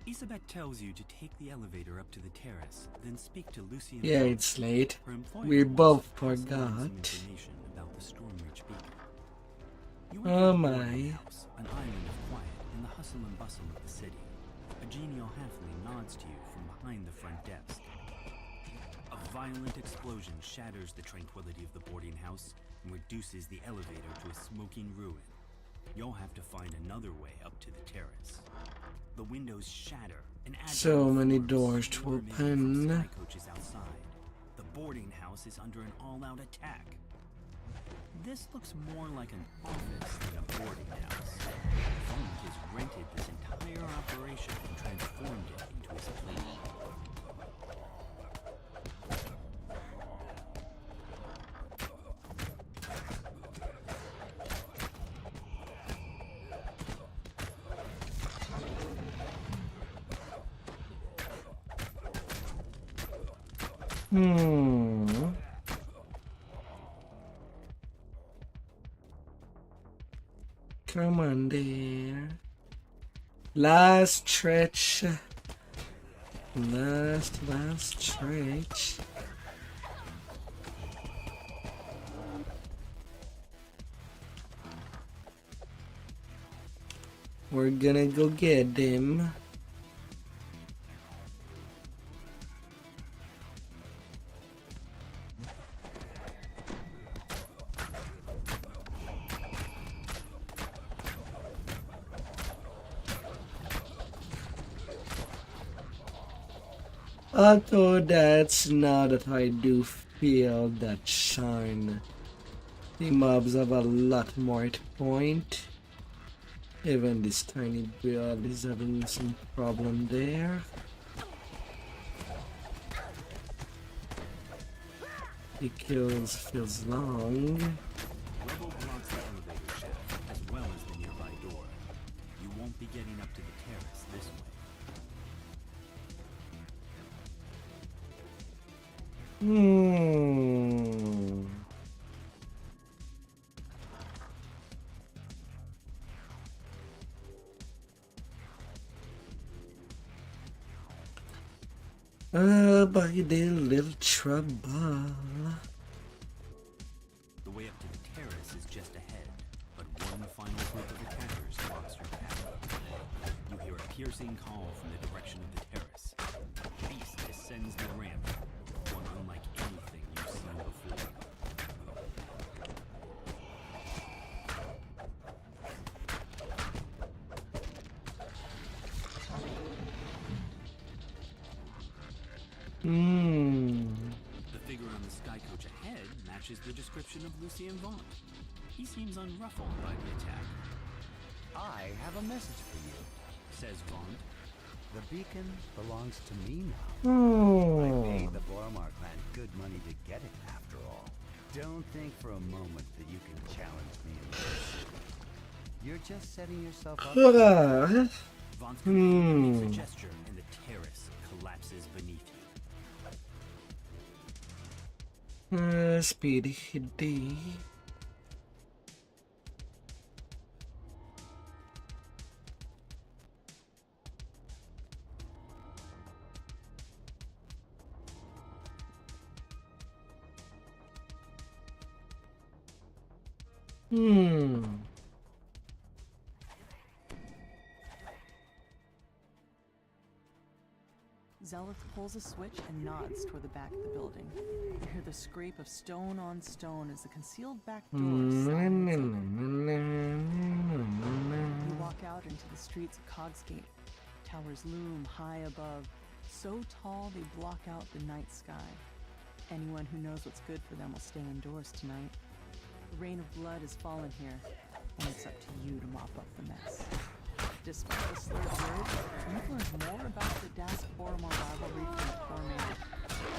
Isabet tells you to take the elevator up to the terrace, then speak to Lucy. Yeah, it's late. We both forgot. About the Stormreach beacon. Oh my. House, an island of quiet in the hustle and bustle of the city. A genial halfling nods to you from behind the front desk. A violent explosion shatters the tranquility of the boarding house and reduces the elevator to a smoking ruin. You'll have to find another way up to the terrace. The windows shatter and so many doors to open. Sky coaches outside. The boarding house is under an all-out attack. This looks more like an office than a boarding house. Funk has rented this entire operation and transformed it into his plane. Come on there. Last stretch. Last stretch. We're gonna go get them. Although that's now that I do feel that shine. The mobs have a lot more hit point. Even this tiny build is having some problem there. The kills feels long. Rebel blocks the elevator shaft as well as the nearby door. You won't be getting up to the terrace this way. By the little trouble. The way up to the terrace is just ahead, but one final group of attackers blocks your path. You hear a piercing call from the direction of the terrace. Beast descends the ramp, one unlike anything you've seen before. The figure on the sky coach ahead matches the description of Lucien Vaughn. He seems unruffled by the attack. I have a message for you, says Vaughn. The beacon belongs to me now. I paid the Bormar clan good money to get it, after all. Don't think for a moment that you can challenge me in this. You're just setting yourself up. Vaughn's makes a gesture and the terrace collapses beneath you. Speedy hiddy. Zealot pulls a switch and nods toward the back of the building. You hear the scrape of stone on stone as the concealed back door slams open. You walk out into the streets of Cogsgate. Towers loom high above, so tall they block out the night sky. Anyone who knows what's good for them will stay indoors tonight. The rain of blood has fallen here, and it's up to you to mop up the mess. Despite the slurred words, you've learned more about the Dask-Boromar rivalry from the core man.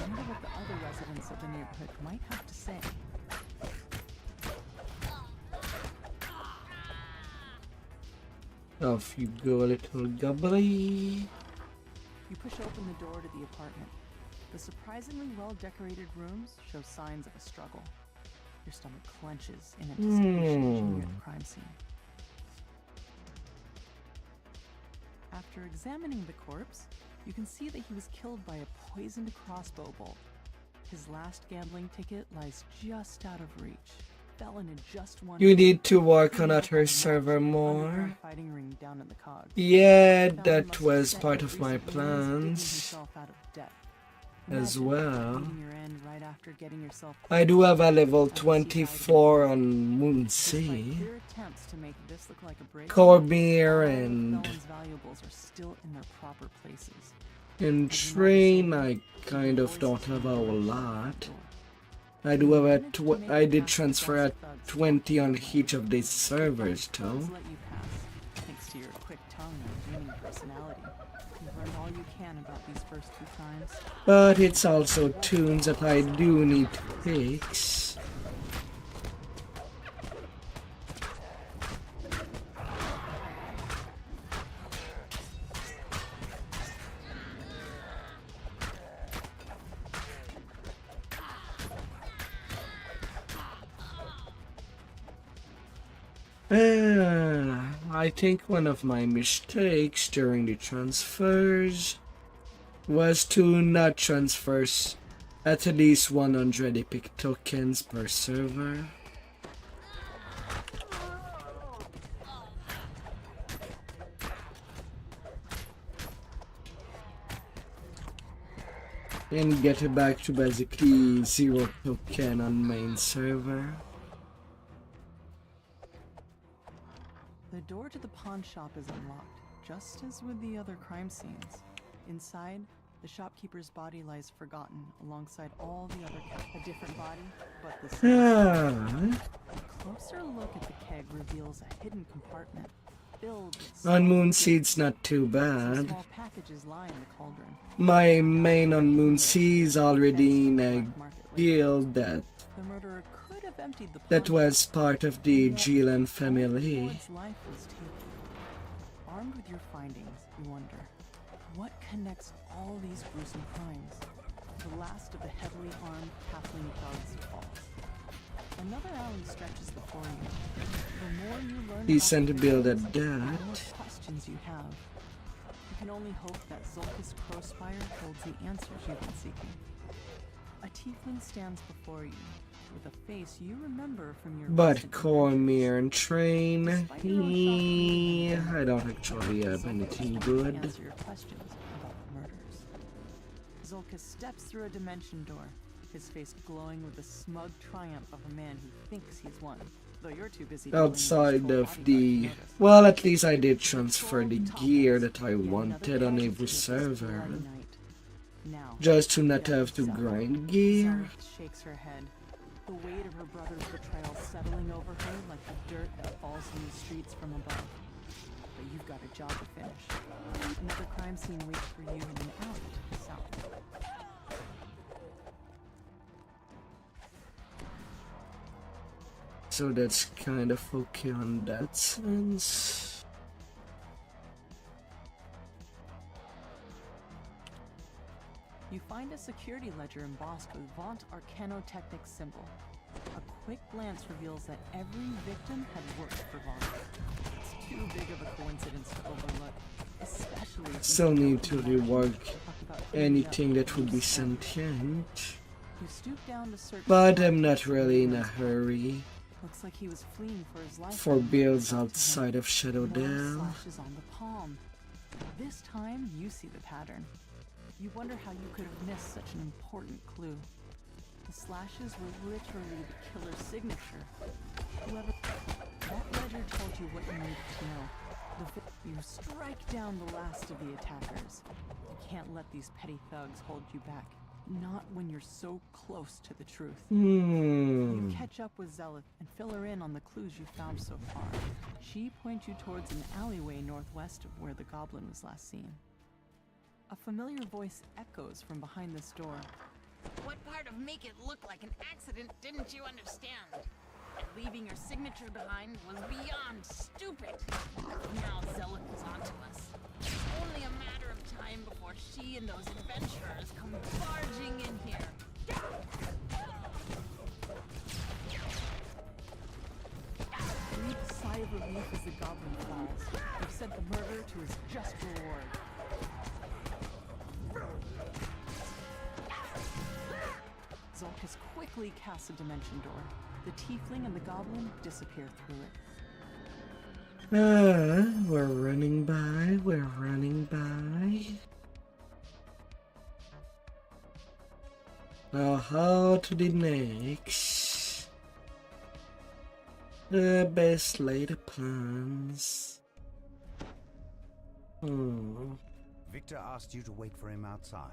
Wonder what the other residents of the neighborhood might have to say. Off you go, little gubbly. You push open the door to the apartment. The surprisingly well-decorated rooms show signs of a struggle. Your stomach clenches in anticipation as you near the crime scene. After examining the corpse, you can see that he was killed by a poisoned crossbow bolt. His last gambling ticket lies just out of reach. Fell into just one. You need to work on her server more. Fighting ring down in the cogs. Yeah, that was part of my plans as well. I do have a level 24 on Moonsea. Cormier and in Train I kind of don't have a whole lot. I do have I did transfer at 20 on each of these servers too. Thanks to your quick tongue and beaming personality. You've learned all you can about these first two crimes. But it's also tunes that I do need to fix. I think one of my mistakes during the transfers was to not transfer at least 100 epic tokens per server. And get it back to basically 0 token on main server. The door to the pawn shop is unlocked, just as with the other crime scenes. Inside, the shopkeeper's body lies forgotten alongside all the other a different body, but the same. A closer look at the keg reveals a hidden compartment filled with on Moonsea it's not too bad. small packages lie in the cauldron. My main on Moonsea is already in a guild The murderer could have emptied the that was part of the Gilan family. Its life was taken. Armed with your findings, you wonder, what connects all these gruesome crimes? The last of the heavily armed halfling thugs falls. Another alley stretches before you. The more you learn Decent about build the at the that. more questions you have. You can only hope that Zulka's Crowspire holds the answers you've been seeking. A tiefling stands before you, with a face you remember from your But Cormier and Train, I don't actually have anything good. Answer your questions about the murders. Zulka steps through a dimension door, his face glowing with the smug triumph of a man who thinks he's won. Though you're too busy Outside of the... Well, at least I did transfer the gear that I wanted on every server. Just to not have to grind gear. Shakes her head. The weight of her brother's betrayal settling over her like the dirt that falls from the streets from above. But you've got a job to finish. Another crime scene waits for you in an alley to the south. So that's kind of okay on that sense. You find a security ledger embossed with Vaunt Arcanotechnic symbol. A quick glance reveals that every victim had worked for Vaunt. It's too big of a coincidence to overlook, especially if Still need to rework anything that would be sentient. you stoop down to search. But I'm not really in a hurry. Looks like he was fleeing for his life. For builds outside of Shadow More Dell. slashes on the palm. This time, you see the pattern. You wonder how you could have missed such an important clue. The slashes were literally the killer's signature. Whoever... That ledger told you what you needed to know. You strike down the last of the attackers. You can't let these petty thugs hold you back. Not when you're so close to the truth. You catch up with Zelith and fill her in on the clues you found so far. She points you towards an alleyway northwest of where the goblin was last seen. A familiar voice echoes from behind this door. What part of make it look like an accident didn't you understand? And leaving your signature behind was beyond stupid. Now Zelith is onto us. It's only a matter of time before she and those adventurers come barging in here. Breathe a sigh of relief as the goblin falls. You've sent the murderer to his just reward. Zulkus quickly casts a dimension door. The tiefling and the goblin disappear through it. We're running by, we're running by. Now how to the next? The best laid plans. Victor asked you to wait for him outside.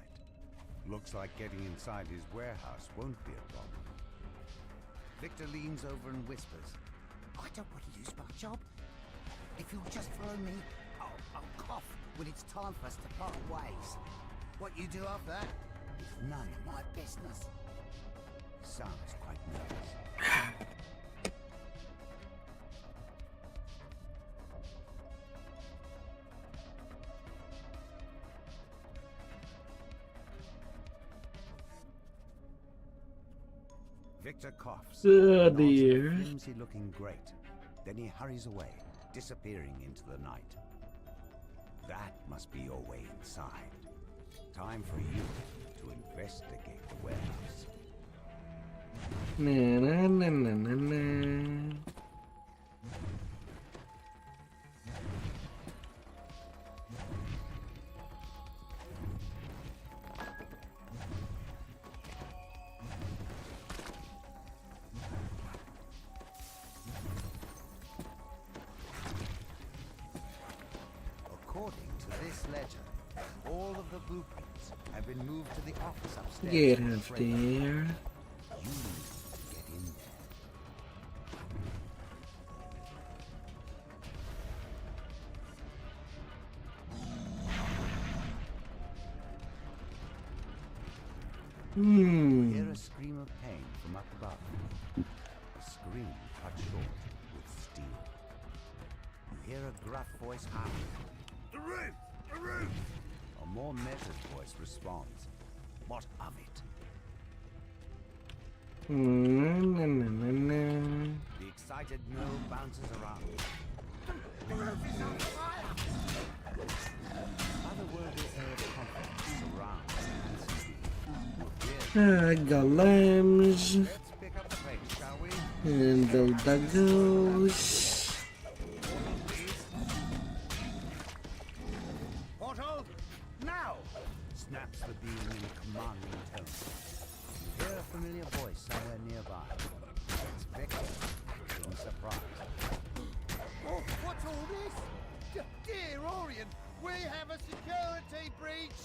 Looks like getting inside his warehouse won't be a problem. Victor leans over and whispers. I don't want to lose my job. If you'll just follow me, I'll cough when it's time for us to part ways. What you do after that is none of my business. He sounds quite nervous. Victor coughs. Oh dear. Flimsy looking great. Then he hurries away, disappearing into the night. That must be your way inside. Time for you to investigate the warehouse. Na na na na na na. According to this ledger, all of the blueprints have been moved to the office upstairs. Get on the up freight there. line. You need to get in there. You hear a scream of pain from up above. A scream cut short with steel. You hear a gruff voice howling. The roof! The roof! A more measured voice responds. What of it? Na na na na na. The excited gnome bounces around. The roof is on fire! Otherworldly air of confidence surrounds Golems Let's pick up the pace, shall we? and the daggos. Portal! Now! Snaps the beam in a commanding tone. You hear a familiar voice somewhere nearby. It's Victor, acting surprised. Oh, what's all this? Dear Orion, we have a security breach!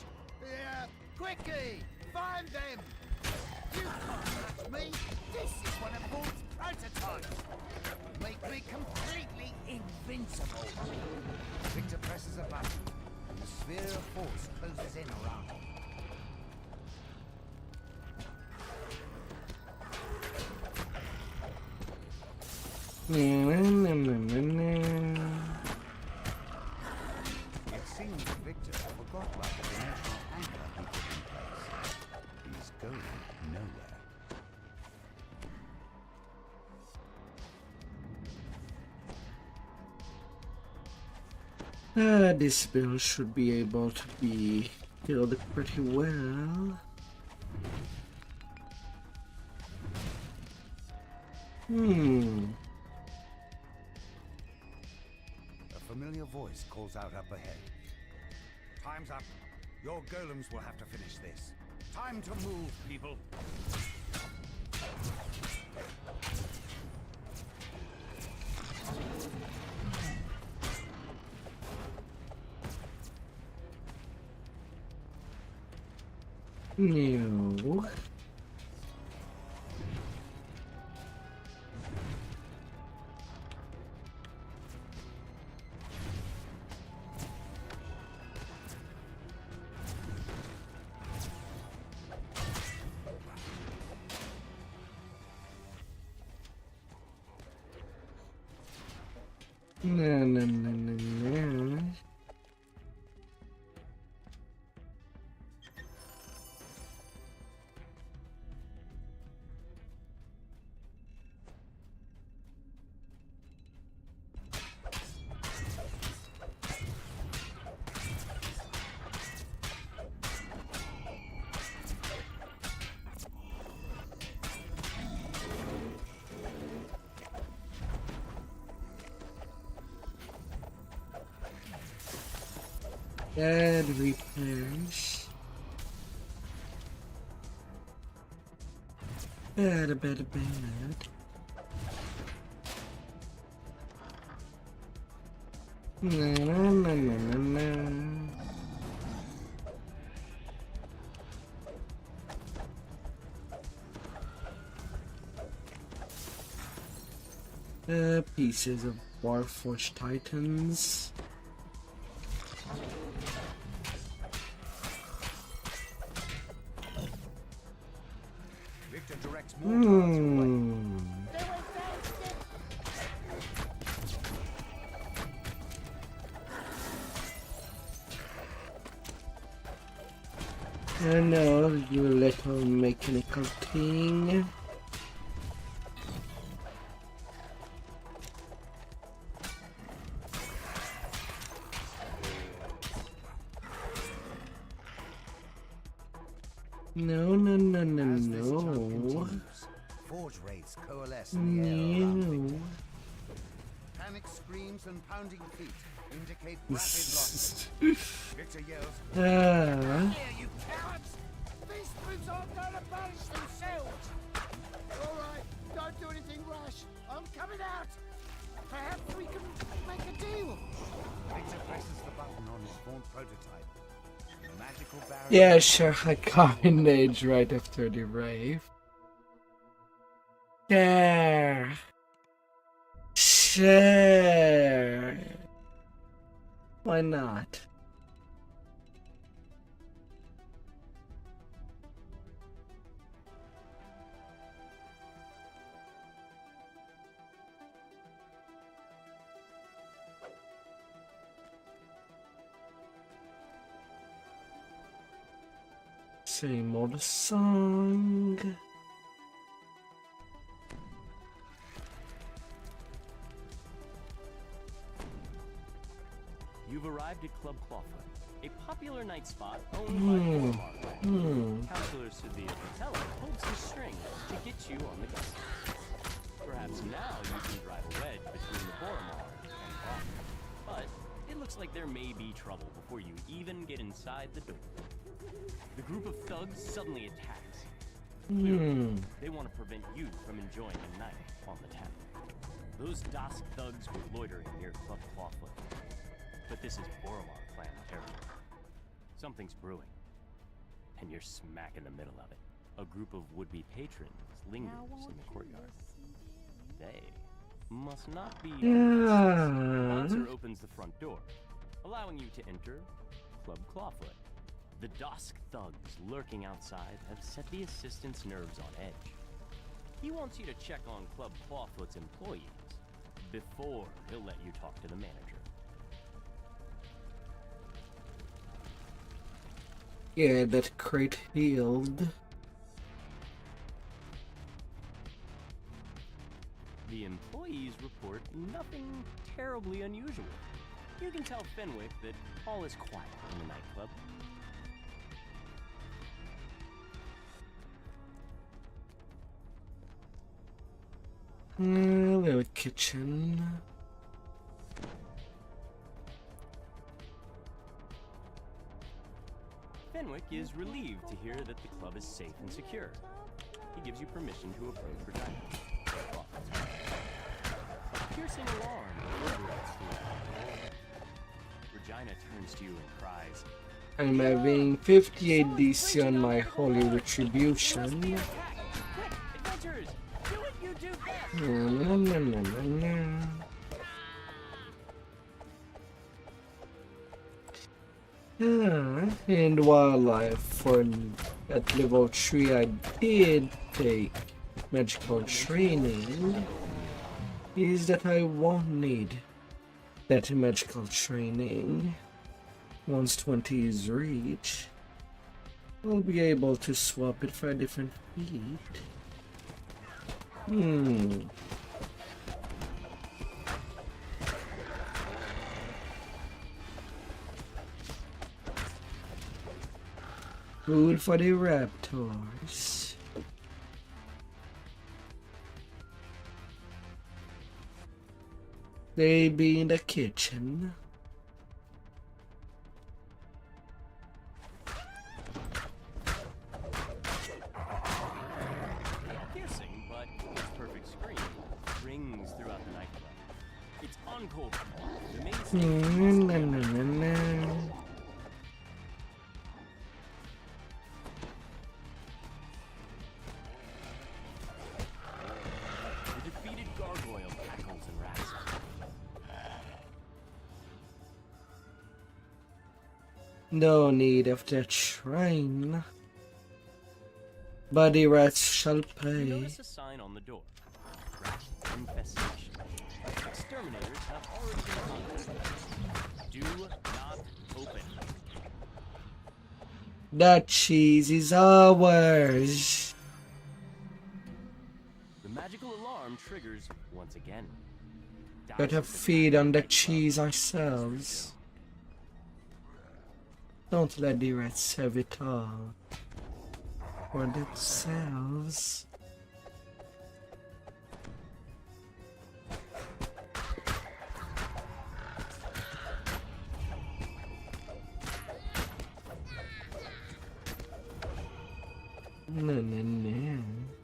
Quickly! Find them! You can't touch me! This is one of Vault's prototypes! Make me completely invincible! Victor presses a button, and the sphere of force closes in around him. Na na na na na. It seems Victor forgot about the dimensional anchor he put in place. He's going nowhere. This build should be able to be killed pretty well. A familiar voice calls out up ahead. Time's up. Your golems will have to finish this. Time to move, people. No. No, no, no, no, no. Bad repairs. Bad. No. Pieces of Warforged Titans. Victor directs more guards away. No, you little mechanical thing. No. As this tug continues, forge wraiths coalesce in the air around Victor. Panic screams and pounding feet indicate rapid losses. Victor yells, Ah. "Here, you cowards! These brutes aren't going to punish themselves!" All right, don't do anything rash. I'm coming out. Perhaps we can make a deal. Victor presses the button on his spawn prototype. The magical barrier. Yeah, sure, I carnage right after the rave. Sure. Why not? Same old song. You've arrived at Club Clawfoot, a popular night spot owned by Boromar. Counselor Sevilla Patella holds the string to get you on the guest list. Perhaps now you can drive a wedge between the Boromar and Bob. But it looks like there may be trouble before you even get inside the door. The group of thugs suddenly attacks. Clearly, they want to prevent you from enjoying a night on the town. Those Dusk thugs were loitering near Club Clawfoot. But this is Boromar clan territory. Something's brewing. And you're smack in the middle of it. A group of would-be patrons lingers in the courtyard. They must not be The bouncer opens the front door, allowing you to enter Club Clawfoot. The Dusk thugs lurking outside have set the assistant's nerves on edge. He wants you to check on Club Clawfoot's employees before he'll let you talk to the manager. Yeah, that crate healed. The employees report nothing terribly unusual. You can tell Fenwick that all is quiet in the nightclub. Little kitchen. Fenwick is relieved to hear that the club is safe and secure. He gives you permission to approach Regina. A piercing alarm reverberates throughout. Regina turns to you and cries, I'm having 58 DC on my Holy Retribution. Quick, adventurers, do what you do best. In wildlife for at level 3 I did take magical training. Is that I won't need that magical training. Once 20 is reached, I'll be able to swap it for a different feat. Food for the raptors. They be in the kitchen. Piercing, but its perfect scream rings throughout the nightclub. It's encore. The main stage. The defeated gargoyle cackles and raps. No need of that shrine. Body rats shall You pay. notice a sign on the door. Rat infestation. Exterminators have already been contacted. Do not open. That cheese is ours. The magical alarm triggers once again. Gotta feed on the cheese ourselves. Don't let the rats have it all for themselves. No.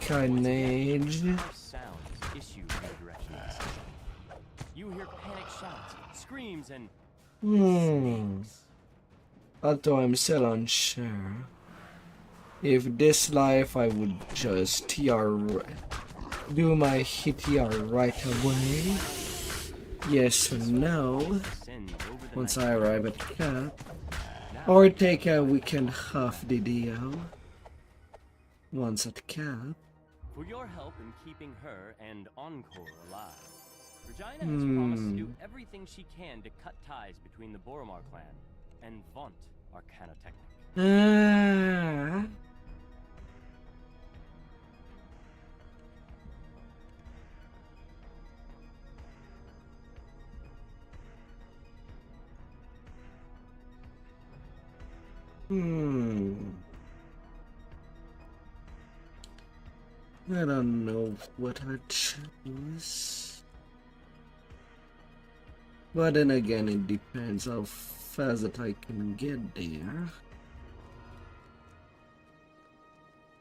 Carnage. Sounds issue in the direction of the system. You hear panic shouts, screams, and Although I'm still unsure. If this life I would just do my hit right away. Yes or no. Once I arrive at camp. Or take a weekend half DDO. Once at camp. for your help in keeping her and Encore alive. Regina has promised to do everything she can to cut ties between the Boromar clan and vaunt Arcanotechnic. I don't know what I'd choose. But then again, it depends how fast that I can get there.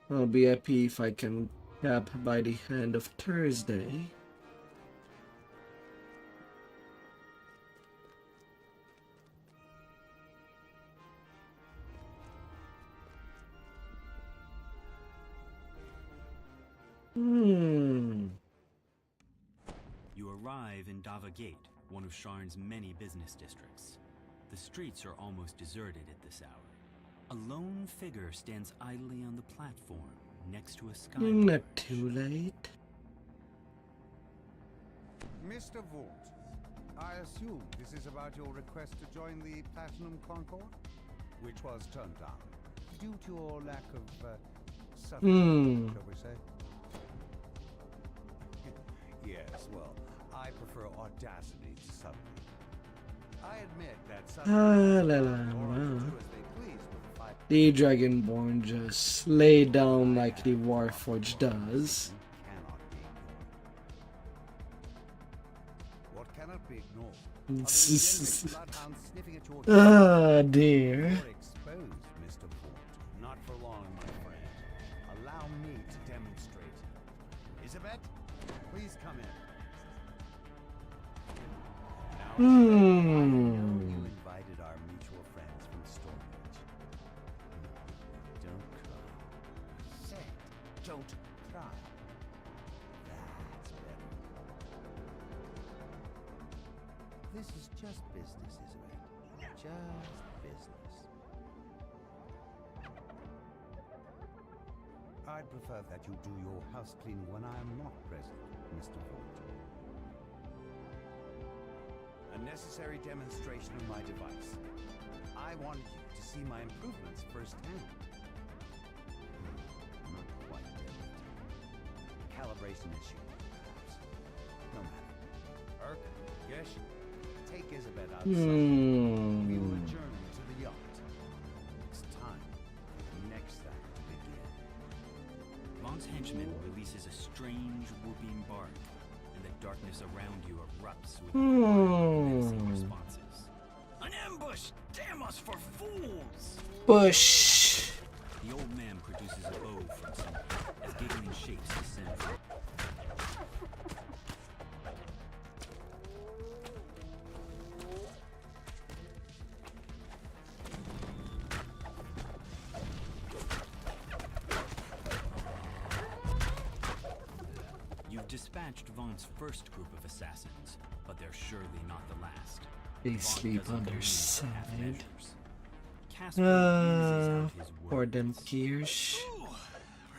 I'll be happy if I can cap by the end of Thursday. You arrive in Dava Gate, one of Sharn's many business districts. The streets are almost deserted at this hour. A lone figure stands idly on the platform next to a sky. Not too late. Mr. Vault, I assume this is about your request to join the Platinum Concord, which was turned down due to your lack of subtlety, shall we say? Yes, well, I prefer audacity to subtlety. I admit that some the Dragonborn just lay down like the Warforged does. What cannot be ignored? Ah, dear. You're exposed, Mr. Fort. Not for long, my friend. Allow me to demonstrate. Isabeth, please come in. Now, you invited our mutual friends from Stormwatch. Don't cry. Said, don't cry. That's better. This is just business, Isabel. Just business. I'd prefer that you do your house cleaning when I am not present, Mr. Fort. A necessary demonstration of my device. I want you to see my improvements firsthand. Not quite there yet. Calibration issue, perhaps. No matter. Urk, Gish, take Isabeth outside. We will adjourn to the yacht. It's time for the next act to begin. Vaughn's henchman releases a strange whooping bark, and the darkness around you erupts with menacing responses. An ambush! Damn us for fools! Bush. The old man produces a bow from somewhere as giggling shapes descend. You've dispatched Vaughn's first group of assassins, but they're surely not the last. They sleep on their side. For them peers.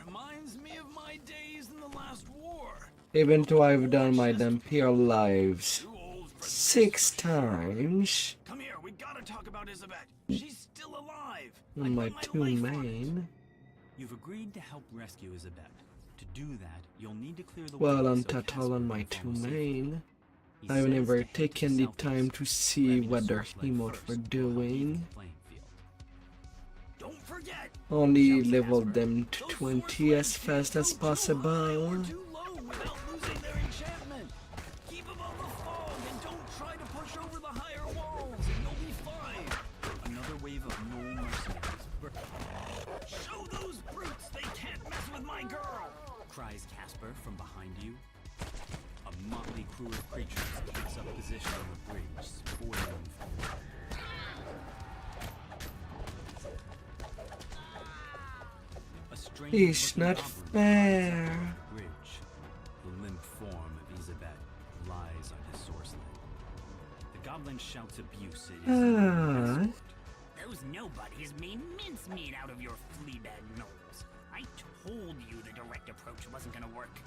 Reminds me of my days in the last war. Even though I've done my Dampier lives 6 times. Come here, we gotta talk about Isabeth. She's still alive. On my 2 main. You've agreed to help rescue Isabeth. To do that, you'll need to clear the Well, way on so total on my 2 main. He I've says never to head taken to the southeast, time to see grabbing a what their searchlight emote first were will help doing. even the playing field. Don't forget! Only leveled them to 20 as fast as possible. Too low without losing their enchantment. Keep above the fog and don't try to push over the higher walls, and you'll be fine. Another wave of no mercenaries. Show those brutes they can't mess with my girl! Cries Casper from behind you. A motley crew of creatures takes up position on the bridge, spoiling for It's not fair. bridge. The limp form of Isabeth lies on his sourcelet. The goblin shouts abuse at his Those nobodies made mincemeat out of your fleabag gnomes. I told you the direct approach wasn't gonna work.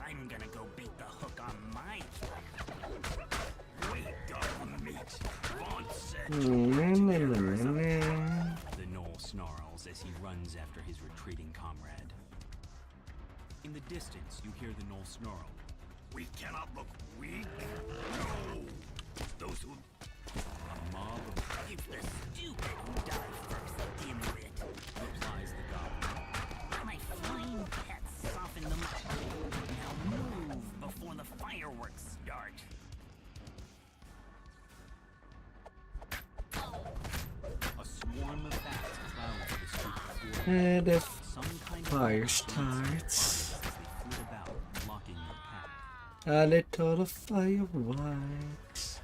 I'm gonna go bait the hook on my fire. Wait on meat. Vaughn said. The gnoll snarls as he runs after his retreating comrade. In the distance, you hear the gnoll snarl. We cannot look weak. No. Those who. A mob of It's the stupid who die first, dimwit. replies the goblin. My flying pets soften them up. Now move before the fireworks start. A swarm of bats clouds the street before you. And if Some kind of fire fire starts, as they flit about, blocking your path. a little fireworks.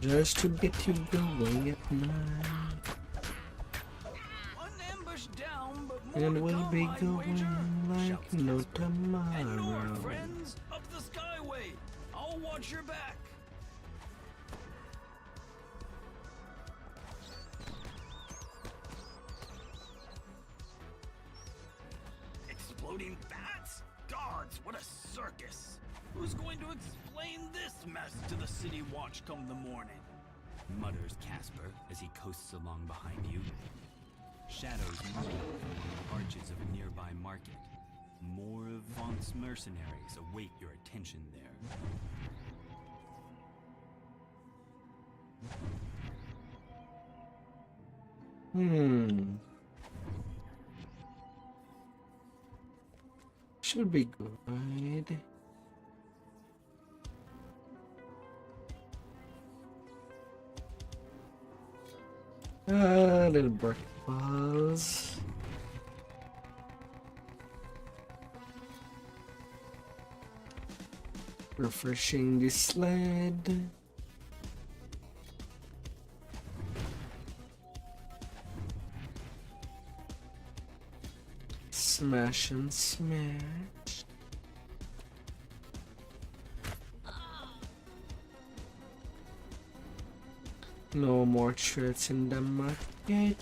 Just to get you going at night. One ambush down, but more And to we'll come, be I'd going wager. like Shouts no Casper. And north, tomorrow. friends, up the skyway. I'll watch your back. Exploding bats? Gods, what a circus? Who's going to explain this mess to the City Watch come the morning? Mutters Casper as he coasts along behind you. Shadows move from the arches of a nearby market. More of Vaunt's mercenaries await your attention there. Should be good. Little brick balls. Refreshing the sled. Smash and smash. No more threats in the market.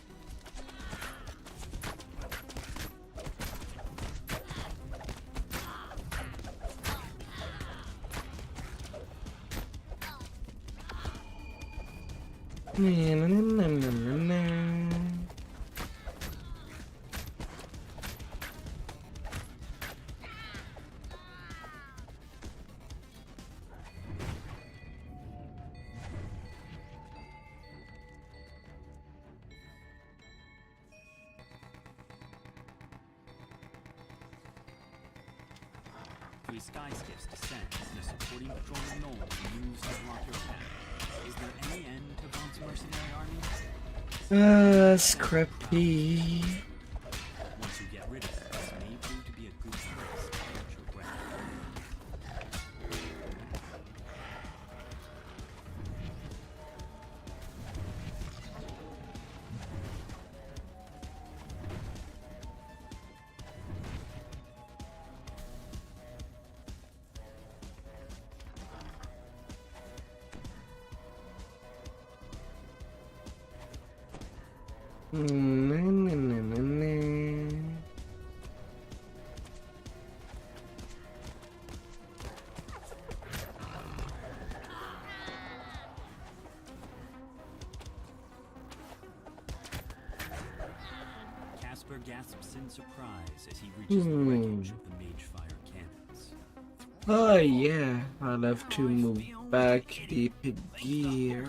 Three sky skiffs descend and a supporting patrolman Knoll moves to block your path. Is there any end to Vaunt's mercenary army? Scrappy. Once you get rid of it, this may prove to be a good place to catch your breath. Casper gasps in surprise as he reaches the wreckage of the Magefire cannons. Oh yeah, I'll have to move back the gear.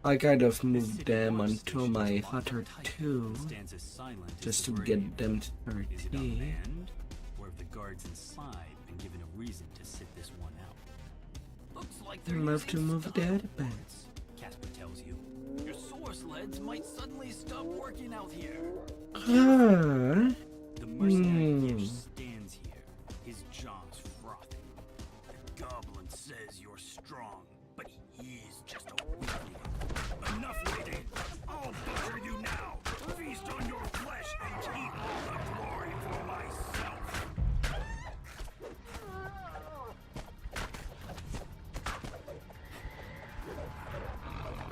I kind of moved them onto my Hutter 2 just to get them to 30. Or have the guards inside been given a reason to sit this one out? Looks like I'll have to move that back. Casper tells you. Your sewer sleds might suddenly stop working out here. Huh? The mercenary Gish stands here, his jaws frothing. The goblin says you're strong, but he is just a weakling. Enough waiting! I'll butcher you now! Feast on your flesh and keep all the glory for myself!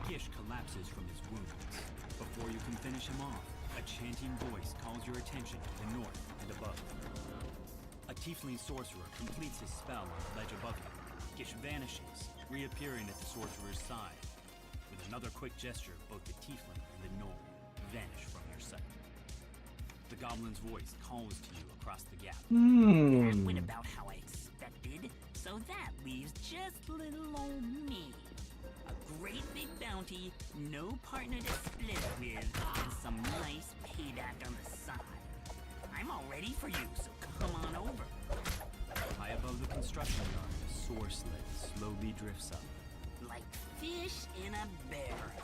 Gish collapses from his wounds. Before you can finish him off, a chanting voice calls your attention to the north and above. A tiefling sorcerer completes his spell on the ledge above you. Gish vanishes, reappearing at the sorcerer's side. With another quick gesture, both the tiefling and the gnome vanish from your sight. The goblin's voice calls to you across the gap. That went about how I expected, so that leaves just little old me. A great big bounty, no partner to split it with, and some nice payback on the side. I'm all ready for you, so come on over. High above the construction yard, a soar sled slowly drifts up. Like fish in a barrel.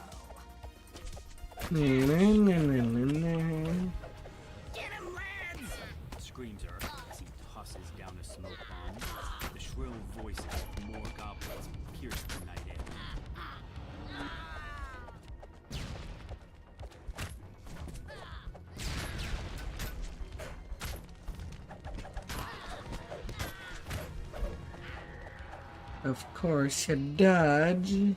Get him, lads! Screams her as he tosses down a smoke bomb. The shrill voices of more goblins pierce the night air. Of course, you dodge.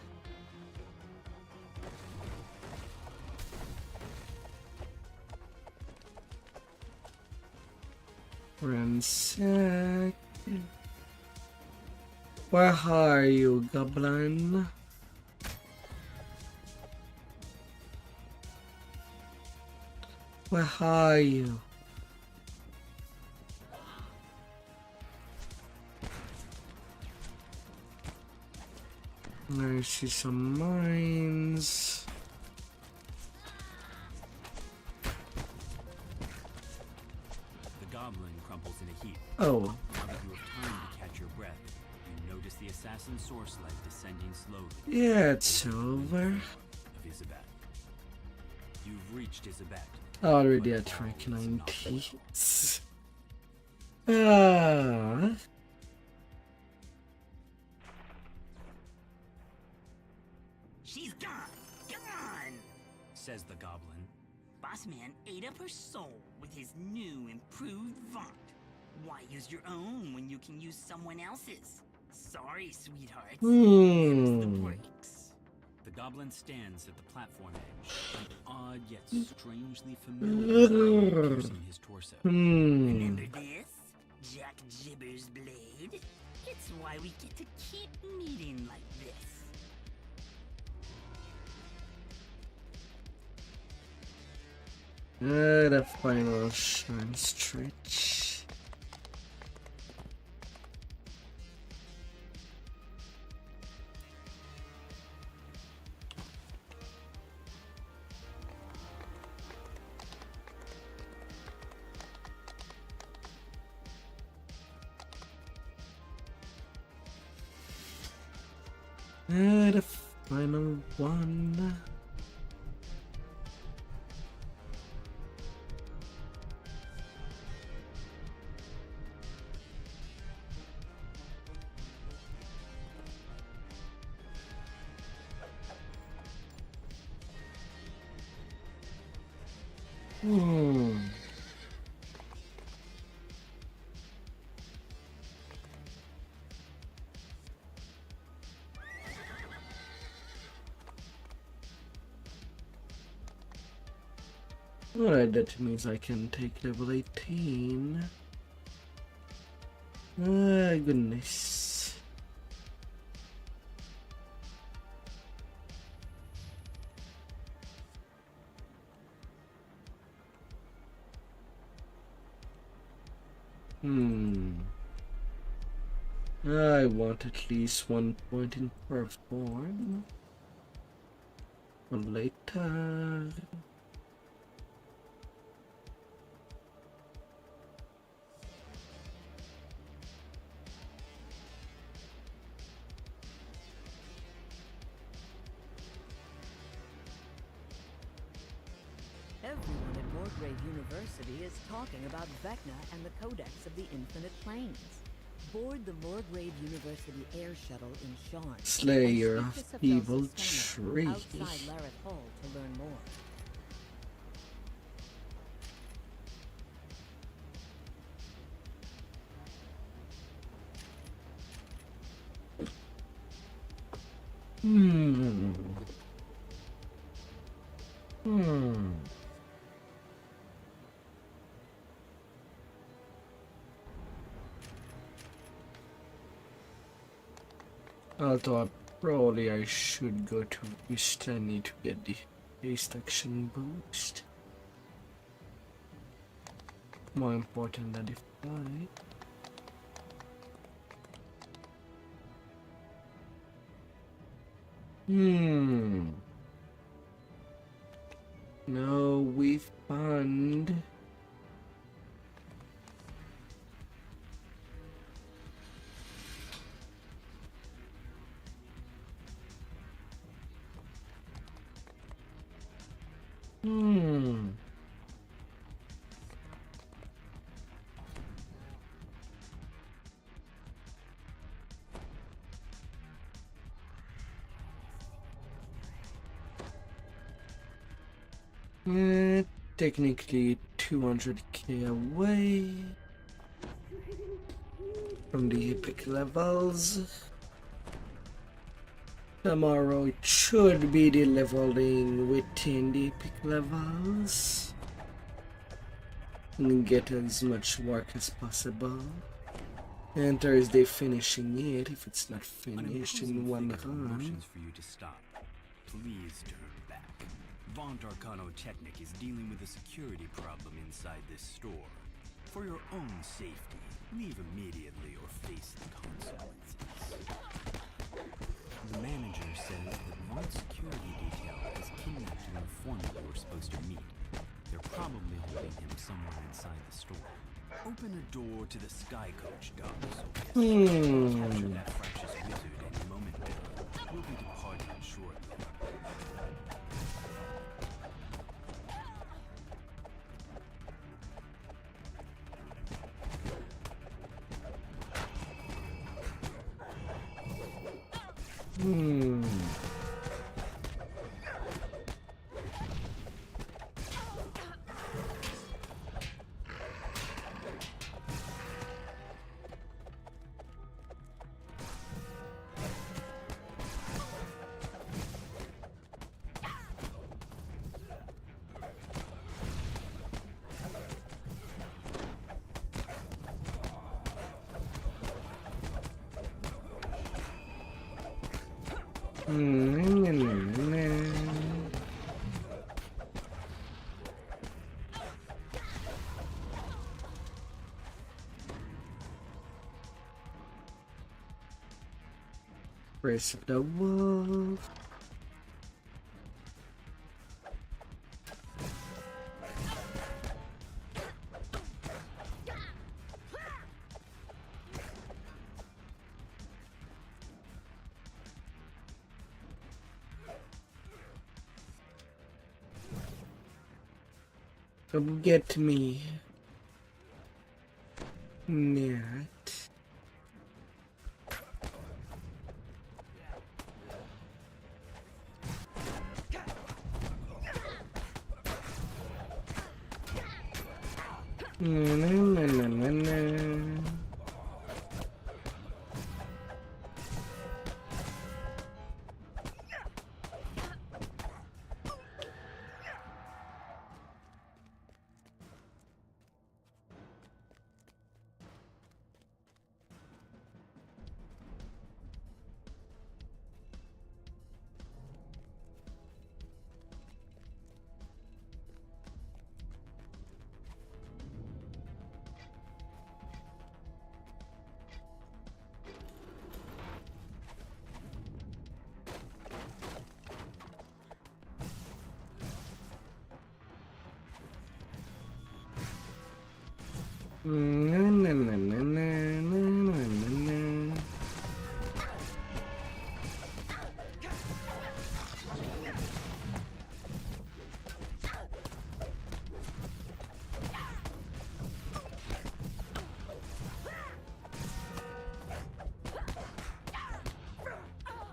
Ransack. Where are you, goblin? Where are you? I see some mines. The goblin crumples in a heap. Oh. Now that you have time to catch your breath, you notice the assassin source light descending slowly. Yeah, it's over. Of Isabet. You've reached Isabet. Already at rank 90. Ah. She's gone! Gone! Says the goblin. Bossman ate up her soul with his new improved vaunt. Why use your own when you can use someone else's? Sorry, sweetheart. Here's the brakes. The goblin stands at the platform edge, an odd yet strangely familiar blade piercing his torso. Remember this? Jack Jibber's blade? It's why we get to keep meeting like this. The final shine stretch. The final one. Alright, that means I can take level 18. Goodness. I want at least 1 point in perform for later. Everyone at Morgrave University is talking about Vecna and the Codex of the Infinite Planes. Board the Morgrave University air shuttle in Sharn. Slayer of Evil Tree. Outside Lareth Hall to learn more. Although probably I should go to East. I need to get the haste action boost. More important than the fight. No, we found. Technically 200k away from the epic levels. Tomorrow it should be the leveling within the epic levels and get as much work as possible. And Thursday finishing it if it's not finished in one run. Motions for you to stop. Please turn back. Vaunt Arcano-Technic is dealing with a security problem inside this store. For your own safety, leave immediately or face the consequences. The manager says that one security detail has kidnapped an informant you were supposed to meet. They're probably holding him somewhere inside the store. Open a door to the Sky Coach dock so capture that fractious wizard any moment now. We'll be departing shortly. Race of the Wolf. Come get me. Not.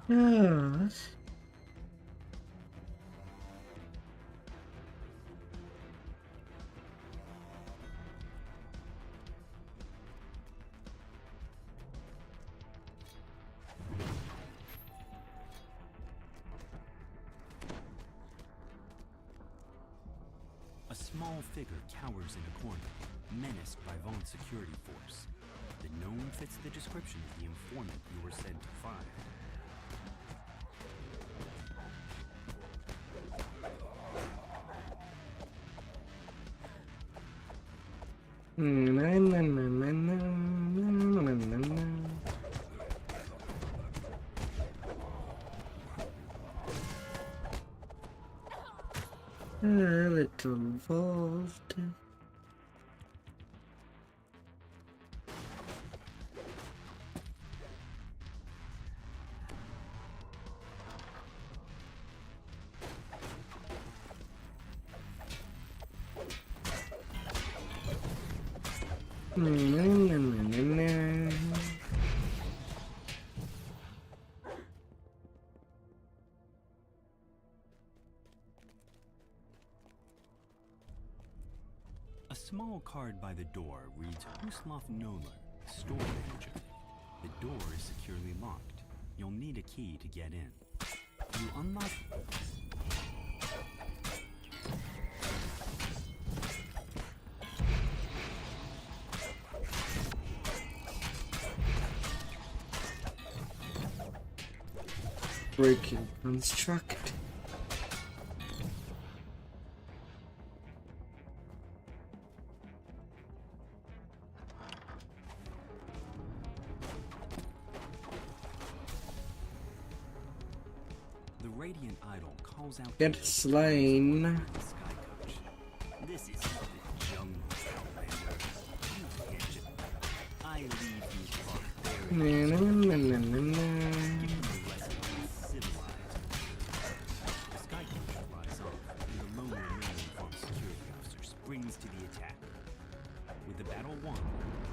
Yes. A small figure cowers in a corner, menaced by Vaught's security force. The gnome fits the description of the informant you were sent to find. A little involved. A small card by the door reads Huslov Noller, store manager. The door is securely locked. You'll need a key to get in. You unlock... Breaking construct. The radiant idol calls out. Get slain. This is the jungle, Outlander. You get it. I leave you barbarian. Springs to the attack. With the battle won,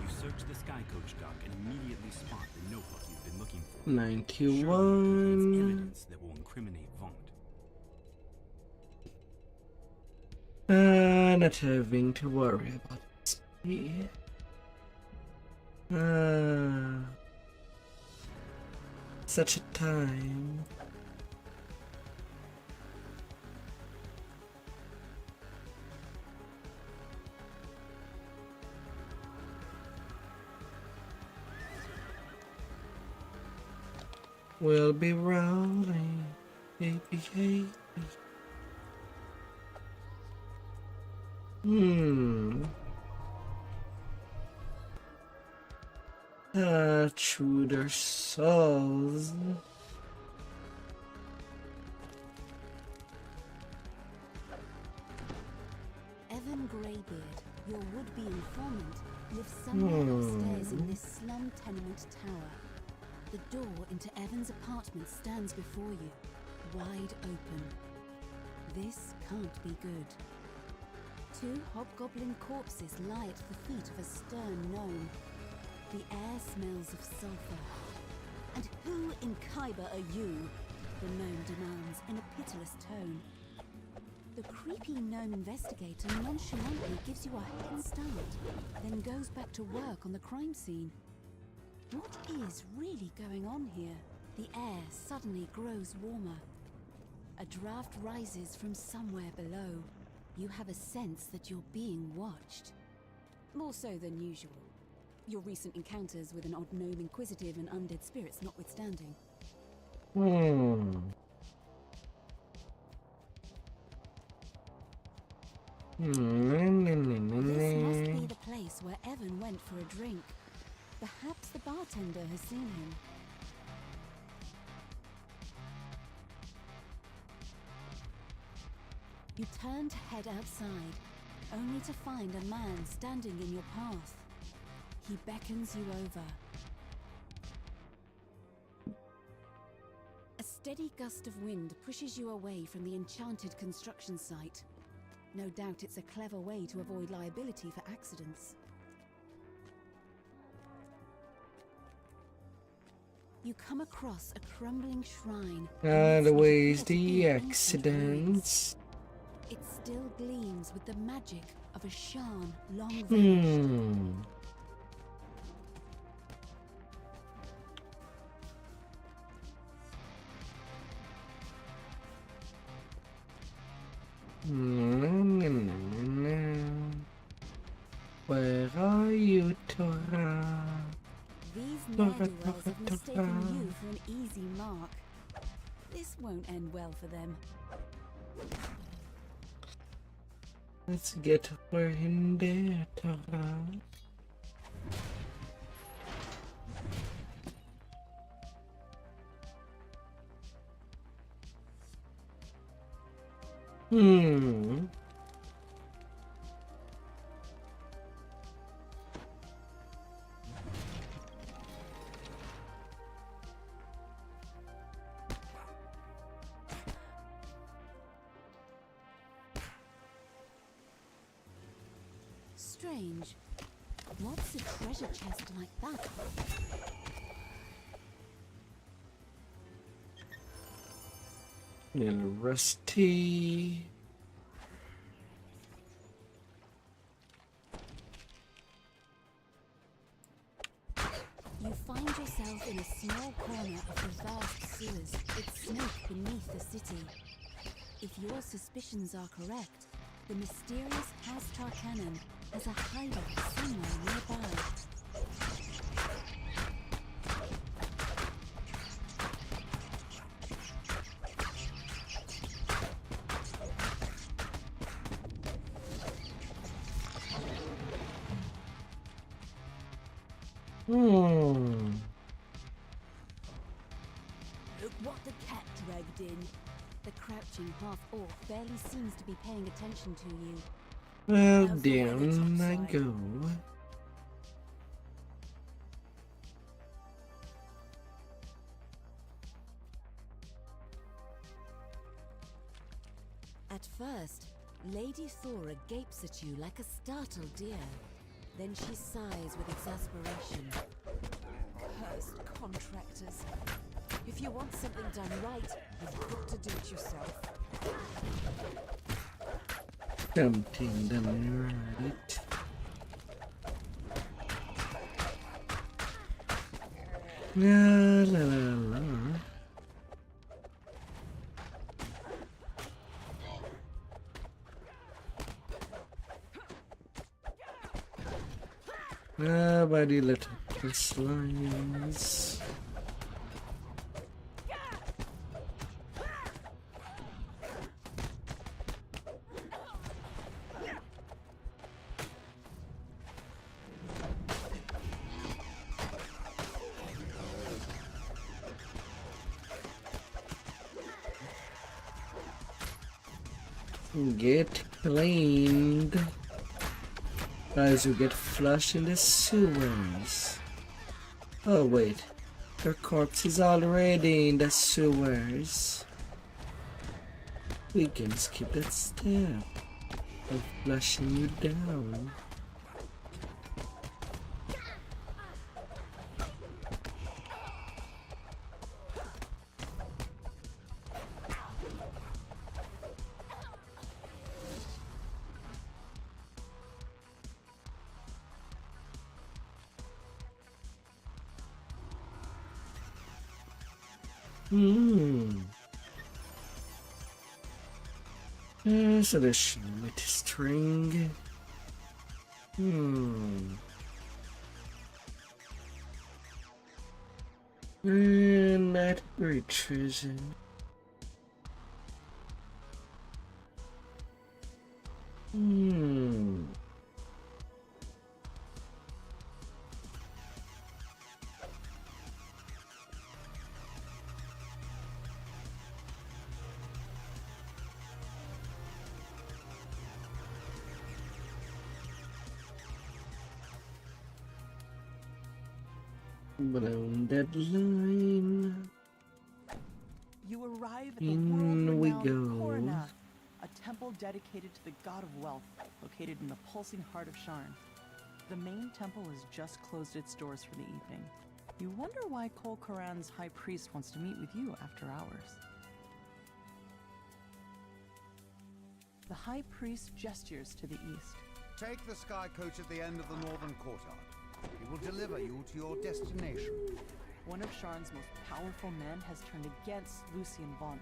you search the sky coach dock and immediately spot the notebook you've been looking for. 91. Evidence that will incriminate Vaunt. Not having to worry about speed. Such a time. We'll be rolling, baby, baby. True their souls. Evan Greybeard, your would-be informant, lives somewhere upstairs in this slum tenement tower. The door into Evan's apartment stands before you, wide open. This can't be good. 2 hobgoblin corpses lie at the feet of a stern gnome. The air smells of sulfur. And who in Khyber are you? The gnome demands in a pitiless tone. The creepy gnome investigator nonchalantly gives you a head start, then goes back to work on the crime scene. What is really going on here? The air suddenly grows warmer. A draft rises from somewhere below. You have a sense that you're being watched. More so than usual. Your recent encounters with an odd gnome inquisitive and undead spirits notwithstanding. This must be the place where Evan went for a drink. Perhaps the bartender has seen him. You turn to head outside, only to find a man standing in your path. He beckons you over. A steady gust of wind pushes you away from the enchanted construction site. No doubt it's a clever way to avoid liability for accidents. You come across a crumbling shrine. Always the accidents. It still gleams with the magic of a Shan long vanished. Where are you, Torah? These ne'er-do-wells have mistaken you for an easy mark. This won't end well for them. Let's get her in there, Torah. Strange. What's a treasure chest like that? Little rusty. You find yourself in a small corner of the vast sewers that smoke beneath the city. If your suspicions are correct, the mysterious House Tarkanan has a hideout somewhere nearby. Look what the cat dragged in. The crouching half-orc barely seems to be paying attention to you. Well, How's the weather down I topside? go. At first, Lady Thora gapes at you like a startled deer. Then she sighs with exasperation. Cursed contractors. If you want something done right, you've got to do it yourself. Something done right. La la la la. Buddy, little slimes. Get cleaned. Guys who get flushed in the sewers. Oh wait, her corpse is already in the sewers. We can skip that step of flushing you down. So the short string. Not great treasure. Blown deadline. You arrive at the In we world-renowned go. Corona, a temple dedicated to the god of wealth, located in the pulsing heart of Sharn. The main temple has just closed its doors for the evening. You wonder why Kol Koran's high priest wants to meet with you after hours. The high priest gestures to the east. Take the sky coach at the end of the northern courtyard. He will deliver you to your destination. One of Sharn's most powerful men has turned against Lucien Vaunt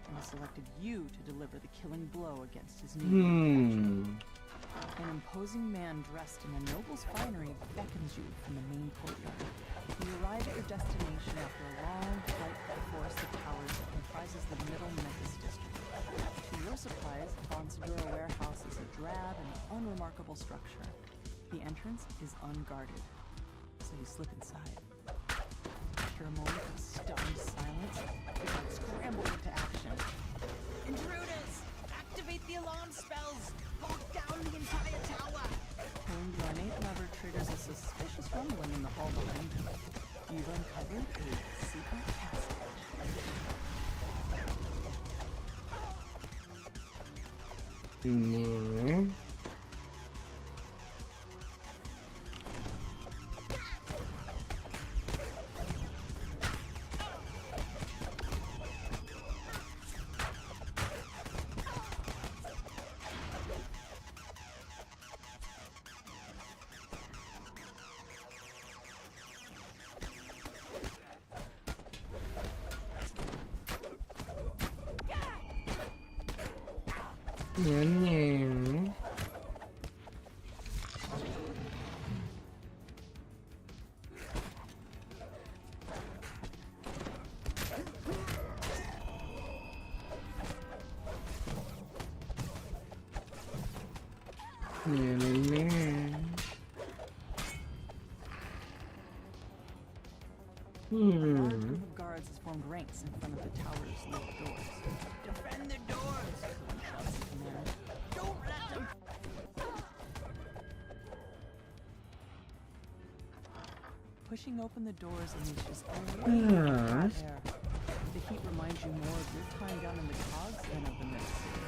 and has selected you to deliver the killing blow against his new An imposing man dressed in a noble's finery beckons you from the main courtyard. You arrive at your destination after a long flight through the forest of towers that comprises the Middle Memphis district. To your surprise, Vaunt's Dura warehouse is a drab and unremarkable structure. The entrance is unguarded, so you slip inside. After a moment of stunned silence, the guards scramble into action. Intruders! Activate the alarm spells! Lock down the entire tower! Pulling the ornate lever triggers a suspicious rumbling in the hall behind you. You've uncovered a secret passage. A large group of guards has formed ranks in front of the tower's locked doors. Defend the doors! Someone shouts a command. Don't let them... Pushing open the doors unleashes a wave of hot air. The heat reminds you more of your time down in the cogs than of the mid-city.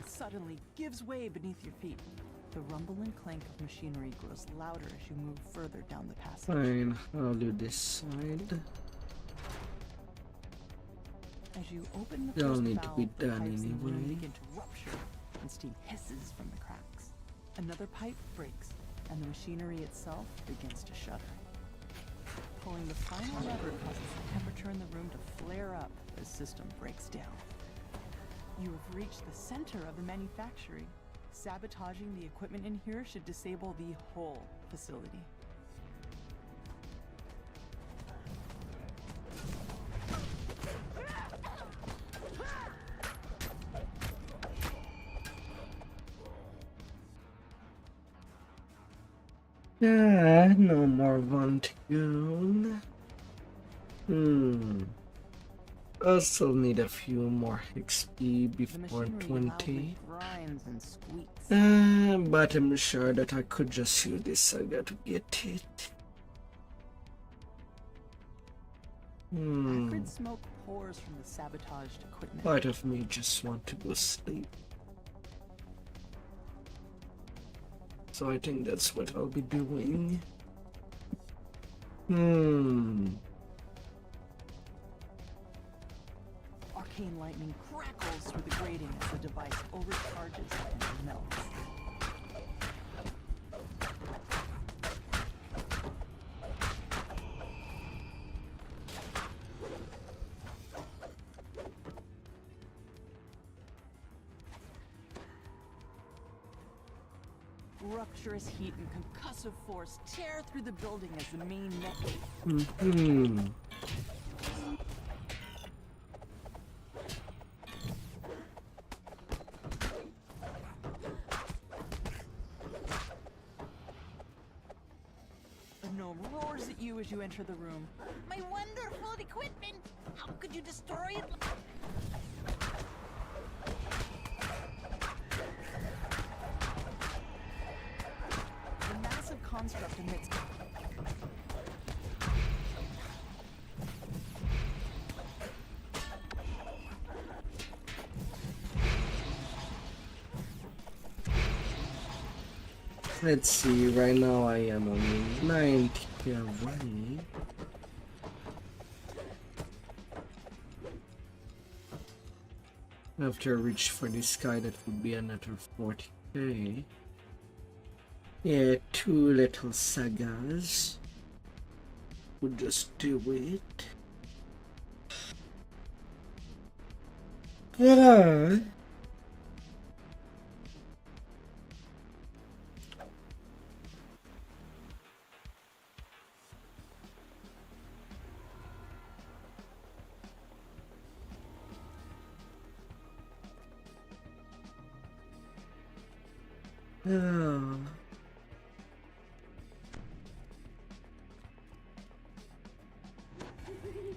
Suddenly gives way beneath your feet. The rumble and clank of machinery grows louder as you move further down the passage. Fine, I'll do this side. As you open the They'll first need to valve, be the done pipes in the room anyway. begin to rupture, and steam hisses from the cracks. Another pipe breaks, and the machinery itself begins to shudder. Pulling the final lever causes the temperature in the room to flare up as system breaks down. You have reached the center of the manufactory. Sabotaging the equipment in here should disable the whole facility. No more Vtuber. I still need a few more XP before 20. But I'm sure that I could just use this saga to get it. Acrid smoke pours from the sabotaged equipment. Part of me just want to go sleep. So I think that's what I'll be doing. Arcane lightning crackles through the grating as the device overcharges and melts. Rupturous heat and concussive force tear through the building as the main net. The gnome roars at you as you enter the room. My wonderful equipment! How could you destroy it? The massive construct emits Let's see, right now I am on 90 away. After I reach for this guy, that would be another 40k. Yeah, 2 little sagas would just do it. Yeah.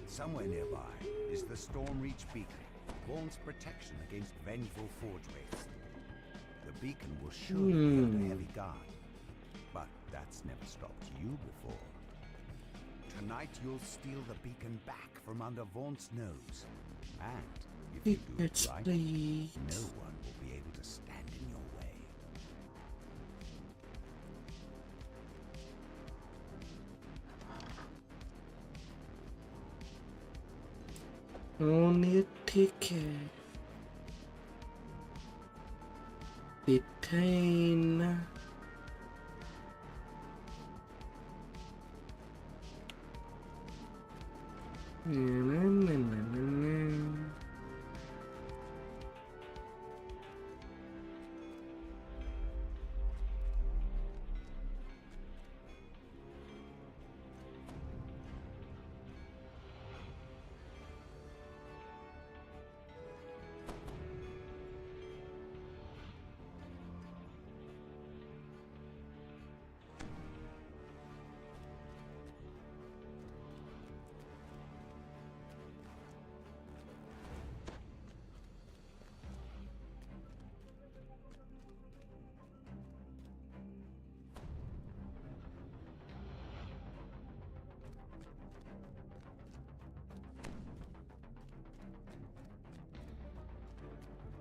Somewhere nearby is the Stormreach Beacon, Vaughnt's protection against vengeful forge wraiths. The beacon will surely be under heavy guard, but that's never stopped you before. Tonight you'll steal the beacon back from under Vaughnt's nose, and if you do it right, no one will be able to stand in your way. Only a ticket. Detain.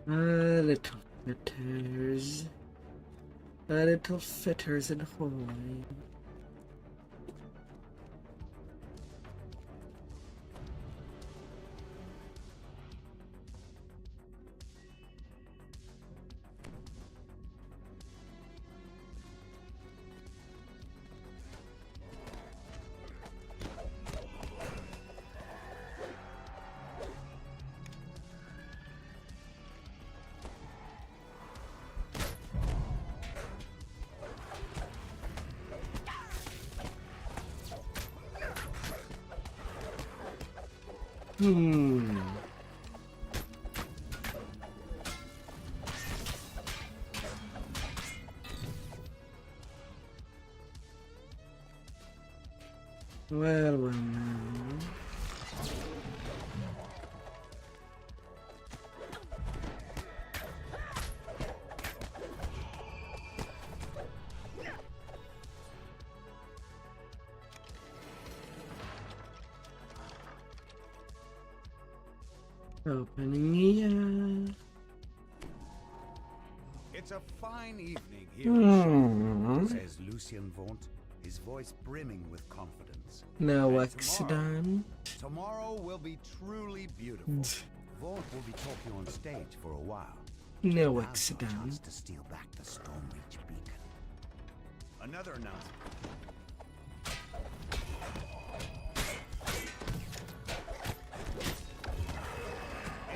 Little fitters. Little fitters and hoy. Well, opening here. It's a fine evening here in Shore, says Lucien Vaunt, his voice brimming with confidence. No accident. Tomorrow will be truly beautiful. Vaunt will be talking on stage for a while. No Now's our accident. chance to steal back the Stormreach beacon. Another announcement.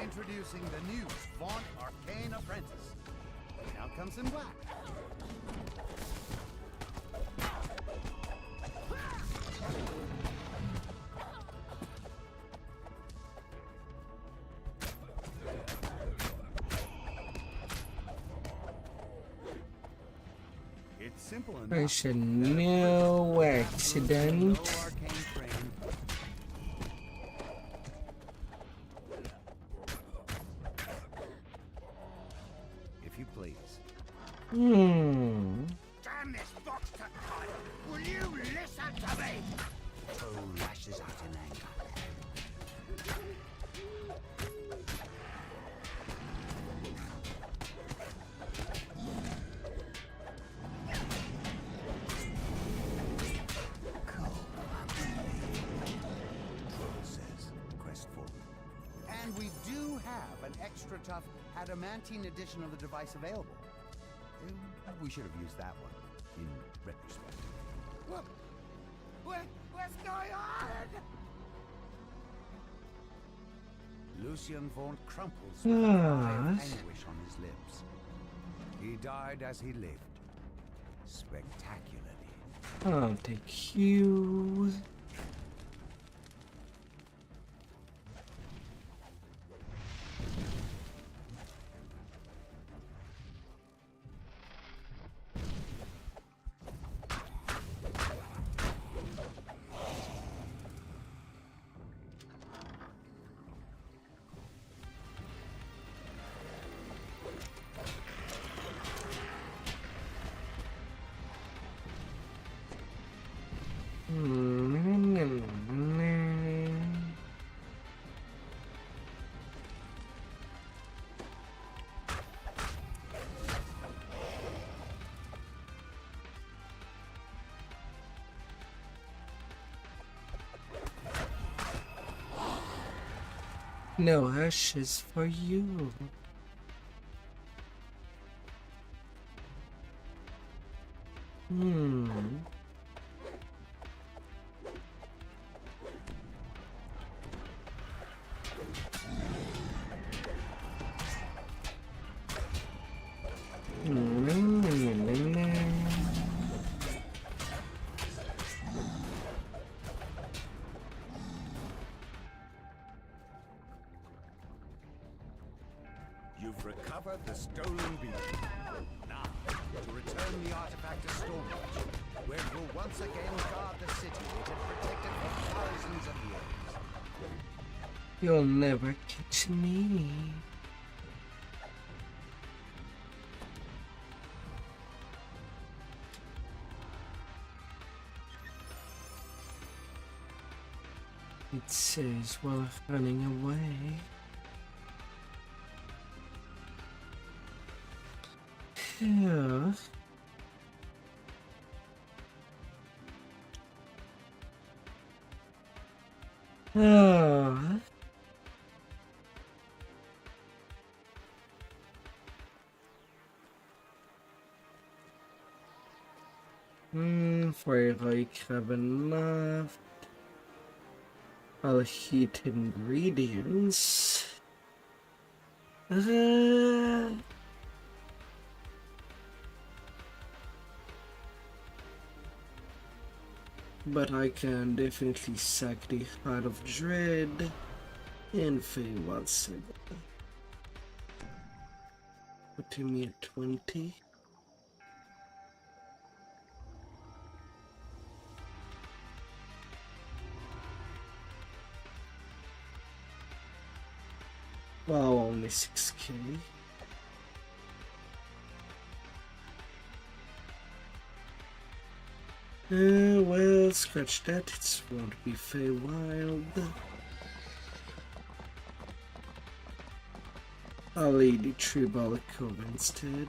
Introducing the new Vaunt Arcane Apprentice. Now comes in black. It's simple enough. I should no accident. If you please. Damn this box to cut! Will you listen to me? Toe lashes out in anger. And we do have an extra tough adamantine edition of the device available. We should have used that one, in retrospect. What's going on? Lucien Vaunt crumples with a cry of anguish on his lips. He died as he lived. Spectacularly. I'll take you. No ashes for you. You've recovered the stolen beacon. Now, to return the artifact to Stormreach, where it will once again guard the city it had protected for thousands of years. You'll never catch me. It says while running away. Yeah. Ah. For like have enough. I'll heat ingredients. But I can definitely sack the Heart of Dread and Feywild Saga. Putting me at 20. Wow, only 6k. Well, scratch that, it won't be Feywild. I'll eat the Tribal Cove instead.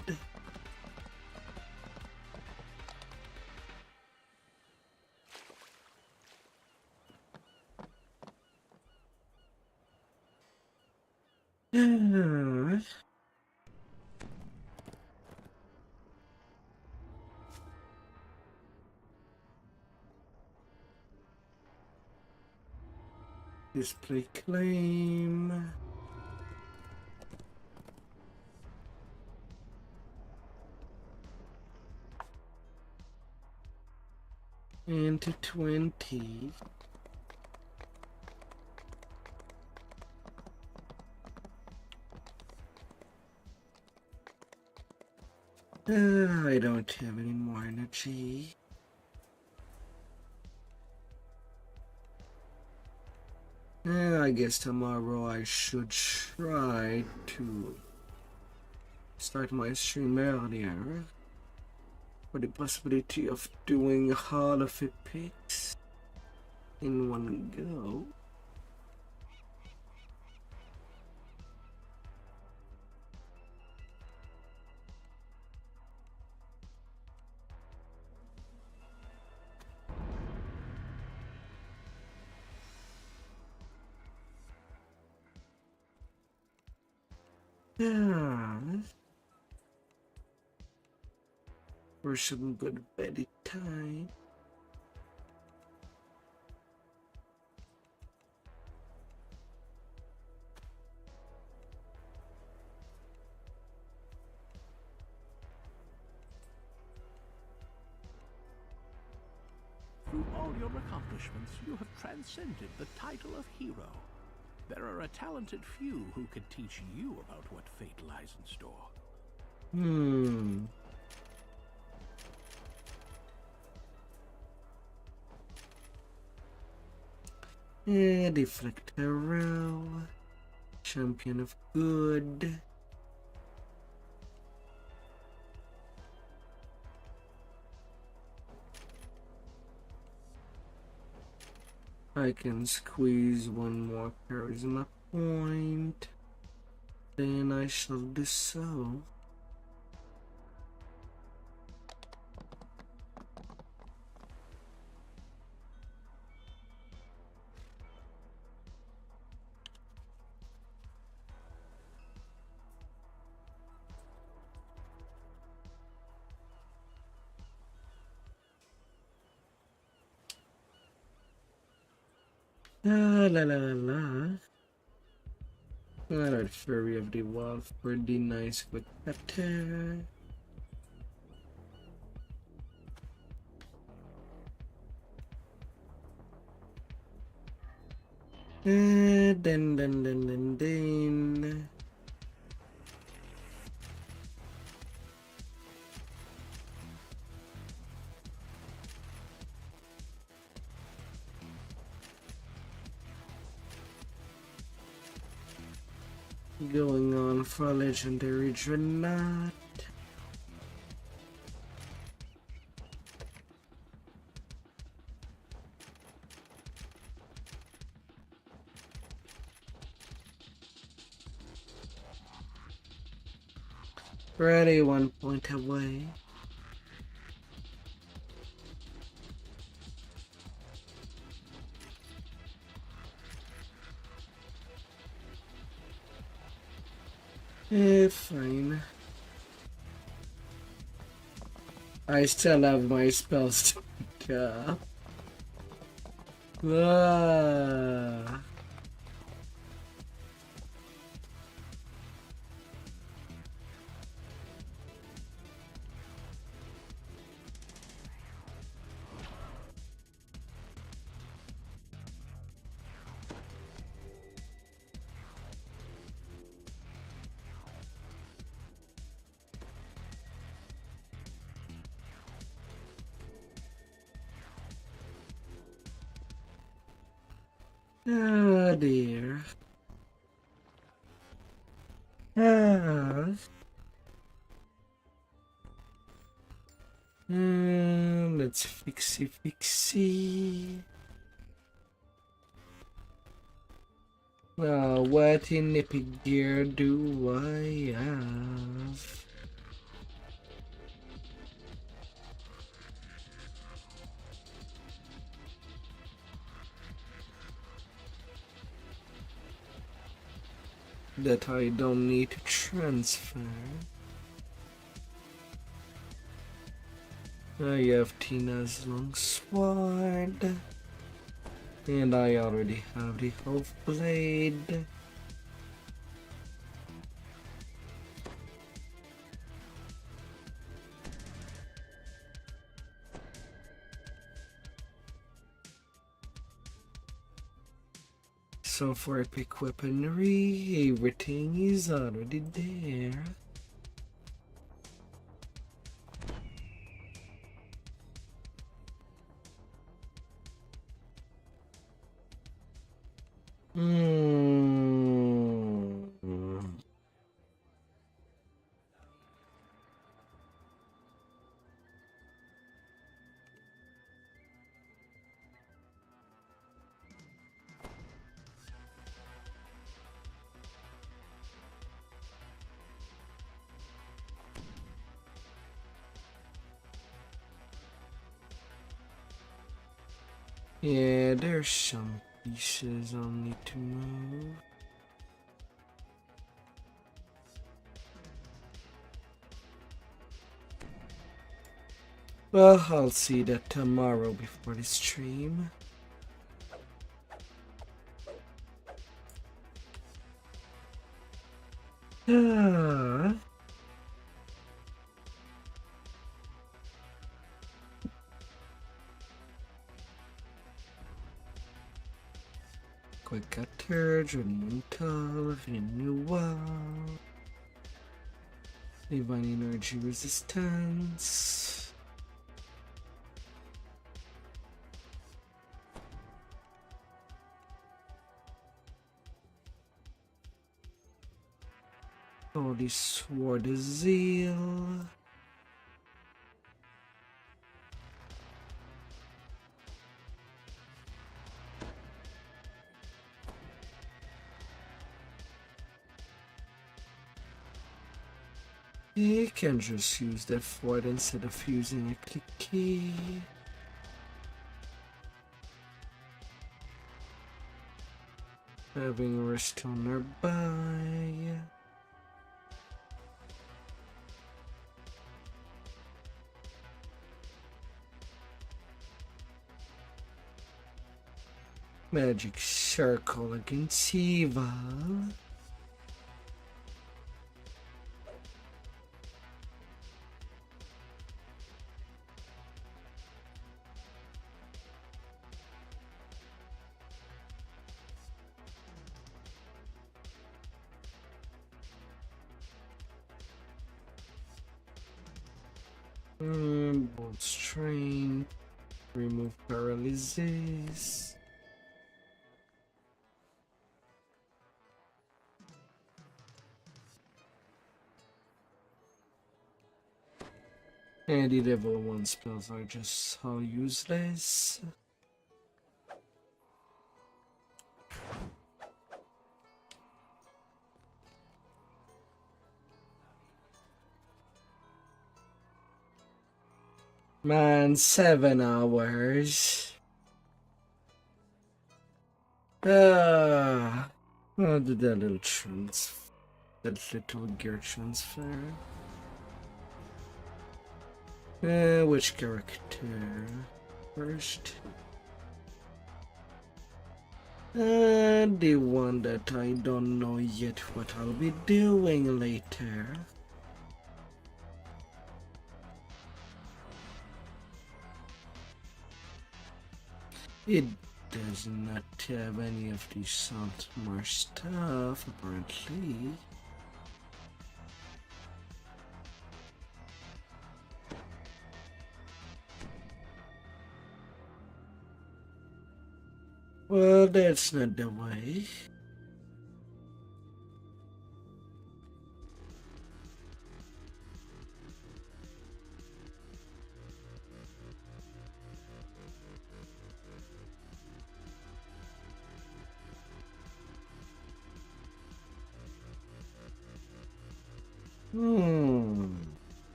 Display claim. And to 20. I don't have any more energy. I guess tomorrow I should try to start my stream earlier for the possibility of doing all of the picks in one go. Yeah. For some good bedtime. Through all your accomplishments, you have transcended the title of hero. There are a talented few who could teach you about what fate lies in store. Deflect arrow. Champion of good. I can squeeze one more charisma point. Then I shall do so. La la la la. Alright, Fury of the Wolf, pretty nice with cutter. Then. Going on for a legendary Dreadnought. Ready, 1 point away. Fine. I still have my spells to pick up. Ah. Oh dear. Ah. Let's fixie. Now, what in epic gear do I have? That I don't need to transfer. I have Tina's long sword. And I already have the half blade. So for epic weaponry, everything is already there. Yeah, there's some pieces I'll need to move. Well, I'll see that tomorrow before the stream. Ah. Quick Atterge, Mental, Renewal, Divine Energy Resistance. Holy Sword of Zeal. You can just use that sword instead of using a click key. Having Restone nearby. Magic Circle against evil. Bolt Strain. Remove Paralysis. And the level 1 spells are just so useless. Man, 7 hours. I'll do that little that little gear transfer. Which character first? The one that I don't know yet what I'll be doing later. It does not have any of the Saltmar stuff, apparently. Well, that's not the way.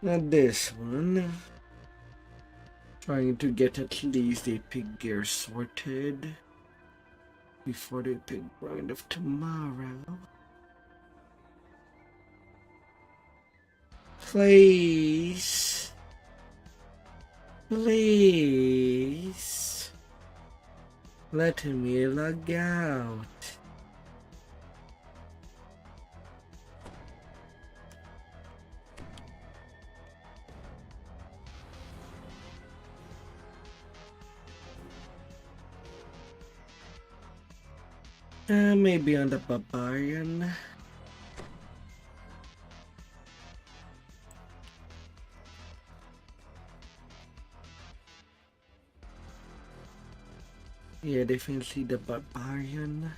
Not this one. Trying to get at least a pig gear sorted before the pig grind of tomorrow. Please. Please. Let me log out. Maybe on the barbarian. Yeah, definitely the barbarian.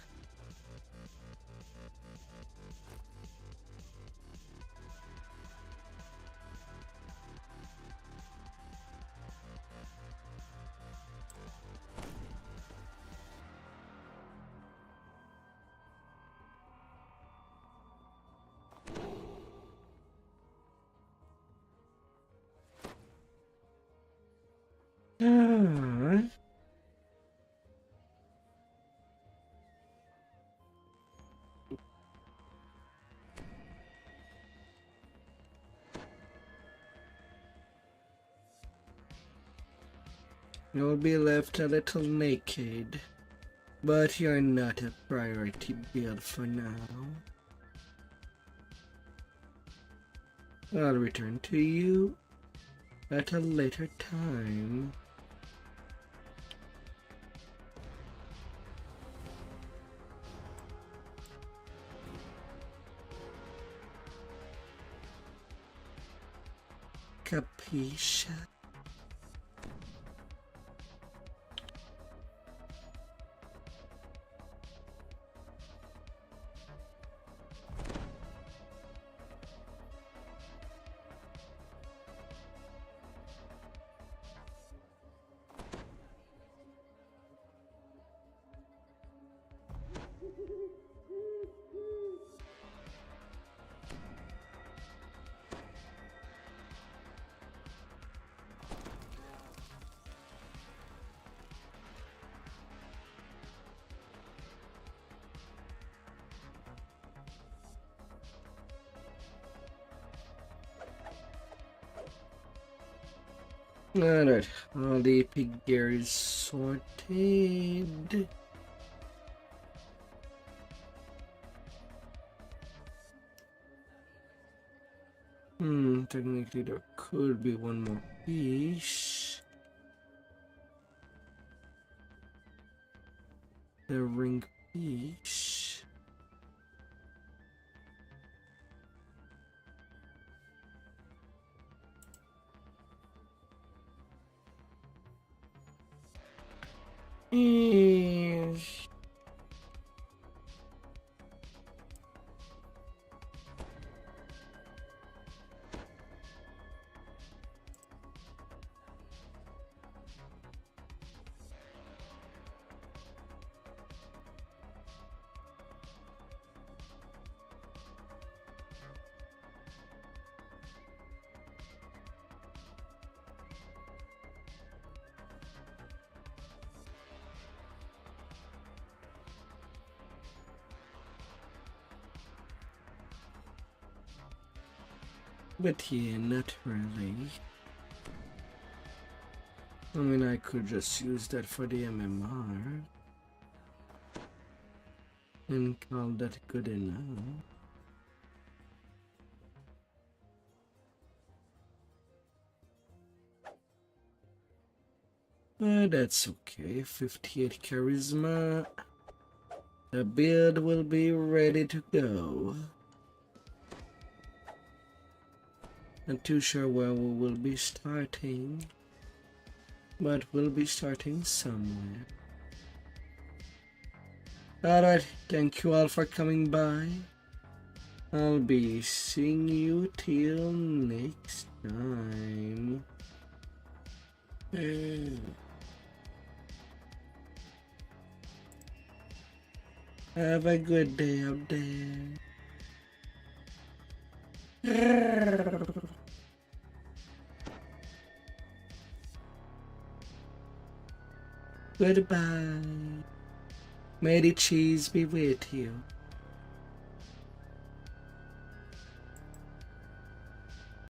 You'll be left a little naked, but you're not a priority build for now. I'll return to you at a later time. Capisce? Alright, all the pig gear is sorted. Technically there could be one more piece. The ring piece. Yes. But yeah, not really. I mean, I could just use that for the MMR and call that good enough. That's okay. 58 charisma. The build will be ready to go. Not too sure where we will be starting, but we'll be starting somewhere. Alright, thank you all for coming by. I'll be seeing you till next time. Have a good day out there. Goodbye. May the cheese be with you.